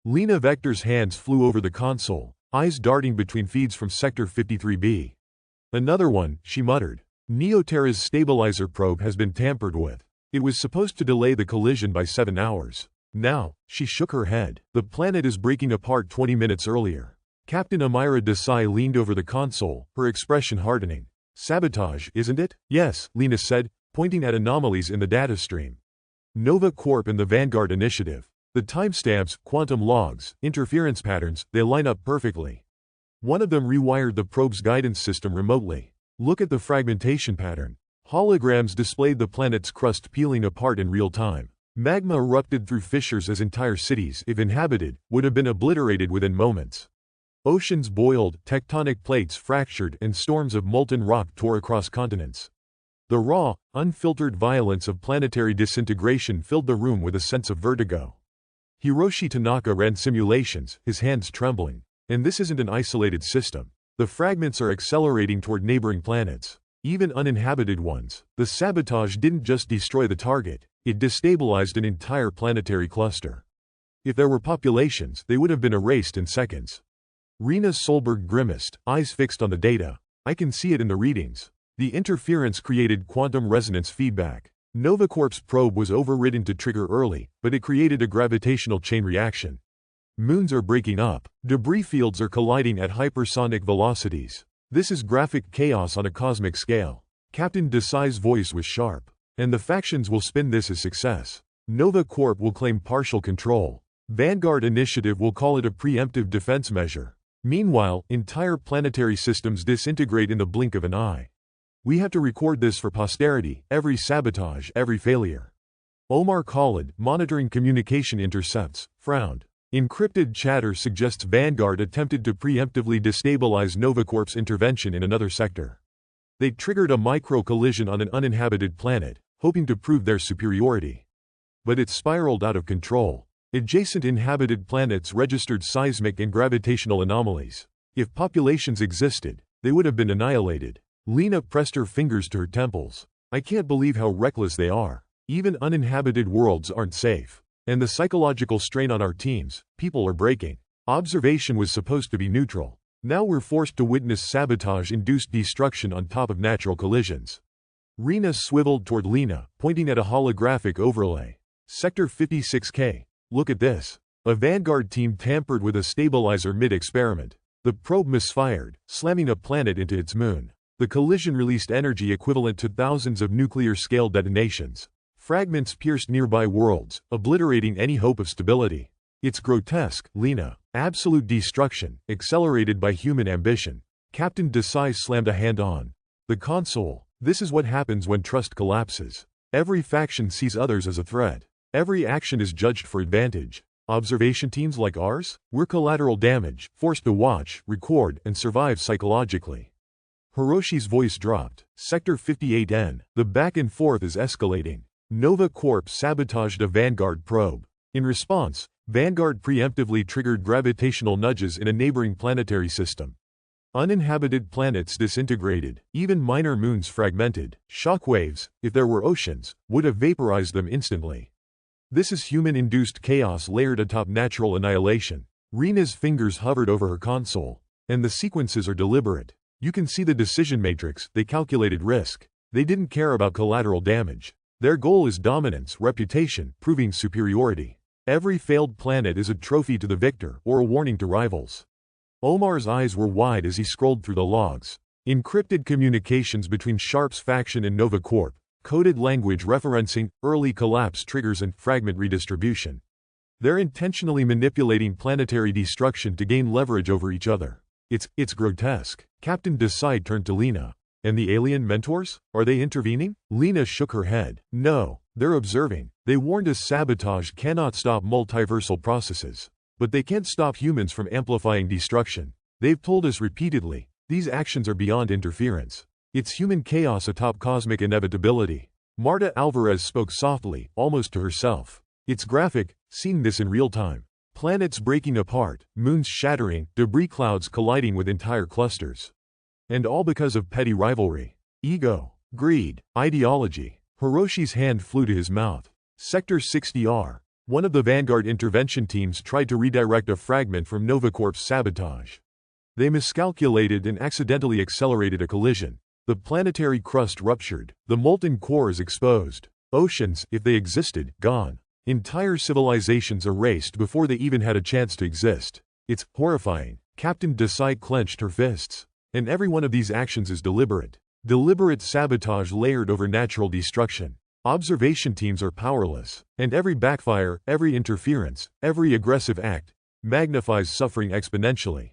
Lena Vector's hands flew over the console, eyes darting between feeds from Sector 53B. Another one, she muttered. Neoterra's stabilizer probe has been tampered with. It was supposed to delay the collision by 7 hours. Now, she shook her head. The planet is breaking apart 20 minutes earlier. Captain Amira Desai leaned over the console, her expression hardening. Sabotage, isn't it? Yes, Lena said, pointing at anomalies in the data stream. Nova Corp and the Vanguard Initiative. The timestamps, quantum logs, interference patterns, they line up perfectly. One of them rewired the probe's guidance system remotely. Look at the fragmentation pattern. Holograms displayed the planet's crust peeling apart in real time. Magma erupted through fissures as entire cities, if inhabited, would have been obliterated within moments. Oceans boiled, tectonic plates fractured, and storms of molten rock tore across continents. The raw, unfiltered violence of planetary disintegration filled the room with a sense of vertigo. Hiroshi Tanaka ran simulations, his hands trembling. And this isn't an isolated system. The fragments are accelerating toward neighboring planets, even uninhabited ones. The sabotage didn't just destroy the target, it destabilized an entire planetary cluster. If there were populations, they would have been erased in seconds. Rena Solberg grimaced, eyes fixed on the data. I can see it in the readings. The interference created quantum resonance feedback. Novacorp's probe was overridden to trigger early, but it created a gravitational chain reaction. Moons are breaking up. Debris fields are colliding at hypersonic velocities. This is graphic chaos on a cosmic scale. Captain Desai's voice was sharp. And the factions will spin this as success. Nova Corp will claim partial control. Vanguard Initiative will call it a preemptive defense measure. Meanwhile, entire planetary systems disintegrate in the blink of an eye. We have to record this for posterity, every sabotage, every failure. Omar Khalid, monitoring communication intercepts, frowned. Encrypted chatter suggests Vanguard attempted to preemptively destabilize Novacorp's intervention in another sector. They triggered a micro-collision on an uninhabited planet, hoping to prove their superiority. But it spiraled out of control. Adjacent inhabited planets registered seismic and gravitational anomalies. If populations existed, they would have been annihilated. Lena pressed her fingers to her temples. I can't believe how reckless they are. Even uninhabited worlds aren't safe. And the psychological strain on our teams, people are breaking. Observation was supposed to be neutral. Now we're forced to witness sabotage-induced destruction on top of natural collisions. Rena swiveled toward Lena, pointing at a holographic overlay. Sector 56K. Look at this. A Vanguard team tampered with a stabilizer mid-experiment. The probe misfired, slamming a planet into its moon. The collision released energy equivalent to thousands of nuclear-scale detonations. Fragments pierced nearby worlds, obliterating any hope of stability. It's grotesque, Lena. Absolute destruction, accelerated by human ambition. Captain Desai slammed a hand on the console. This is what happens when trust collapses. Every faction sees others as a threat. Every action is judged for advantage. Observation teams like ours? We're collateral damage, forced to watch, record, and survive psychologically. Hiroshi's voice dropped. Sector 58N. The back and forth is escalating. Nova Corp sabotaged a Vanguard probe. In response, Vanguard preemptively triggered gravitational nudges in a neighboring planetary system. Uninhabited planets disintegrated, even minor moons fragmented. Shockwaves, if there were oceans, would have vaporized them instantly. This is human-induced chaos layered atop natural annihilation. Rena's fingers hovered over her console. And the sequences are deliberate. You can see the decision matrix. They calculated risk. They didn't care about collateral damage. Their goal is dominance, reputation, proving superiority. Every failed planet is a trophy to the victor or a warning to rivals. Omar's eyes were wide as he scrolled through the logs. Encrypted communications between Sharp's faction and Nova Corp. Coded language referencing early collapse triggers and fragment redistribution. They're intentionally manipulating planetary destruction to gain leverage over each other. It's grotesque. Captain Desai turned to Lena. And the alien mentors? Are they intervening? Lena shook her head. No, they're observing. They warned us sabotage cannot stop multiversal processes. But they can't stop humans from amplifying destruction. They've told us repeatedly, these actions are beyond interference. It's human chaos atop cosmic inevitability. Marta Alvarez spoke softly, almost to herself. It's graphic, seeing this in real time. Planets breaking apart, moons shattering, debris clouds colliding with entire clusters. And all because of petty rivalry, ego, greed, ideology. Hiroshi's hand flew to his mouth. Sector 60R. One of the Vanguard intervention teams tried to redirect a fragment from Novacorp's sabotage. They miscalculated and accidentally accelerated a collision. The planetary crust ruptured. The molten core is exposed. Oceans, if they existed, gone. Entire civilizations erased before they even had a chance to exist. It's horrifying. Captain Desai clenched her fists. And every one of these actions is deliberate. Deliberate sabotage layered over natural destruction. Observation teams are powerless, and every backfire, every interference, every aggressive act, magnifies suffering exponentially.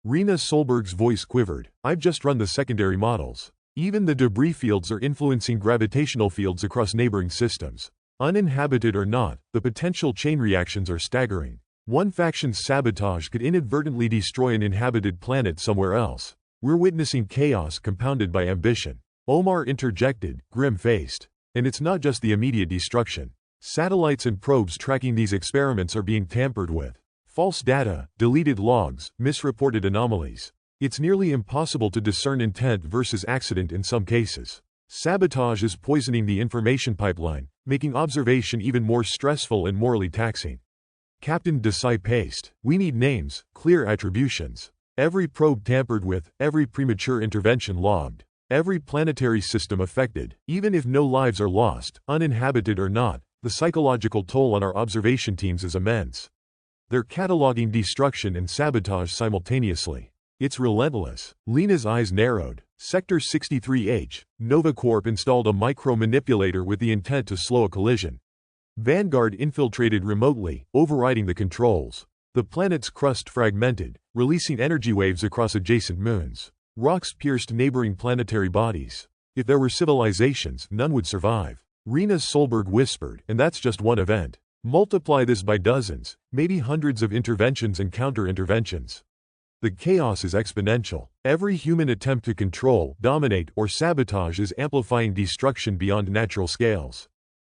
Rena Solberg's voice quivered. I've just run the secondary models. Even the debris fields are influencing gravitational fields across neighboring systems. Uninhabited or not, the potential chain reactions are staggering. One faction's sabotage could inadvertently destroy an inhabited planet somewhere else. We're witnessing chaos compounded by ambition. Omar interjected, grim-faced. And it's not just the immediate destruction. Satellites and probes tracking these experiments are being tampered with. False data, deleted logs, misreported anomalies. It's nearly impossible to discern intent versus accident in some cases. Sabotage is poisoning the information pipeline, making observation even more stressful and morally taxing. Captain Desai paced. We need names, clear attributions. Every probe tampered with, every premature intervention logged. Every planetary system affected, even if no lives are lost, uninhabited or not, the psychological toll on our observation teams is immense. They're cataloging destruction and sabotage simultaneously. It's relentless. Lena's eyes narrowed. Sector 63H, Nova Corp installed a micro-manipulator with the intent to slow a collision. Vanguard infiltrated remotely, overriding the controls. The planet's crust fragmented, releasing energy waves across adjacent moons. Rocks pierced neighboring planetary bodies. If there were civilizations, none would survive. Rena Solberg whispered, and that's just one event. Multiply this by dozens, maybe hundreds of interventions and counter-interventions. The chaos is exponential. Every human attempt to control, dominate, or sabotage is amplifying destruction beyond natural scales.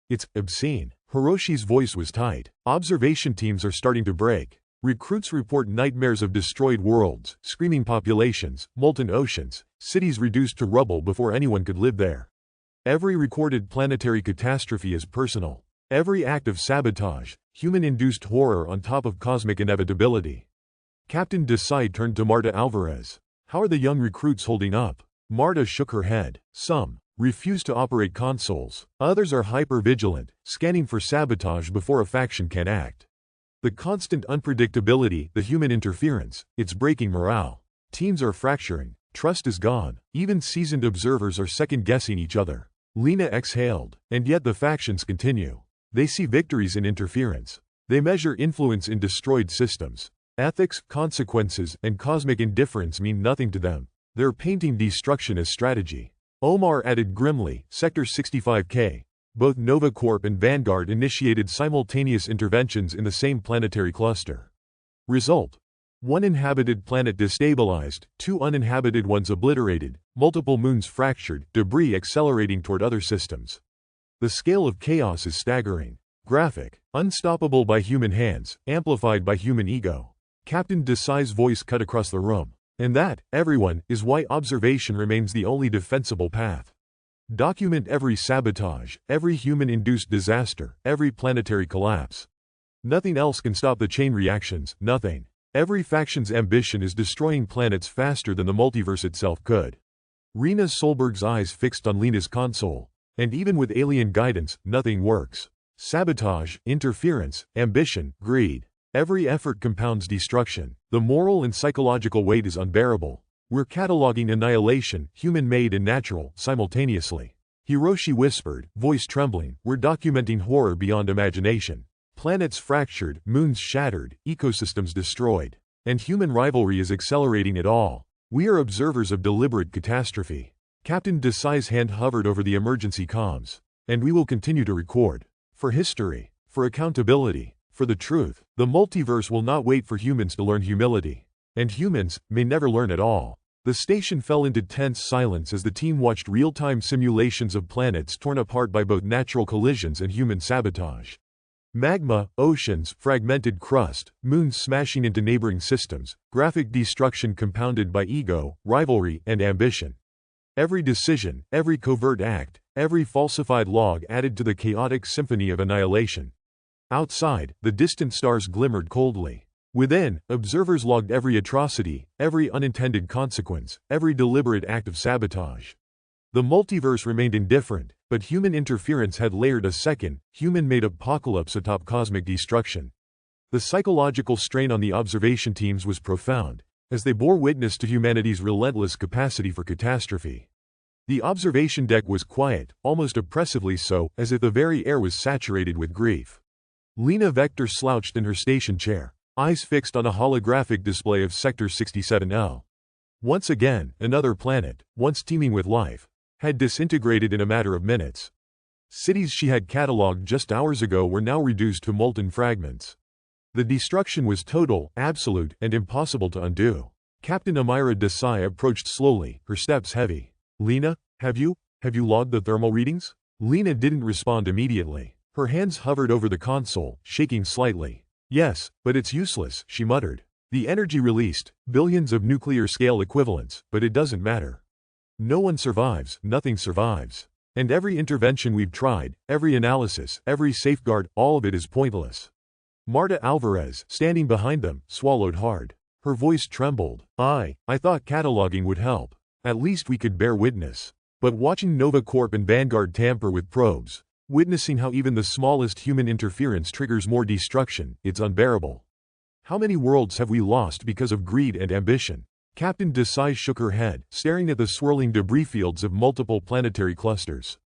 It's obscene. Hiroshi's voice was tight. Observation teams are starting to break. Recruits report nightmares of destroyed worlds, screaming populations, molten oceans, cities reduced to rubble before anyone could live there. Every recorded planetary catastrophe is personal. Every act of sabotage, human-induced horror on top of cosmic inevitability. Captain Decide turned to Marta Alvarez. How are the young recruits holding up? Marta shook her head. Some refuse to operate consoles. Others are hyper-vigilant, scanning for sabotage before a faction can act. The constant unpredictability, the human interference, it's breaking morale. Teams are fracturing. Trust is gone. Even seasoned observers are second-guessing each other. Lena exhaled. And yet the factions continue. They see victories in interference. They measure influence in destroyed systems. Ethics, consequences, and cosmic indifference mean nothing to them. They're painting destruction as strategy. Omar added grimly, Sector 65K. Both Nova Corp and Vanguard initiated simultaneous interventions in the same planetary cluster. Result: 1 inhabited planet destabilized, 2 uninhabited ones obliterated, multiple moons fractured, debris accelerating toward other systems. The scale of chaos is staggering. Graphic, unstoppable by human hands, amplified by human ego. Captain Desai's voice cut across the room. And that, everyone, is why observation remains the only defensible path. Document every sabotage, every human-induced disaster, every planetary collapse. Nothing else can stop the chain reactions, nothing. Every faction's ambition is destroying planets faster than the multiverse itself could. Rena Solberg's eyes fixed on Lena's console. And even with alien guidance, nothing works. Sabotage, interference, ambition, greed. Every effort compounds destruction. The moral and psychological weight is unbearable. We're cataloging annihilation, human-made and natural, simultaneously. Hiroshi whispered, voice trembling, we're documenting horror beyond imagination. Planets fractured, moons shattered, ecosystems destroyed. And human rivalry is accelerating it all. We are observers of deliberate catastrophe. Captain Desai's hand hovered over the emergency comms. And we will continue to record. For history. For accountability. For the truth. The multiverse will not wait for humans to learn humility. And humans may never learn at all. The station fell into tense silence as the team watched real-time simulations of planets torn apart by both natural collisions and human sabotage. Magma, oceans, fragmented crust, moons smashing into neighboring systems, graphic destruction compounded by ego, rivalry, and ambition. Every decision, every covert act, every falsified log added to the chaotic symphony of annihilation. Outside, the distant stars glimmered coldly. Within, observers logged every atrocity, every unintended consequence, every deliberate act of sabotage. The multiverse remained indifferent, but human interference had layered a second, human-made apocalypse atop cosmic destruction. The psychological strain on the observation teams was profound, as they bore witness to humanity's relentless capacity for catastrophe. The observation deck was quiet, almost oppressively so, as if the very air was saturated with grief. Lena Vector slouched in her station chair, eyes fixed on a holographic display of Sector 67L. Once again, another planet, once teeming with life, had disintegrated in a matter of minutes. Cities she had catalogued just hours ago were now reduced to molten fragments. The destruction was total, absolute, and impossible to undo. Captain Amira Desai approached slowly, her steps heavy. Lena, have you logged the thermal readings? Lena didn't respond immediately. Her hands hovered over the console, shaking slightly. Yes, but it's useless, she muttered. The energy released, billions of nuclear-scale equivalents, but it doesn't matter. No one survives, nothing survives. And every intervention we've tried, every analysis, every safeguard, all of it is pointless. Marta Alvarez, standing behind them, swallowed hard. Her voice trembled. I thought cataloging would help. At least we could bear witness. But watching Nova Corp and Vanguard tamper with probes, witnessing how even the smallest human interference triggers more destruction, it's unbearable. How many worlds have we lost because of greed and ambition? Captain Desai shook her head, staring at the swirling debris fields of multiple planetary clusters.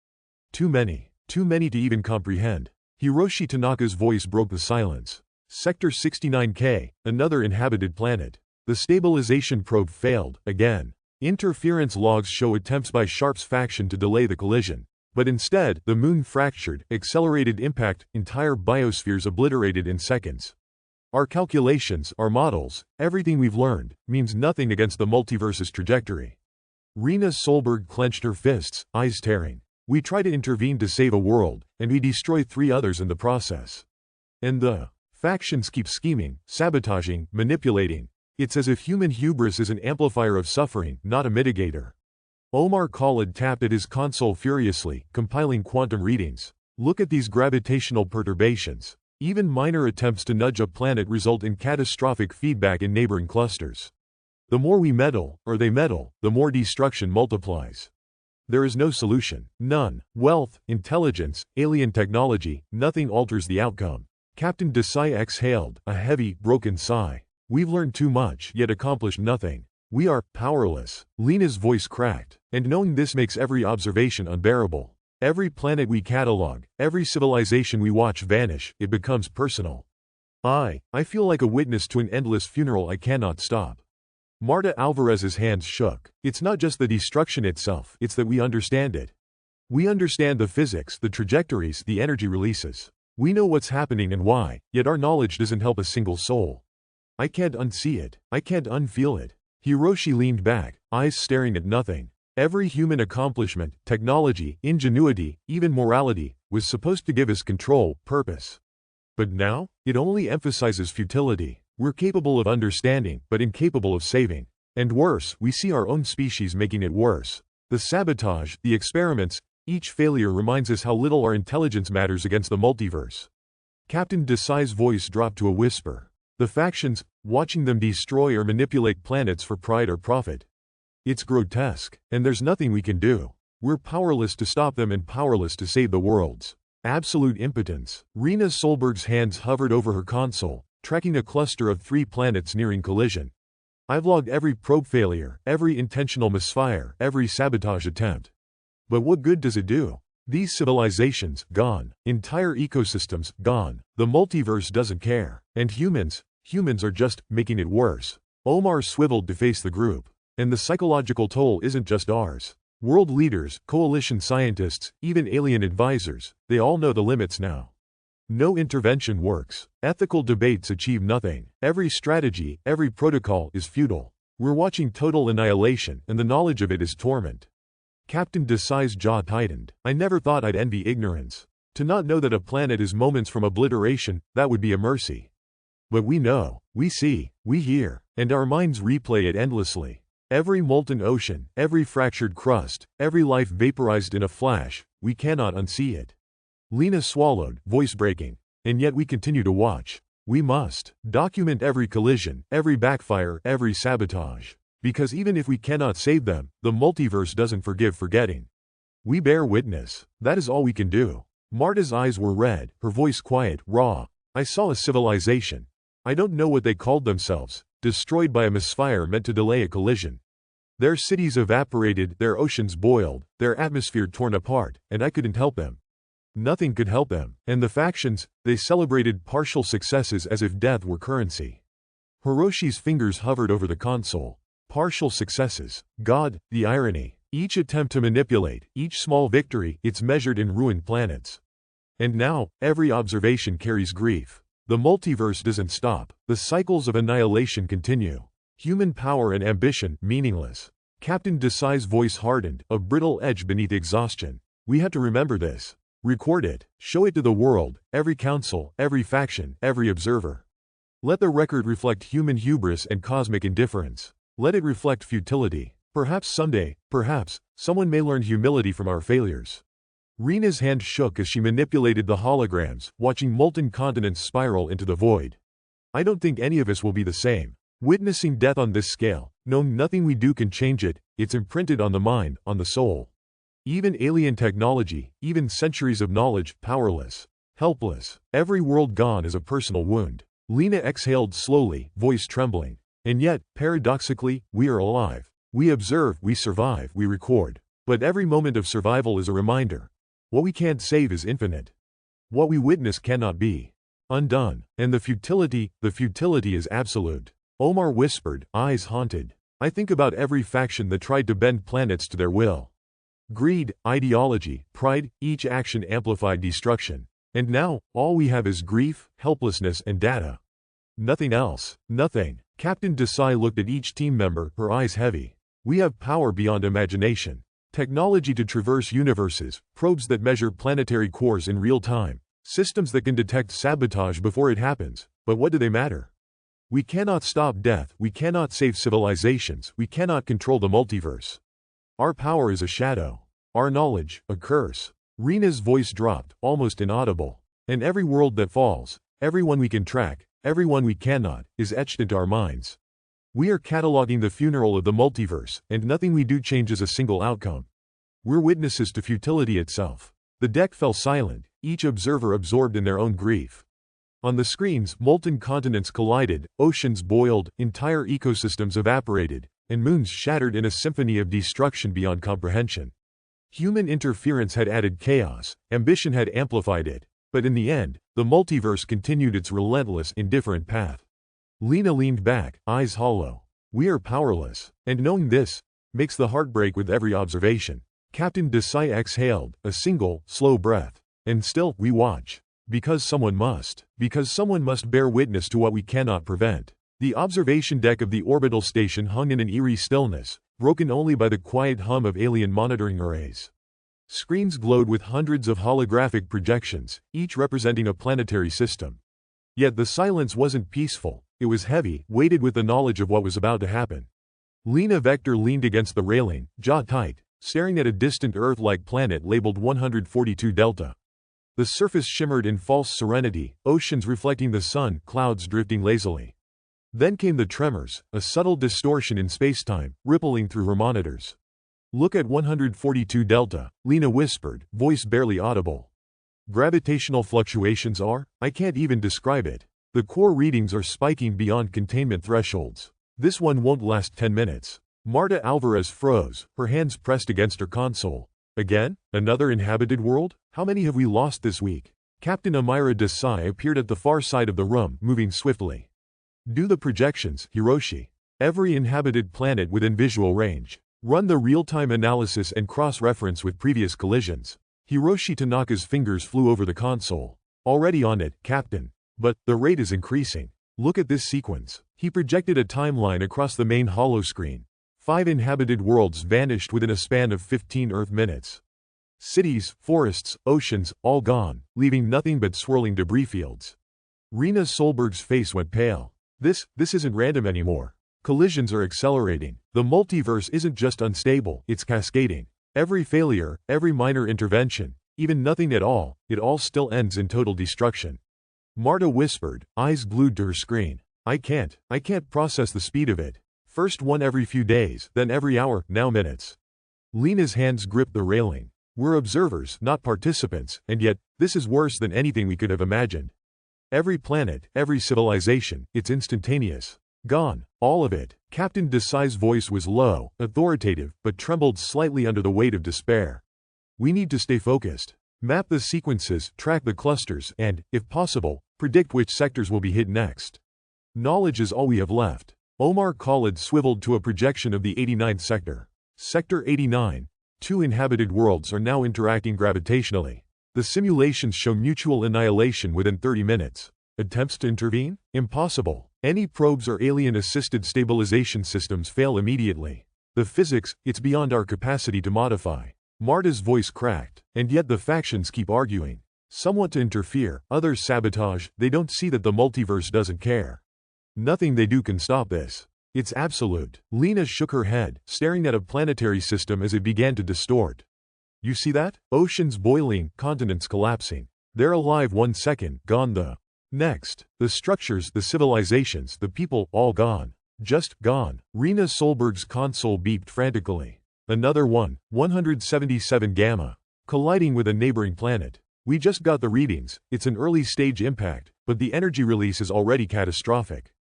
Too many to even comprehend. Hiroshi Tanaka's voice broke the silence. Sector 69K, another inhabited planet. The stabilization probe failed, again. Interference logs show attempts by Sharp's faction to delay the collision. But instead, the moon fractured, accelerated impact, entire biospheres obliterated in seconds. Our calculations, our models, everything we've learned, means nothing against the multiverse's trajectory. Rena Solberg clenched her fists, eyes tearing. We try to intervene to save a world, and we destroy 3 others in the process. And the Factions keep scheming, sabotaging, manipulating. It's as if human hubris is an amplifier of suffering, not a mitigator. Omar Khalid tapped at his console furiously, compiling quantum readings. Look at these gravitational perturbations. Even minor attempts to nudge a planet result in catastrophic feedback in neighboring clusters. The more we meddle, or they meddle, the more destruction multiplies. There is no solution. None. Wealth, intelligence, alien technology, nothing alters the outcome. Captain Desai exhaled, a heavy, broken sigh. We've learned too much, yet accomplished nothing. We are powerless. Lena's voice cracked. And knowing this makes every observation unbearable. Every planet we catalog, every civilization we watch vanish, it becomes personal. I feel like a witness to an endless funeral I cannot stop. Marta Alvarez's hands shook. It's not just the destruction itself, it's that we understand it. We understand the physics, the trajectories, the energy releases. We know what's happening and why, yet our knowledge doesn't help a single soul. I can't unsee it. I can't unfeel it. Hiroshi leaned back, eyes staring at nothing. Every human accomplishment, technology, ingenuity, even morality, was supposed to give us control, purpose. But now, it only emphasizes futility. We're capable of understanding, but incapable of saving. And worse, we see our own species making it worse. The sabotage, the experiments, each failure reminds us how little our intelligence matters against the multiverse. Captain Desai's voice dropped to a whisper. The factions, watching them destroy or manipulate planets for pride or profit. It's grotesque, and there's nothing we can do. We're powerless to stop them and powerless to save the worlds. Absolute impotence. Rena Solberg's hands hovered over her console, tracking a cluster of 3 planets nearing collision. I've logged every probe failure, every intentional misfire, every sabotage attempt. But what good does it do? These civilizations, gone. Entire ecosystems, gone. The multiverse doesn't care. And humans are just making it worse. Omar swiveled to face the group. And the psychological toll isn't just ours. World leaders, coalition scientists, even alien advisors, they all know the limits now. No intervention works. Ethical debates achieve nothing. Every strategy, every protocol is futile. We're watching total annihilation, and the knowledge of it is torment. Captain Desai's jaw tightened. I never thought I'd envy ignorance. To not know that a planet is moments from obliteration, that would be a mercy. But we know, we see, we hear, and our minds replay it endlessly. Every molten ocean, every fractured crust, every life vaporized in a flash, we cannot unsee it. Lena swallowed, voice breaking. And yet we continue to watch. We must document every collision, every backfire, every sabotage. Because even if we cannot save them, the multiverse doesn't forgive forgetting. We bear witness. That is all we can do. Marta's eyes were red, her voice quiet, raw. I saw a civilization. I don't know what they called themselves, destroyed by a misfire meant to delay a collision. Their cities evaporated, their oceans boiled, their atmosphere torn apart, and I couldn't help them. Nothing could help them, and the factions, they celebrated partial successes as if death were currency. Hiroshi's fingers hovered over the console. Partial successes. God, the irony. Each attempt to manipulate, each small victory, it's measured in ruined planets. And now, every observation carries grief. The multiverse doesn't stop. The cycles of annihilation continue. Human power and ambition, meaningless. Captain Desai's voice hardened, a brittle edge beneath exhaustion. We have to remember this. Record it. Show it to the world, every council, every faction, every observer. Let the record reflect human hubris and cosmic indifference. Let it reflect futility. Perhaps someday, someone may learn humility from our failures. Rena's hand shook as she manipulated the holograms, watching molten continents spiral into the void. I don't think any of us will be the same. Witnessing death on this scale, knowing nothing we do can change it, it's imprinted on the mind, on the soul. Even alien technology, even centuries of knowledge, powerless, helpless. Every world gone is a personal wound. Lena exhaled slowly, voice trembling. And yet, paradoxically, we are alive. We observe, we survive, we record. But every moment of survival is a reminder. What we can't save is infinite. What we witness cannot be undone. And the futility is absolute. Omar whispered, eyes haunted. I think about every faction that tried to bend planets to their will. Greed, ideology, pride, each action amplified destruction. And now, all we have is grief, helplessness, and data. Nothing else. Nothing. Captain Desai looked at each team member, her eyes heavy. We have power beyond imagination. Technology to traverse universes, probes that measure planetary cores in real time, Systems that can detect sabotage before it happens, but what do they matter? We cannot stop death, we cannot save civilizations, we cannot control the multiverse. Our power is a shadow. Our knowledge, a curse. Rena's voice dropped, almost inaudible. And every world that falls, everyone we can track, everyone we cannot, is etched into our minds. We are cataloging the funeral of the multiverse, and nothing we do changes a single outcome. We're witnesses to futility itself. The deck fell silent, each observer absorbed in their own grief. On the screens, molten continents collided, oceans boiled, entire ecosystems evaporated, and moons shattered in a symphony of destruction beyond comprehension. Human interference had added chaos, ambition had amplified it, but in the end, the multiverse continued its relentless, indifferent path. Lena leaned back, eyes hollow. We are powerless, and knowing this makes the heart break with every observation. Captain Desai exhaled, a single, slow breath. And still, we watch. Because someone must. Because someone must bear witness to what we cannot prevent. The observation deck of the orbital station hung in an eerie stillness, broken only by the quiet hum of alien monitoring arrays. Screens glowed with hundreds of holographic projections, each representing a planetary system. Yet the silence wasn't peaceful, it was heavy, weighted with the knowledge of what was about to happen. Lena Vector leaned against the railing, jaw tight, staring at a distant Earth-like planet labeled 142 Delta. The surface shimmered in false serenity, oceans reflecting the sun, clouds drifting lazily. Then came the tremors, a subtle distortion in spacetime, rippling through her monitors. Look at 142 Delta, Lena whispered, voice barely audible. Gravitational fluctuations are, I can't even describe it. The core readings are spiking beyond containment thresholds. This one won't last 10 minutes. Marta Alvarez froze, her hands pressed against her console. Again? Another inhabited world? How many have we lost this week? Captain Amira Desai appeared at the far side of the room, moving swiftly. Do the projections, Hiroshi. Every inhabited planet within visual range. Run the real-time analysis and cross-reference with previous collisions. Hiroshi Tanaka's fingers flew over the console. Already on it, Captain. But, the rate is increasing. Look at this sequence. He projected a timeline across the main holoscreen. 5 inhabited worlds vanished within a span of 15 Earth minutes. Cities, forests, oceans, all gone, leaving nothing but swirling debris fields. Rena Solberg's face went pale. This isn't random anymore. Collisions are accelerating. The multiverse isn't just unstable, it's cascading. Every failure, every minor intervention, even nothing at all, it all still ends in total destruction. Marta whispered, eyes glued to her screen. I can't process the speed of it. First one every few days, then every hour, now minutes. Lena's hands gripped the railing. We're observers, not participants, and yet, this is worse than anything we could have imagined. Every planet, every civilization, it's instantaneous. Gone. All of it. Captain Desai's voice was low, authoritative, but trembled slightly under the weight of despair. We need to stay focused. Map the sequences, track the clusters, and, if possible, predict which sectors will be hit next. Knowledge is all we have left. Omar Khalid swiveled to a projection of the 89th sector. Sector 89. 2 inhabited worlds are now interacting gravitationally. The simulations show mutual annihilation within 30 minutes. Attempts to intervene? Impossible. Any probes or alien-assisted stabilization systems fail immediately. The physics, it's beyond our capacity to modify. Marta's voice cracked. And yet the factions keep arguing. Some want to interfere, others sabotage, they don't see that the multiverse doesn't care. Nothing they do can stop this. It's absolute. Lena shook her head, staring at a planetary system as it began to distort. You see that? Oceans boiling, continents collapsing. They're alive 1 second, gone the next. The structures, the civilizations, the people, all gone. Just gone. Rena Solberg's console beeped frantically. Another one, 177 Gamma. Colliding with a neighboring planet. We just got the readings, it's an early stage impact, but the energy release is already catastrophic.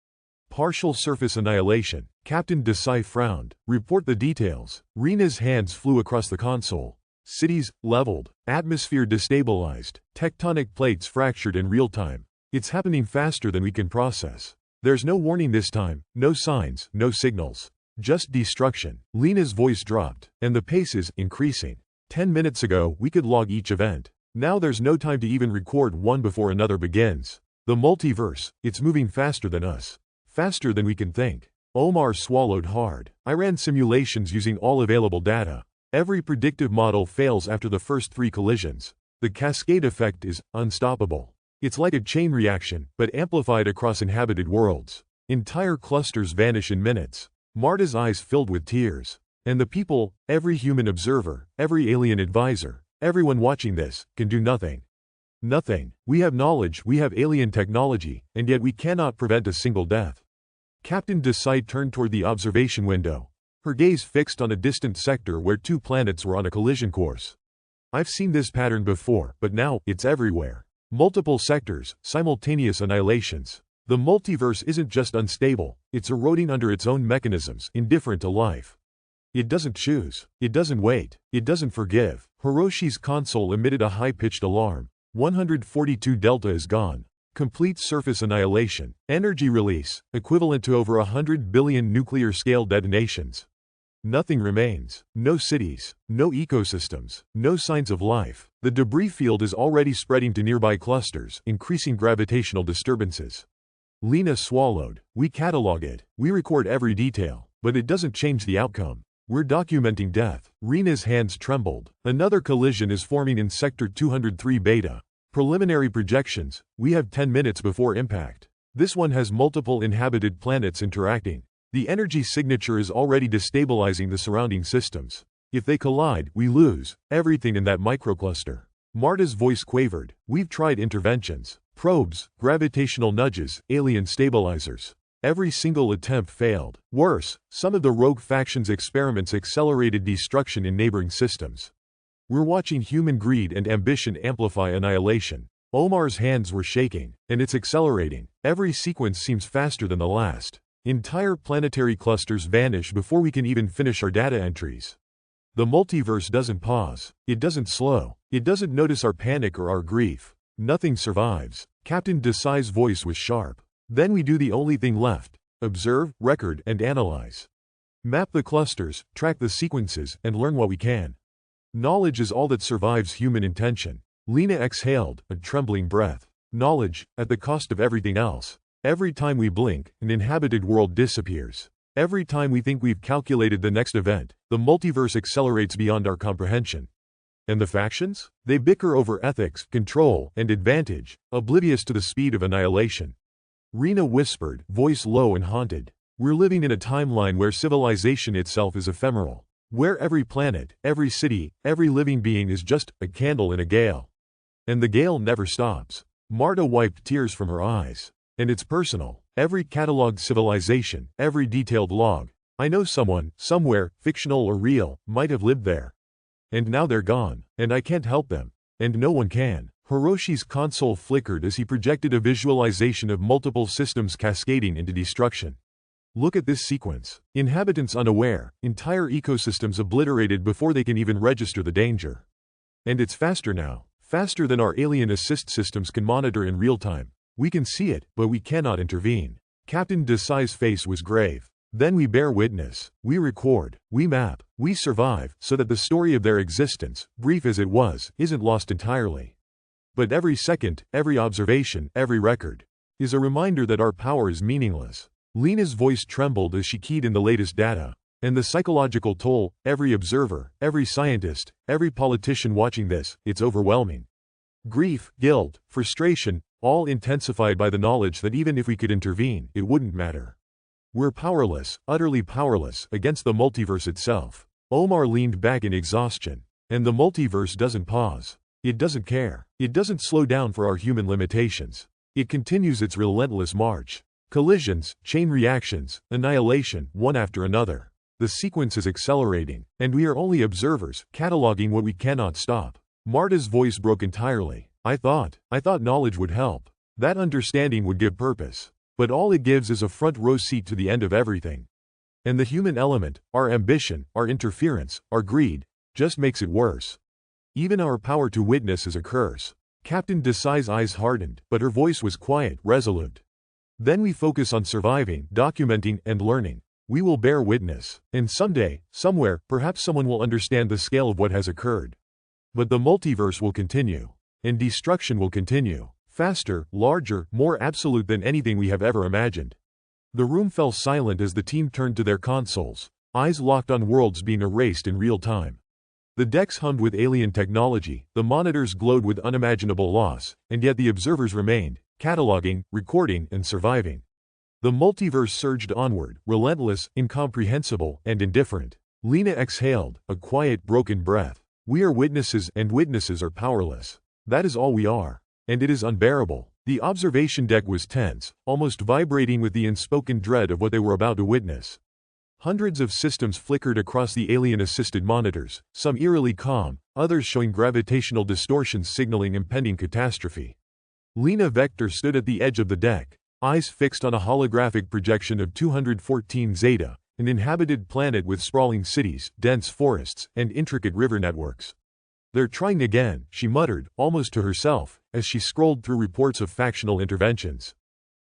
Partial surface annihilation. Captain Desai frowned. Report the details. Rena's hands flew across the console. Cities, leveled. Atmosphere destabilized. Tectonic plates fractured in real time. It's happening faster than we can process. There's no warning this time, no signs, no signals. Just destruction. Lena's voice dropped, and the pace is increasing. 10 minutes ago, we could log each event. Now there's no time to even record one before another begins. The multiverse, it's moving faster than us. Faster than we can think. Omar swallowed hard. I ran simulations using all available data. Every predictive model fails after the first 3 collisions. The cascade effect is unstoppable. It's like a chain reaction, but amplified across inhabited worlds. Entire clusters vanish in minutes. Marta's eyes filled with tears. And the people, every human observer, every alien advisor, everyone watching this, can do nothing. Nothing. We have knowledge, we have alien technology, and yet we cannot prevent a single death. Captain Decide turned toward the observation window, her gaze fixed on a distant sector where two planets were on a collision course. I've seen this pattern before, but now, it's everywhere. Multiple sectors, simultaneous annihilations. The multiverse isn't just unstable, it's eroding under its own mechanisms, indifferent to life. It doesn't choose. It doesn't wait. It doesn't forgive. Hiroshi's console emitted a high-pitched alarm. 142 Delta is gone. Complete surface annihilation. Energy release, equivalent to over 100 billion nuclear-scale detonations. Nothing remains. No cities. No ecosystems. No signs of life. The debris field is already spreading to nearby clusters, increasing gravitational disturbances. Lena swallowed. We catalog it. We record every detail. But it doesn't change the outcome. We're documenting death. Rena's hands trembled. Another collision is forming in Sector 203 Beta. Preliminary projections, we have 10 minutes before impact. This one has multiple inhabited planets interacting. The energy signature is already destabilizing the surrounding systems. If they collide, we lose everything in that microcluster. Marta's voice quavered. We've tried interventions, probes, gravitational nudges, alien stabilizers. Every single attempt failed. Worse, some of the rogue factions' experiments accelerated destruction in neighboring systems. We're watching human greed and ambition amplify annihilation. Omar's hands were shaking, and it's accelerating. Every sequence seems faster than the last. Entire planetary clusters vanish before we can even finish our data entries. The multiverse doesn't pause. It doesn't slow. It doesn't notice our panic or our grief. Nothing survives. Captain Desai's voice was sharp. Then we do the only thing left. Observe, record, and analyze. Map the clusters, track the sequences, and learn what we can. Knowledge is all that survives human intention. Lena exhaled, a trembling breath. Knowledge, at the cost of everything else. Every time we blink, an inhabited world disappears. Every time we think we've calculated the next event, the multiverse accelerates beyond our comprehension. And the factions? They bicker over ethics, control, and advantage, oblivious to the speed of annihilation. Rena whispered, voice low and haunted. We're living in a timeline where civilization itself is ephemeral. Where every planet, every city, every living being is just a candle in a gale. And the gale never stops. Marta wiped tears from her eyes. And it's personal. Every catalogued civilization, every detailed log. I know someone, somewhere, fictional or real, might have lived there. And now they're gone. And I can't help them. And no one can. Hiroshi's console flickered as he projected a visualization of multiple systems cascading into destruction. Look at this sequence. Inhabitants unaware, entire ecosystems obliterated before they can even register the danger. And it's faster now. Faster than our alien assist systems can monitor in real time. We can see it, but we cannot intervene. Captain Desai's face was grave. Then we bear witness. We record. We map. We survive, so that the story of their existence, brief as it was, isn't lost entirely. But every second, every observation, every record, is a reminder that our power is meaningless. Lena's voice trembled as she keyed in the latest data. And the psychological toll, every observer, every scientist, every politician watching this, it's overwhelming. Grief, guilt, frustration, all intensified by the knowledge that even if we could intervene, it wouldn't matter. We're powerless, utterly powerless, against the multiverse itself. Omar leaned back in exhaustion. And the multiverse doesn't pause. It doesn't care. It doesn't slow down for our human limitations. It continues its relentless march. Collisions, chain reactions, annihilation, one after another. The sequence is accelerating, and we are only observers, cataloging what we cannot stop. Marta's voice broke entirely. I thought knowledge would help. That understanding would give purpose. But all it gives is a front row seat to the end of everything. And the human element, our ambition, our interference, our greed, just makes it worse. Even our power to witness is a curse. Captain Desai's eyes hardened, but her voice was quiet, resolute. Then we focus on surviving, documenting, and learning. We will bear witness. And someday, somewhere, perhaps someone will understand the scale of what has occurred. But the multiverse will continue. And destruction will continue. Faster, larger, more absolute than anything we have ever imagined. The room fell silent as the team turned to their consoles, eyes locked on worlds being erased in real time. The decks hummed with alien technology, the monitors glowed with unimaginable loss, and yet the observers remained, cataloging, recording, and surviving. The multiverse surged onward, relentless, incomprehensible, and indifferent. Lena exhaled, a quiet, broken breath. We are witnesses, and witnesses are powerless. That is all we are. And it is unbearable. The observation deck was tense, almost vibrating with the unspoken dread of what they were about to witness. Hundreds of systems flickered across the alien-assisted monitors, some eerily calm, others showing gravitational distortions signaling impending catastrophe. Lena Vector stood at the edge of the deck, eyes fixed on a holographic projection of 214 Zeta, an inhabited planet with sprawling cities, dense forests, and intricate river networks. "They're trying again," she muttered, almost to herself, as she scrolled through reports of factional interventions.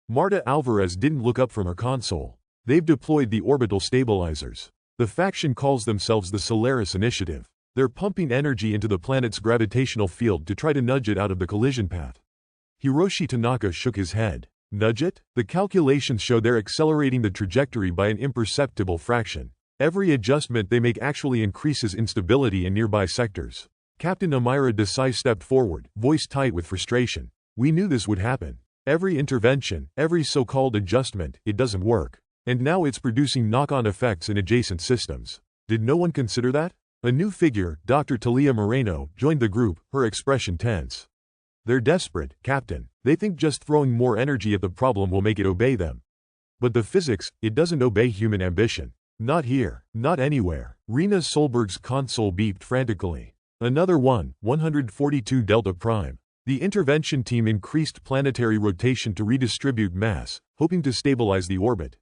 Marta Alvarez didn't look up from her console. "They've deployed the orbital stabilizers. The faction calls themselves the Solaris Initiative. They're pumping energy into the planet's gravitational field to try to nudge it out of the collision path." Hiroshi Tanaka shook his head. "Nudge it? The calculations show they're accelerating the trajectory by an imperceptible fraction. Every adjustment they make actually increases instability in nearby sectors." Captain Amira Desai stepped forward, voice tight with frustration. "We knew this would happen. Every intervention, every so-called adjustment, it doesn't work. And now it's producing knock-on effects in adjacent systems. Did no one consider that?" A new figure, Dr. Talia Moreno, joined the group, her expression tense. "They're desperate, Captain. They think just throwing more energy at the problem will make it obey them. But the physics, it doesn't obey human ambition. Not here, not anywhere." Rena Solberg's console beeped frantically. "Another 142 Delta Prime." The intervention team increased planetary rotation to redistribute mass, hoping to stabilize the orbit.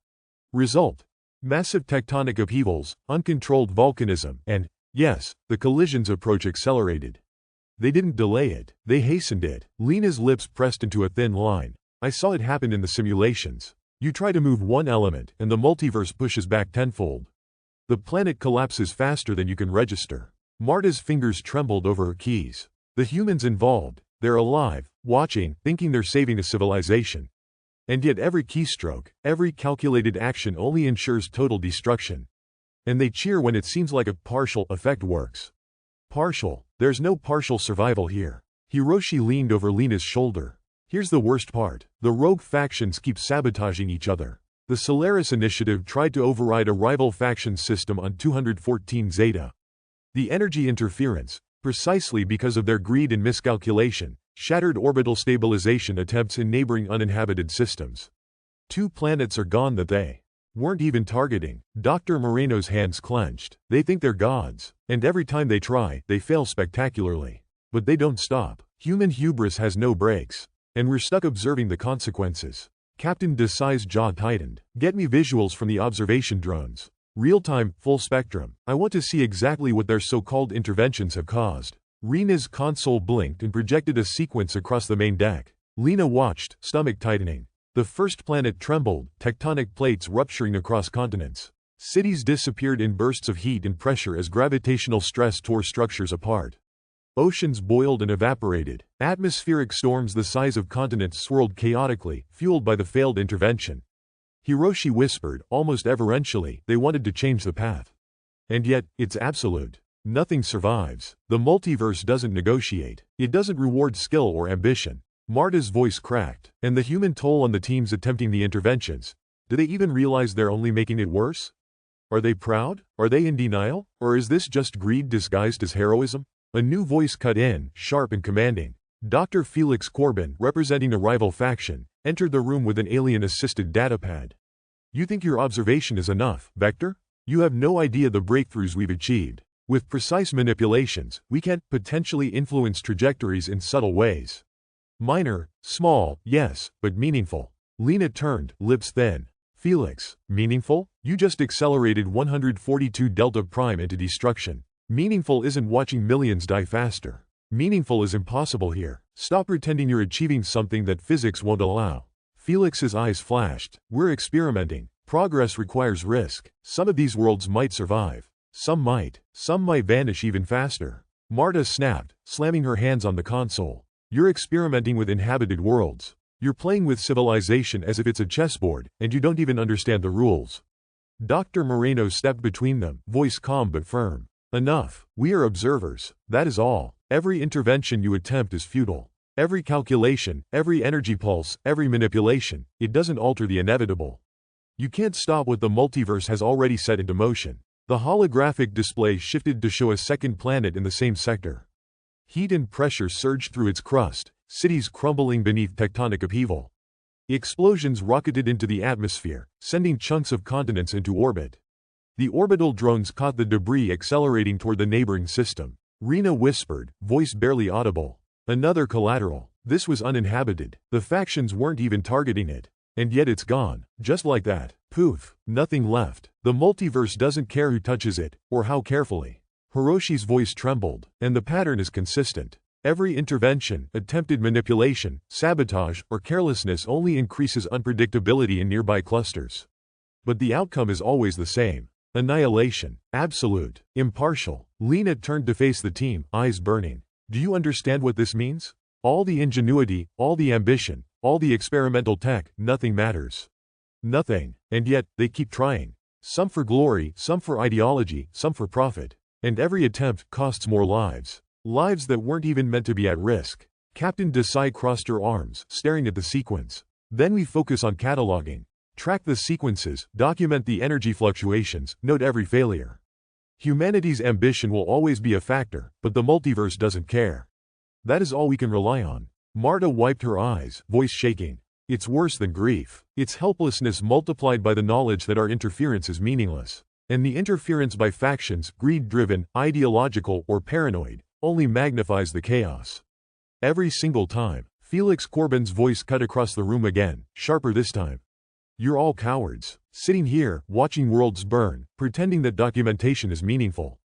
Result: massive tectonic upheavals, uncontrolled volcanism, and, yes, the collision's approach accelerated. They didn't delay it, they hastened it. Lena's lips pressed into a thin line. "I saw it happen in the simulations. You try to move one element, and the multiverse pushes back tenfold. The planet collapses faster than you can register." Marta's fingers trembled over her keys. "The humans involved, they're alive, watching, thinking they're saving a civilization. And yet every keystroke, every calculated action only ensures total destruction. And they cheer when it seems like a partial effect works." "Partial? There's no partial survival here." Hiroshi leaned over Lena's shoulder. "Here's the worst part. The rogue factions keep sabotaging each other. The Solaris Initiative tried to override a rival faction system on 214 Zeta. The energy interference, precisely because of their greed and miscalculation, shattered orbital stabilization attempts in neighboring uninhabited systems. 2 planets are gone that they weren't even targeting." Dr. Moreno's hands clenched. "They think they're gods, and every time they try, they fail spectacularly. But they don't stop. Human hubris has no brakes. And we're stuck observing the consequences." Captain Desai's jaw tightened. "Get me visuals from the observation drones. Real-time, full spectrum. I want to see exactly what their so-called interventions have caused." Rena's console blinked and projected a sequence across the main deck. Lena watched, stomach tightening. The first planet trembled, tectonic plates rupturing across continents. Cities disappeared in bursts of heat and pressure as gravitational stress tore structures apart. Oceans boiled and evaporated. Atmospheric storms the size of continents swirled chaotically, fueled by the failed intervention. Hiroshi whispered, almost reverentially, "They wanted to change the path. And yet, it's absolute. Nothing survives. The multiverse doesn't negotiate. It doesn't reward skill or ambition." Marta's voice cracked. "And the human toll on the teams attempting the interventions. Do they even realize they're only making it worse? Are they proud? Are they in denial? Or is this just greed disguised as heroism?" A new voice cut in, sharp and commanding. Dr. Felix Corbin, representing a rival faction, entered the room with an alien-assisted datapad. "You think your observation is enough, Vector? You have no idea the breakthroughs we've achieved. With precise manipulations, we can potentially influence trajectories in subtle ways. Minor, small, yes, but meaningful." Lena turned, lips thin. "Felix, meaningful? You just accelerated 142 Delta Prime into destruction. Meaningful isn't watching millions die faster. Meaningful is impossible here. Stop pretending you're achieving something that physics won't allow." Felix's eyes flashed. "We're experimenting. Progress requires risk. Some of these worlds might survive. Some might vanish even faster." Marta snapped, slamming her hands on the console. "You're experimenting with inhabited worlds. You're playing with civilization as if it's a chessboard, and you don't even understand the rules." Dr. Moreno stepped between them, voice calm but firm. Enough. We are observers. That is all. Every intervention you attempt is futile. Every calculation, every energy pulse, every manipulation, it doesn't alter the inevitable. You can't stop what the multiverse has already set into motion. The holographic display shifted to show a second planet in the same sector. Heat and pressure surged through its crust, cities crumbling beneath tectonic upheaval. Explosions rocketed into the atmosphere, sending chunks of continents into orbit. The orbital drones caught the debris accelerating toward the neighboring system. Rena whispered, voice barely audible. Another collateral. This was uninhabited. The factions weren't even targeting it. And yet it's gone. Just like that. Poof. Nothing left. The multiverse doesn't care who touches it, or how carefully. Hiroshi's voice trembled, and the pattern is consistent. Every intervention, attempted manipulation, sabotage, or carelessness only increases unpredictability in nearby clusters. But the outcome is always the same. Annihilation. Absolute. Impartial. Lena turned to face the team, eyes burning. Do you understand what this means? All the ingenuity, all the ambition, all the experimental tech, nothing matters. Nothing. And yet, they keep trying. Some for glory, some for ideology, some for profit. And every attempt costs more lives. Lives that weren't even meant to be at risk. Captain Desai crossed her arms, staring at the sequence. Then we focus on cataloging. Track the sequences, document the energy fluctuations, note every failure. Humanity's ambition will always be a factor, but the multiverse doesn't care. That is all we can rely on. Marta wiped her eyes, voice shaking. It's worse than grief. It's helplessness multiplied by the knowledge that our interference is meaningless. And the interference by factions, greed-driven, ideological, or paranoid, only magnifies the chaos. Every single time, Felix Corbin's voice cut across the room again, sharper this time. You're all cowards, sitting here, watching worlds burn, pretending that documentation is meaningful.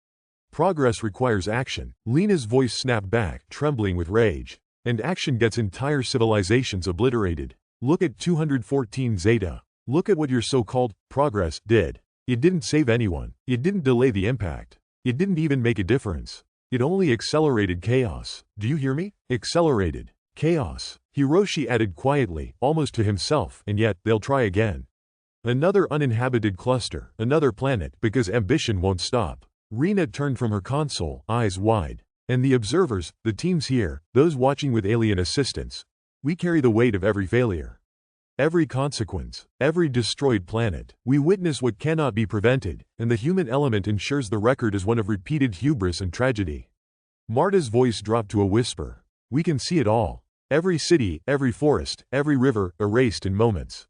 Progress requires action. Lena's voice snapped back, trembling with rage. And action gets entire civilizations obliterated. Look at 214 Zeta. Look at what your so-called progress did. It didn't save anyone. It didn't delay the impact. It didn't even make a difference. It only accelerated chaos. Do you hear me? Accelerated chaos. Hiroshi added quietly, almost to himself, and yet, they'll try again. Another uninhabited cluster, another planet, because ambition won't stop. Rena turned from her console, eyes wide. And the observers, the teams here, those watching with alien assistance. We carry the weight of every failure. Every consequence, every destroyed planet. We witness what cannot be prevented, and the human element ensures the record is one of repeated hubris and tragedy. Marta's voice dropped to a whisper. We can see it all. Every city, every forest, every river, erased in moments.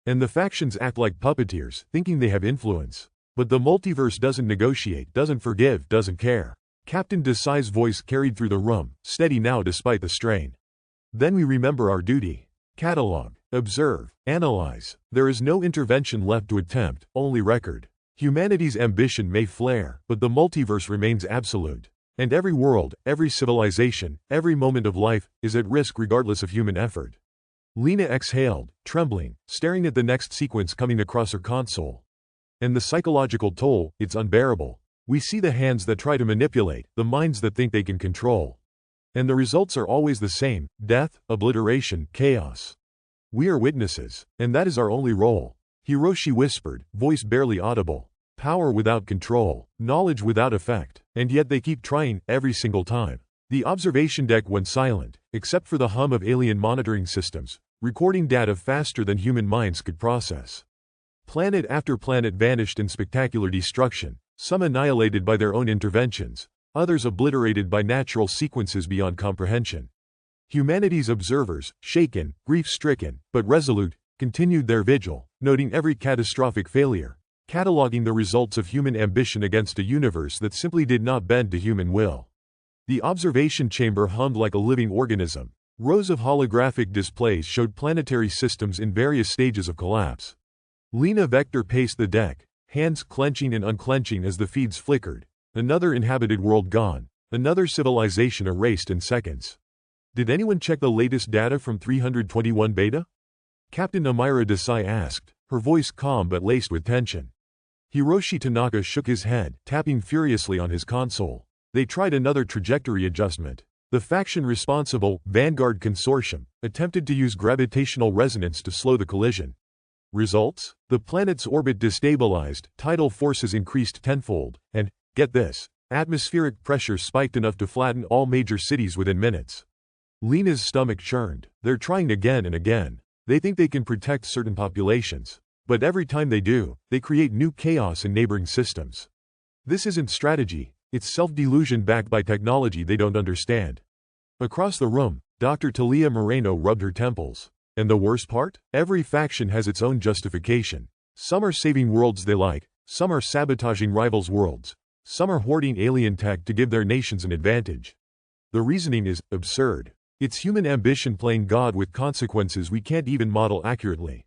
And the factions act like puppeteers, thinking they have influence. But the multiverse doesn't negotiate, doesn't forgive, doesn't care. Captain Desai's voice carried through the room, steady now despite the strain. Then we remember our duty. Catalog, observe, analyze. There is no intervention left to attempt, only record. Humanity's ambition may flare, but the multiverse remains absolute. And every world, every civilization, every moment of life, is at risk regardless of human effort. Lena exhaled, trembling, staring at the next sequence coming across her console. And the psychological toll, it's unbearable. We see the hands that try to manipulate, the minds that think they can control. And the results are always the same: death, obliteration, chaos. We are witnesses, and that is our only role. Hiroshi whispered, voice barely audible. Power without control, knowledge without effect, and yet they keep trying, every single time. The observation deck went silent, except for the hum of alien monitoring systems, recording data faster than human minds could process. Planet after planet vanished in spectacular destruction, some annihilated by their own interventions, others obliterated by natural sequences beyond comprehension. Humanity's observers, shaken, grief-stricken, but resolute, continued their vigil, noting every catastrophic failure, cataloging the results of human ambition against a universe that simply did not bend to human will. The observation chamber hummed like a living organism. Rows of holographic displays showed planetary systems in various stages of collapse. Lena Vector paced the deck, hands clenching and unclenching as the feeds flickered. Another inhabited world gone. Another civilization erased in seconds. Did anyone check the latest data from 321 Beta? Captain Amira Desai asked, her voice calm but laced with tension. Hiroshi Tanaka shook his head, tapping furiously on his console. They tried another trajectory adjustment. The faction responsible, Vanguard Consortium, attempted to use gravitational resonance to slow the collision. Results? The planet's orbit destabilized, tidal forces increased tenfold, and, get this, Atmospheric pressure spiked enough to flatten all major cities within minutes. Lena's stomach churned. They're trying again and again. They think they can protect certain populations. But every time they do, they create new chaos in neighboring systems. This isn't strategy, it's self-delusion backed by technology they don't understand. Across the room, Dr. Talia Moreno rubbed her temples. And the worst part? Every faction has its own justification. Some are saving worlds they like, some are sabotaging rivals' worlds, some are hoarding alien tech to give their nations an advantage. The reasoning is absurd. It's human ambition playing God with consequences we can't even model accurately.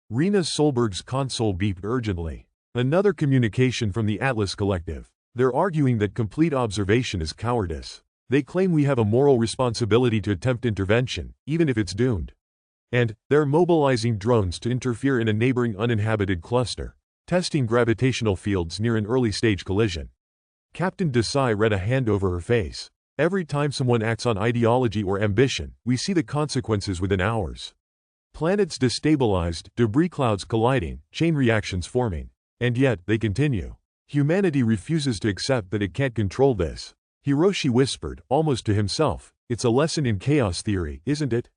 Rena Solberg's console beeped urgently. Another communication from the Atlas Collective. They're arguing that complete observation is cowardice. They claim we have a moral responsibility to attempt intervention, even if it's doomed. And they're mobilizing drones to interfere in a neighboring uninhabited cluster, testing gravitational fields near an early-stage collision. Captain Desai read a hand over her face. Every time someone acts on ideology or ambition, we see the consequences within hours. Planets destabilized, debris clouds colliding, chain reactions forming. And yet, they continue. Humanity refuses to accept that it can't control this. Hiroshi whispered, almost to himself, it's a lesson in chaos theory, isn't it?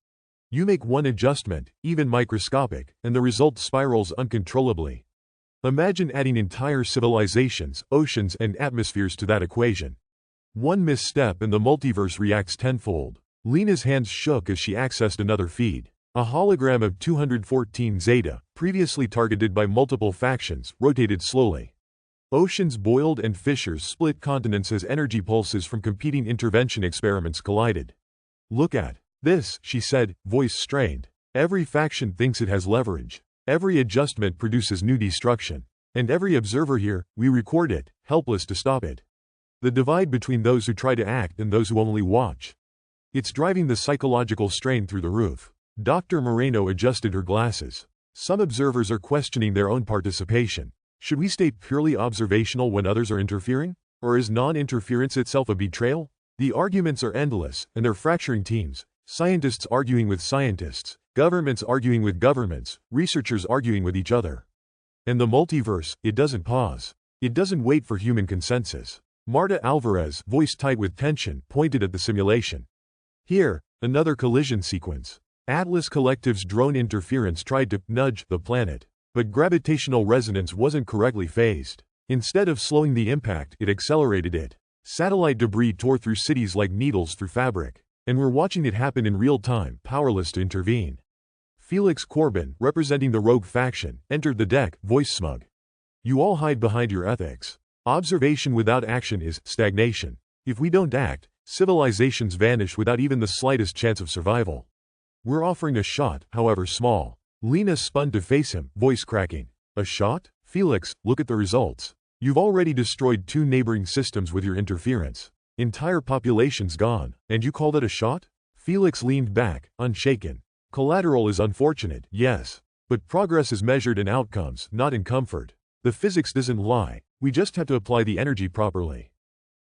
You make one adjustment, even microscopic, and the result spirals uncontrollably. Imagine adding entire civilizations, oceans, and atmospheres to that equation. One misstep and the multiverse reacts tenfold. Lena's hands shook as she accessed another feed. A hologram of 214 Zeta, previously targeted by multiple factions, rotated slowly. Oceans boiled and fissures split continents as energy pulses from competing intervention experiments collided. Look at this, she said, voice strained. Every faction thinks it has leverage. Every adjustment produces new destruction. And every observer here, we record it, helpless to stop it. The divide between those who try to act and those who only watch. It's driving the psychological strain through the roof. Dr. Moreno adjusted her glasses. Some observers are questioning their own participation. Should we stay purely observational when others are interfering? Or is non-interference itself a betrayal? The arguments are endless, and they're fracturing teams. Scientists arguing with scientists, governments arguing with governments, researchers arguing with each other. And the multiverse, it doesn't pause. It doesn't wait for human consensus. Marta Alvarez, voice tight with tension, pointed at the simulation. Here, another collision sequence. Atlas Collective's drone interference tried to nudge the planet, but gravitational resonance wasn't correctly phased. Instead of slowing the impact, it accelerated it. Satellite debris tore through cities like needles through fabric. And we're watching it happen in real time, powerless to intervene. Felix Corbin, representing the rogue faction, entered the deck, voice smug. You all hide behind your ethics. Observation without action is stagnation. If we don't act, civilizations vanish without even the slightest chance of survival. We're offering a shot, however small. Lena spun to face him, voice cracking. A shot? Felix, look at the results. You've already destroyed 2 neighboring systems with your interference. Entire populations gone, and you call that a shot? Felix leaned back, unshaken. Collateral is unfortunate, yes. But progress is measured in outcomes, not in comfort. The physics doesn't lie, we just have to apply the energy properly.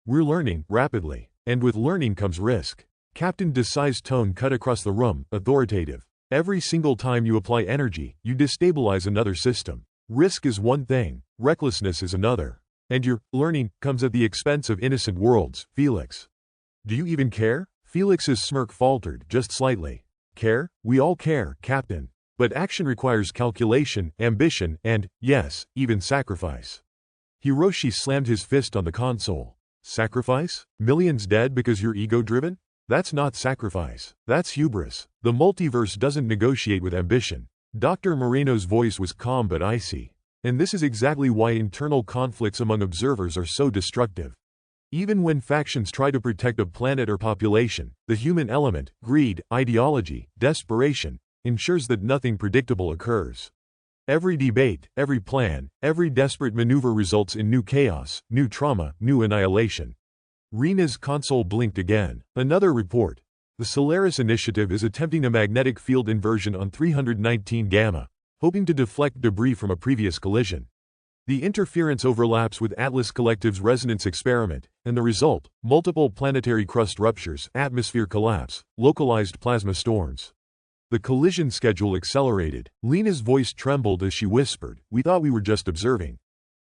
We're learning, rapidly. And with learning comes risk. Captain Desai's tone cut across the room, authoritative. Every single time you apply energy, you destabilize another system. Risk is one thing, recklessness is another. And your learning comes at the expense of innocent worlds, Felix. Do you even care? Felix's smirk faltered, just slightly. Care? We all care, Captain. But action requires calculation, ambition, and, yes, even sacrifice. Hiroshi slammed his fist on the console. Sacrifice? Millions dead because you're ego-driven? That's not sacrifice. That's hubris. The multiverse doesn't negotiate with ambition. Dr. Moreno's voice was calm but icy. And this is exactly why internal conflicts among observers are so destructive. Even when factions try to protect a planet or population, the human element, greed, ideology, desperation, ensures that nothing predictable occurs. Every debate, every plan, every desperate maneuver results in new chaos, new trauma, new annihilation. Rena's console blinked again. Another report. The Solaris Initiative is attempting a magnetic field inversion on 319 Gamma, hoping to deflect debris from a previous collision. The interference overlaps with Atlas Collective's resonance experiment, and the result, multiple planetary crust ruptures, atmosphere collapse, localized plasma storms. The collision schedule accelerated. Lena's voice trembled as she whispered, "We thought we were just observing.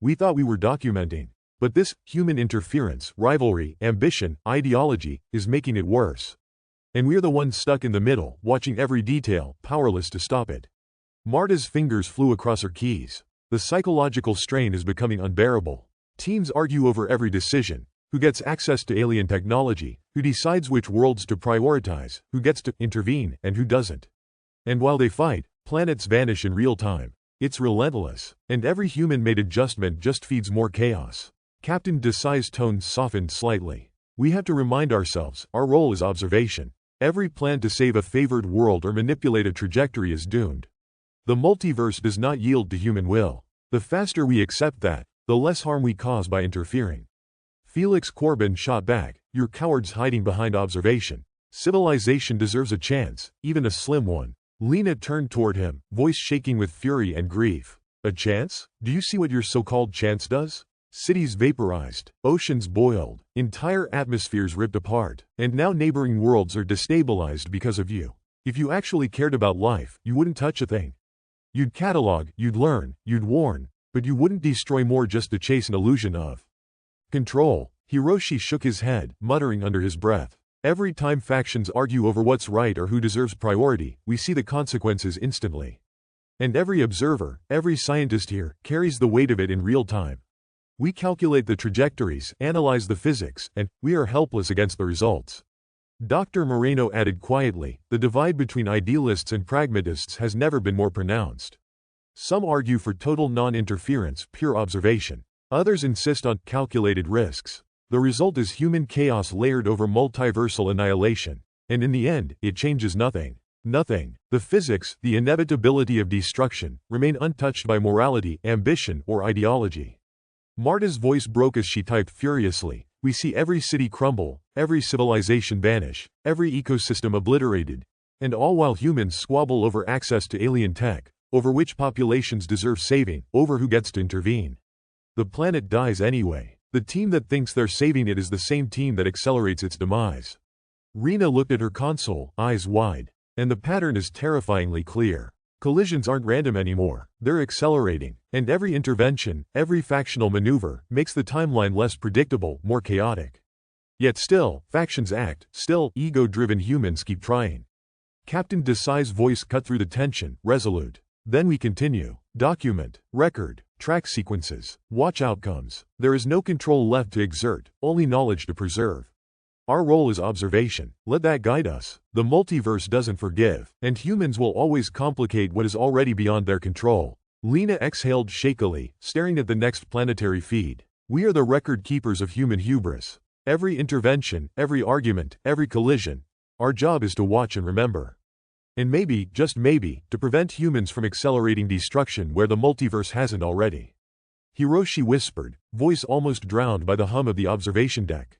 We thought we were documenting." But this human interference, rivalry, ambition, ideology is making it worse. And we're the ones stuck in the middle, watching every detail, powerless to stop it. Marta's fingers flew across her keys. The psychological strain is becoming unbearable. Teams argue over every decision. Who gets access to alien technology? Who decides which worlds to prioritize? Who gets to intervene and who doesn't? And while they fight, planets vanish in real time. It's relentless, and every human-made adjustment just feeds more chaos. Captain Desai's tone softened slightly. We have to remind ourselves, our role is observation. Every plan to save a favored world or manipulate a trajectory is doomed. The multiverse does not yield to human will. The faster we accept that, the less harm we cause by interfering. Felix Corbin shot back, "You're cowards hiding behind observation. Civilization deserves a chance, even a slim one." Lena turned toward him, voice shaking with fury and grief. "A chance? Do you see what your so-called chance does? Cities vaporized, oceans boiled, entire atmospheres ripped apart, and now neighboring worlds are destabilized because of you. If you actually cared about life, you wouldn't touch a thing. You'd catalog, you'd learn, you'd warn, but you wouldn't destroy more just to chase an illusion of control." Hiroshi shook his head, muttering under his breath. "Every time factions argue over what's right or who deserves priority, we see the consequences instantly. And every observer, every scientist here, carries the weight of it in real time. We calculate the trajectories, analyze the physics, and we are helpless against the results." Dr. Moreno added quietly, "The divide between idealists and pragmatists has never been more pronounced. Some argue for total non-interference, pure observation. Others insist on calculated risks. The result is human chaos layered over multiversal annihilation. And in the end, it changes nothing. Nothing. The physics, the inevitability of destruction, remain untouched by morality, ambition, or ideology." Marta's voice broke as she typed furiously. "We see every city crumble, every civilization vanish, every ecosystem obliterated, and all while humans squabble over access to alien tech, over which populations deserve saving, over who gets to intervene. The planet dies anyway. The team that thinks they're saving it is the same team that accelerates its demise." Rena looked at her console, eyes wide. "And the pattern is terrifyingly clear. Collisions aren't random anymore, they're accelerating, and every intervention, every factional maneuver, makes the timeline less predictable, more chaotic. Yet still, factions act, still, ego-driven humans keep trying." Captain Desai's voice cut through the tension, resolute. "Then we continue. Document, record, track sequences, watch outcomes. There is no control left to exert, only knowledge to preserve. Our role is observation. Let that guide us. The multiverse doesn't forgive, and humans will always complicate what is already beyond their control." Lena exhaled shakily, staring at the next planetary feed. "We are the record keepers of human hubris. Every intervention, every argument, every collision. Our job is to watch and remember. And maybe, just maybe, to prevent humans from accelerating destruction where the multiverse hasn't already." Hiroshi whispered, voice almost drowned by the hum of the observation deck.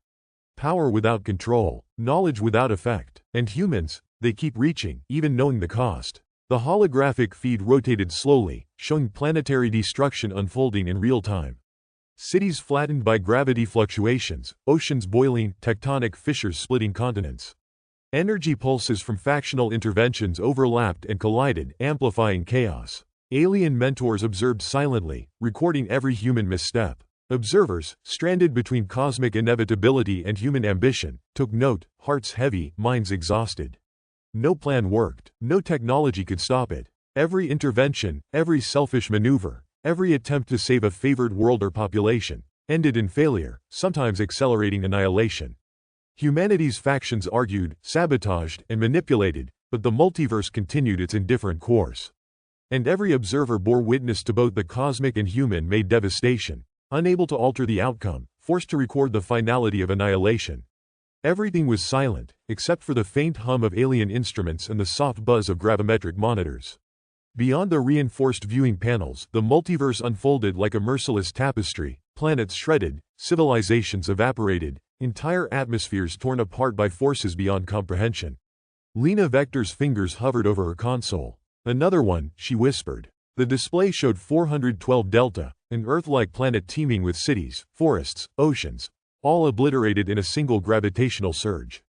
"Power without control, knowledge without effect, and humans, they keep reaching, even knowing the cost." The holographic feed rotated slowly, showing planetary destruction unfolding in real time. Cities flattened by gravity fluctuations, oceans boiling, tectonic fissures splitting continents. Energy pulses from factional interventions overlapped and collided, amplifying chaos. Alien mentors observed silently, recording every human misstep. Observers, stranded between cosmic inevitability and human ambition, took note, hearts heavy, minds exhausted. No plan worked, no technology could stop it. Every intervention, every selfish maneuver, every attempt to save a favored world or population, ended in failure, sometimes accelerating annihilation. Humanity's factions argued, sabotaged, and manipulated, but the multiverse continued its indifferent course. And every observer bore witness to both the cosmic and human-made devastation. Unable to alter the outcome, forced to record the finality of annihilation. Everything was silent, except for the faint hum of alien instruments and the soft buzz of gravimetric monitors. Beyond the reinforced viewing panels, the multiverse unfolded like a merciless tapestry, planets shredded, civilizations evaporated, entire atmospheres torn apart by forces beyond comprehension. Lena Vector's fingers hovered over her console. "Another one," she whispered. The display showed 412 Delta, an Earth-like planet teeming with cities, forests, oceans, all obliterated in a single gravitational surge.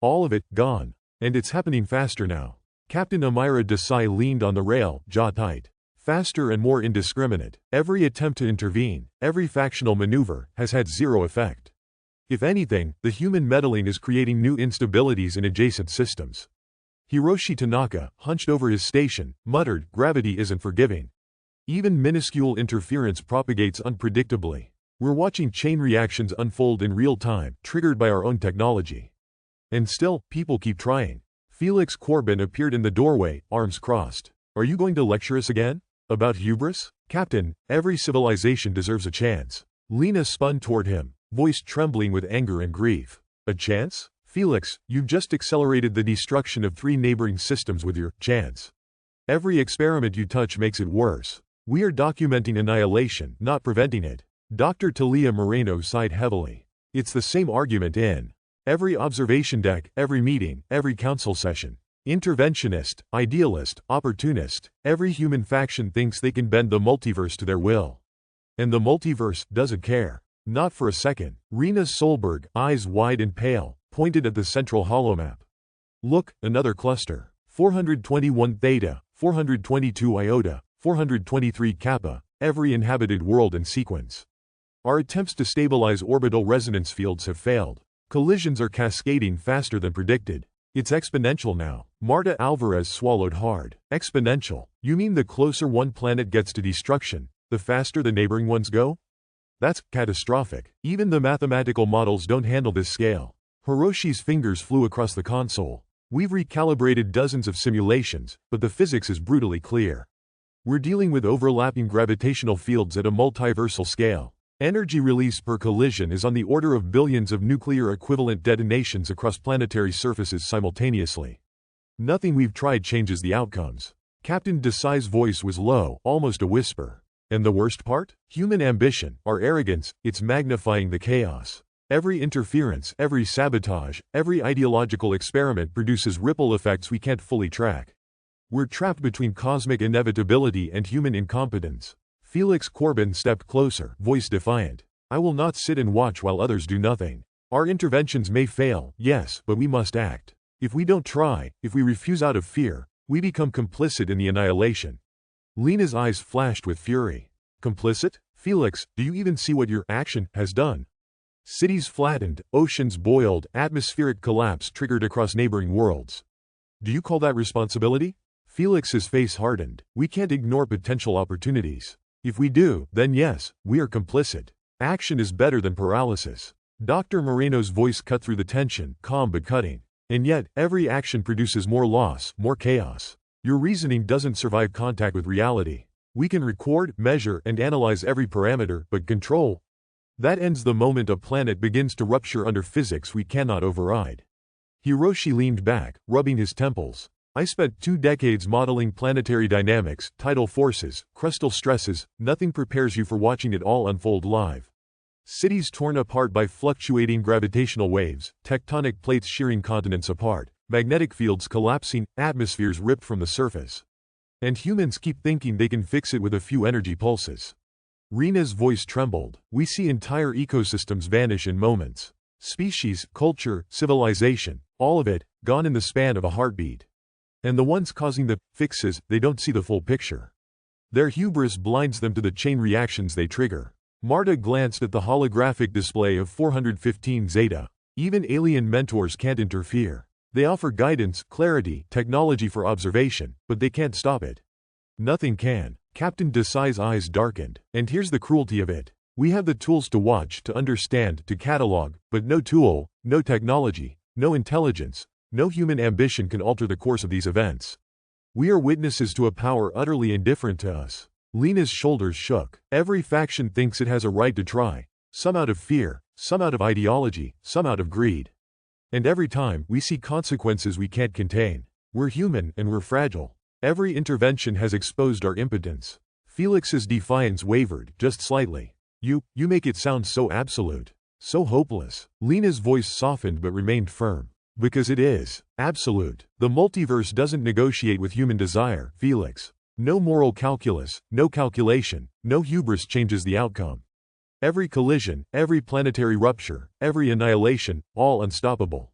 All of it, gone. And it's happening faster now. Captain Amira Desai leaned on the rail, jaw tight. Faster and more indiscriminate. Every attempt to intervene, every factional maneuver, has had zero effect. If anything, the human meddling is creating new instabilities in adjacent systems. Hiroshi Tanaka, hunched over his station, muttered, "Gravity isn't forgiving." Even minuscule interference propagates unpredictably. We're watching chain reactions unfold in real time, triggered by our own technology. And still, people keep trying. Felix Corbin appeared in the doorway, arms crossed. "Are you going to lecture us again? About hubris? Captain, every civilization deserves a chance." Lena spun toward him, voice trembling with anger and grief. "A chance? Felix, you've just accelerated the destruction of 3 neighboring systems with your chance. Every experiment you touch makes it worse. We are documenting annihilation, not preventing it." Dr. Talia Moreno sighed heavily. "It's the same argument in every observation deck, every meeting, every council session. Interventionist, idealist, opportunist, every human faction thinks they can bend the multiverse to their will. And the multiverse doesn't care. Not for a second." Rena Solberg, eyes wide and pale, pointed at the central holomap. "Look, another cluster. 421 Theta, 422 Iota, 423 Kappa, every inhabited world and sequence. Our attempts to stabilize orbital resonance fields have failed. Collisions are cascading faster than predicted. It's exponential now." Marta Alvarez swallowed hard. "Exponential? You mean the closer one planet gets to destruction, the faster the neighboring ones go? That's catastrophic. Even the mathematical models don't handle this scale." Hiroshi's fingers flew across the console. "We've recalibrated dozens of simulations, but the physics is brutally clear. We're dealing with overlapping gravitational fields at a multiversal scale. Energy release per collision is on the order of billions of nuclear equivalent detonations across planetary surfaces simultaneously. Nothing we've tried changes the outcomes." Captain Desai's voice was low, almost a whisper. "And the worst part? Human ambition, our arrogance, it's magnifying the chaos. Every interference, every sabotage, every ideological experiment produces ripple effects we can't fully track. We're trapped between cosmic inevitability and human incompetence." Felix Corbin stepped closer, voice defiant. "I will not sit and watch while others do nothing. Our interventions may fail, yes, but we must act. If we don't try, if we refuse out of fear, we become complicit in the annihilation." Lena's eyes flashed with fury. "Complicit? Felix, do you even see what your action has done? Cities flattened, oceans boiled, atmospheric collapse triggered across neighboring worlds. Do you call that responsibility?" Felix's face hardened. "We can't ignore potential opportunities. If we do, then yes, we are complicit. Action is better than paralysis." Dr. Moreno's voice cut through the tension, calm but cutting. "And yet, every action produces more loss, more chaos. Your reasoning doesn't survive contact with reality. We can record, measure, and analyze every parameter, but control? That ends the moment a planet begins to rupture under physics we cannot override." Hiroshi leaned back, rubbing his temples. "I spent 2 decades modeling planetary dynamics, tidal forces, crustal stresses. Nothing prepares you for watching it all unfold live. Cities torn apart by fluctuating gravitational waves, tectonic plates shearing continents apart, magnetic fields collapsing, atmospheres ripped from the surface. And humans keep thinking they can fix it with a few energy pulses." Rena's voice trembled. "We see entire ecosystems vanish in moments. Species, culture, civilization, all of it, gone in the span of a heartbeat. And the ones causing the fixes, they don't see the full picture. Their hubris blinds them to the chain reactions they trigger." Marta glanced at the holographic display of 415 Zeta. "Even alien mentors can't interfere. They offer guidance, clarity, technology for observation, but they can't stop it." "Nothing can." Captain Desai's eyes darkened. "And here's the cruelty of it. We have the tools to watch, to understand, to catalog, but no tool, no technology, no intelligence, no human ambition can alter the course of these events. We are witnesses to a power utterly indifferent to us." Lena's shoulders shook. "Every faction thinks it has a right to try. Some out of fear, some out of ideology, some out of greed. And every time, we see consequences we can't contain. We're human and we're fragile. Every intervention has exposed our impotence." Felix's defiance wavered, just slightly. You make it sound so absolute. So hopeless." Lena's voice softened but remained firm. "Because it is. Absolute. The multiverse doesn't negotiate with human desire, Felix. No moral calculus, no calculation, no hubris changes the outcome. Every collision, every planetary rupture, every annihilation, all unstoppable."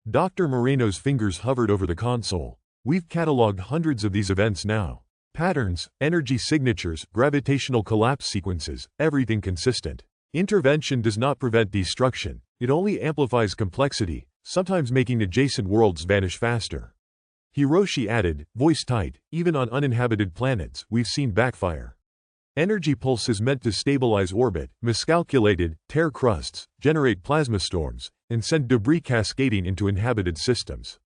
Dr. Moreno's fingers hovered over the console. "We've cataloged hundreds of these events now. Patterns, energy signatures, gravitational collapse sequences, everything consistent. Intervention does not prevent destruction, it only amplifies complexity, sometimes making adjacent worlds vanish faster. Hiroshi added, voice tight, even on uninhabited planets, we've seen backfire. Energy pulses meant to stabilize orbit, miscalculated, tear crusts, generate plasma storms, and send debris cascading into inhabited systems.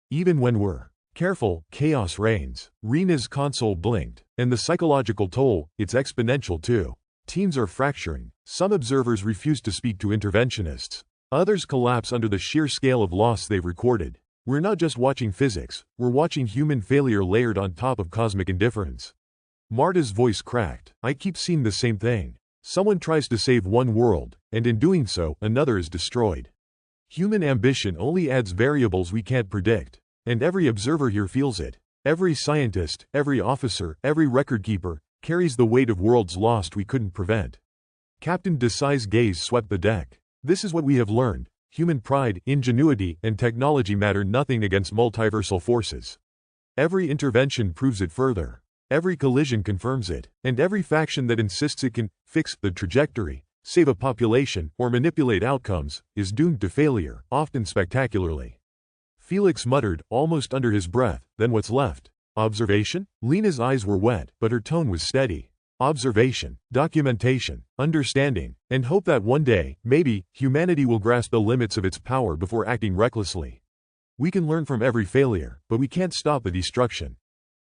Even when we're careful, chaos reigns. Rena's console blinked, and the psychological toll, it's exponential too. Teams are fracturing. Some observers refuse to speak to interventionists. Others collapse under the sheer scale of loss they've recorded. We're not just watching physics, we're watching human failure layered on top of cosmic indifference. Marta's voice cracked. I keep seeing the same thing. Someone tries to save one world, and in doing so, another is destroyed. Human ambition only adds variables we can't predict. And every observer here feels it. Every scientist, every officer, every record-keeper, carries the weight of worlds lost we couldn't prevent. Captain Desai's gaze swept the deck. This is what we have learned. Human pride, ingenuity, and technology matter nothing against multiversal forces. Every intervention proves it further. Every collision confirms it. And every faction that insists it can fix the trajectory, save a population, or manipulate outcomes, is doomed to failure, often spectacularly. Felix muttered, almost under his breath, then what's left? Observation? Lena's eyes were wet, but her tone was steady. Observation, documentation, understanding, and hope that one day, maybe, humanity will grasp the limits of its power before acting recklessly. We can learn from every failure, but we can't stop the destruction.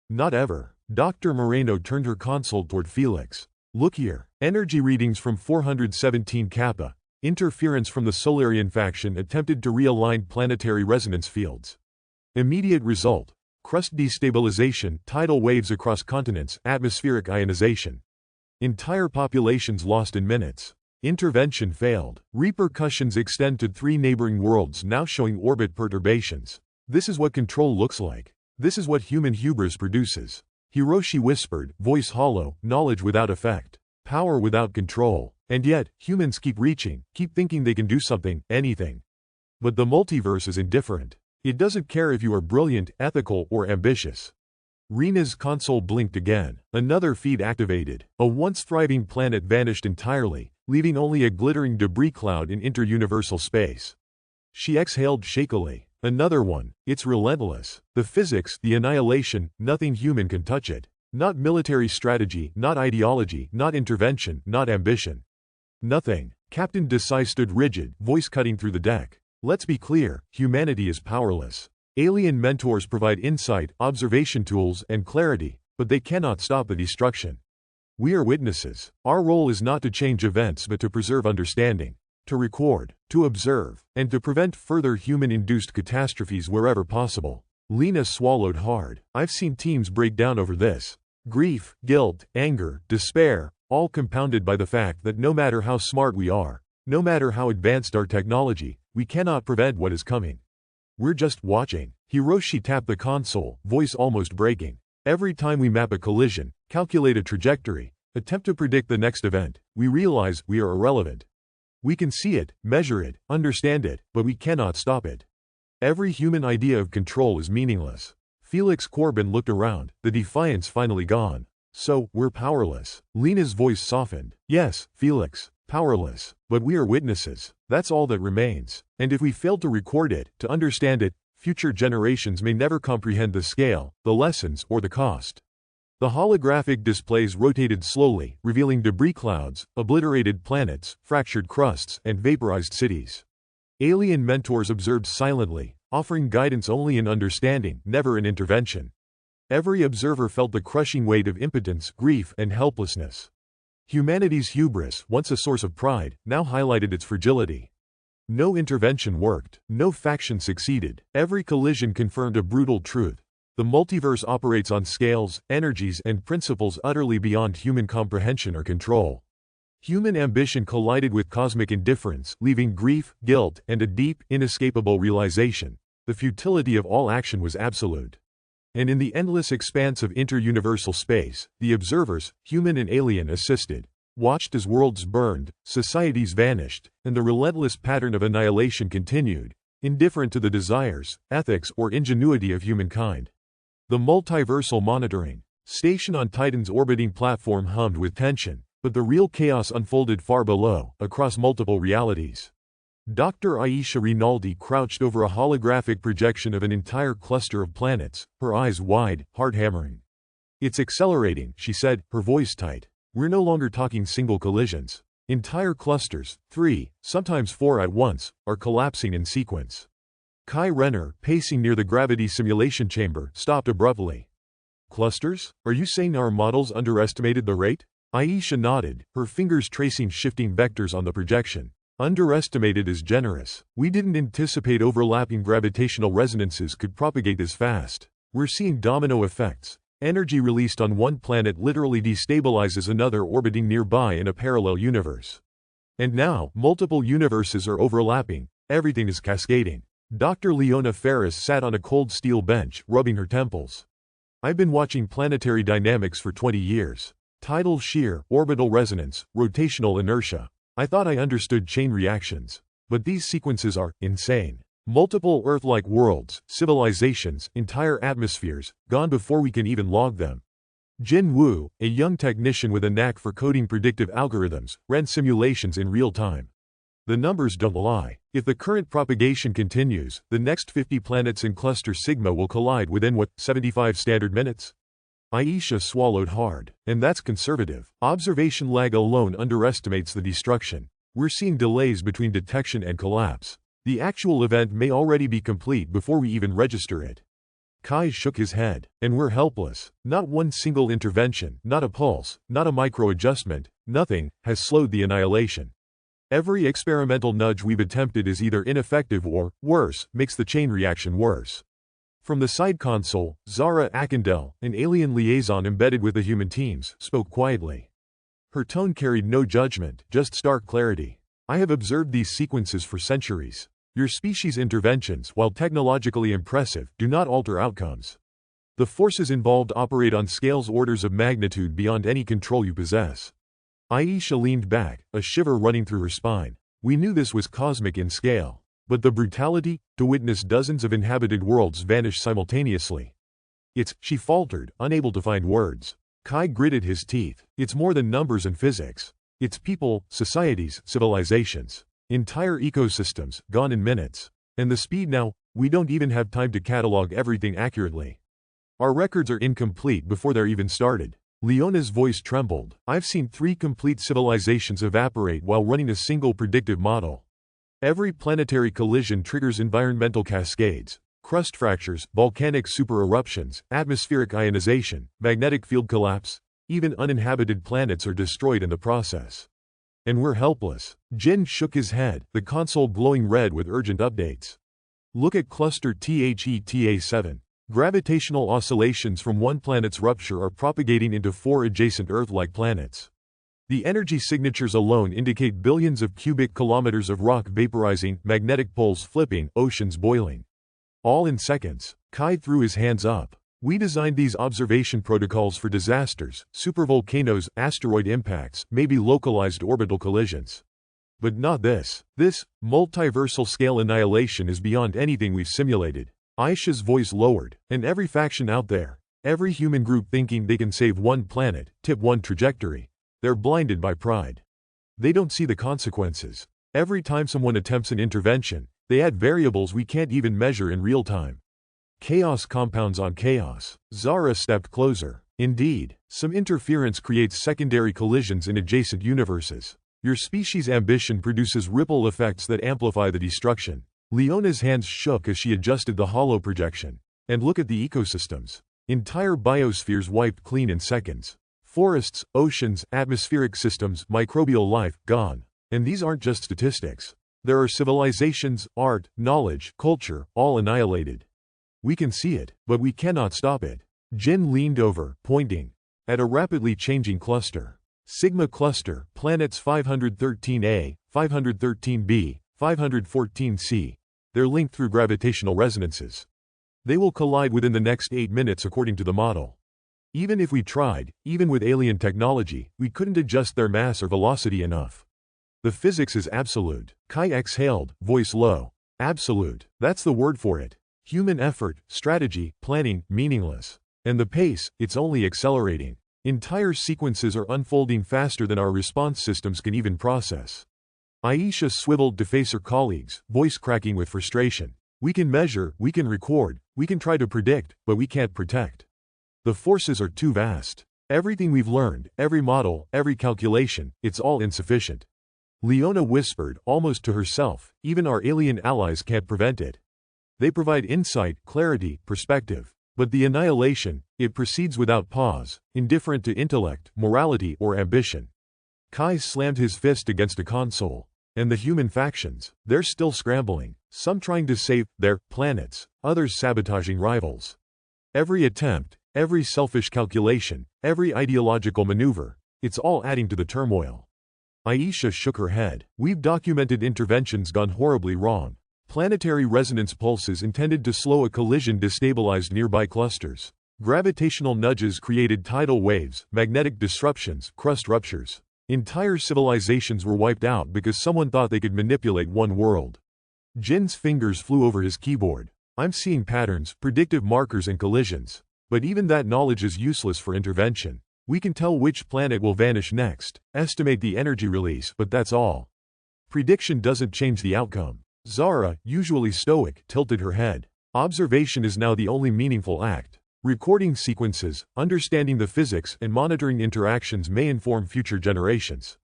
Not ever. Dr. Moreno turned her console toward Felix. Look here. Energy readings from 417 Kappa. Interference from the Solarian faction attempted to realign planetary resonance fields. Immediate result. Crust destabilization, tidal waves across continents, atmospheric ionization. Entire populations lost in minutes. Intervention failed. Repercussions extend to 3 neighboring worlds now showing orbit perturbations. This is what control looks like. This is what human hubris produces. Hiroshi whispered, voice hollow, knowledge without effect. Power without control. And yet, humans keep reaching, keep thinking they can do something, anything. But the multiverse is indifferent. It doesn't care if you are brilliant, ethical, or ambitious. Rena's console blinked again. Another feed activated. A once thriving planet vanished entirely, leaving only a glittering debris cloud in interuniversal space. She exhaled shakily. Another one. It's relentless. The physics, the annihilation, nothing human can touch it. Not military strategy, not ideology, not intervention, not ambition. Nothing. Captain Desai stood rigid, voice cutting through the deck. Let's be clear, humanity is powerless. Alien mentors provide insight, observation tools, and clarity, but they cannot stop the destruction. We are witnesses. Our role is not to change events but to preserve understanding, to record, to observe, and to prevent further human-induced catastrophes wherever possible. Lena swallowed hard. I've seen teams break down over this. Grief, guilt, anger, despair, all compounded by the fact that no matter how smart we are, no matter how advanced our technology, we cannot prevent what is coming. We're just watching. Hiroshi tapped the console, voice almost breaking. Every time we map a collision, calculate a trajectory, attempt to predict the next event, we realize we are irrelevant. We can see it, measure it, understand it, but we cannot stop it. Every human idea of control is meaningless. Felix Corbin looked around, the defiance finally gone. So, we're powerless. Lena's voice softened. Yes, Felix, powerless. But we are witnesses. That's all that remains. And if we fail to record it, to understand it, future generations may never comprehend the scale, the lessons, or the cost. The holographic displays rotated slowly, revealing debris clouds, obliterated planets, fractured crusts, and vaporized cities. Alien mentors observed silently, offering guidance only in understanding, never in intervention. Every observer felt the crushing weight of impotence, grief, and helplessness. Humanity's hubris, once a source of pride, now highlighted its fragility. No intervention worked. No faction succeeded. Every collision confirmed a brutal truth. The multiverse operates on scales, energies, and principles utterly beyond human comprehension or control. Human ambition collided with cosmic indifference, leaving grief, guilt, and a deep, inescapable realization. The futility of all action was absolute. And in the endless expanse of interuniversal space, the observers, human and alien, assisted, watched as worlds burned, societies vanished, and the relentless pattern of annihilation continued, indifferent to the desires, ethics, or ingenuity of humankind. The multiversal monitoring Station on Titan's orbiting platform hummed with tension, but the real chaos unfolded far below, across multiple realities. Dr. Aisha Rinaldi crouched over a holographic projection of an entire cluster of planets, her eyes wide, heart hammering. "It's accelerating," she said, her voice tight. "We're no longer talking single collisions. Entire clusters, 3, sometimes 4 at once, are collapsing in sequence." Kai Renner, pacing near the gravity simulation chamber, stopped abruptly. "Clusters? Are you saying our models underestimated the rate?" Aisha nodded, her fingers tracing shifting vectors on the projection. "Underestimated is generous. We didn't anticipate overlapping gravitational resonances could propagate this fast. We're seeing domino effects. Energy released on one planet literally destabilizes another orbiting nearby in a parallel universe. And now, multiple universes are overlapping. Everything is cascading." Dr. Leona Ferris sat on a cold steel bench, rubbing her temples. "I've been watching planetary dynamics for 20 years. Tidal shear, orbital resonance, rotational inertia. I thought I understood chain reactions. But these sequences are insane. Multiple Earth-like worlds, civilizations, entire atmospheres, gone before we can even log them." Jin Wu, a young technician with a knack for coding predictive algorithms, ran simulations in real time. "The numbers don't lie. If the current propagation continues, the next 50 planets in cluster sigma will collide within 75 standard minutes?" Aisha swallowed hard. "And that's conservative. Observation lag alone underestimates the destruction. We're seeing delays between detection and collapse. The actual event may already be complete before we even register it." Kai shook his head. "And we're helpless. Not one single intervention, not a pulse, not a micro-adjustment, nothing, has slowed the annihilation. Every experimental nudge we've attempted is either ineffective or, worse, makes the chain reaction worse." From the side console, Zara Akindel, an alien liaison embedded with the human teams, spoke quietly. Her tone carried no judgment, just stark clarity. "I have observed these sequences for centuries. Your species' interventions, while technologically impressive, do not alter outcomes. The forces involved operate on scales orders of magnitude beyond any control you possess." Aisha leaned back, a shiver running through her spine. "We knew this was cosmic in scale. But the brutality, to witness dozens of inhabited worlds vanish simultaneously. She faltered, unable to find words. Kai gritted his teeth. "It's more than numbers and physics. It's people, societies, civilizations. Entire ecosystems, gone in minutes. And the speed now, we don't even have time to catalog everything accurately. Our records are incomplete before they're even started." Leona's voice trembled. "I've seen 3 complete civilizations evaporate while running a single predictive model. Every planetary collision triggers environmental cascades, crust fractures, volcanic supereruptions, atmospheric ionization, magnetic field collapse. Even uninhabited planets are destroyed in the process. And we're helpless." Jin shook his head, the console glowing red with urgent updates. "Look at cluster THETA7. Gravitational oscillations from one planet's rupture are propagating into 4 adjacent Earth-like planets. The energy signatures alone indicate billions of cubic kilometers of rock vaporizing, magnetic poles flipping, oceans boiling. All in seconds." Kai threw his hands up. "We designed these observation protocols for disasters, supervolcanoes, asteroid impacts, maybe localized orbital collisions. But not this. This, multiversal scale annihilation is beyond anything we've simulated." Aisha's voice lowered. "And every faction out there, every human group thinking they can save one planet, tip one trajectory. They're blinded by pride. They don't see the consequences. Every time someone attempts an intervention, they add variables we can't even measure in real time. Chaos compounds on chaos." Zara stepped closer. "Indeed, some interference creates secondary collisions in adjacent universes. Your species' ambition produces ripple effects that amplify the destruction." Leona's hands shook as she adjusted the holo projection. "And look at the ecosystems. Entire biospheres wiped clean in seconds. Forests, oceans, atmospheric systems, microbial life, gone. And these aren't just statistics. There are civilizations, art, knowledge, culture, all annihilated. We can see it, but we cannot stop it." Jin leaned over, pointing at a rapidly changing cluster. Sigma cluster, planets 513A, 513B, 514C. They're linked through gravitational resonances. They will collide within the next 8 minutes according to the model. Even if we tried, even with alien technology, we couldn't adjust their mass or velocity enough. The physics is absolute. Kai exhaled, voice low. Absolute. That's the word for it. Human effort, strategy, planning, meaningless. And the pace, it's only accelerating. Entire sequences are unfolding faster than our response systems can even process. Aisha swiveled to face her colleagues, voice cracking with frustration. We can measure, we can record, we can try to predict, but we can't protect. The forces are too vast. Everything we've learned, every model, every calculation, it's all insufficient. Leona whispered, almost to herself, even our alien allies can't prevent it. They provide insight, clarity, perspective. But the annihilation, it proceeds without pause, indifferent to intellect, morality, or ambition. Kai slammed his fist against a console. And the human factions, they're still scrambling, some trying to save their planets, others sabotaging rivals. Every attempt, every selfish calculation, every ideological maneuver, it's all adding to the turmoil. Aisha shook her head. We've documented interventions gone horribly wrong. Planetary resonance pulses intended to slow a collision destabilized nearby clusters. Gravitational nudges created tidal waves, magnetic disruptions, crust ruptures. Entire civilizations were wiped out because someone thought they could manipulate one world. Jin's fingers flew over his keyboard. I'm seeing patterns, predictive markers and collisions. But even that knowledge is useless for intervention. We can tell which planet will vanish next, estimate the energy release, but that's all. Prediction doesn't change the outcome. Zara, usually stoic, tilted her head. Observation is now the only meaningful act. Recording sequences, understanding the physics, and monitoring interactions may inform future generations.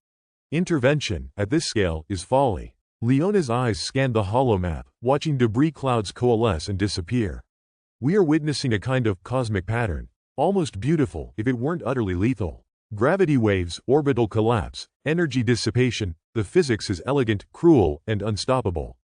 Intervention, at this scale, is folly. Leona's eyes scanned the holomap, watching debris clouds coalesce and disappear. We are witnessing a kind of cosmic pattern, almost beautiful if it weren't utterly lethal. Gravity waves, orbital collapse, energy dissipation, the physics is elegant, cruel, and unstoppable.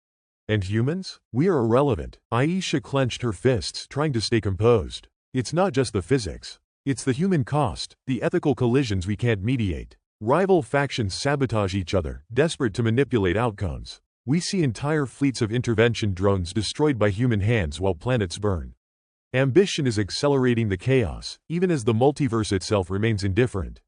And humans? We are irrelevant. Aisha clenched her fists, trying to stay composed. It's not just the physics. It's the human cost, the ethical collisions we can't mediate. Rival factions sabotage each other, desperate to manipulate outcomes. We see entire fleets of intervention drones destroyed by human hands while planets burn. Ambition is accelerating the chaos, even as the multiverse itself remains indifferent.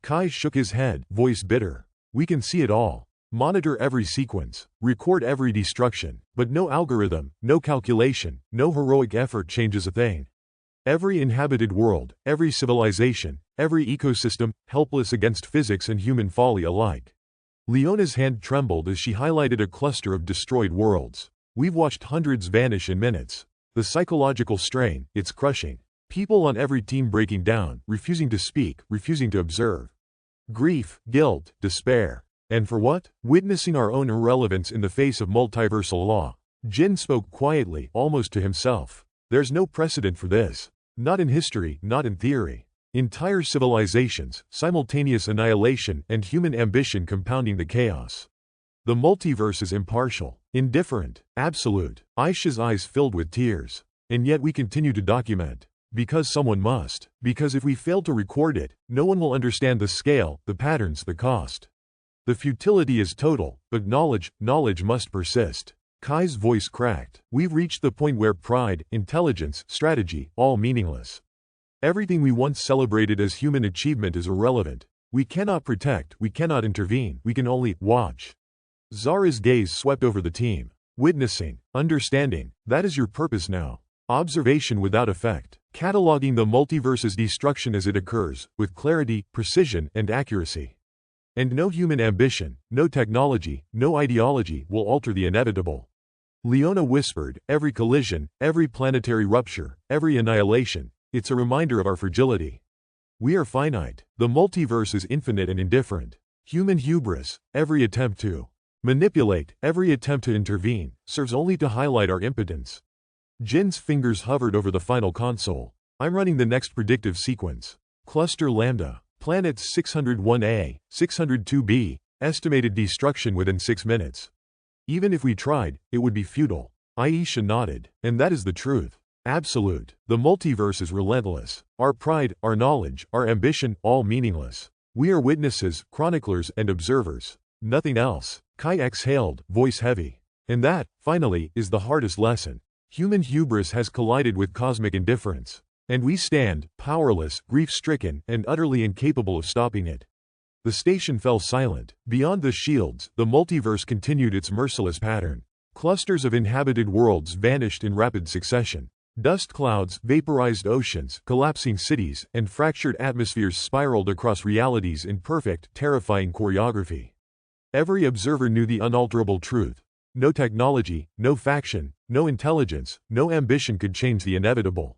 Kai shook his head, voice bitter. We can see it all. Monitor every sequence, record every destruction, but no algorithm, no calculation, no heroic effort changes a thing. Every inhabited world, every civilization, every ecosystem, helpless against physics and human folly alike. Leona's hand trembled as she highlighted a cluster of destroyed worlds. We've watched hundreds vanish in minutes. The psychological strain, it's crushing. People on every team breaking down, refusing to speak, refusing to observe. Grief, guilt, despair. And for what? Witnessing our own irrelevance in the face of multiversal law. Jin spoke quietly, almost to himself. There's no precedent for this. Not in history, not in theory. Entire civilizations, simultaneous annihilation, and human ambition compounding the chaos. The multiverse is impartial, indifferent, absolute. Aisha's eyes filled with tears. And yet we continue to document. Because someone must. Because if we fail to record it, no one will understand the scale, the patterns, the cost. The futility is total, but knowledge must persist. Kai's voice cracked. We've reached the point where pride, intelligence, strategy, all meaningless. Everything we once celebrated as human achievement is irrelevant. We cannot protect, we cannot intervene, we can only watch. Zara's gaze swept over the team. Witnessing, understanding, that is your purpose now. Observation without effect. Cataloging the multiverse's destruction as it occurs, with clarity, precision, and accuracy. And no human ambition, no technology, no ideology will alter the inevitable. Leona whispered, every collision, every planetary rupture, every annihilation, it's a reminder of our fragility. We are finite. The multiverse is infinite and indifferent. Human hubris, every attempt to manipulate, every attempt to intervene, serves only to highlight our impotence. Jin's fingers hovered over the final console. I'm running the next predictive sequence. Cluster Lambda. Planets 601A, 602B, estimated destruction within 6 minutes. Even if we tried, it would be futile. Aisha nodded. And that is the truth. Absolute. The multiverse is relentless. Our pride, our knowledge, our ambition, all meaningless. We are witnesses, chroniclers, and observers. Nothing else. Kai exhaled, voice heavy. And that, finally, is the hardest lesson. Human hubris has collided with cosmic indifference. And we stand, powerless, grief-stricken, and utterly incapable of stopping it. The station fell silent. Beyond the shields, the multiverse continued its merciless pattern. Clusters of inhabited worlds vanished in rapid succession. Dust clouds, vaporized oceans, collapsing cities, and fractured atmospheres spiraled across realities in perfect, terrifying choreography. Every observer knew the unalterable truth. No technology, no faction, no intelligence, no ambition could change the inevitable.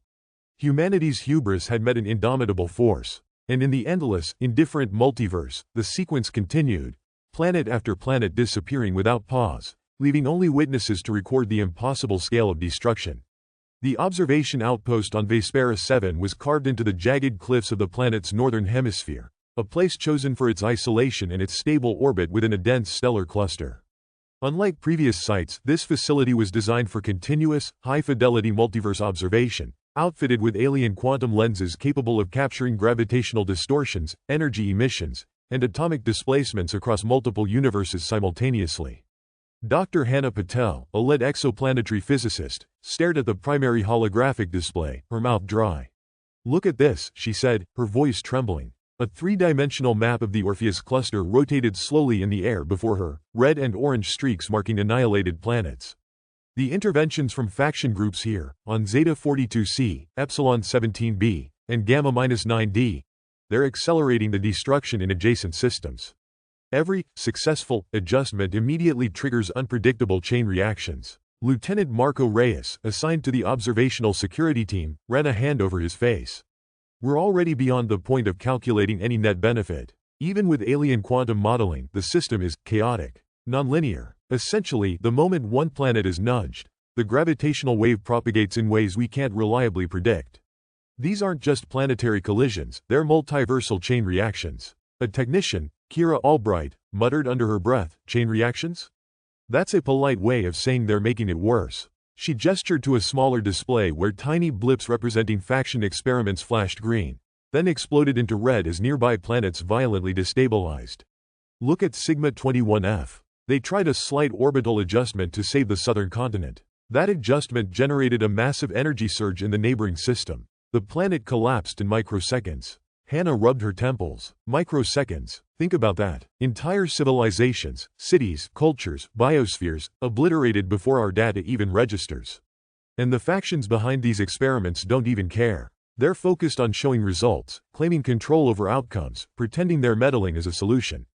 Humanity's hubris had met an indomitable force, and in the endless, indifferent multiverse, the sequence continued, planet after planet disappearing without pause, leaving only witnesses to record the impossible scale of destruction. The observation outpost on Vespera 7 was carved into the jagged cliffs of the planet's northern hemisphere, a place chosen for its isolation and its stable orbit within a dense stellar cluster. Unlike previous sites, this facility was designed for continuous, high-fidelity multiverse observation, outfitted with alien quantum lenses capable of capturing gravitational distortions, energy emissions, and atomic displacements across multiple universes simultaneously. Dr. Hannah Patel, a lead exoplanetary physicist, stared at the primary holographic display, her mouth dry. "Look at this," she said, her voice trembling. A three-dimensional map of the Orpheus cluster rotated slowly in the air before her, red and orange streaks marking annihilated planets. The interventions from faction groups here, on Zeta 42c, Epsilon 17b, and Gamma 9d, they're accelerating the destruction in adjacent systems. Every successful adjustment immediately triggers unpredictable chain reactions. Lieutenant Marco Reyes, assigned to the observational security team, ran a hand over his face. "We're already beyond the point of calculating any net benefit. Even with alien quantum modeling, the system is chaotic, nonlinear. Essentially, the moment one planet is nudged, the gravitational wave propagates in ways we can't reliably predict. These aren't just planetary collisions, they're multiversal chain reactions." A technician, Kira Albright, muttered under her breath, "Chain reactions? That's a polite way of saying they're making it worse." She gestured to a smaller display where tiny blips representing faction experiments flashed green, then exploded into red as nearby planets violently destabilized. "Look at Sigma 21F. They tried a slight orbital adjustment to save the southern continent. That adjustment generated a massive energy surge in the neighboring system. The planet collapsed in microseconds." Hannah rubbed her temples. Microseconds. Think about that. Entire civilizations, cities, cultures, biospheres, obliterated before our data even registers. And the factions behind these experiments don't even care. They're focused on showing results, claiming control over outcomes, pretending their meddling is a solution.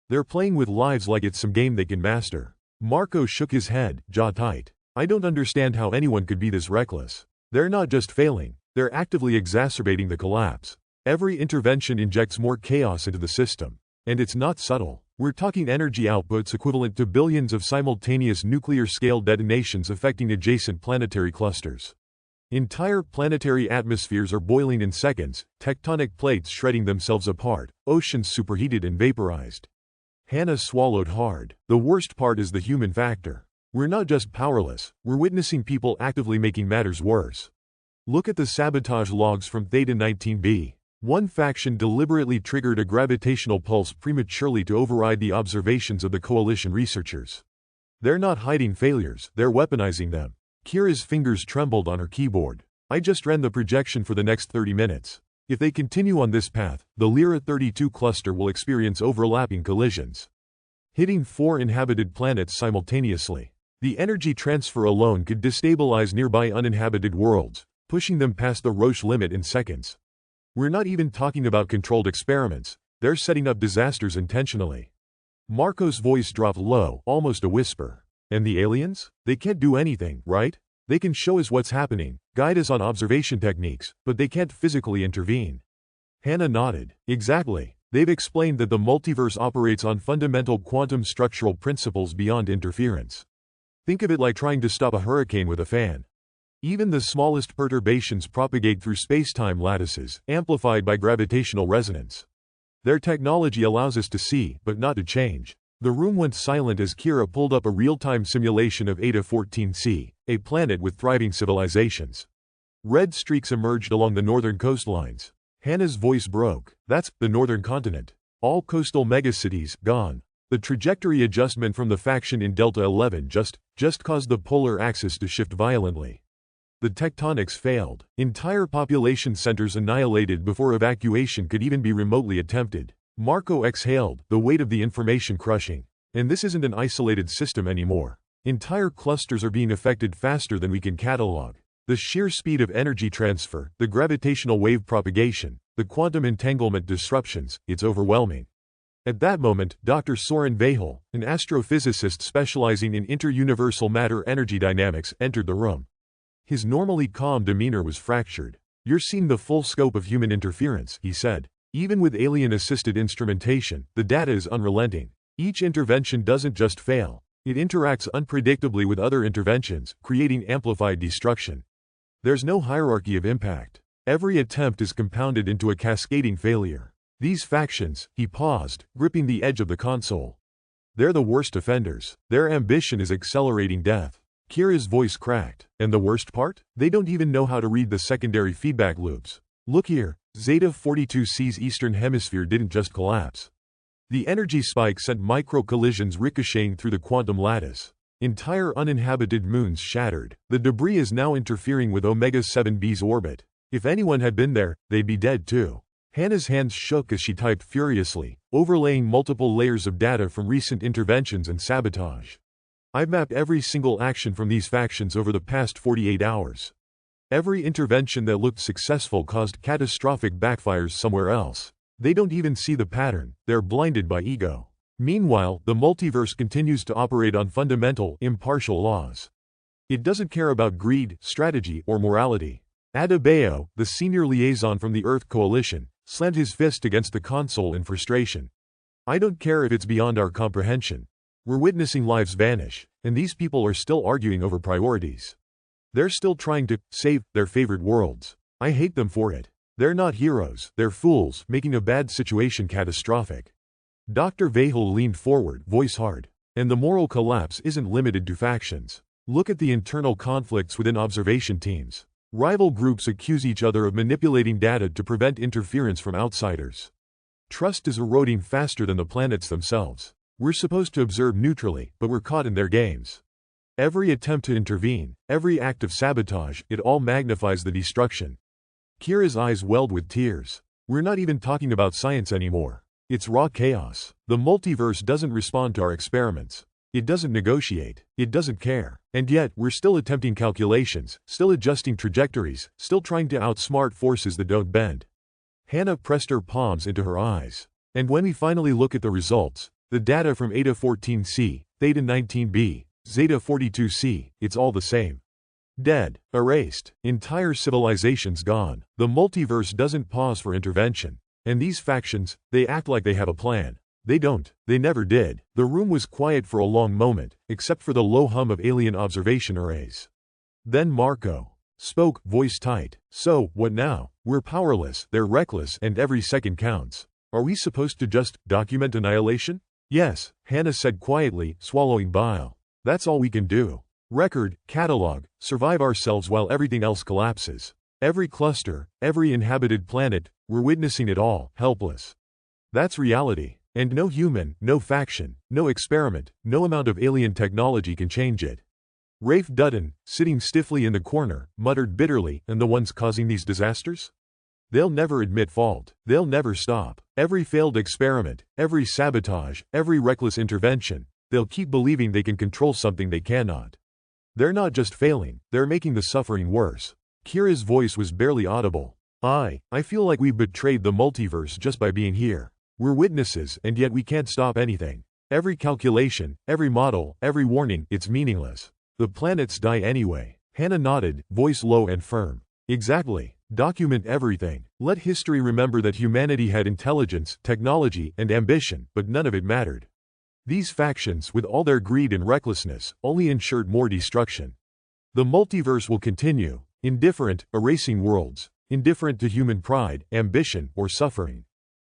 They're playing with lives like it's some game they can master. Marco shook his head, jaw tight. "I don't understand how anyone could be this reckless. They're not just failing, they're actively exacerbating the collapse. Every intervention injects more chaos into the system. And it's not subtle. We're talking energy outputs equivalent to billions of simultaneous nuclear-scale detonations affecting adjacent planetary clusters. Entire planetary atmospheres are boiling in seconds, tectonic plates shredding themselves apart, oceans superheated and vaporized." Hannah swallowed hard. "The worst part is the human factor. We're not just powerless, we're witnessing people actively making matters worse. Look at the sabotage logs from Theta 19b. One faction deliberately triggered a gravitational pulse prematurely to override the observations of the coalition researchers. They're not hiding failures, they're weaponizing them." Kira's fingers trembled on her keyboard. "I just ran the projection for the next 30 minutes. If they continue on this path, the Lyra 32 cluster will experience overlapping collisions, hitting 4 inhabited planets simultaneously. The energy transfer alone could destabilize nearby uninhabited worlds, pushing them past the Roche limit in seconds. We're not even talking about controlled experiments, they're setting up disasters intentionally." Marco's voice dropped low, almost a whisper. "And the aliens? They can't do anything, right? They can show us what's happening, guide us on observation techniques, but they can't physically intervene." Hannah nodded. "Exactly. They've explained that the multiverse operates on fundamental quantum structural principles beyond interference. Think of it like trying to stop a hurricane with a fan. Even the smallest perturbations propagate through space-time lattices, amplified by gravitational resonance. Their technology allows us to see, but not to change." The room went silent as Kira pulled up a real-time simulation of Eta 14c, a planet with thriving civilizations. Red streaks emerged along the northern coastlines. Hannah's voice broke. "That's the northern continent. All coastal megacities gone. The trajectory adjustment from the faction in Delta 11 just caused the polar axis to shift violently. The tectonics failed. Entire population centers annihilated before evacuation could even be remotely attempted." Marco exhaled, the weight of the information crushing. "And this isn't an isolated system anymore. Entire clusters are being affected faster than we can catalog. The sheer speed of energy transfer, the gravitational wave propagation, the quantum entanglement disruptions, it's overwhelming. At that moment, Dr. Soren Vahel, an astrophysicist specializing in inter-universal matter-energy dynamics, entered the room. His normally calm demeanor was fractured. "You're seeing the full scope of human interference," he said. "Even with alien-assisted instrumentation, the data is unrelenting. Each intervention doesn't just fail. It interacts unpredictably with other interventions, creating amplified destruction. There's no hierarchy of impact. Every attempt is compounded into a cascading failure. These factions," he paused, gripping the edge of the console. "They're the worst offenders. Their ambition is accelerating death." Kira's voice cracked. "And the worst part? They don't even know how to read the secondary feedback loops. Look here, Zeta 42C's eastern hemisphere didn't just collapse. The energy spike sent micro-collisions ricocheting through the quantum lattice. Entire uninhabited moons shattered. The debris is now interfering with Omega-7b's orbit. If anyone had been there, they'd be dead too." Hannah's hands shook as she typed furiously, overlaying multiple layers of data from recent interventions and sabotage. "I've mapped every single action from these factions over the past 48 hours. Every intervention that looked successful caused catastrophic backfires somewhere else. They don't even see the pattern, they're blinded by ego. Meanwhile, the multiverse continues to operate on fundamental, impartial laws. It doesn't care about greed, strategy, or morality." Adebayo, the senior liaison from the Earth Coalition, slammed his fist against the console in frustration. "I don't care if it's beyond our comprehension. We're witnessing lives vanish, and these people are still arguing over priorities. They're still trying to save their favorite worlds. I hate them for it. They're not heroes, they're fools, making a bad situation catastrophic." Dr. Vahel leaned forward, voice hard. "And the moral collapse isn't limited to factions. Look at the internal conflicts within observation teams. Rival groups accuse each other of manipulating data to prevent interference from outsiders. Trust is eroding faster than the planets themselves. We're supposed to observe neutrally, but we're caught in their games. Every attempt to intervene, every act of sabotage, it all magnifies the destruction." Kira's eyes welled with tears. "We're not even talking about science anymore. It's raw chaos. The multiverse doesn't respond to our experiments. It doesn't negotiate. It doesn't care. And yet, we're still attempting calculations, still adjusting trajectories, still trying to outsmart forces that don't bend." Hannah pressed her palms into her eyes. "And when we finally look at the results, the data from Eta 14C, Theta 19b, Zeta 42C, it's all the same. Dead, erased, entire civilizations gone. The multiverse doesn't pause for intervention. And these factions, they act like they have a plan. They don't. They never did." The room was quiet for a long moment, except for the low hum of alien observation arrays. Then Marco spoke, voice tight. "So, what now? We're powerless, they're reckless, and every second counts. Are we supposed to just document annihilation?" "Yes," Hannah said quietly, swallowing bile. "That's all we can do. Record, catalog, survive ourselves while everything else collapses. Every cluster, every inhabited planet, we're witnessing it all, helpless. That's reality. And no human, no faction, no experiment, no amount of alien technology can change it." Rafe Dutton, sitting stiffly in the corner, muttered bitterly, "And the ones causing these disasters? They'll never admit fault. They'll never stop. Every failed experiment, every sabotage, every reckless intervention, they'll keep believing they can control something they cannot. They're not just failing, they're making the suffering worse." Kira's voice was barely audible. I feel like we've betrayed the multiverse just by being here. We're witnesses, and yet we can't stop anything. Every calculation, every model, every warning, it's meaningless. The planets die anyway." Hannah nodded, voice low and firm. "Exactly. Document everything. Let history remember that humanity had intelligence, technology, and ambition, but none of it mattered. These factions, with all their greed and recklessness, only ensured more destruction. The multiverse will continue, indifferent, erasing worlds, indifferent to human pride, ambition, or suffering.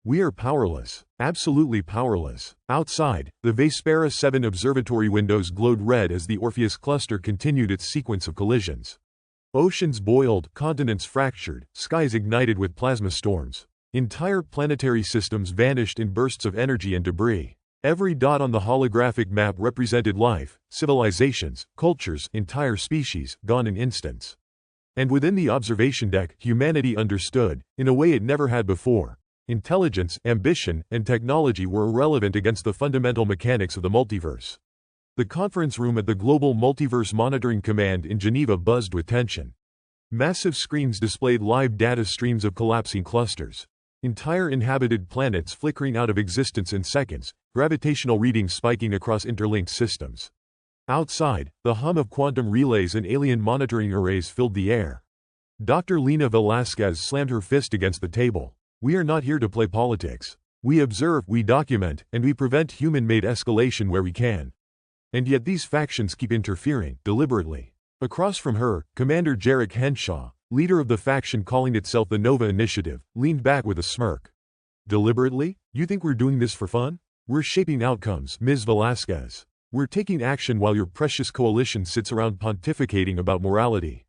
We are powerless, absolutely powerless." Outside, the Vespera 7 observatory windows glowed red as the Orpheus cluster continued its sequence of collisions. Oceans boiled, continents fractured, skies ignited with plasma storms. Entire planetary systems vanished in bursts of energy and debris. Every dot on the holographic map represented life, civilizations, cultures, entire species, gone in instants. And within the observation deck, humanity understood, in a way it never had before. Intelligence, ambition, and technology were irrelevant against the fundamental mechanics of the multiverse. The conference room at the Global Multiverse Monitoring Command in Geneva buzzed with tension. Massive screens displayed live data streams of collapsing clusters. Entire inhabited planets flickering out of existence in seconds, gravitational readings spiking across interlinked systems. Outside, the hum of quantum relays and alien monitoring arrays filled the air. Dr. Lena Velasquez slammed her fist against the table. We are not here to play politics. We observe, we document, and we prevent human-made escalation where we can. And yet these factions keep interfering, deliberately. Across from her, Commander Jarek Henshaw, leader of the faction calling itself the Nova Initiative, leaned back with a smirk. Deliberately? You think we're doing this for fun? We're shaping outcomes, Ms. Velasquez. We're taking action while your precious coalition sits around pontificating about morality.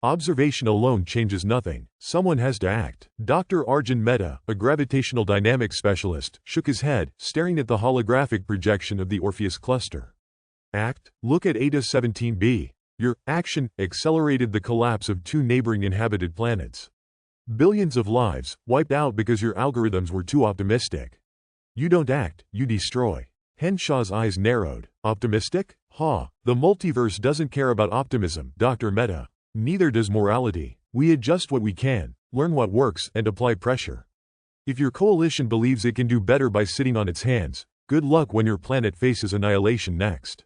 Observation alone changes nothing. Someone has to act. Dr. Arjun Mehta, a gravitational dynamics specialist, shook his head, staring at the holographic projection of the Orpheus cluster. Act? Look at Eta 17b. Your action accelerated the collapse of 2 neighboring inhabited planets. Billions of lives wiped out because your algorithms were too optimistic. You don't act, you destroy. Henshaw's eyes narrowed. Optimistic? The multiverse doesn't care about optimism, Dr. Mehta. Neither does morality. We adjust what we can, learn what works, and apply pressure. If your coalition believes it can do better by sitting on its hands, good luck when your planet faces annihilation next.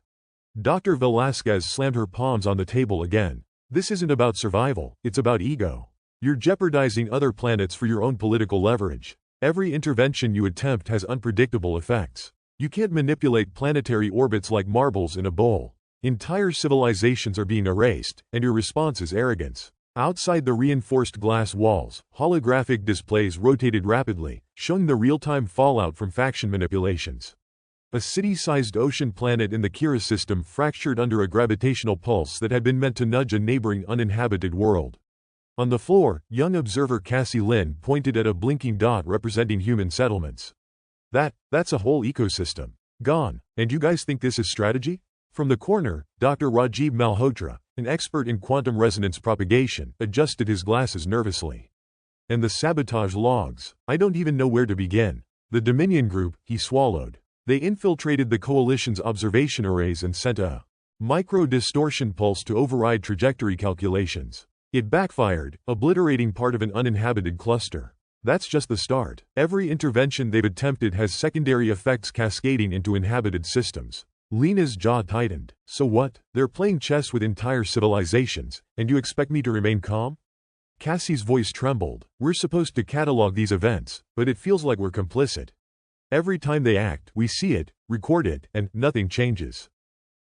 Dr. Velasquez slammed her palms on the table again. This isn't about survival, it's about ego. You're jeopardizing other planets for your own political leverage. Every intervention you attempt has unpredictable effects. You can't manipulate planetary orbits like marbles in a bowl. Entire civilizations are being erased, and your response is arrogance. Outside the reinforced glass walls, holographic displays rotated rapidly, showing the real-time fallout from faction manipulations. A city-sized ocean planet in the Kira system fractured under a gravitational pulse that had been meant to nudge a neighboring uninhabited world. On the floor, young observer Cassie Lynn pointed at a blinking dot representing human settlements. That's a whole ecosystem. Gone. And you guys think this is strategy? From the corner, Dr. Rajiv Malhotra, an expert in quantum resonance propagation, adjusted his glasses nervously. And the sabotage logs. I don't even know where to begin. The Dominion group, he swallowed. They infiltrated the coalition's observation arrays and sent a micro-distortion pulse to override trajectory calculations. It backfired, obliterating part of an uninhabited cluster. That's just the start. Every intervention they've attempted has secondary effects cascading into inhabited systems. Lena's jaw tightened. So what? They're playing chess with entire civilizations, and you expect me to remain calm? Cassie's voice trembled. We're supposed to catalog these events, but it feels like we're complicit. Every time they act, we see it, record it, and nothing changes.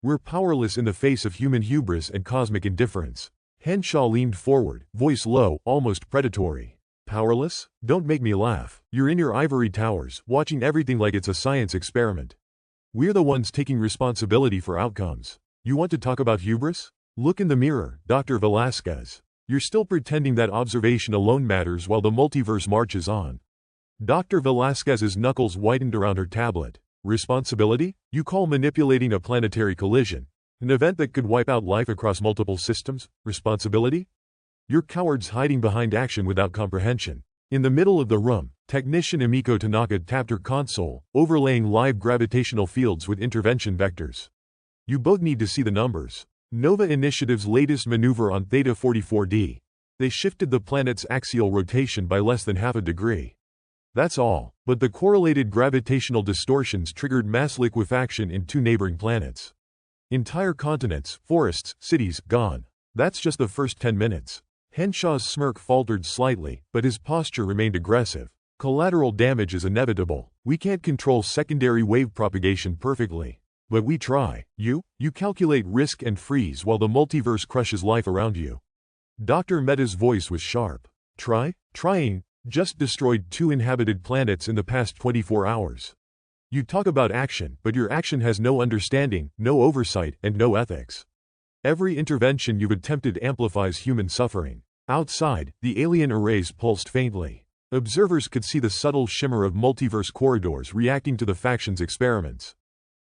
We're powerless in the face of human hubris and cosmic indifference. Henshaw leaned forward, voice low, almost predatory. Powerless? Don't make me laugh. You're in your ivory towers, watching everything like it's a science experiment. We're the ones taking responsibility for outcomes. You want to talk about hubris? Look in the mirror, Dr. Velasquez. You're still pretending that observation alone matters while the multiverse marches on. Dr. Velasquez's knuckles whitened around her tablet. Responsibility? You call manipulating a planetary collision, an event that could wipe out life across multiple systems, responsibility? You're cowards hiding behind action without comprehension. In the middle of the room, technician Emiko Tanaka tapped her console, overlaying live gravitational fields with intervention vectors. You both need to see the numbers. Nova Initiative's latest maneuver on Theta 44D. They shifted the planet's axial rotation by less than half a degree. That's all, but the correlated gravitational distortions triggered mass liquefaction in 2 neighboring planets. Entire continents, forests, cities, gone. That's just the first 10 minutes. Henshaw's smirk faltered slightly, but his posture remained aggressive. Collateral damage is inevitable. We can't control secondary wave propagation perfectly. But we try. You calculate risk and freeze while the multiverse crushes life around you. Dr. Mehta's voice was sharp. Trying. Just destroyed 2 inhabited planets in the past 24 hours. You talk about action, but your action has no understanding, no oversight, and no ethics. Every intervention you've attempted amplifies human suffering. Outside, the alien arrays pulsed faintly. Observers could see the subtle shimmer of multiverse corridors reacting to the faction's experiments.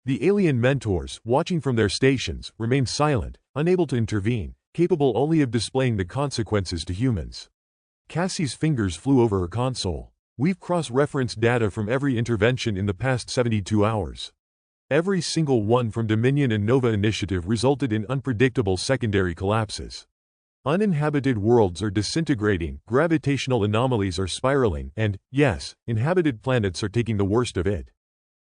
The alien mentors, watching from their stations, remained silent, unable to intervene, capable only of displaying the consequences to humans. Cassie's fingers flew over her console. We've cross-referenced data from every intervention in the past 72 hours. Every single one from Dominion and Nova Initiative resulted in unpredictable secondary collapses. Uninhabited worlds are disintegrating, gravitational anomalies are spiraling, and, yes, inhabited planets are taking the worst of it.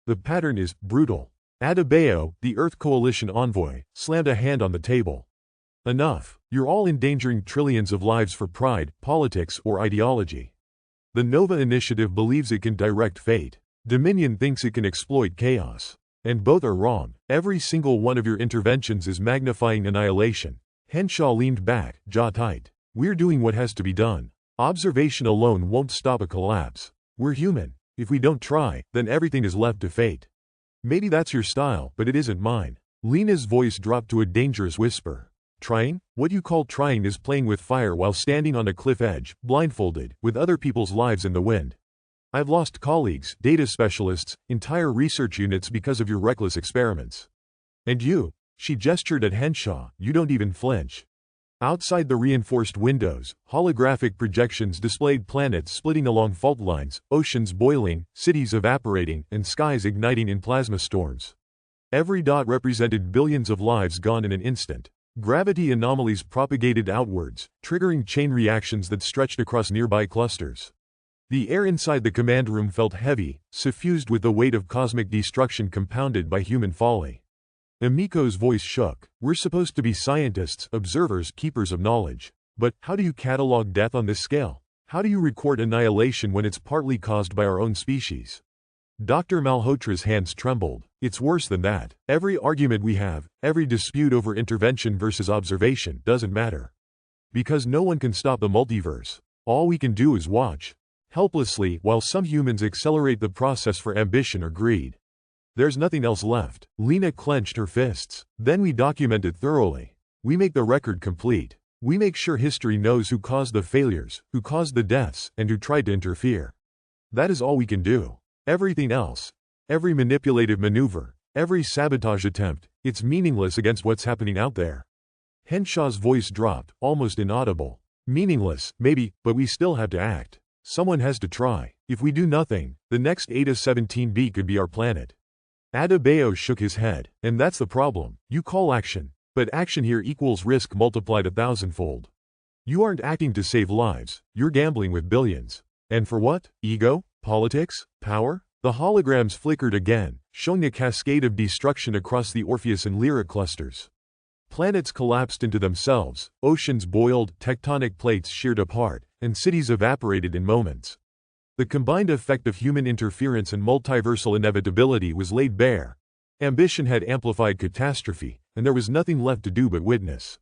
The pattern is brutal. Adebayo, the Earth Coalition envoy, slammed a hand on the table. Enough. You're all endangering trillions of lives for pride, politics, or ideology. The Nova Initiative believes it can direct fate. Dominion thinks it can exploit chaos. And both are wrong. Every single one of your interventions is magnifying annihilation. Henshaw leaned back, jaw tight. We're doing what has to be done. Observation alone won't stop a collapse. We're human. If we don't try, then everything is left to fate. Maybe that's your style, but it isn't mine. Lena's voice dropped to a dangerous whisper. Trying? What you call trying is playing with fire while standing on a cliff edge, blindfolded, with other people's lives in the wind. I've lost colleagues, data specialists, entire research units because of your reckless experiments. And you, she gestured at Henshaw, you don't even flinch. Outside the reinforced windows, holographic projections displayed planets splitting along fault lines, oceans boiling, cities evaporating, and skies igniting in plasma storms. Every dot represented billions of lives gone in an instant. Gravity anomalies propagated outwards, triggering chain reactions that stretched across nearby clusters. The air inside the command room felt heavy, suffused with the weight of cosmic destruction compounded by human folly. Emiko's voice shook. We're supposed to be scientists, observers, keepers of knowledge. But how do you catalog death on this scale? How do you record annihilation when it's partly caused by our own species? Dr. Malhotra's hands trembled. It's worse than that. Every argument we have, every dispute over intervention versus observation doesn't matter. Because no one can stop the multiverse. All we can do is watch. Helplessly, while some humans accelerate the process for ambition or greed. There's nothing else left. Lena clenched her fists. Then we document it thoroughly. We make the record complete. We make sure history knows who caused the failures, who caused the deaths, and who tried to interfere. That is all we can do. Everything else, every manipulative maneuver, every sabotage attempt, it's meaningless against what's happening out there. Henshaw's voice dropped, almost inaudible. Meaningless, maybe, but we still have to act. Someone has to try. If we do nothing, the next Eta-17b could be our planet. Adebayo shook his head. And that's the problem. You call action. But action here equals risk multiplied 1,000-fold. You aren't acting to save lives. You're gambling with billions. And for what? Ego? Politics? Power? The holograms flickered again, showing a cascade of destruction across the Orpheus and Lyra clusters. Planets collapsed into themselves, oceans boiled, tectonic plates sheared apart, and cities evaporated in moments. The combined effect of human interference and multiversal inevitability was laid bare. Ambition had amplified catastrophe, and there was nothing left to do but witness.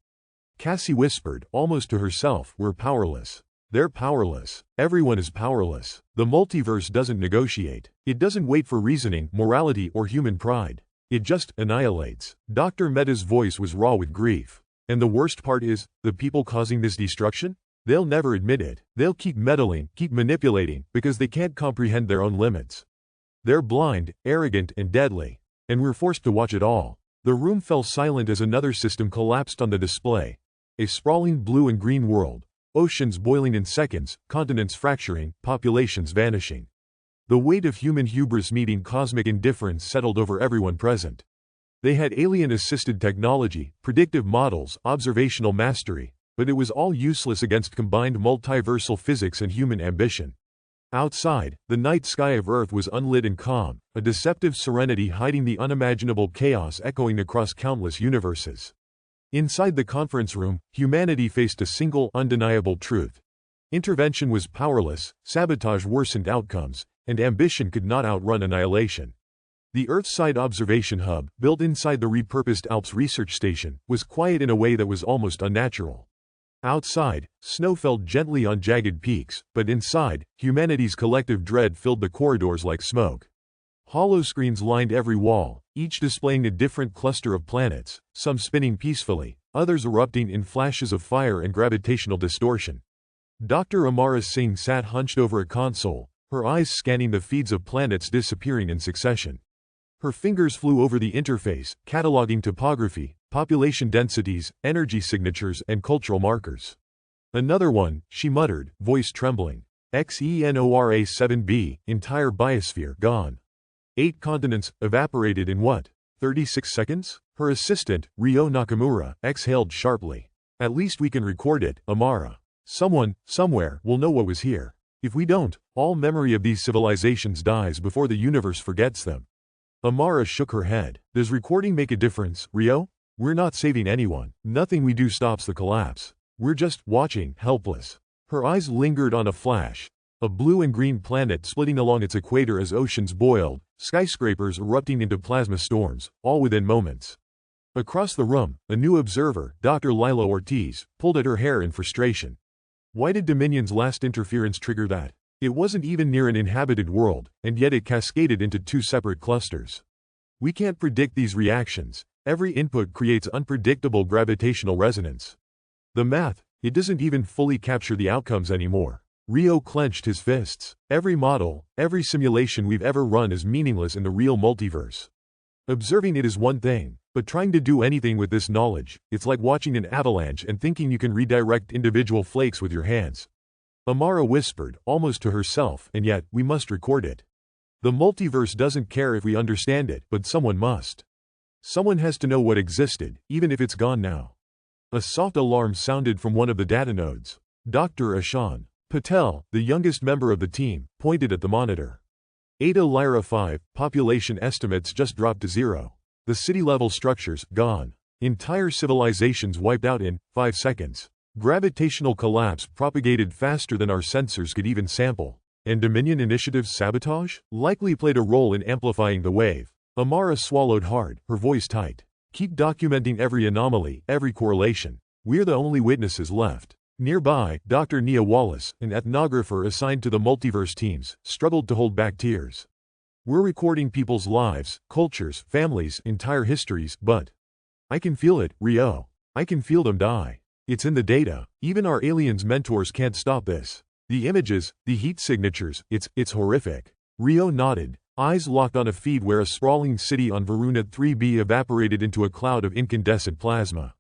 Cassie whispered, almost to herself, we're powerless. They're powerless. Everyone is powerless. The multiverse doesn't negotiate. It doesn't wait for reasoning, morality, or human pride. It just annihilates. Dr. Meta's voice was raw with grief. And the worst part is, the people causing this destruction? They'll never admit it. They'll keep meddling, keep manipulating, because they can't comprehend their own limits. They're blind, arrogant, and deadly. And we're forced to watch it all. The room fell silent as another system collapsed on the display. A sprawling blue and green world. Oceans boiling in seconds, continents fracturing, populations vanishing. The weight of human hubris meeting cosmic indifference settled over everyone present. They had alien-assisted technology, predictive models, observational mastery, but it was all useless against combined multiversal physics and human ambition. Outside, the night sky of Earth was unlit and calm, a deceptive serenity hiding the unimaginable chaos echoing across countless universes. Inside the conference room, humanity faced a single, undeniable truth. Intervention was powerless, sabotage worsened outcomes, and ambition could not outrun annihilation. The Earthside Observation Hub, built inside the repurposed Alps Research Station, was quiet in a way that was almost unnatural. Outside, snow fell gently on jagged peaks, but inside, humanity's collective dread filled the corridors like smoke. Holoscreens lined every wall, each displaying a different cluster of planets, some spinning peacefully, others erupting in flashes of fire and gravitational distortion. Dr. Amara Singh sat hunched over a console, her eyes scanning the feeds of planets disappearing in succession. Her fingers flew over the interface, cataloging topography, population densities, energy signatures, and cultural markers. Another one, she muttered, voice trembling. XENORA-7b, entire biosphere gone. 8 continents, evaporated in what? 36 seconds? Her assistant, Ryo Nakamura, exhaled sharply. At least we can record it, Amara. Someone, somewhere, will know what was here. If we don't, all memory of these civilizations dies before the universe forgets them. Amara shook her head. Does recording make a difference, Rio? We're not saving anyone. Nothing we do stops the collapse. We're just watching, helpless. Her eyes lingered on a flash. A blue and green planet splitting along its equator as oceans boiled, skyscrapers erupting into plasma storms, all within moments. Across the room, a new observer, Dr. Lila Ortiz, pulled at her hair in frustration. Why did Dominion's last interference trigger that? It wasn't even near an inhabited world, and yet it cascaded into two separate clusters. We can't predict these reactions. Every input creates unpredictable gravitational resonance. The math, it doesn't even fully capture the outcomes anymore. Rio clenched his fists. Every model, every simulation we've ever run is meaningless in the real multiverse. Observing it is one thing, but trying to do anything with this knowledge, it's like watching an avalanche and thinking you can redirect individual flakes with your hands. Amara whispered, almost to herself, and yet, we must record it. The multiverse doesn't care if we understand it, but someone must. Someone has to know what existed, even if it's gone now. A soft alarm sounded from one of the data nodes. Dr. Ashan Patel, the youngest member of the team, pointed at the monitor. Eta Lyra 5, population estimates just dropped to 0. The city-level structures, gone. Entire civilizations wiped out in 5 seconds. Gravitational collapse propagated faster than our sensors could even sample. And Dominion Initiative's sabotage? Likely played a role in amplifying the wave. Amara swallowed hard, her voice tight. Keep documenting every anomaly, every correlation. We're the only witnesses left. Nearby, Dr. Nia Wallace, an ethnographer assigned to the multiverse teams, struggled to hold back tears. We're recording people's lives, cultures, families, entire histories, but I can feel it, Rio. I can feel them die. It's in the data. Even our aliens' mentors can't stop this. The images, the heat signatures, it's horrific. Rio nodded, eyes locked on a feed where a sprawling city on Varuna 3b evaporated into a cloud of incandescent plasma.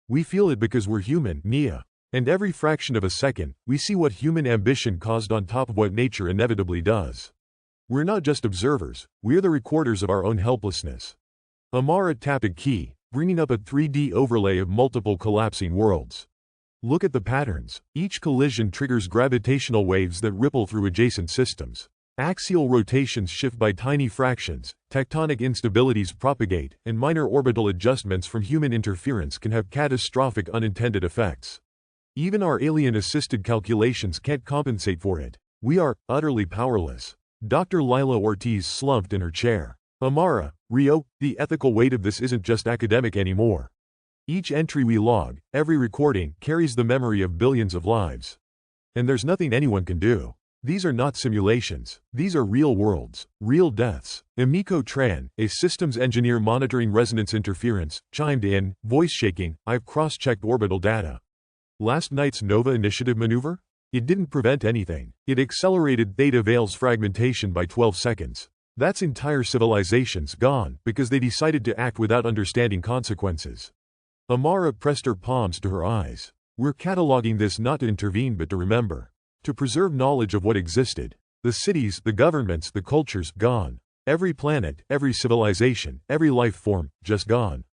We feel it because we're human, Nia. And every fraction of a second, we see what human ambition caused on top of what nature inevitably does. We're not just observers, we're the recorders of our own helplessness. Amara tapped a key, bringing up a 3D overlay of multiple collapsing worlds. Look at the patterns. Each collision triggers gravitational waves that ripple through adjacent systems. Axial rotations shift by tiny fractions, tectonic instabilities propagate, and minor orbital adjustments from human interference can have catastrophic unintended effects. Even our alien-assisted calculations can't compensate for it. We are utterly powerless. Dr. Lila Ortiz slumped in her chair. Amara, Rio, the ethical weight of this isn't just academic anymore. Each entry we log, every recording, carries the memory of billions of lives. And there's nothing anyone can do. These are not simulations. These are real worlds, real deaths. Emiko Tran, a systems engineer monitoring resonance interference, chimed in, voice shaking, I've cross-checked orbital data. Last night's Nova Initiative maneuver? It didn't prevent anything. It accelerated Theta Veil's fragmentation by 12 seconds. That's entire civilizations gone because they decided to act without understanding consequences. Amara pressed her palms to her eyes. We're cataloging this not to intervene but to remember. To preserve knowledge of what existed. The cities, the governments, the cultures, gone. Every planet, every civilization, every life form, just gone.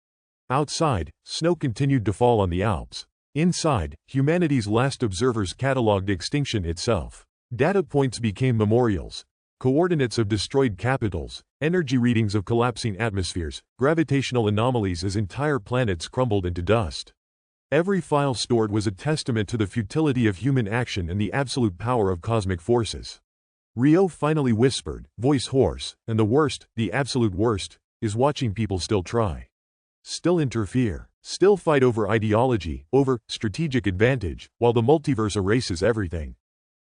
Outside, snow continued to fall on the Alps. Inside, humanity's last observers cataloged extinction itself. Data points became memorials. Coordinates of destroyed capitals, energy readings of collapsing atmospheres, gravitational anomalies as entire planets crumbled into dust. Every file stored was a testament to the futility of human action and the absolute power of cosmic forces. Rio finally whispered, voice hoarse, and the worst, the absolute worst, is watching people still try. Still interfere. Still fight over ideology, over strategic advantage, while the multiverse erases everything.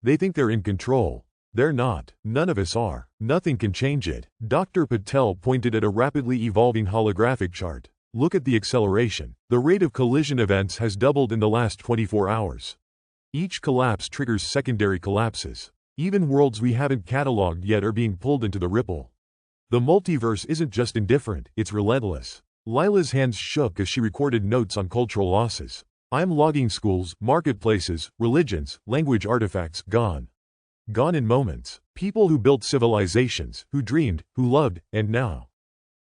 They think they're in control. They're not. None of us are. Nothing can change it. Dr. Patel pointed at a rapidly evolving holographic chart. Look at the acceleration. The rate of collision events has doubled in the last 24 hours. Each collapse triggers secondary collapses. Even worlds we haven't cataloged yet are being pulled into the ripple. The multiverse isn't just indifferent, it's relentless. Lila's hands shook as she recorded notes on cultural losses. I'm logging schools, marketplaces, religions, language artifacts, gone. Gone in moments. People who built civilizations, who dreamed, who loved, and now.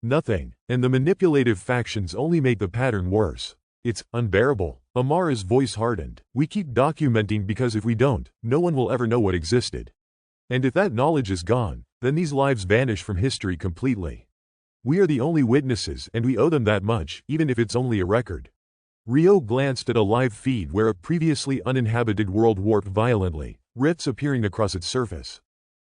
Nothing. And the manipulative factions only make the pattern worse. It's unbearable. Amara's voice hardened. We keep documenting because if we don't, no one will ever know what existed. And if that knowledge is gone, then these lives vanish from history completely. We are the only witnesses and we owe them that much, even if it's only a record. Rio glanced at a live feed where a previously uninhabited world warped violently, rifts appearing across its surface.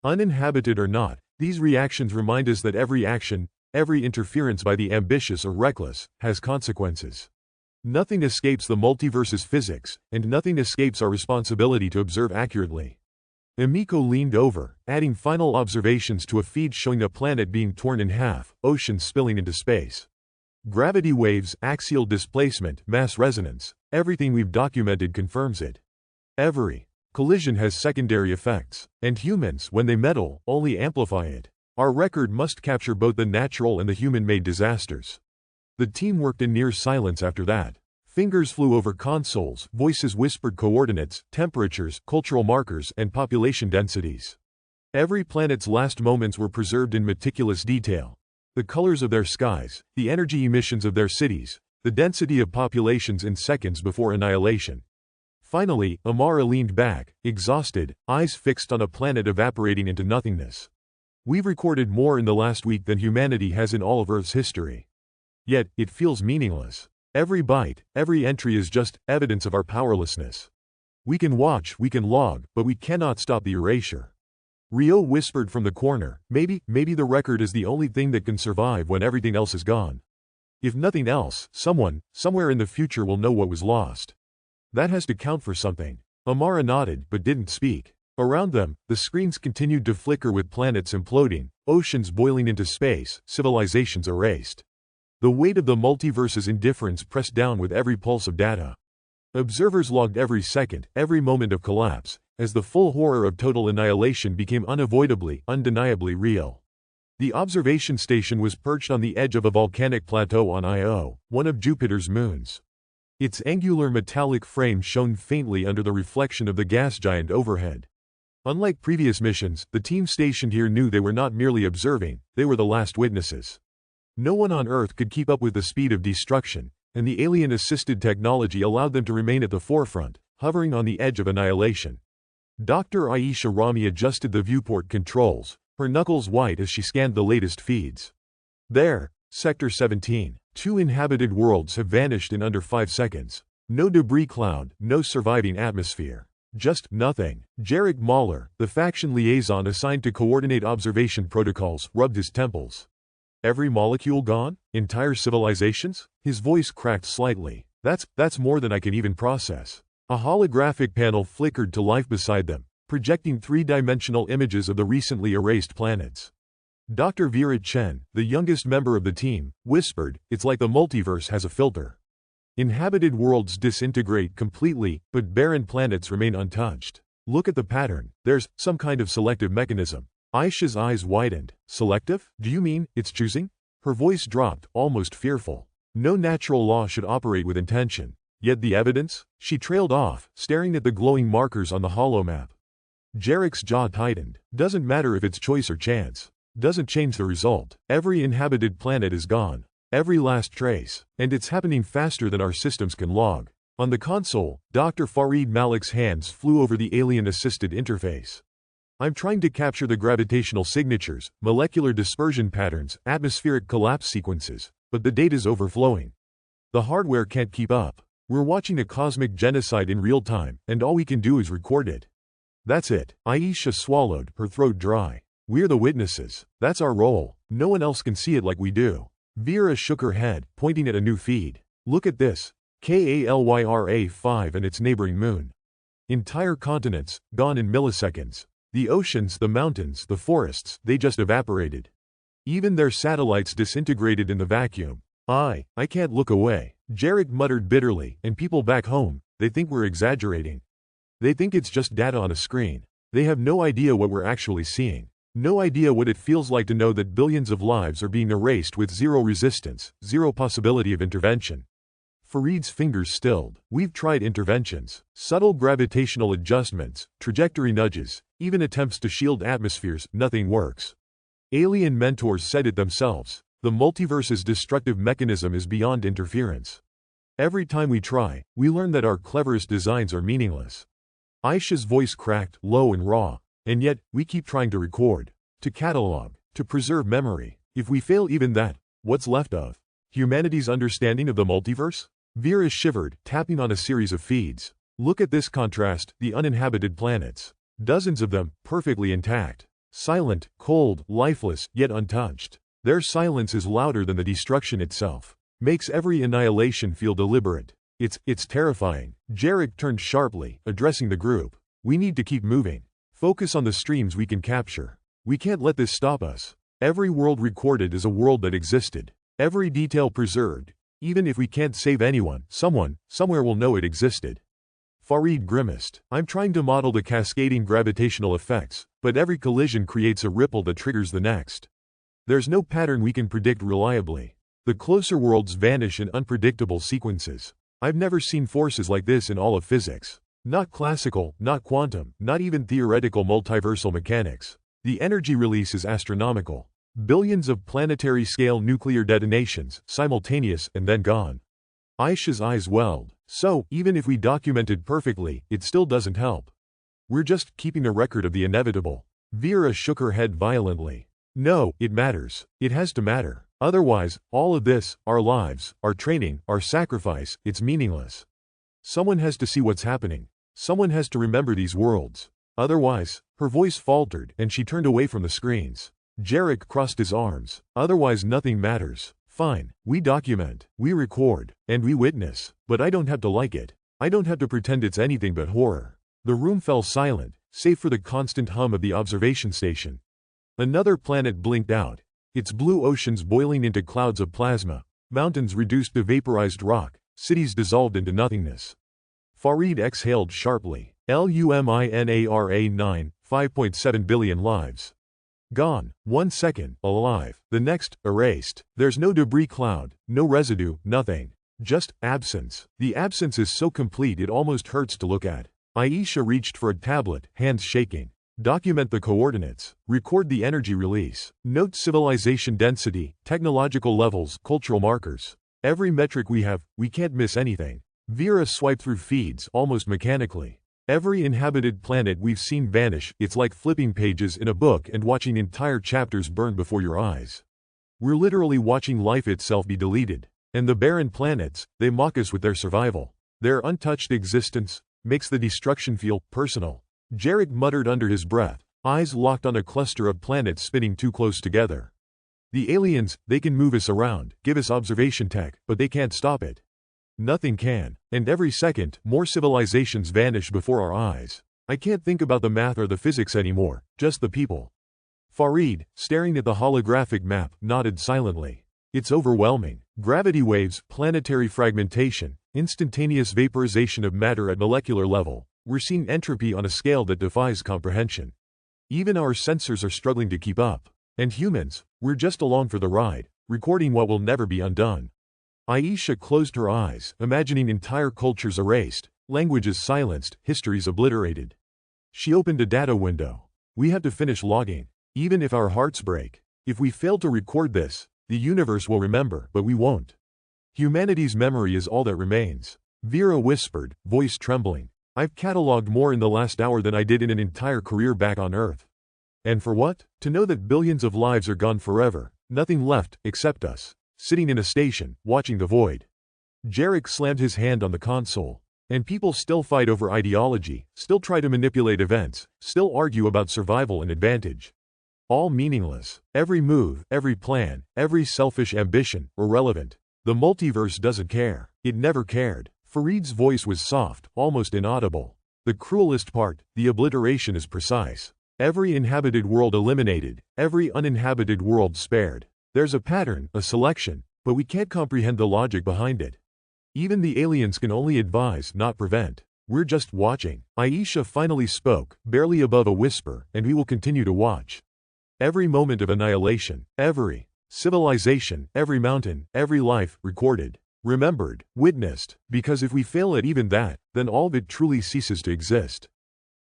Uninhabited or not, these reactions remind us that every action, every interference by the ambitious or reckless, has consequences. Nothing escapes the multiverse's physics, and nothing escapes our responsibility to observe accurately. Emiko leaned over, adding final observations to a feed showing a planet being torn in half, oceans spilling into space. Gravity waves, axial displacement, mass resonance, everything we've documented confirms it. Every collision has secondary effects, and humans, when they meddle, only amplify it. Our record must capture both the natural and the human-made disasters. The team worked in near silence after that. Fingers flew over consoles, voices whispered coordinates, temperatures, cultural markers, and population densities. Every planet's last moments were preserved in meticulous detail. The colors of their skies, the energy emissions of their cities, the density of populations in seconds before annihilation. Finally, Amara leaned back, exhausted, eyes fixed on a planet evaporating into nothingness. We've recorded more in the last week than humanity has in all of Earth's history. Yet, it feels meaningless. Every byte, every entry is just evidence of our powerlessness. We can watch, we can log, but we cannot stop the erasure. Rio whispered from the corner, maybe the record is the only thing that can survive when everything else is gone. If nothing else, someone, somewhere in the future will know what was lost. That has to count for something. Amara nodded but didn't speak. Around them, the screens continued to flicker with planets imploding, oceans boiling into space, civilizations erased. The weight of the multiverse's indifference pressed down with every pulse of data. Observers logged every second, every moment of collapse, as the full horror of total annihilation became unavoidably, undeniably real. The observation station was perched on the edge of a volcanic plateau on Io, one of Jupiter's moons. Its angular metallic frame shone faintly under the reflection of the gas giant overhead. Unlike previous missions, the team stationed here knew they were not merely observing, they were the last witnesses. No one on Earth could keep up with the speed of destruction, and the alien-assisted technology allowed them to remain at the forefront, hovering on the edge of annihilation. Dr. Aisha Rami adjusted the viewport controls, her knuckles white as she scanned the latest feeds. There, Sector 17. 2 inhabited worlds have vanished in under 5 seconds. No debris cloud, no surviving atmosphere. Just nothing. Jarek Mahler, the faction liaison assigned to coordinate observation protocols, rubbed his temples. Every molecule gone? Entire civilizations? His voice cracked slightly. That's more than I can even process. A holographic panel flickered to life beside them, projecting three-dimensional images of the recently erased planets. Dr. Virat Chen, the youngest member of the team, whispered, "It's like the multiverse has a filter. Inhabited worlds disintegrate completely, but barren planets remain untouched. Look at the pattern, there's some kind of selective mechanism." Aisha's eyes widened. Selective? Do you mean, it's choosing? Her voice dropped, almost fearful. No natural law should operate with intention. Yet the evidence? She trailed off, staring at the glowing markers on the holomap. Jarek's jaw tightened. Doesn't matter if it's choice or chance. Doesn't change the result. Every inhabited planet is gone. Every last trace. And it's happening faster than our systems can log. On the console, Dr. Farid Malik's hands flew over the alien-assisted interface. "I'm trying to capture the gravitational signatures, molecular dispersion patterns, atmospheric collapse sequences, but the data's overflowing. The hardware can't keep up. We're watching a cosmic genocide in real time, and all we can do is record it." "That's it." Aisha swallowed, her throat dry. "We're the witnesses. That's our role. No one else can see it like we do." Vera shook her head, pointing at a new feed. "Look at this. KALYRA 5 and its neighboring moon. Entire continents, gone in milliseconds. The oceans, the mountains, the forests, they just evaporated. Even their satellites disintegrated in the vacuum. I can't look away." Jarek muttered bitterly, "And people back home, they think we're exaggerating. They think it's just data on a screen. They have no idea what we're actually seeing. No idea what it feels like to know that billions of lives are being erased with zero resistance, zero possibility of intervention." Farid's fingers stilled. "We've tried interventions. Subtle gravitational adjustments, trajectory nudges, even attempts to shield atmospheres, nothing works. Alien mentors said it themselves. The multiverse's destructive mechanism is beyond interference. Every time we try, we learn that our cleverest designs are meaningless. Aisha's voice cracked, low and raw. And yet, we keep trying to record, to catalog, to preserve memory. If we fail even that, what's left of humanity's understanding of the multiverse? Vera shivered, tapping on a series of feeds. Look at this contrast, the uninhabited planets. Dozens of them, perfectly intact. Silent, cold, lifeless, yet untouched. Their silence is louder than the destruction itself. Makes every annihilation feel deliberate. It's terrifying. Jarek turned sharply, addressing the group. We need to keep moving. Focus on the streams we can capture. We can't let this stop us. Every world recorded is a world that existed. Every detail preserved. Even if we can't save anyone, someone, somewhere will know it existed. Farid grimaced. I'm trying to model the cascading gravitational effects, but every collision creates a ripple that triggers the next. There's no pattern we can predict reliably. The closer worlds vanish in unpredictable sequences. I've never seen forces like this in all of physics. Not classical, not quantum, not even theoretical multiversal mechanics. The energy release is astronomical. Billions of planetary-scale nuclear detonations, simultaneous and then gone. Aisha's eyes welled. So, even if we documented perfectly, it still doesn't help. We're just keeping a record of the inevitable. Vera shook her head violently. No, it matters. It has to matter. Otherwise, all of this, our lives, our training, our sacrifice, it's meaningless. Someone has to see what's happening. Someone has to remember these worlds. Otherwise, her voice faltered and she turned away from the screens. Jarek crossed his arms. Otherwise nothing matters. Fine, we document, we record, and we witness, but I don't have to like it. I don't have to pretend it's anything but horror. The room fell silent, save for the constant hum of the observation station. Another planet blinked out, its blue oceans boiling into clouds of plasma, mountains reduced to vaporized rock, cities dissolved into nothingness. Farid exhaled sharply. LUMINARA 9, 5.7 billion lives. Gone. 1 second, alive. The next, erased. There's no debris cloud, no residue, nothing. Just absence. The absence is so complete it almost hurts to look at. Aisha reached for a tablet, hands shaking. Document the coordinates. Record the energy release. Note civilization density, technological levels, cultural markers. Every metric we have, we can't miss anything. Vera swiped through feeds almost mechanically. Every inhabited planet we've seen vanish. It's like flipping pages in a book and watching entire chapters burn before your eyes. We're literally watching life itself be deleted. And the barren planets, they mock us with their survival. Their untouched existence makes the destruction feel personal. Jarek muttered under his breath, eyes locked on a cluster of planets spinning too close together. The aliens, they can move us around, give us observation tech, but they can't stop it. Nothing can, and every second, more civilizations vanish before our eyes. I can't think about the math or the physics anymore, just the people. Farid, staring at the holographic map, nodded silently. It's overwhelming. Gravity waves, planetary fragmentation, instantaneous vaporization of matter at molecular level. We're seeing entropy on a scale that defies comprehension. Even our sensors are struggling to keep up. And humans, we're just along for the ride, recording what will never be undone. Aisha closed her eyes, imagining entire cultures erased, languages silenced, histories obliterated. She opened a data window. We have to finish logging. Even if our hearts break. If we fail to record this, the universe will remember, but we won't. Humanity's memory is all that remains. Vera whispered, voice trembling. I've cataloged more in the last hour than I did in an entire career back on Earth. And for what? To know that billions of lives are gone forever, nothing left, except us. Sitting in a station, watching the void. Jarek slammed his hand on the console. And people still fight over ideology, still try to manipulate events, still argue about survival and advantage. All meaningless. Every move, every plan, every selfish ambition, irrelevant. The multiverse doesn't care. It never cared. Farid's voice was soft, almost inaudible. The cruelest part, the obliteration is precise. Every inhabited world eliminated, every uninhabited world spared. There's a pattern, a selection, but we can't comprehend the logic behind it. Even the aliens can only advise, not prevent. We're just watching. Aisha finally spoke, barely above a whisper, and we will continue to watch. Every moment of annihilation, every civilization, every mountain, every life, recorded, remembered, witnessed, because if we fail at even that, then all of it truly ceases to exist.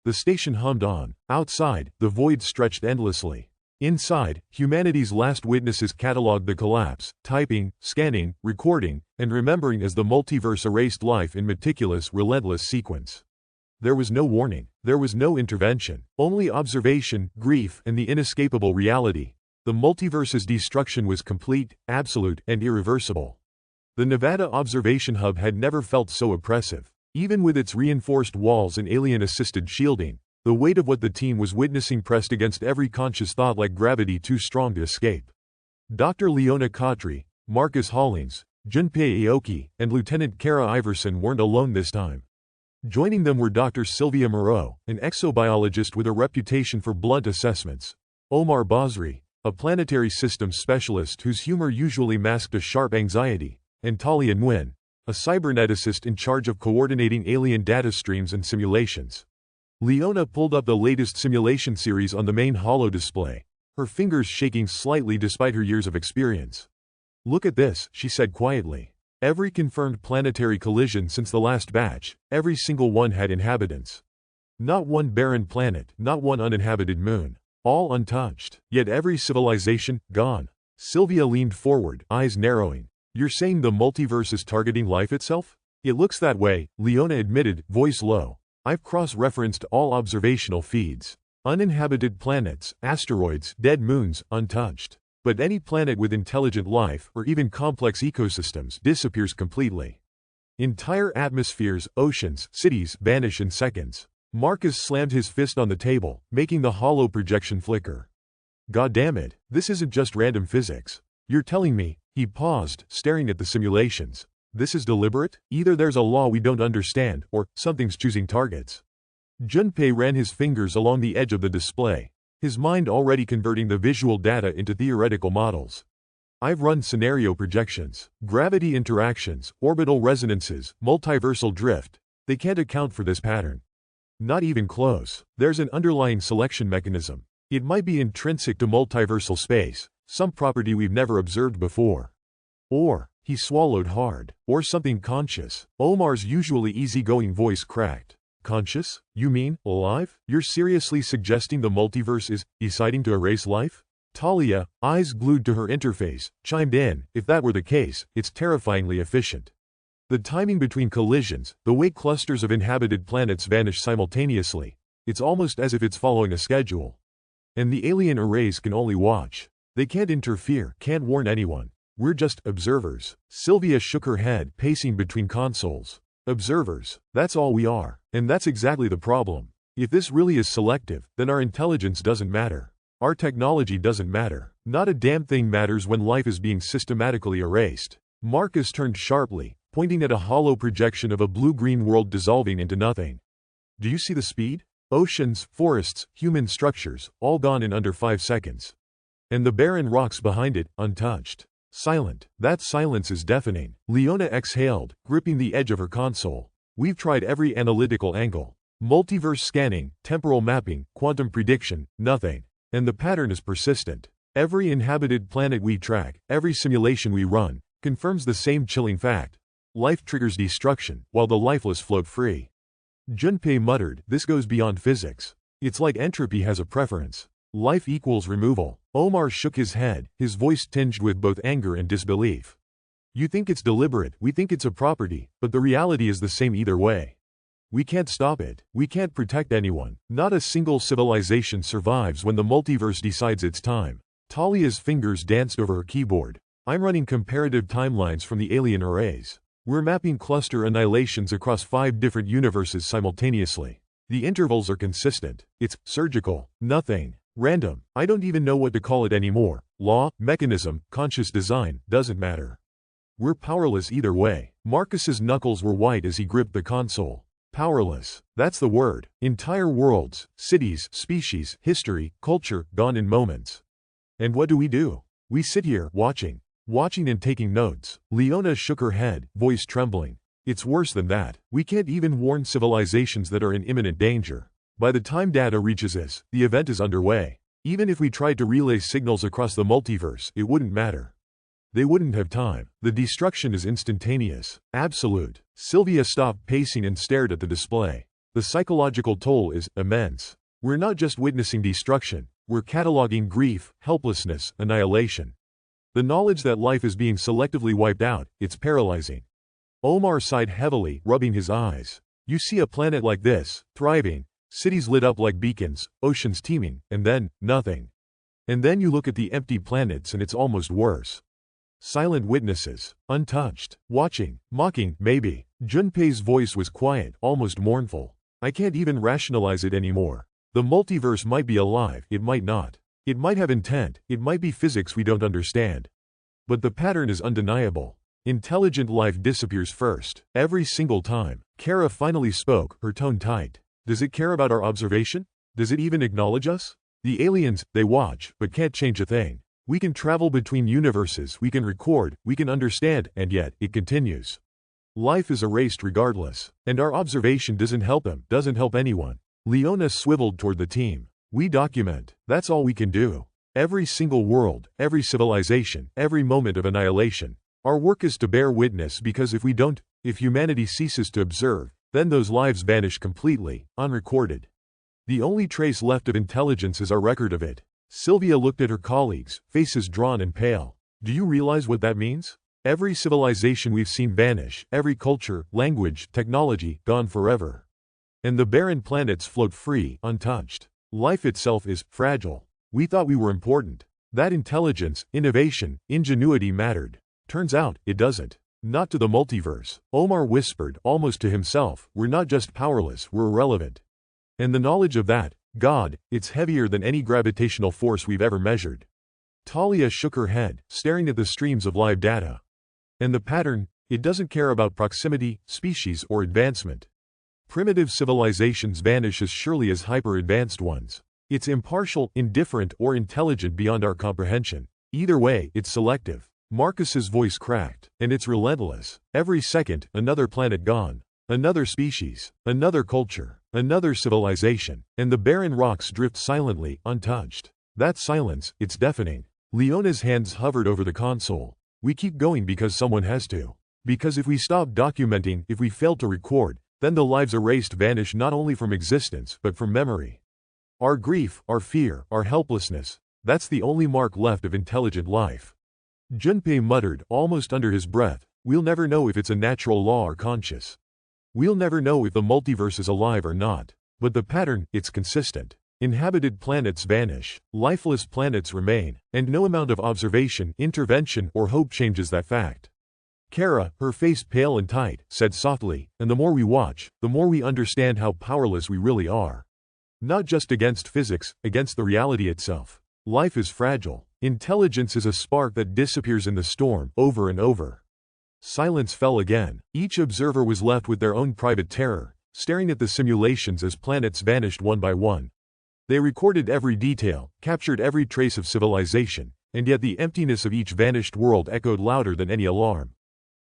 The station hummed on. Outside, the void stretched endlessly. Inside, humanity's last witnesses cataloged the collapse, typing, scanning, recording, and remembering as the multiverse erased life in meticulous, relentless sequence. There was no warning. There was no intervention. Only observation, grief, and the inescapable reality. The multiverse's destruction was complete, absolute, and irreversible. The Nevada Observation Hub had never felt so oppressive. Even with its reinforced walls and alien-assisted shielding, the weight of what the team was witnessing pressed against every conscious thought like gravity too strong to escape. Dr. Leona Khatri, Marcus Hollings, Junpei Aoki, and Lieutenant Kara Iverson weren't alone this time. Joining them were Dr. Sylvia Moreau, an exobiologist with a reputation for blunt assessments, Omar Basri, a planetary systems specialist whose humor usually masked a sharp anxiety, and Talia Nguyen, a cyberneticist in charge of coordinating alien data streams and simulations. Leona pulled up the latest simulation series on the main holo display, her fingers shaking slightly despite her years of experience. "Look at this," she said quietly. "Every confirmed planetary collision since the last batch, every single one had inhabitants. Not one barren planet, not one uninhabited moon. All untouched. Yet every civilization, gone." Sylvia leaned forward, eyes narrowing. "You're saying the multiverse is targeting life itself?" "It looks that way," Leona admitted, voice low. "I've cross-referenced all observational feeds. Uninhabited planets, asteroids, dead moons, untouched. But any planet with intelligent life, or even complex ecosystems, disappears completely. Entire atmospheres, oceans, cities vanish in seconds." Marcus slammed his fist on the table, making the holo projection flicker. "God damn it, this isn't just random physics. You're telling me," he paused, staring at the simulations, "this is deliberate? Either there's a law we don't understand, or something's choosing targets." Junpei ran his fingers along the edge of the display, his mind already converting the visual data into theoretical models. "I've run scenario projections, gravity interactions, orbital resonances, multiversal drift. They can't account for this pattern. Not even close. There's an underlying selection mechanism. It might be intrinsic to multiversal space, some property we've never observed before. Or," he swallowed hard, "or something conscious." Omar's usually easygoing voice cracked. "Conscious? You mean, alive? You're seriously suggesting the multiverse is deciding to erase life?" Talia, eyes glued to her interface, chimed in. "If that were the case, it's terrifyingly efficient. The timing between collisions, the way clusters of inhabited planets vanish simultaneously, it's almost as if it's following a schedule. And the alien arrays can only watch. They can't interfere, can't warn anyone. We're just observers." Sylvia shook her head, pacing between consoles. "Observers, that's all we are. And that's exactly the problem. If this really is selective, then our intelligence doesn't matter. Our technology doesn't matter. Not a damn thing matters when life is being systematically erased." Marcus turned sharply, pointing at a hollow projection of a blue-green world dissolving into nothing. "Do you see the speed? Oceans, forests, human structures, all gone in under 5 seconds. And the barren rocks behind it, untouched. Silent. That silence is deafening." Leona exhaled, gripping the edge of her console. "We've tried every analytical angle. Multiverse scanning, temporal mapping, quantum prediction, nothing. And the pattern is persistent. Every inhabited planet we track, every simulation we run, confirms the same chilling fact. Life triggers destruction, while the lifeless float free." Junpei muttered, "This goes beyond physics. It's like entropy has a preference. Life equals removal." Omar shook his head, his voice tinged with both anger and disbelief. "You think it's deliberate, we think it's a property, but the reality is the same either way. We can't stop it. We can't protect anyone. Not a single civilization survives when the multiverse decides it's time." Talia's fingers danced over her keyboard. "I'm running comparative timelines from the alien arrays. We're mapping cluster annihilations across 5 different universes simultaneously. The intervals are consistent. It's surgical. Nothing random. I don't even know what to call it anymore. Law, mechanism, conscious design, doesn't matter. We're powerless either way." Marcus's knuckles were white as he gripped the console. Powerless. That's the word. Entire worlds, cities, species, history, culture, gone in moments. And what do? We sit here, watching and taking notes. Leona shook her head, voice trembling. "It's worse than that. We can't even warn civilizations that are in imminent danger. By the time data reaches us, the event is underway. Even if we tried to relay signals across the multiverse, it wouldn't matter. They wouldn't have time. The destruction is instantaneous. Absolute." Sylvia stopped pacing and stared at the display. "The psychological toll is immense. We're not just witnessing destruction, we're cataloging grief, helplessness, annihilation. The knowledge that life is being selectively wiped out, it's paralyzing. Omar sighed heavily, rubbing his eyes. You see a planet like this, thriving, cities lit up like beacons, oceans teeming, and then, nothing. And then you look at the empty planets and it's almost worse. Silent witnesses, untouched, watching, mocking, maybe. Junpei's voice was quiet, almost mournful. I can't even rationalize it anymore. The multiverse might be alive, it might not. It might have intent, it might be physics we don't understand. But the pattern is undeniable. Intelligent life disappears first, every single time. Kara finally spoke, her tone tight. Does it care about our observation? Does it even acknowledge us? The aliens, they watch, but can't change a thing. We can travel between universes, we can record, we can understand, and yet, it continues. Life is erased regardless. And our observation doesn't help them, doesn't help anyone. Leona swiveled toward the team. We document. That's all we can do. Every single world, every civilization, every moment of annihilation. Our work is to bear witness because if we don't, if humanity ceases to observe, then those lives vanish completely, unrecorded. The only trace left of intelligence is our record of it. Sylvia looked at her colleagues, faces drawn and pale. Do you realize what that means? Every civilization we've seen vanish, every culture, language, technology, gone forever. And the barren planets float free, untouched. Life itself is fragile. We thought we were important. That intelligence, innovation, ingenuity mattered. Turns out, it doesn't. Not to the multiverse. Omar whispered, almost to himself, we're not just powerless, we're irrelevant. And the knowledge of that, God, it's heavier than any gravitational force we've ever measured. Talia shook her head, staring at the streams of live data. And the pattern, it doesn't care about proximity, species, or advancement. Primitive civilizations vanish as surely as hyper-advanced ones. It's impartial, indifferent, or intelligent beyond our comprehension. Either way, it's selective. Marcus's voice cracked. And it's relentless. Every second, another planet gone. Another species. Another culture. Another civilization. And the barren rocks drift silently, untouched. That silence, it's deafening. Leona's hands hovered over the console. We keep going because someone has to. Because if we stop documenting, if we fail to record, then the lives erased vanish not only from existence, but from memory. Our grief, our fear, our helplessness, that's the only mark left of intelligent life. Junpei muttered, almost under his breath, we'll never know if it's a natural law or conscious. We'll never know if the multiverse is alive or not. But the pattern, it's consistent. Inhabited planets vanish, lifeless planets remain, and no amount of observation, intervention, or hope changes that fact. Kara, her face pale and tight, said softly, and the more we watch, the more we understand how powerless we really are. Not just against physics, against the reality itself. Life is fragile. Intelligence is a spark that disappears in the storm, over and over. Silence fell again. Each observer was left with their own private terror, staring at the simulations as planets vanished one by one. They recorded every detail, captured every trace of civilization, and yet the emptiness of each vanished world echoed louder than any alarm.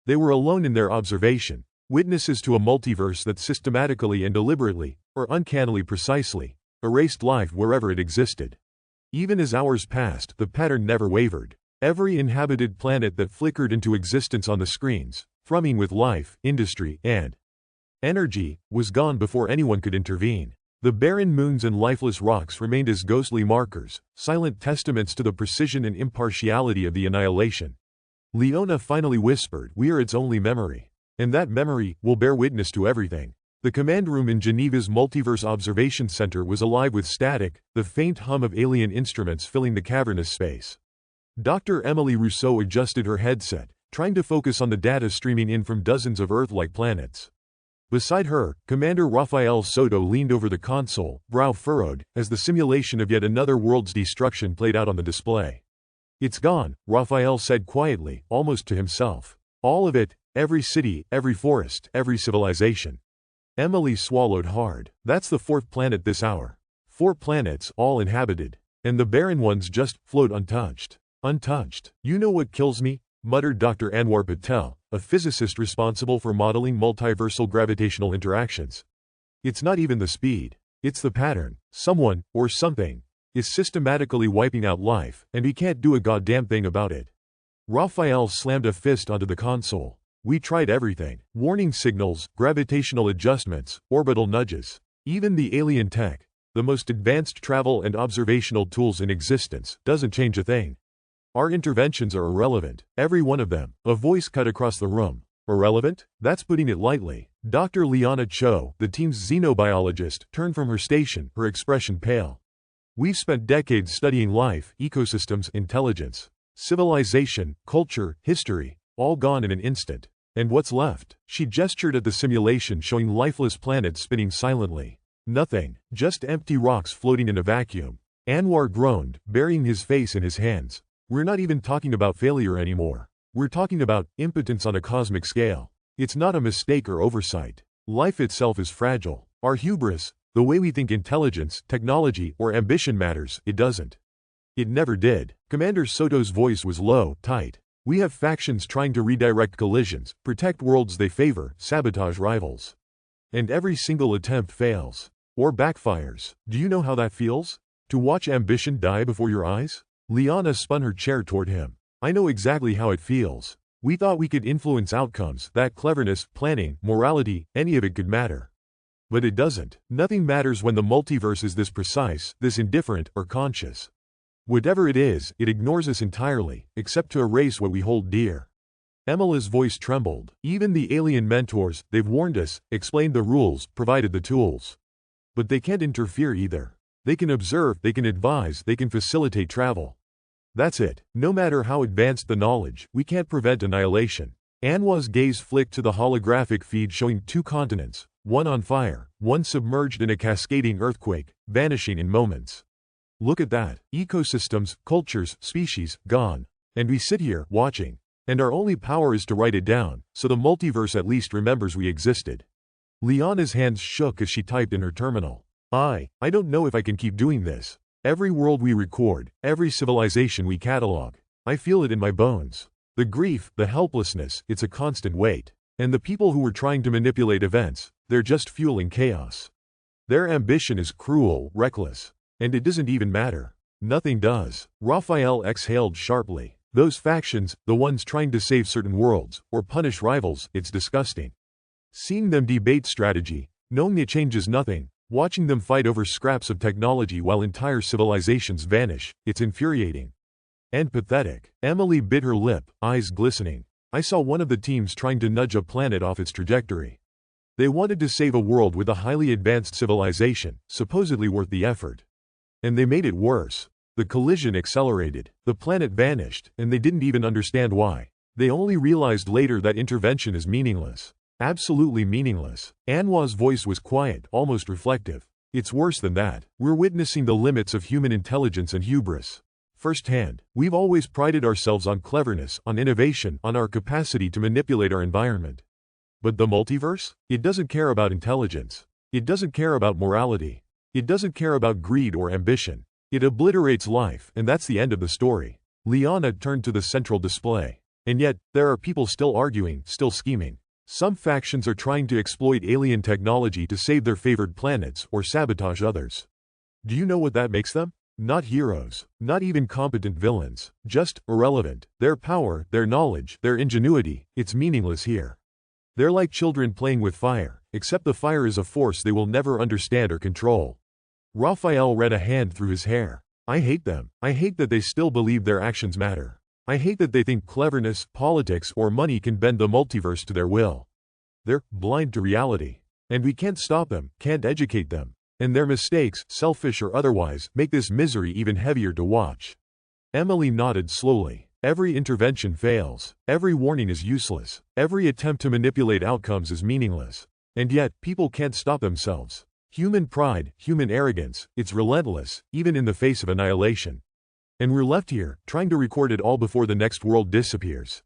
They were alone in their observation, witnesses to a multiverse that systematically and deliberately, or uncannily precisely, erased life wherever it existed. Even as hours passed, the pattern never wavered. Every inhabited planet that flickered into existence on the screens, thrumming with life, industry, and energy, was gone before anyone could intervene. The barren moons and lifeless rocks remained as ghostly markers, silent testaments to the precision and impartiality of the annihilation. Leona finally whispered, we are its only memory. And that memory will bear witness to everything. The command room in Geneva's Multiverse Observation Center was alive with static, the faint hum of alien instruments filling the cavernous space. Dr. Emily Rousseau adjusted her headset, trying to focus on the data streaming in from dozens of Earth-like planets. Beside her, Commander Rafael Soto leaned over the console, brow furrowed, as the simulation of yet another world's destruction played out on the display. It's gone, Rafael said quietly, almost to himself. All of it, every city, every forest, every civilization. Emily swallowed hard. That's the fourth planet this hour. 4 planets, all inhabited. And the barren ones just float untouched. Untouched. You know what kills me? Muttered Dr. Anwar Patel, a physicist responsible for modeling multiversal gravitational interactions. It's not even the speed. It's the pattern. Someone, or something, is systematically wiping out life, and we can't do a goddamn thing about it. Raphael slammed a fist onto the console. We tried everything. Warning signals, gravitational adjustments, orbital nudges. Even the alien tech. The most advanced travel and observational tools in existence doesn't change a thing. Our interventions are irrelevant, every one of them. A voice cut across the room. Irrelevant? That's putting it lightly. Dr. Liana Cho, the team's xenobiologist, turned from her station, her expression pale. We've spent decades studying life, ecosystems, intelligence, civilization, culture, history, all gone in an instant. And what's left? She gestured at the simulation showing lifeless planets spinning silently. Nothing, just empty rocks floating in a vacuum. Anwar groaned, burying his face in his hands. We're not even talking about failure anymore. We're talking about impotence on a cosmic scale. It's not a mistake or oversight. Life itself is fragile. Our hubris, the way we think intelligence, technology, or ambition matters, it doesn't. It never did. Commander Soto's voice was low, tight. We have factions trying to redirect collisions, protect worlds they favor, sabotage rivals. And every single attempt fails. Or backfires. Do you know how that feels? To watch ambition die before your eyes? Liana spun her chair toward him. I know exactly how it feels. We thought we could influence outcomes, that cleverness, planning, morality, any of it could matter. But it doesn't. Nothing matters when the multiverse is this precise, this indifferent, or conscious. Whatever it is, it ignores us entirely, except to erase what we hold dear. Emila's voice trembled. Even the alien mentors, they've warned us, explained the rules, provided the tools. But they can't interfere either. They can observe, they can advise, they can facilitate travel. That's it. No matter how advanced the knowledge, we can't prevent annihilation. Anwar's gaze flicked to the holographic feed showing two continents, one on fire, one submerged in a cascading earthquake, vanishing in moments. Look at that. Ecosystems, cultures, species, gone. And we sit here, watching. And our only power is to write it down, so the multiverse at least remembers we existed. Liana's hands shook as she typed in her terminal. I don't know if I can keep doing this. Every world we record, every civilization we catalog, I feel it in my bones. The grief, the helplessness, it's a constant weight. And the people who are trying to manipulate events, they're just fueling chaos. Their ambition is cruel, reckless. And it doesn't even matter. Nothing does. Raphael exhaled sharply. Those factions, the ones trying to save certain worlds, or punish rivals, it's disgusting. Seeing them debate strategy, knowing it changes nothing, watching them fight over scraps of technology while entire civilizations vanish, it's infuriating. And pathetic. Emily bit her lip, eyes glistening. I saw one of the teams trying to nudge a planet off its trajectory. They wanted to save a world with a highly advanced civilization, supposedly worth the effort. And they made it worse. The collision accelerated, the planet vanished, and they didn't even understand why. They only realized later that intervention is meaningless. Absolutely meaningless. Anwar's voice was quiet, almost reflective. It's worse than that. We're witnessing the limits of human intelligence and hubris. Firsthand, we've always prided ourselves on cleverness, on innovation, on our capacity to manipulate our environment. But the multiverse? It doesn't care about intelligence. It doesn't care about morality. It doesn't care about greed or ambition. It obliterates life, and that's the end of the story. Liana turned to the central display. And yet, there are people still arguing, still scheming. Some factions are trying to exploit alien technology to save their favored planets or sabotage others. Do you know what that makes them? Not heroes, not even competent villains, just irrelevant. Their power, their knowledge, their ingenuity, it's meaningless here. They're like children playing with fire, except the fire is a force they will never understand or control. Raphael ran a hand through his hair. I hate them. I hate that they still believe their actions matter. I hate that they think cleverness, politics, or money can bend the multiverse to their will. They're blind to reality. And we can't stop them, can't educate them. And their mistakes, selfish or otherwise, make this misery even heavier to watch. Emily nodded slowly. Every intervention fails. Every warning is useless. Every attempt to manipulate outcomes is meaningless. And yet, people can't stop themselves. Human pride, human arrogance, it's relentless, even in the face of annihilation. And we're left here, trying to record it all before the next world disappears.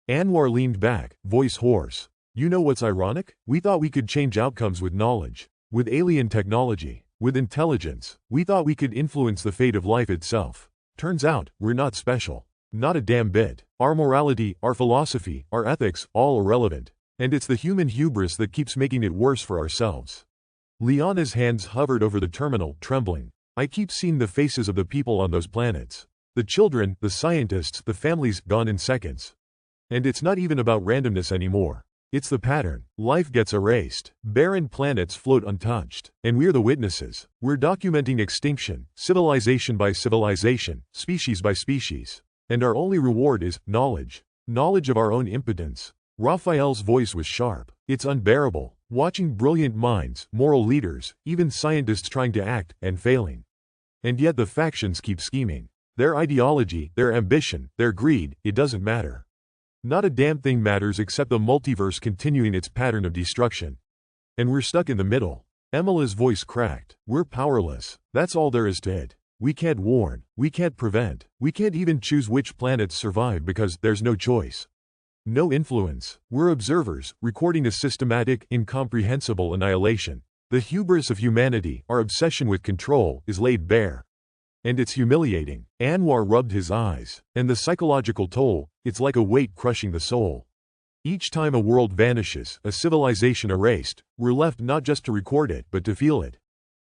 Anwar leaned back, voice hoarse. You know what's ironic? We thought we could change outcomes with knowledge, with alien technology, with intelligence. We thought we could influence the fate of life itself. Turns out, we're not special. Not a damn bit. Our morality, our philosophy, our ethics, all irrelevant. And it's the human hubris that keeps making it worse for ourselves. Liana's hands hovered over the terminal, trembling. I keep seeing the faces of the people on those planets. The children, the scientists, the families, gone in seconds. And it's not even about randomness anymore. It's the pattern. Life gets erased. Barren planets float untouched. And we're the witnesses. We're documenting extinction, civilization by civilization, species by species. And our only reward is knowledge. Knowledge of our own impotence. Raphael's voice was sharp. It's unbearable, watching brilliant minds, moral leaders, even scientists trying to act, and failing. And yet the factions keep scheming. Their ideology, their ambition, their greed, it doesn't matter. Not a damn thing matters except the multiverse continuing its pattern of destruction. And we're stuck in the middle. Emma's voice cracked. We're powerless. That's all there is to it. We can't warn. We can't prevent. We can't even choose which planets survive because there's no choice. No influence. We're observers, recording a systematic, incomprehensible annihilation. The hubris of humanity, our obsession with control, is laid bare. And it's humiliating. Anwar rubbed his eyes. And the psychological toll, it's like a weight crushing the soul. Each time a world vanishes, a civilization erased, we're left not just to record it, but to feel it.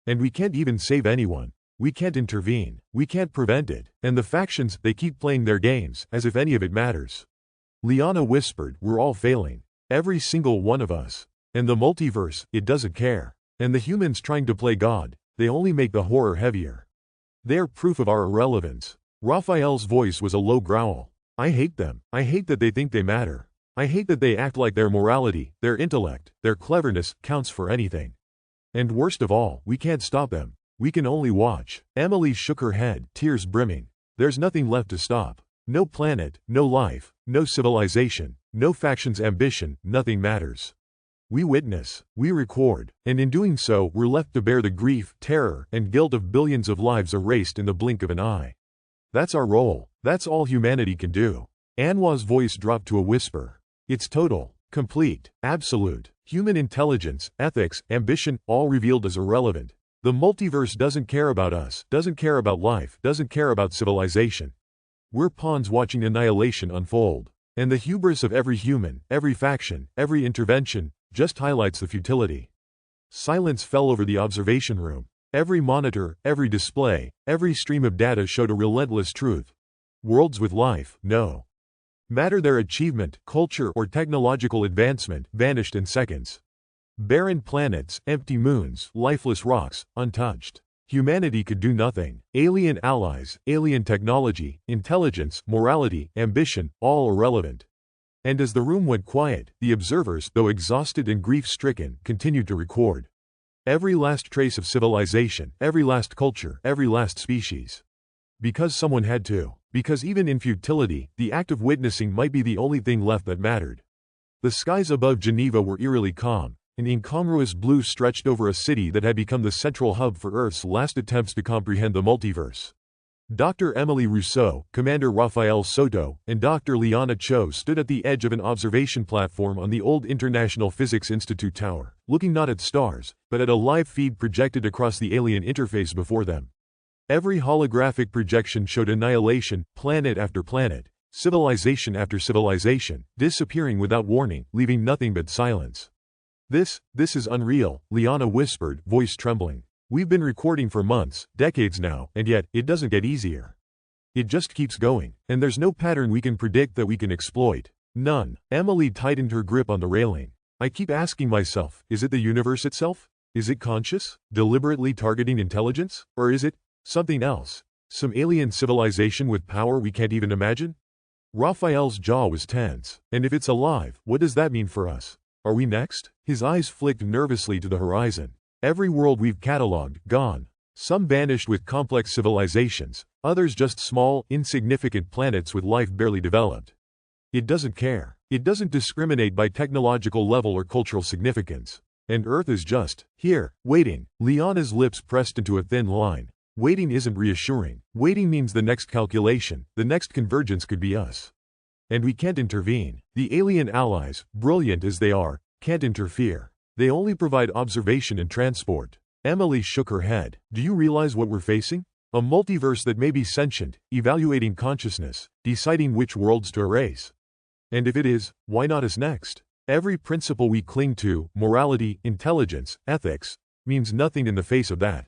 And we can't even save anyone. We can't intervene. We can't prevent it. And the factions, they keep playing their games, as if any of it matters. Liana whispered, we're all failing. Every single one of us. And the multiverse, it doesn't care. And the humans trying to play God, they only make the horror heavier. They're proof of our irrelevance. Raphael's voice was a low growl. I hate them. I hate that they think they matter. I hate that they act like their morality, their intellect, their cleverness, counts for anything. And worst of all, we can't stop them. We can only watch. Emily shook her head, tears brimming. There's nothing left to stop. No planet, no life, no civilization, no faction's ambition, nothing matters. We witness, we record, and in doing so we're left to bear the grief, terror, and guilt of billions of lives erased in the blink of an eye. That's our role. That's all humanity can do. Anwar's voice dropped to a whisper. It's total, complete, absolute. Human intelligence, ethics, ambition, all revealed as irrelevant. The multiverse doesn't care about us, doesn't care about life, doesn't care about civilization. We're pawns watching annihilation unfold. And the hubris of every human, every faction, every intervention, just highlights the futility. Silence fell over the observation room. Every monitor, every display, every stream of data showed a relentless truth. Worlds with life, no matter their achievement, culture, or technological advancement, vanished in seconds. Barren planets, empty moons, lifeless rocks, untouched. Humanity could do nothing. Alien allies, alien technology, intelligence, morality, ambition, all irrelevant. And as the room went quiet, the observers, though exhausted and grief-stricken, continued to record. Every last trace of civilization, every last culture, every last species. Because someone had to. Because even in futility, the act of witnessing might be the only thing left that mattered. The skies above Geneva were eerily calm. An incongruous blue stretched over a city that had become the central hub for Earth's last attempts to comprehend the multiverse. Dr. Emily Rousseau, Commander Rafael Soto, and Dr. Liana Cho stood at the edge of an observation platform on the old International Physics Institute tower, looking not at stars, but at a live feed projected across the alien interface before them. Every holographic projection showed annihilation, planet after planet, civilization after civilization, disappearing without warning, leaving nothing but silence. This is unreal, Liana whispered, voice trembling. We've been recording for months, decades now, and yet, it doesn't get easier. It just keeps going, and there's no pattern we can predict that we can exploit. None. Emily tightened her grip on the railing. I keep asking myself, is it the universe itself? Is it conscious, deliberately targeting intelligence? Or is it something else? Some alien civilization with power we can't even imagine? Raphael's jaw was tense. And if it's alive, what does that mean for us? Are we next? His eyes flicked nervously to the horizon. Every world we've catalogued, gone. Some vanished with complex civilizations, others just small, insignificant planets with life barely developed. It doesn't care. It doesn't discriminate by technological level or cultural significance. And Earth is just here, waiting. Liana's lips pressed into a thin line. Waiting isn't reassuring. Waiting means the next calculation, the next convergence could be us. And we can't intervene. The alien allies, brilliant as they are, can't interfere. They only provide observation and transport. Emily shook her head. Do you realize what we're facing? A multiverse that may be sentient, evaluating consciousness, deciding which worlds to erase. And if it is, why not us next? Every principle we cling to, morality, intelligence, ethics, means nothing in the face of that.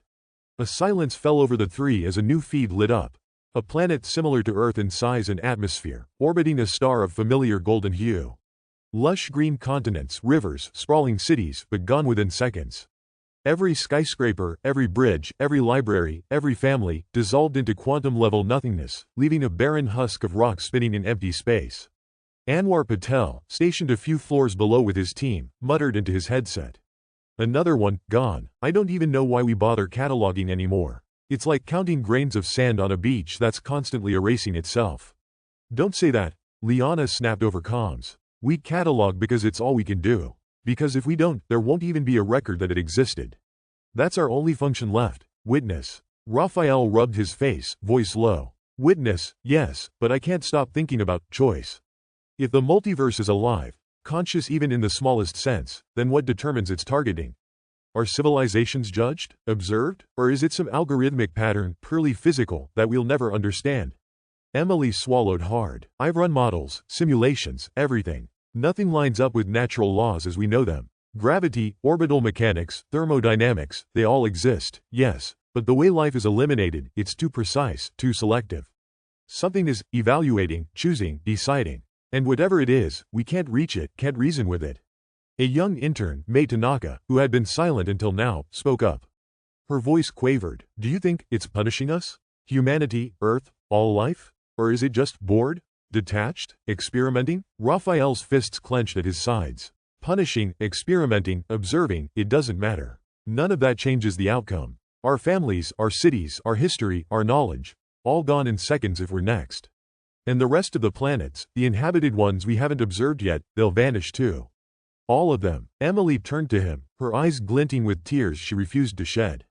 A silence fell over the three as a new feed lit up. A planet similar to Earth in size and atmosphere, orbiting a star of familiar golden hue. Lush green continents, rivers, sprawling cities, but gone within seconds. Every skyscraper, every bridge, every library, every family, dissolved into quantum-level nothingness, leaving a barren husk of rock spinning in empty space. Anwar Patel, stationed a few floors below with his team, muttered into his headset. Another one, gone. I don't even know why we bother cataloging anymore. It's like counting grains of sand on a beach that's constantly erasing itself. Don't say that, Liana snapped over comms. We catalog because it's all we can do. Because if we don't, there won't even be a record that it existed. That's our only function left. Witness. Raphael rubbed his face, voice low. Witness, yes, but I can't stop thinking about choice. If the multiverse is alive, conscious even in the smallest sense, then what determines its targeting? Are civilizations judged, observed, or is it some algorithmic pattern, purely physical, that we'll never understand? Emily swallowed hard. I've run models, simulations, everything. Nothing lines up with natural laws as we know them. Gravity, orbital mechanics, thermodynamics, they all exist, yes, but the way life is eliminated, it's too precise, too selective. Something is evaluating, choosing, deciding. And whatever it is, we can't reach it, can't reason with it. A young intern, Mei Tanaka, who had been silent until now, spoke up. Her voice quavered. Do you think it's punishing us? Humanity, Earth, all life? Or is it just bored? Detached? Experimenting? Raphael's fists clenched at his sides. Punishing, experimenting, observing, it doesn't matter. None of that changes the outcome. Our families, our cities, our history, our knowledge, all gone in seconds if we're next. And the rest of the planets, the inhabited ones we haven't observed yet, they'll vanish too. All of them. Emily turned to him, her eyes glinting with tears she refused to shed.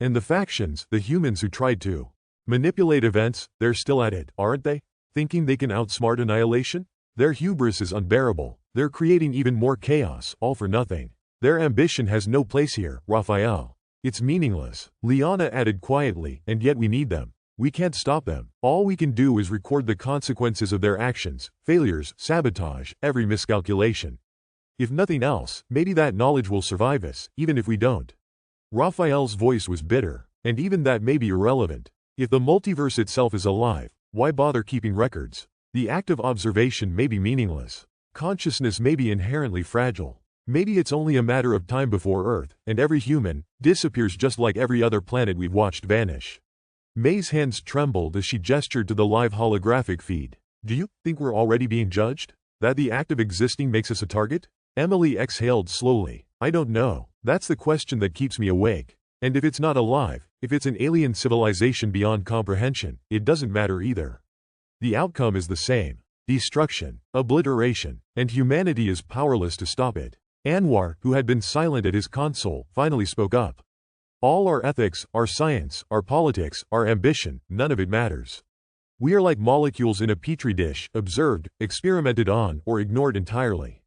And the factions, the humans who tried to manipulate events, they're still at it, aren't they? Thinking they can outsmart annihilation? Their hubris is unbearable. They're creating even more chaos, all for nothing. Their ambition has no place here, Raphael. It's meaningless. Liana added quietly, and yet we need them. We can't stop them. All we can do is record the consequences of their actions, failures, sabotage, every miscalculation. If nothing else, maybe that knowledge will survive us, even if we don't. Raphael's voice was bitter, and even that may be irrelevant. If the multiverse itself is alive, why bother keeping records? The act of observation may be meaningless. Consciousness may be inherently fragile. Maybe it's only a matter of time before Earth, and every human, disappears just like every other planet we've watched vanish. May's hands trembled as she gestured to the live holographic feed. Do you think we're already being judged? That the act of existing makes us a target? Emily exhaled slowly. I don't know. That's the question that keeps me awake. And if it's not alive, if it's an alien civilization beyond comprehension, it doesn't matter either. The outcome is the same. Destruction, obliteration, and humanity is powerless to stop it. Anwar, who had been silent at his console, finally spoke up. All our ethics, our science, our politics, our ambition, none of it matters. We are like molecules in a petri dish, observed, experimented on, or ignored entirely.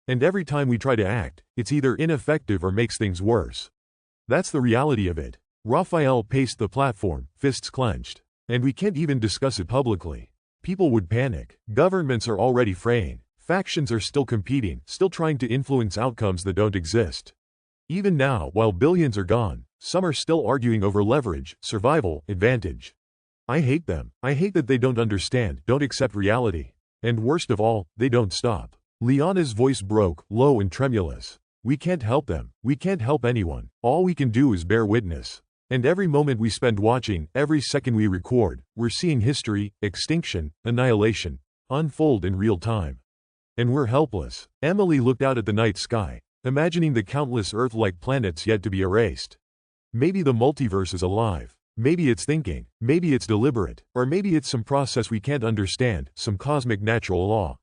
And every time we try to act, it's either ineffective or makes things worse. That's the reality of it. Raphael paced the platform, fists clenched. And we can't even discuss it publicly. People would panic. Governments are already fraying. Factions are still competing, still trying to influence outcomes that don't exist. Even now, while billions are gone, some are still arguing over leverage, survival, advantage. I hate them. I hate that they don't understand, don't accept reality. And worst of all, they don't stop. Liana's voice broke, low and tremulous. We can't help them. We can't help anyone. All we can do is bear witness. And every moment we spend watching, every second we record, we're seeing history, extinction, annihilation, unfold in real time. And we're helpless. Emily looked out at the night sky, imagining the countless Earth-like planets yet to be erased. Maybe the multiverse is alive. Maybe it's thinking. Maybe it's deliberate. Or maybe it's some process we can't understand, some cosmic natural law.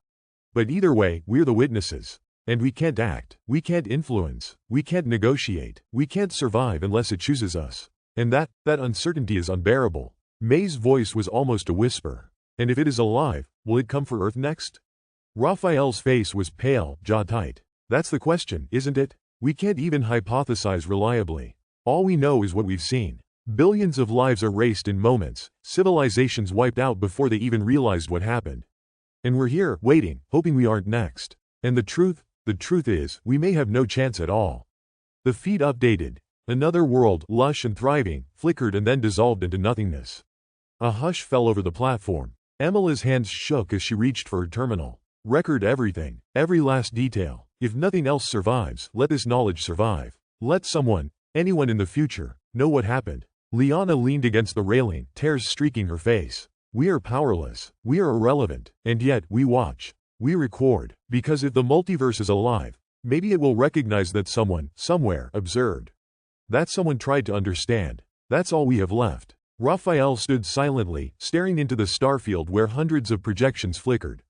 But either way, we're the witnesses. And we can't act. We can't influence. We can't negotiate. We can't survive unless it chooses us. And that uncertainty is unbearable. May's voice was almost a whisper. And if it is alive, will it come for Earth next? Raphael's face was pale, jaw tight. That's the question, isn't it? We can't even hypothesize reliably. All we know is what we've seen. Billions of lives erased in moments, civilizations wiped out before they even realized what happened. And we're here, waiting, hoping we aren't next. And the truth is, we may have no chance at all. The feed updated. Another world, lush and thriving, flickered and then dissolved into nothingness. A hush fell over the platform. Emma's hands shook as she reached for her terminal. Record everything, every last detail. If nothing else survives, let this knowledge survive. Let someone, anyone in the future, know what happened. Liana leaned against the railing, tears streaking her face. We are powerless, we are irrelevant, and yet we watch. We record, because if the multiverse is alive, maybe it will recognize that someone, somewhere, observed. That someone tried to understand. That's all we have left. Raphael stood silently, staring into the starfield where hundreds of projections flickered.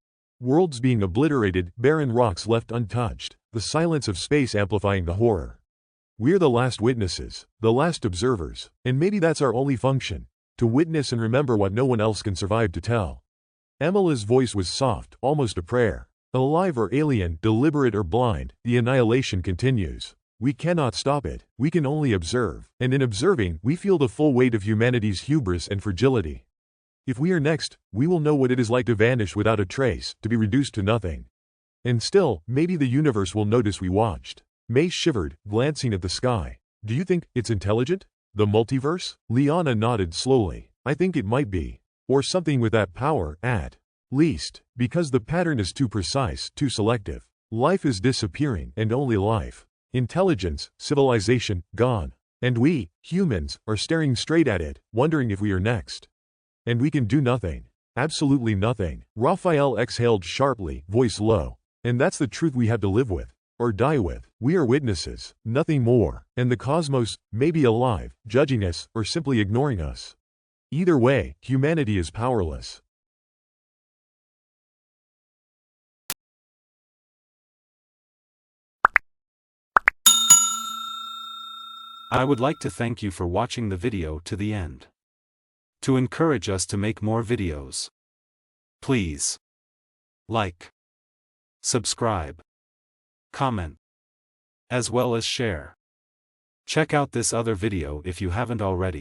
Worlds being obliterated, barren rocks left untouched, the silence of space amplifying the horror. We're the last witnesses, the last observers, and maybe that's our only function, to witness and remember what no one else can survive to tell. Emila's voice was soft, almost a prayer. Alive or alien, deliberate or blind, the annihilation continues. We cannot stop it, we can only observe, and in observing, we feel the full weight of humanity's hubris and fragility. If we are next, we will know what it is like to vanish without a trace, to be reduced to nothing. And still, maybe the universe will notice we watched. May shivered, glancing at the sky. Do you think it's intelligent? The multiverse? Liana nodded slowly. I think it might be. Or something with that power, at least, because the pattern is too precise, too selective. Life is disappearing, and only life. Intelligence, civilization, gone. And we, humans, are staring straight at it, wondering if we are next. And we can do nothing. Absolutely nothing. Raphael exhaled sharply, voice low. And that's the truth we have to live with. Or die with. We are witnesses, nothing more. And the cosmos, may be alive, judging us, or simply ignoring us. Either way, humanity is powerless. I would like to thank you for watching the video to the end. To encourage us to make more videos, please like, subscribe, comment, as well as share. Check out this other video if you haven't already.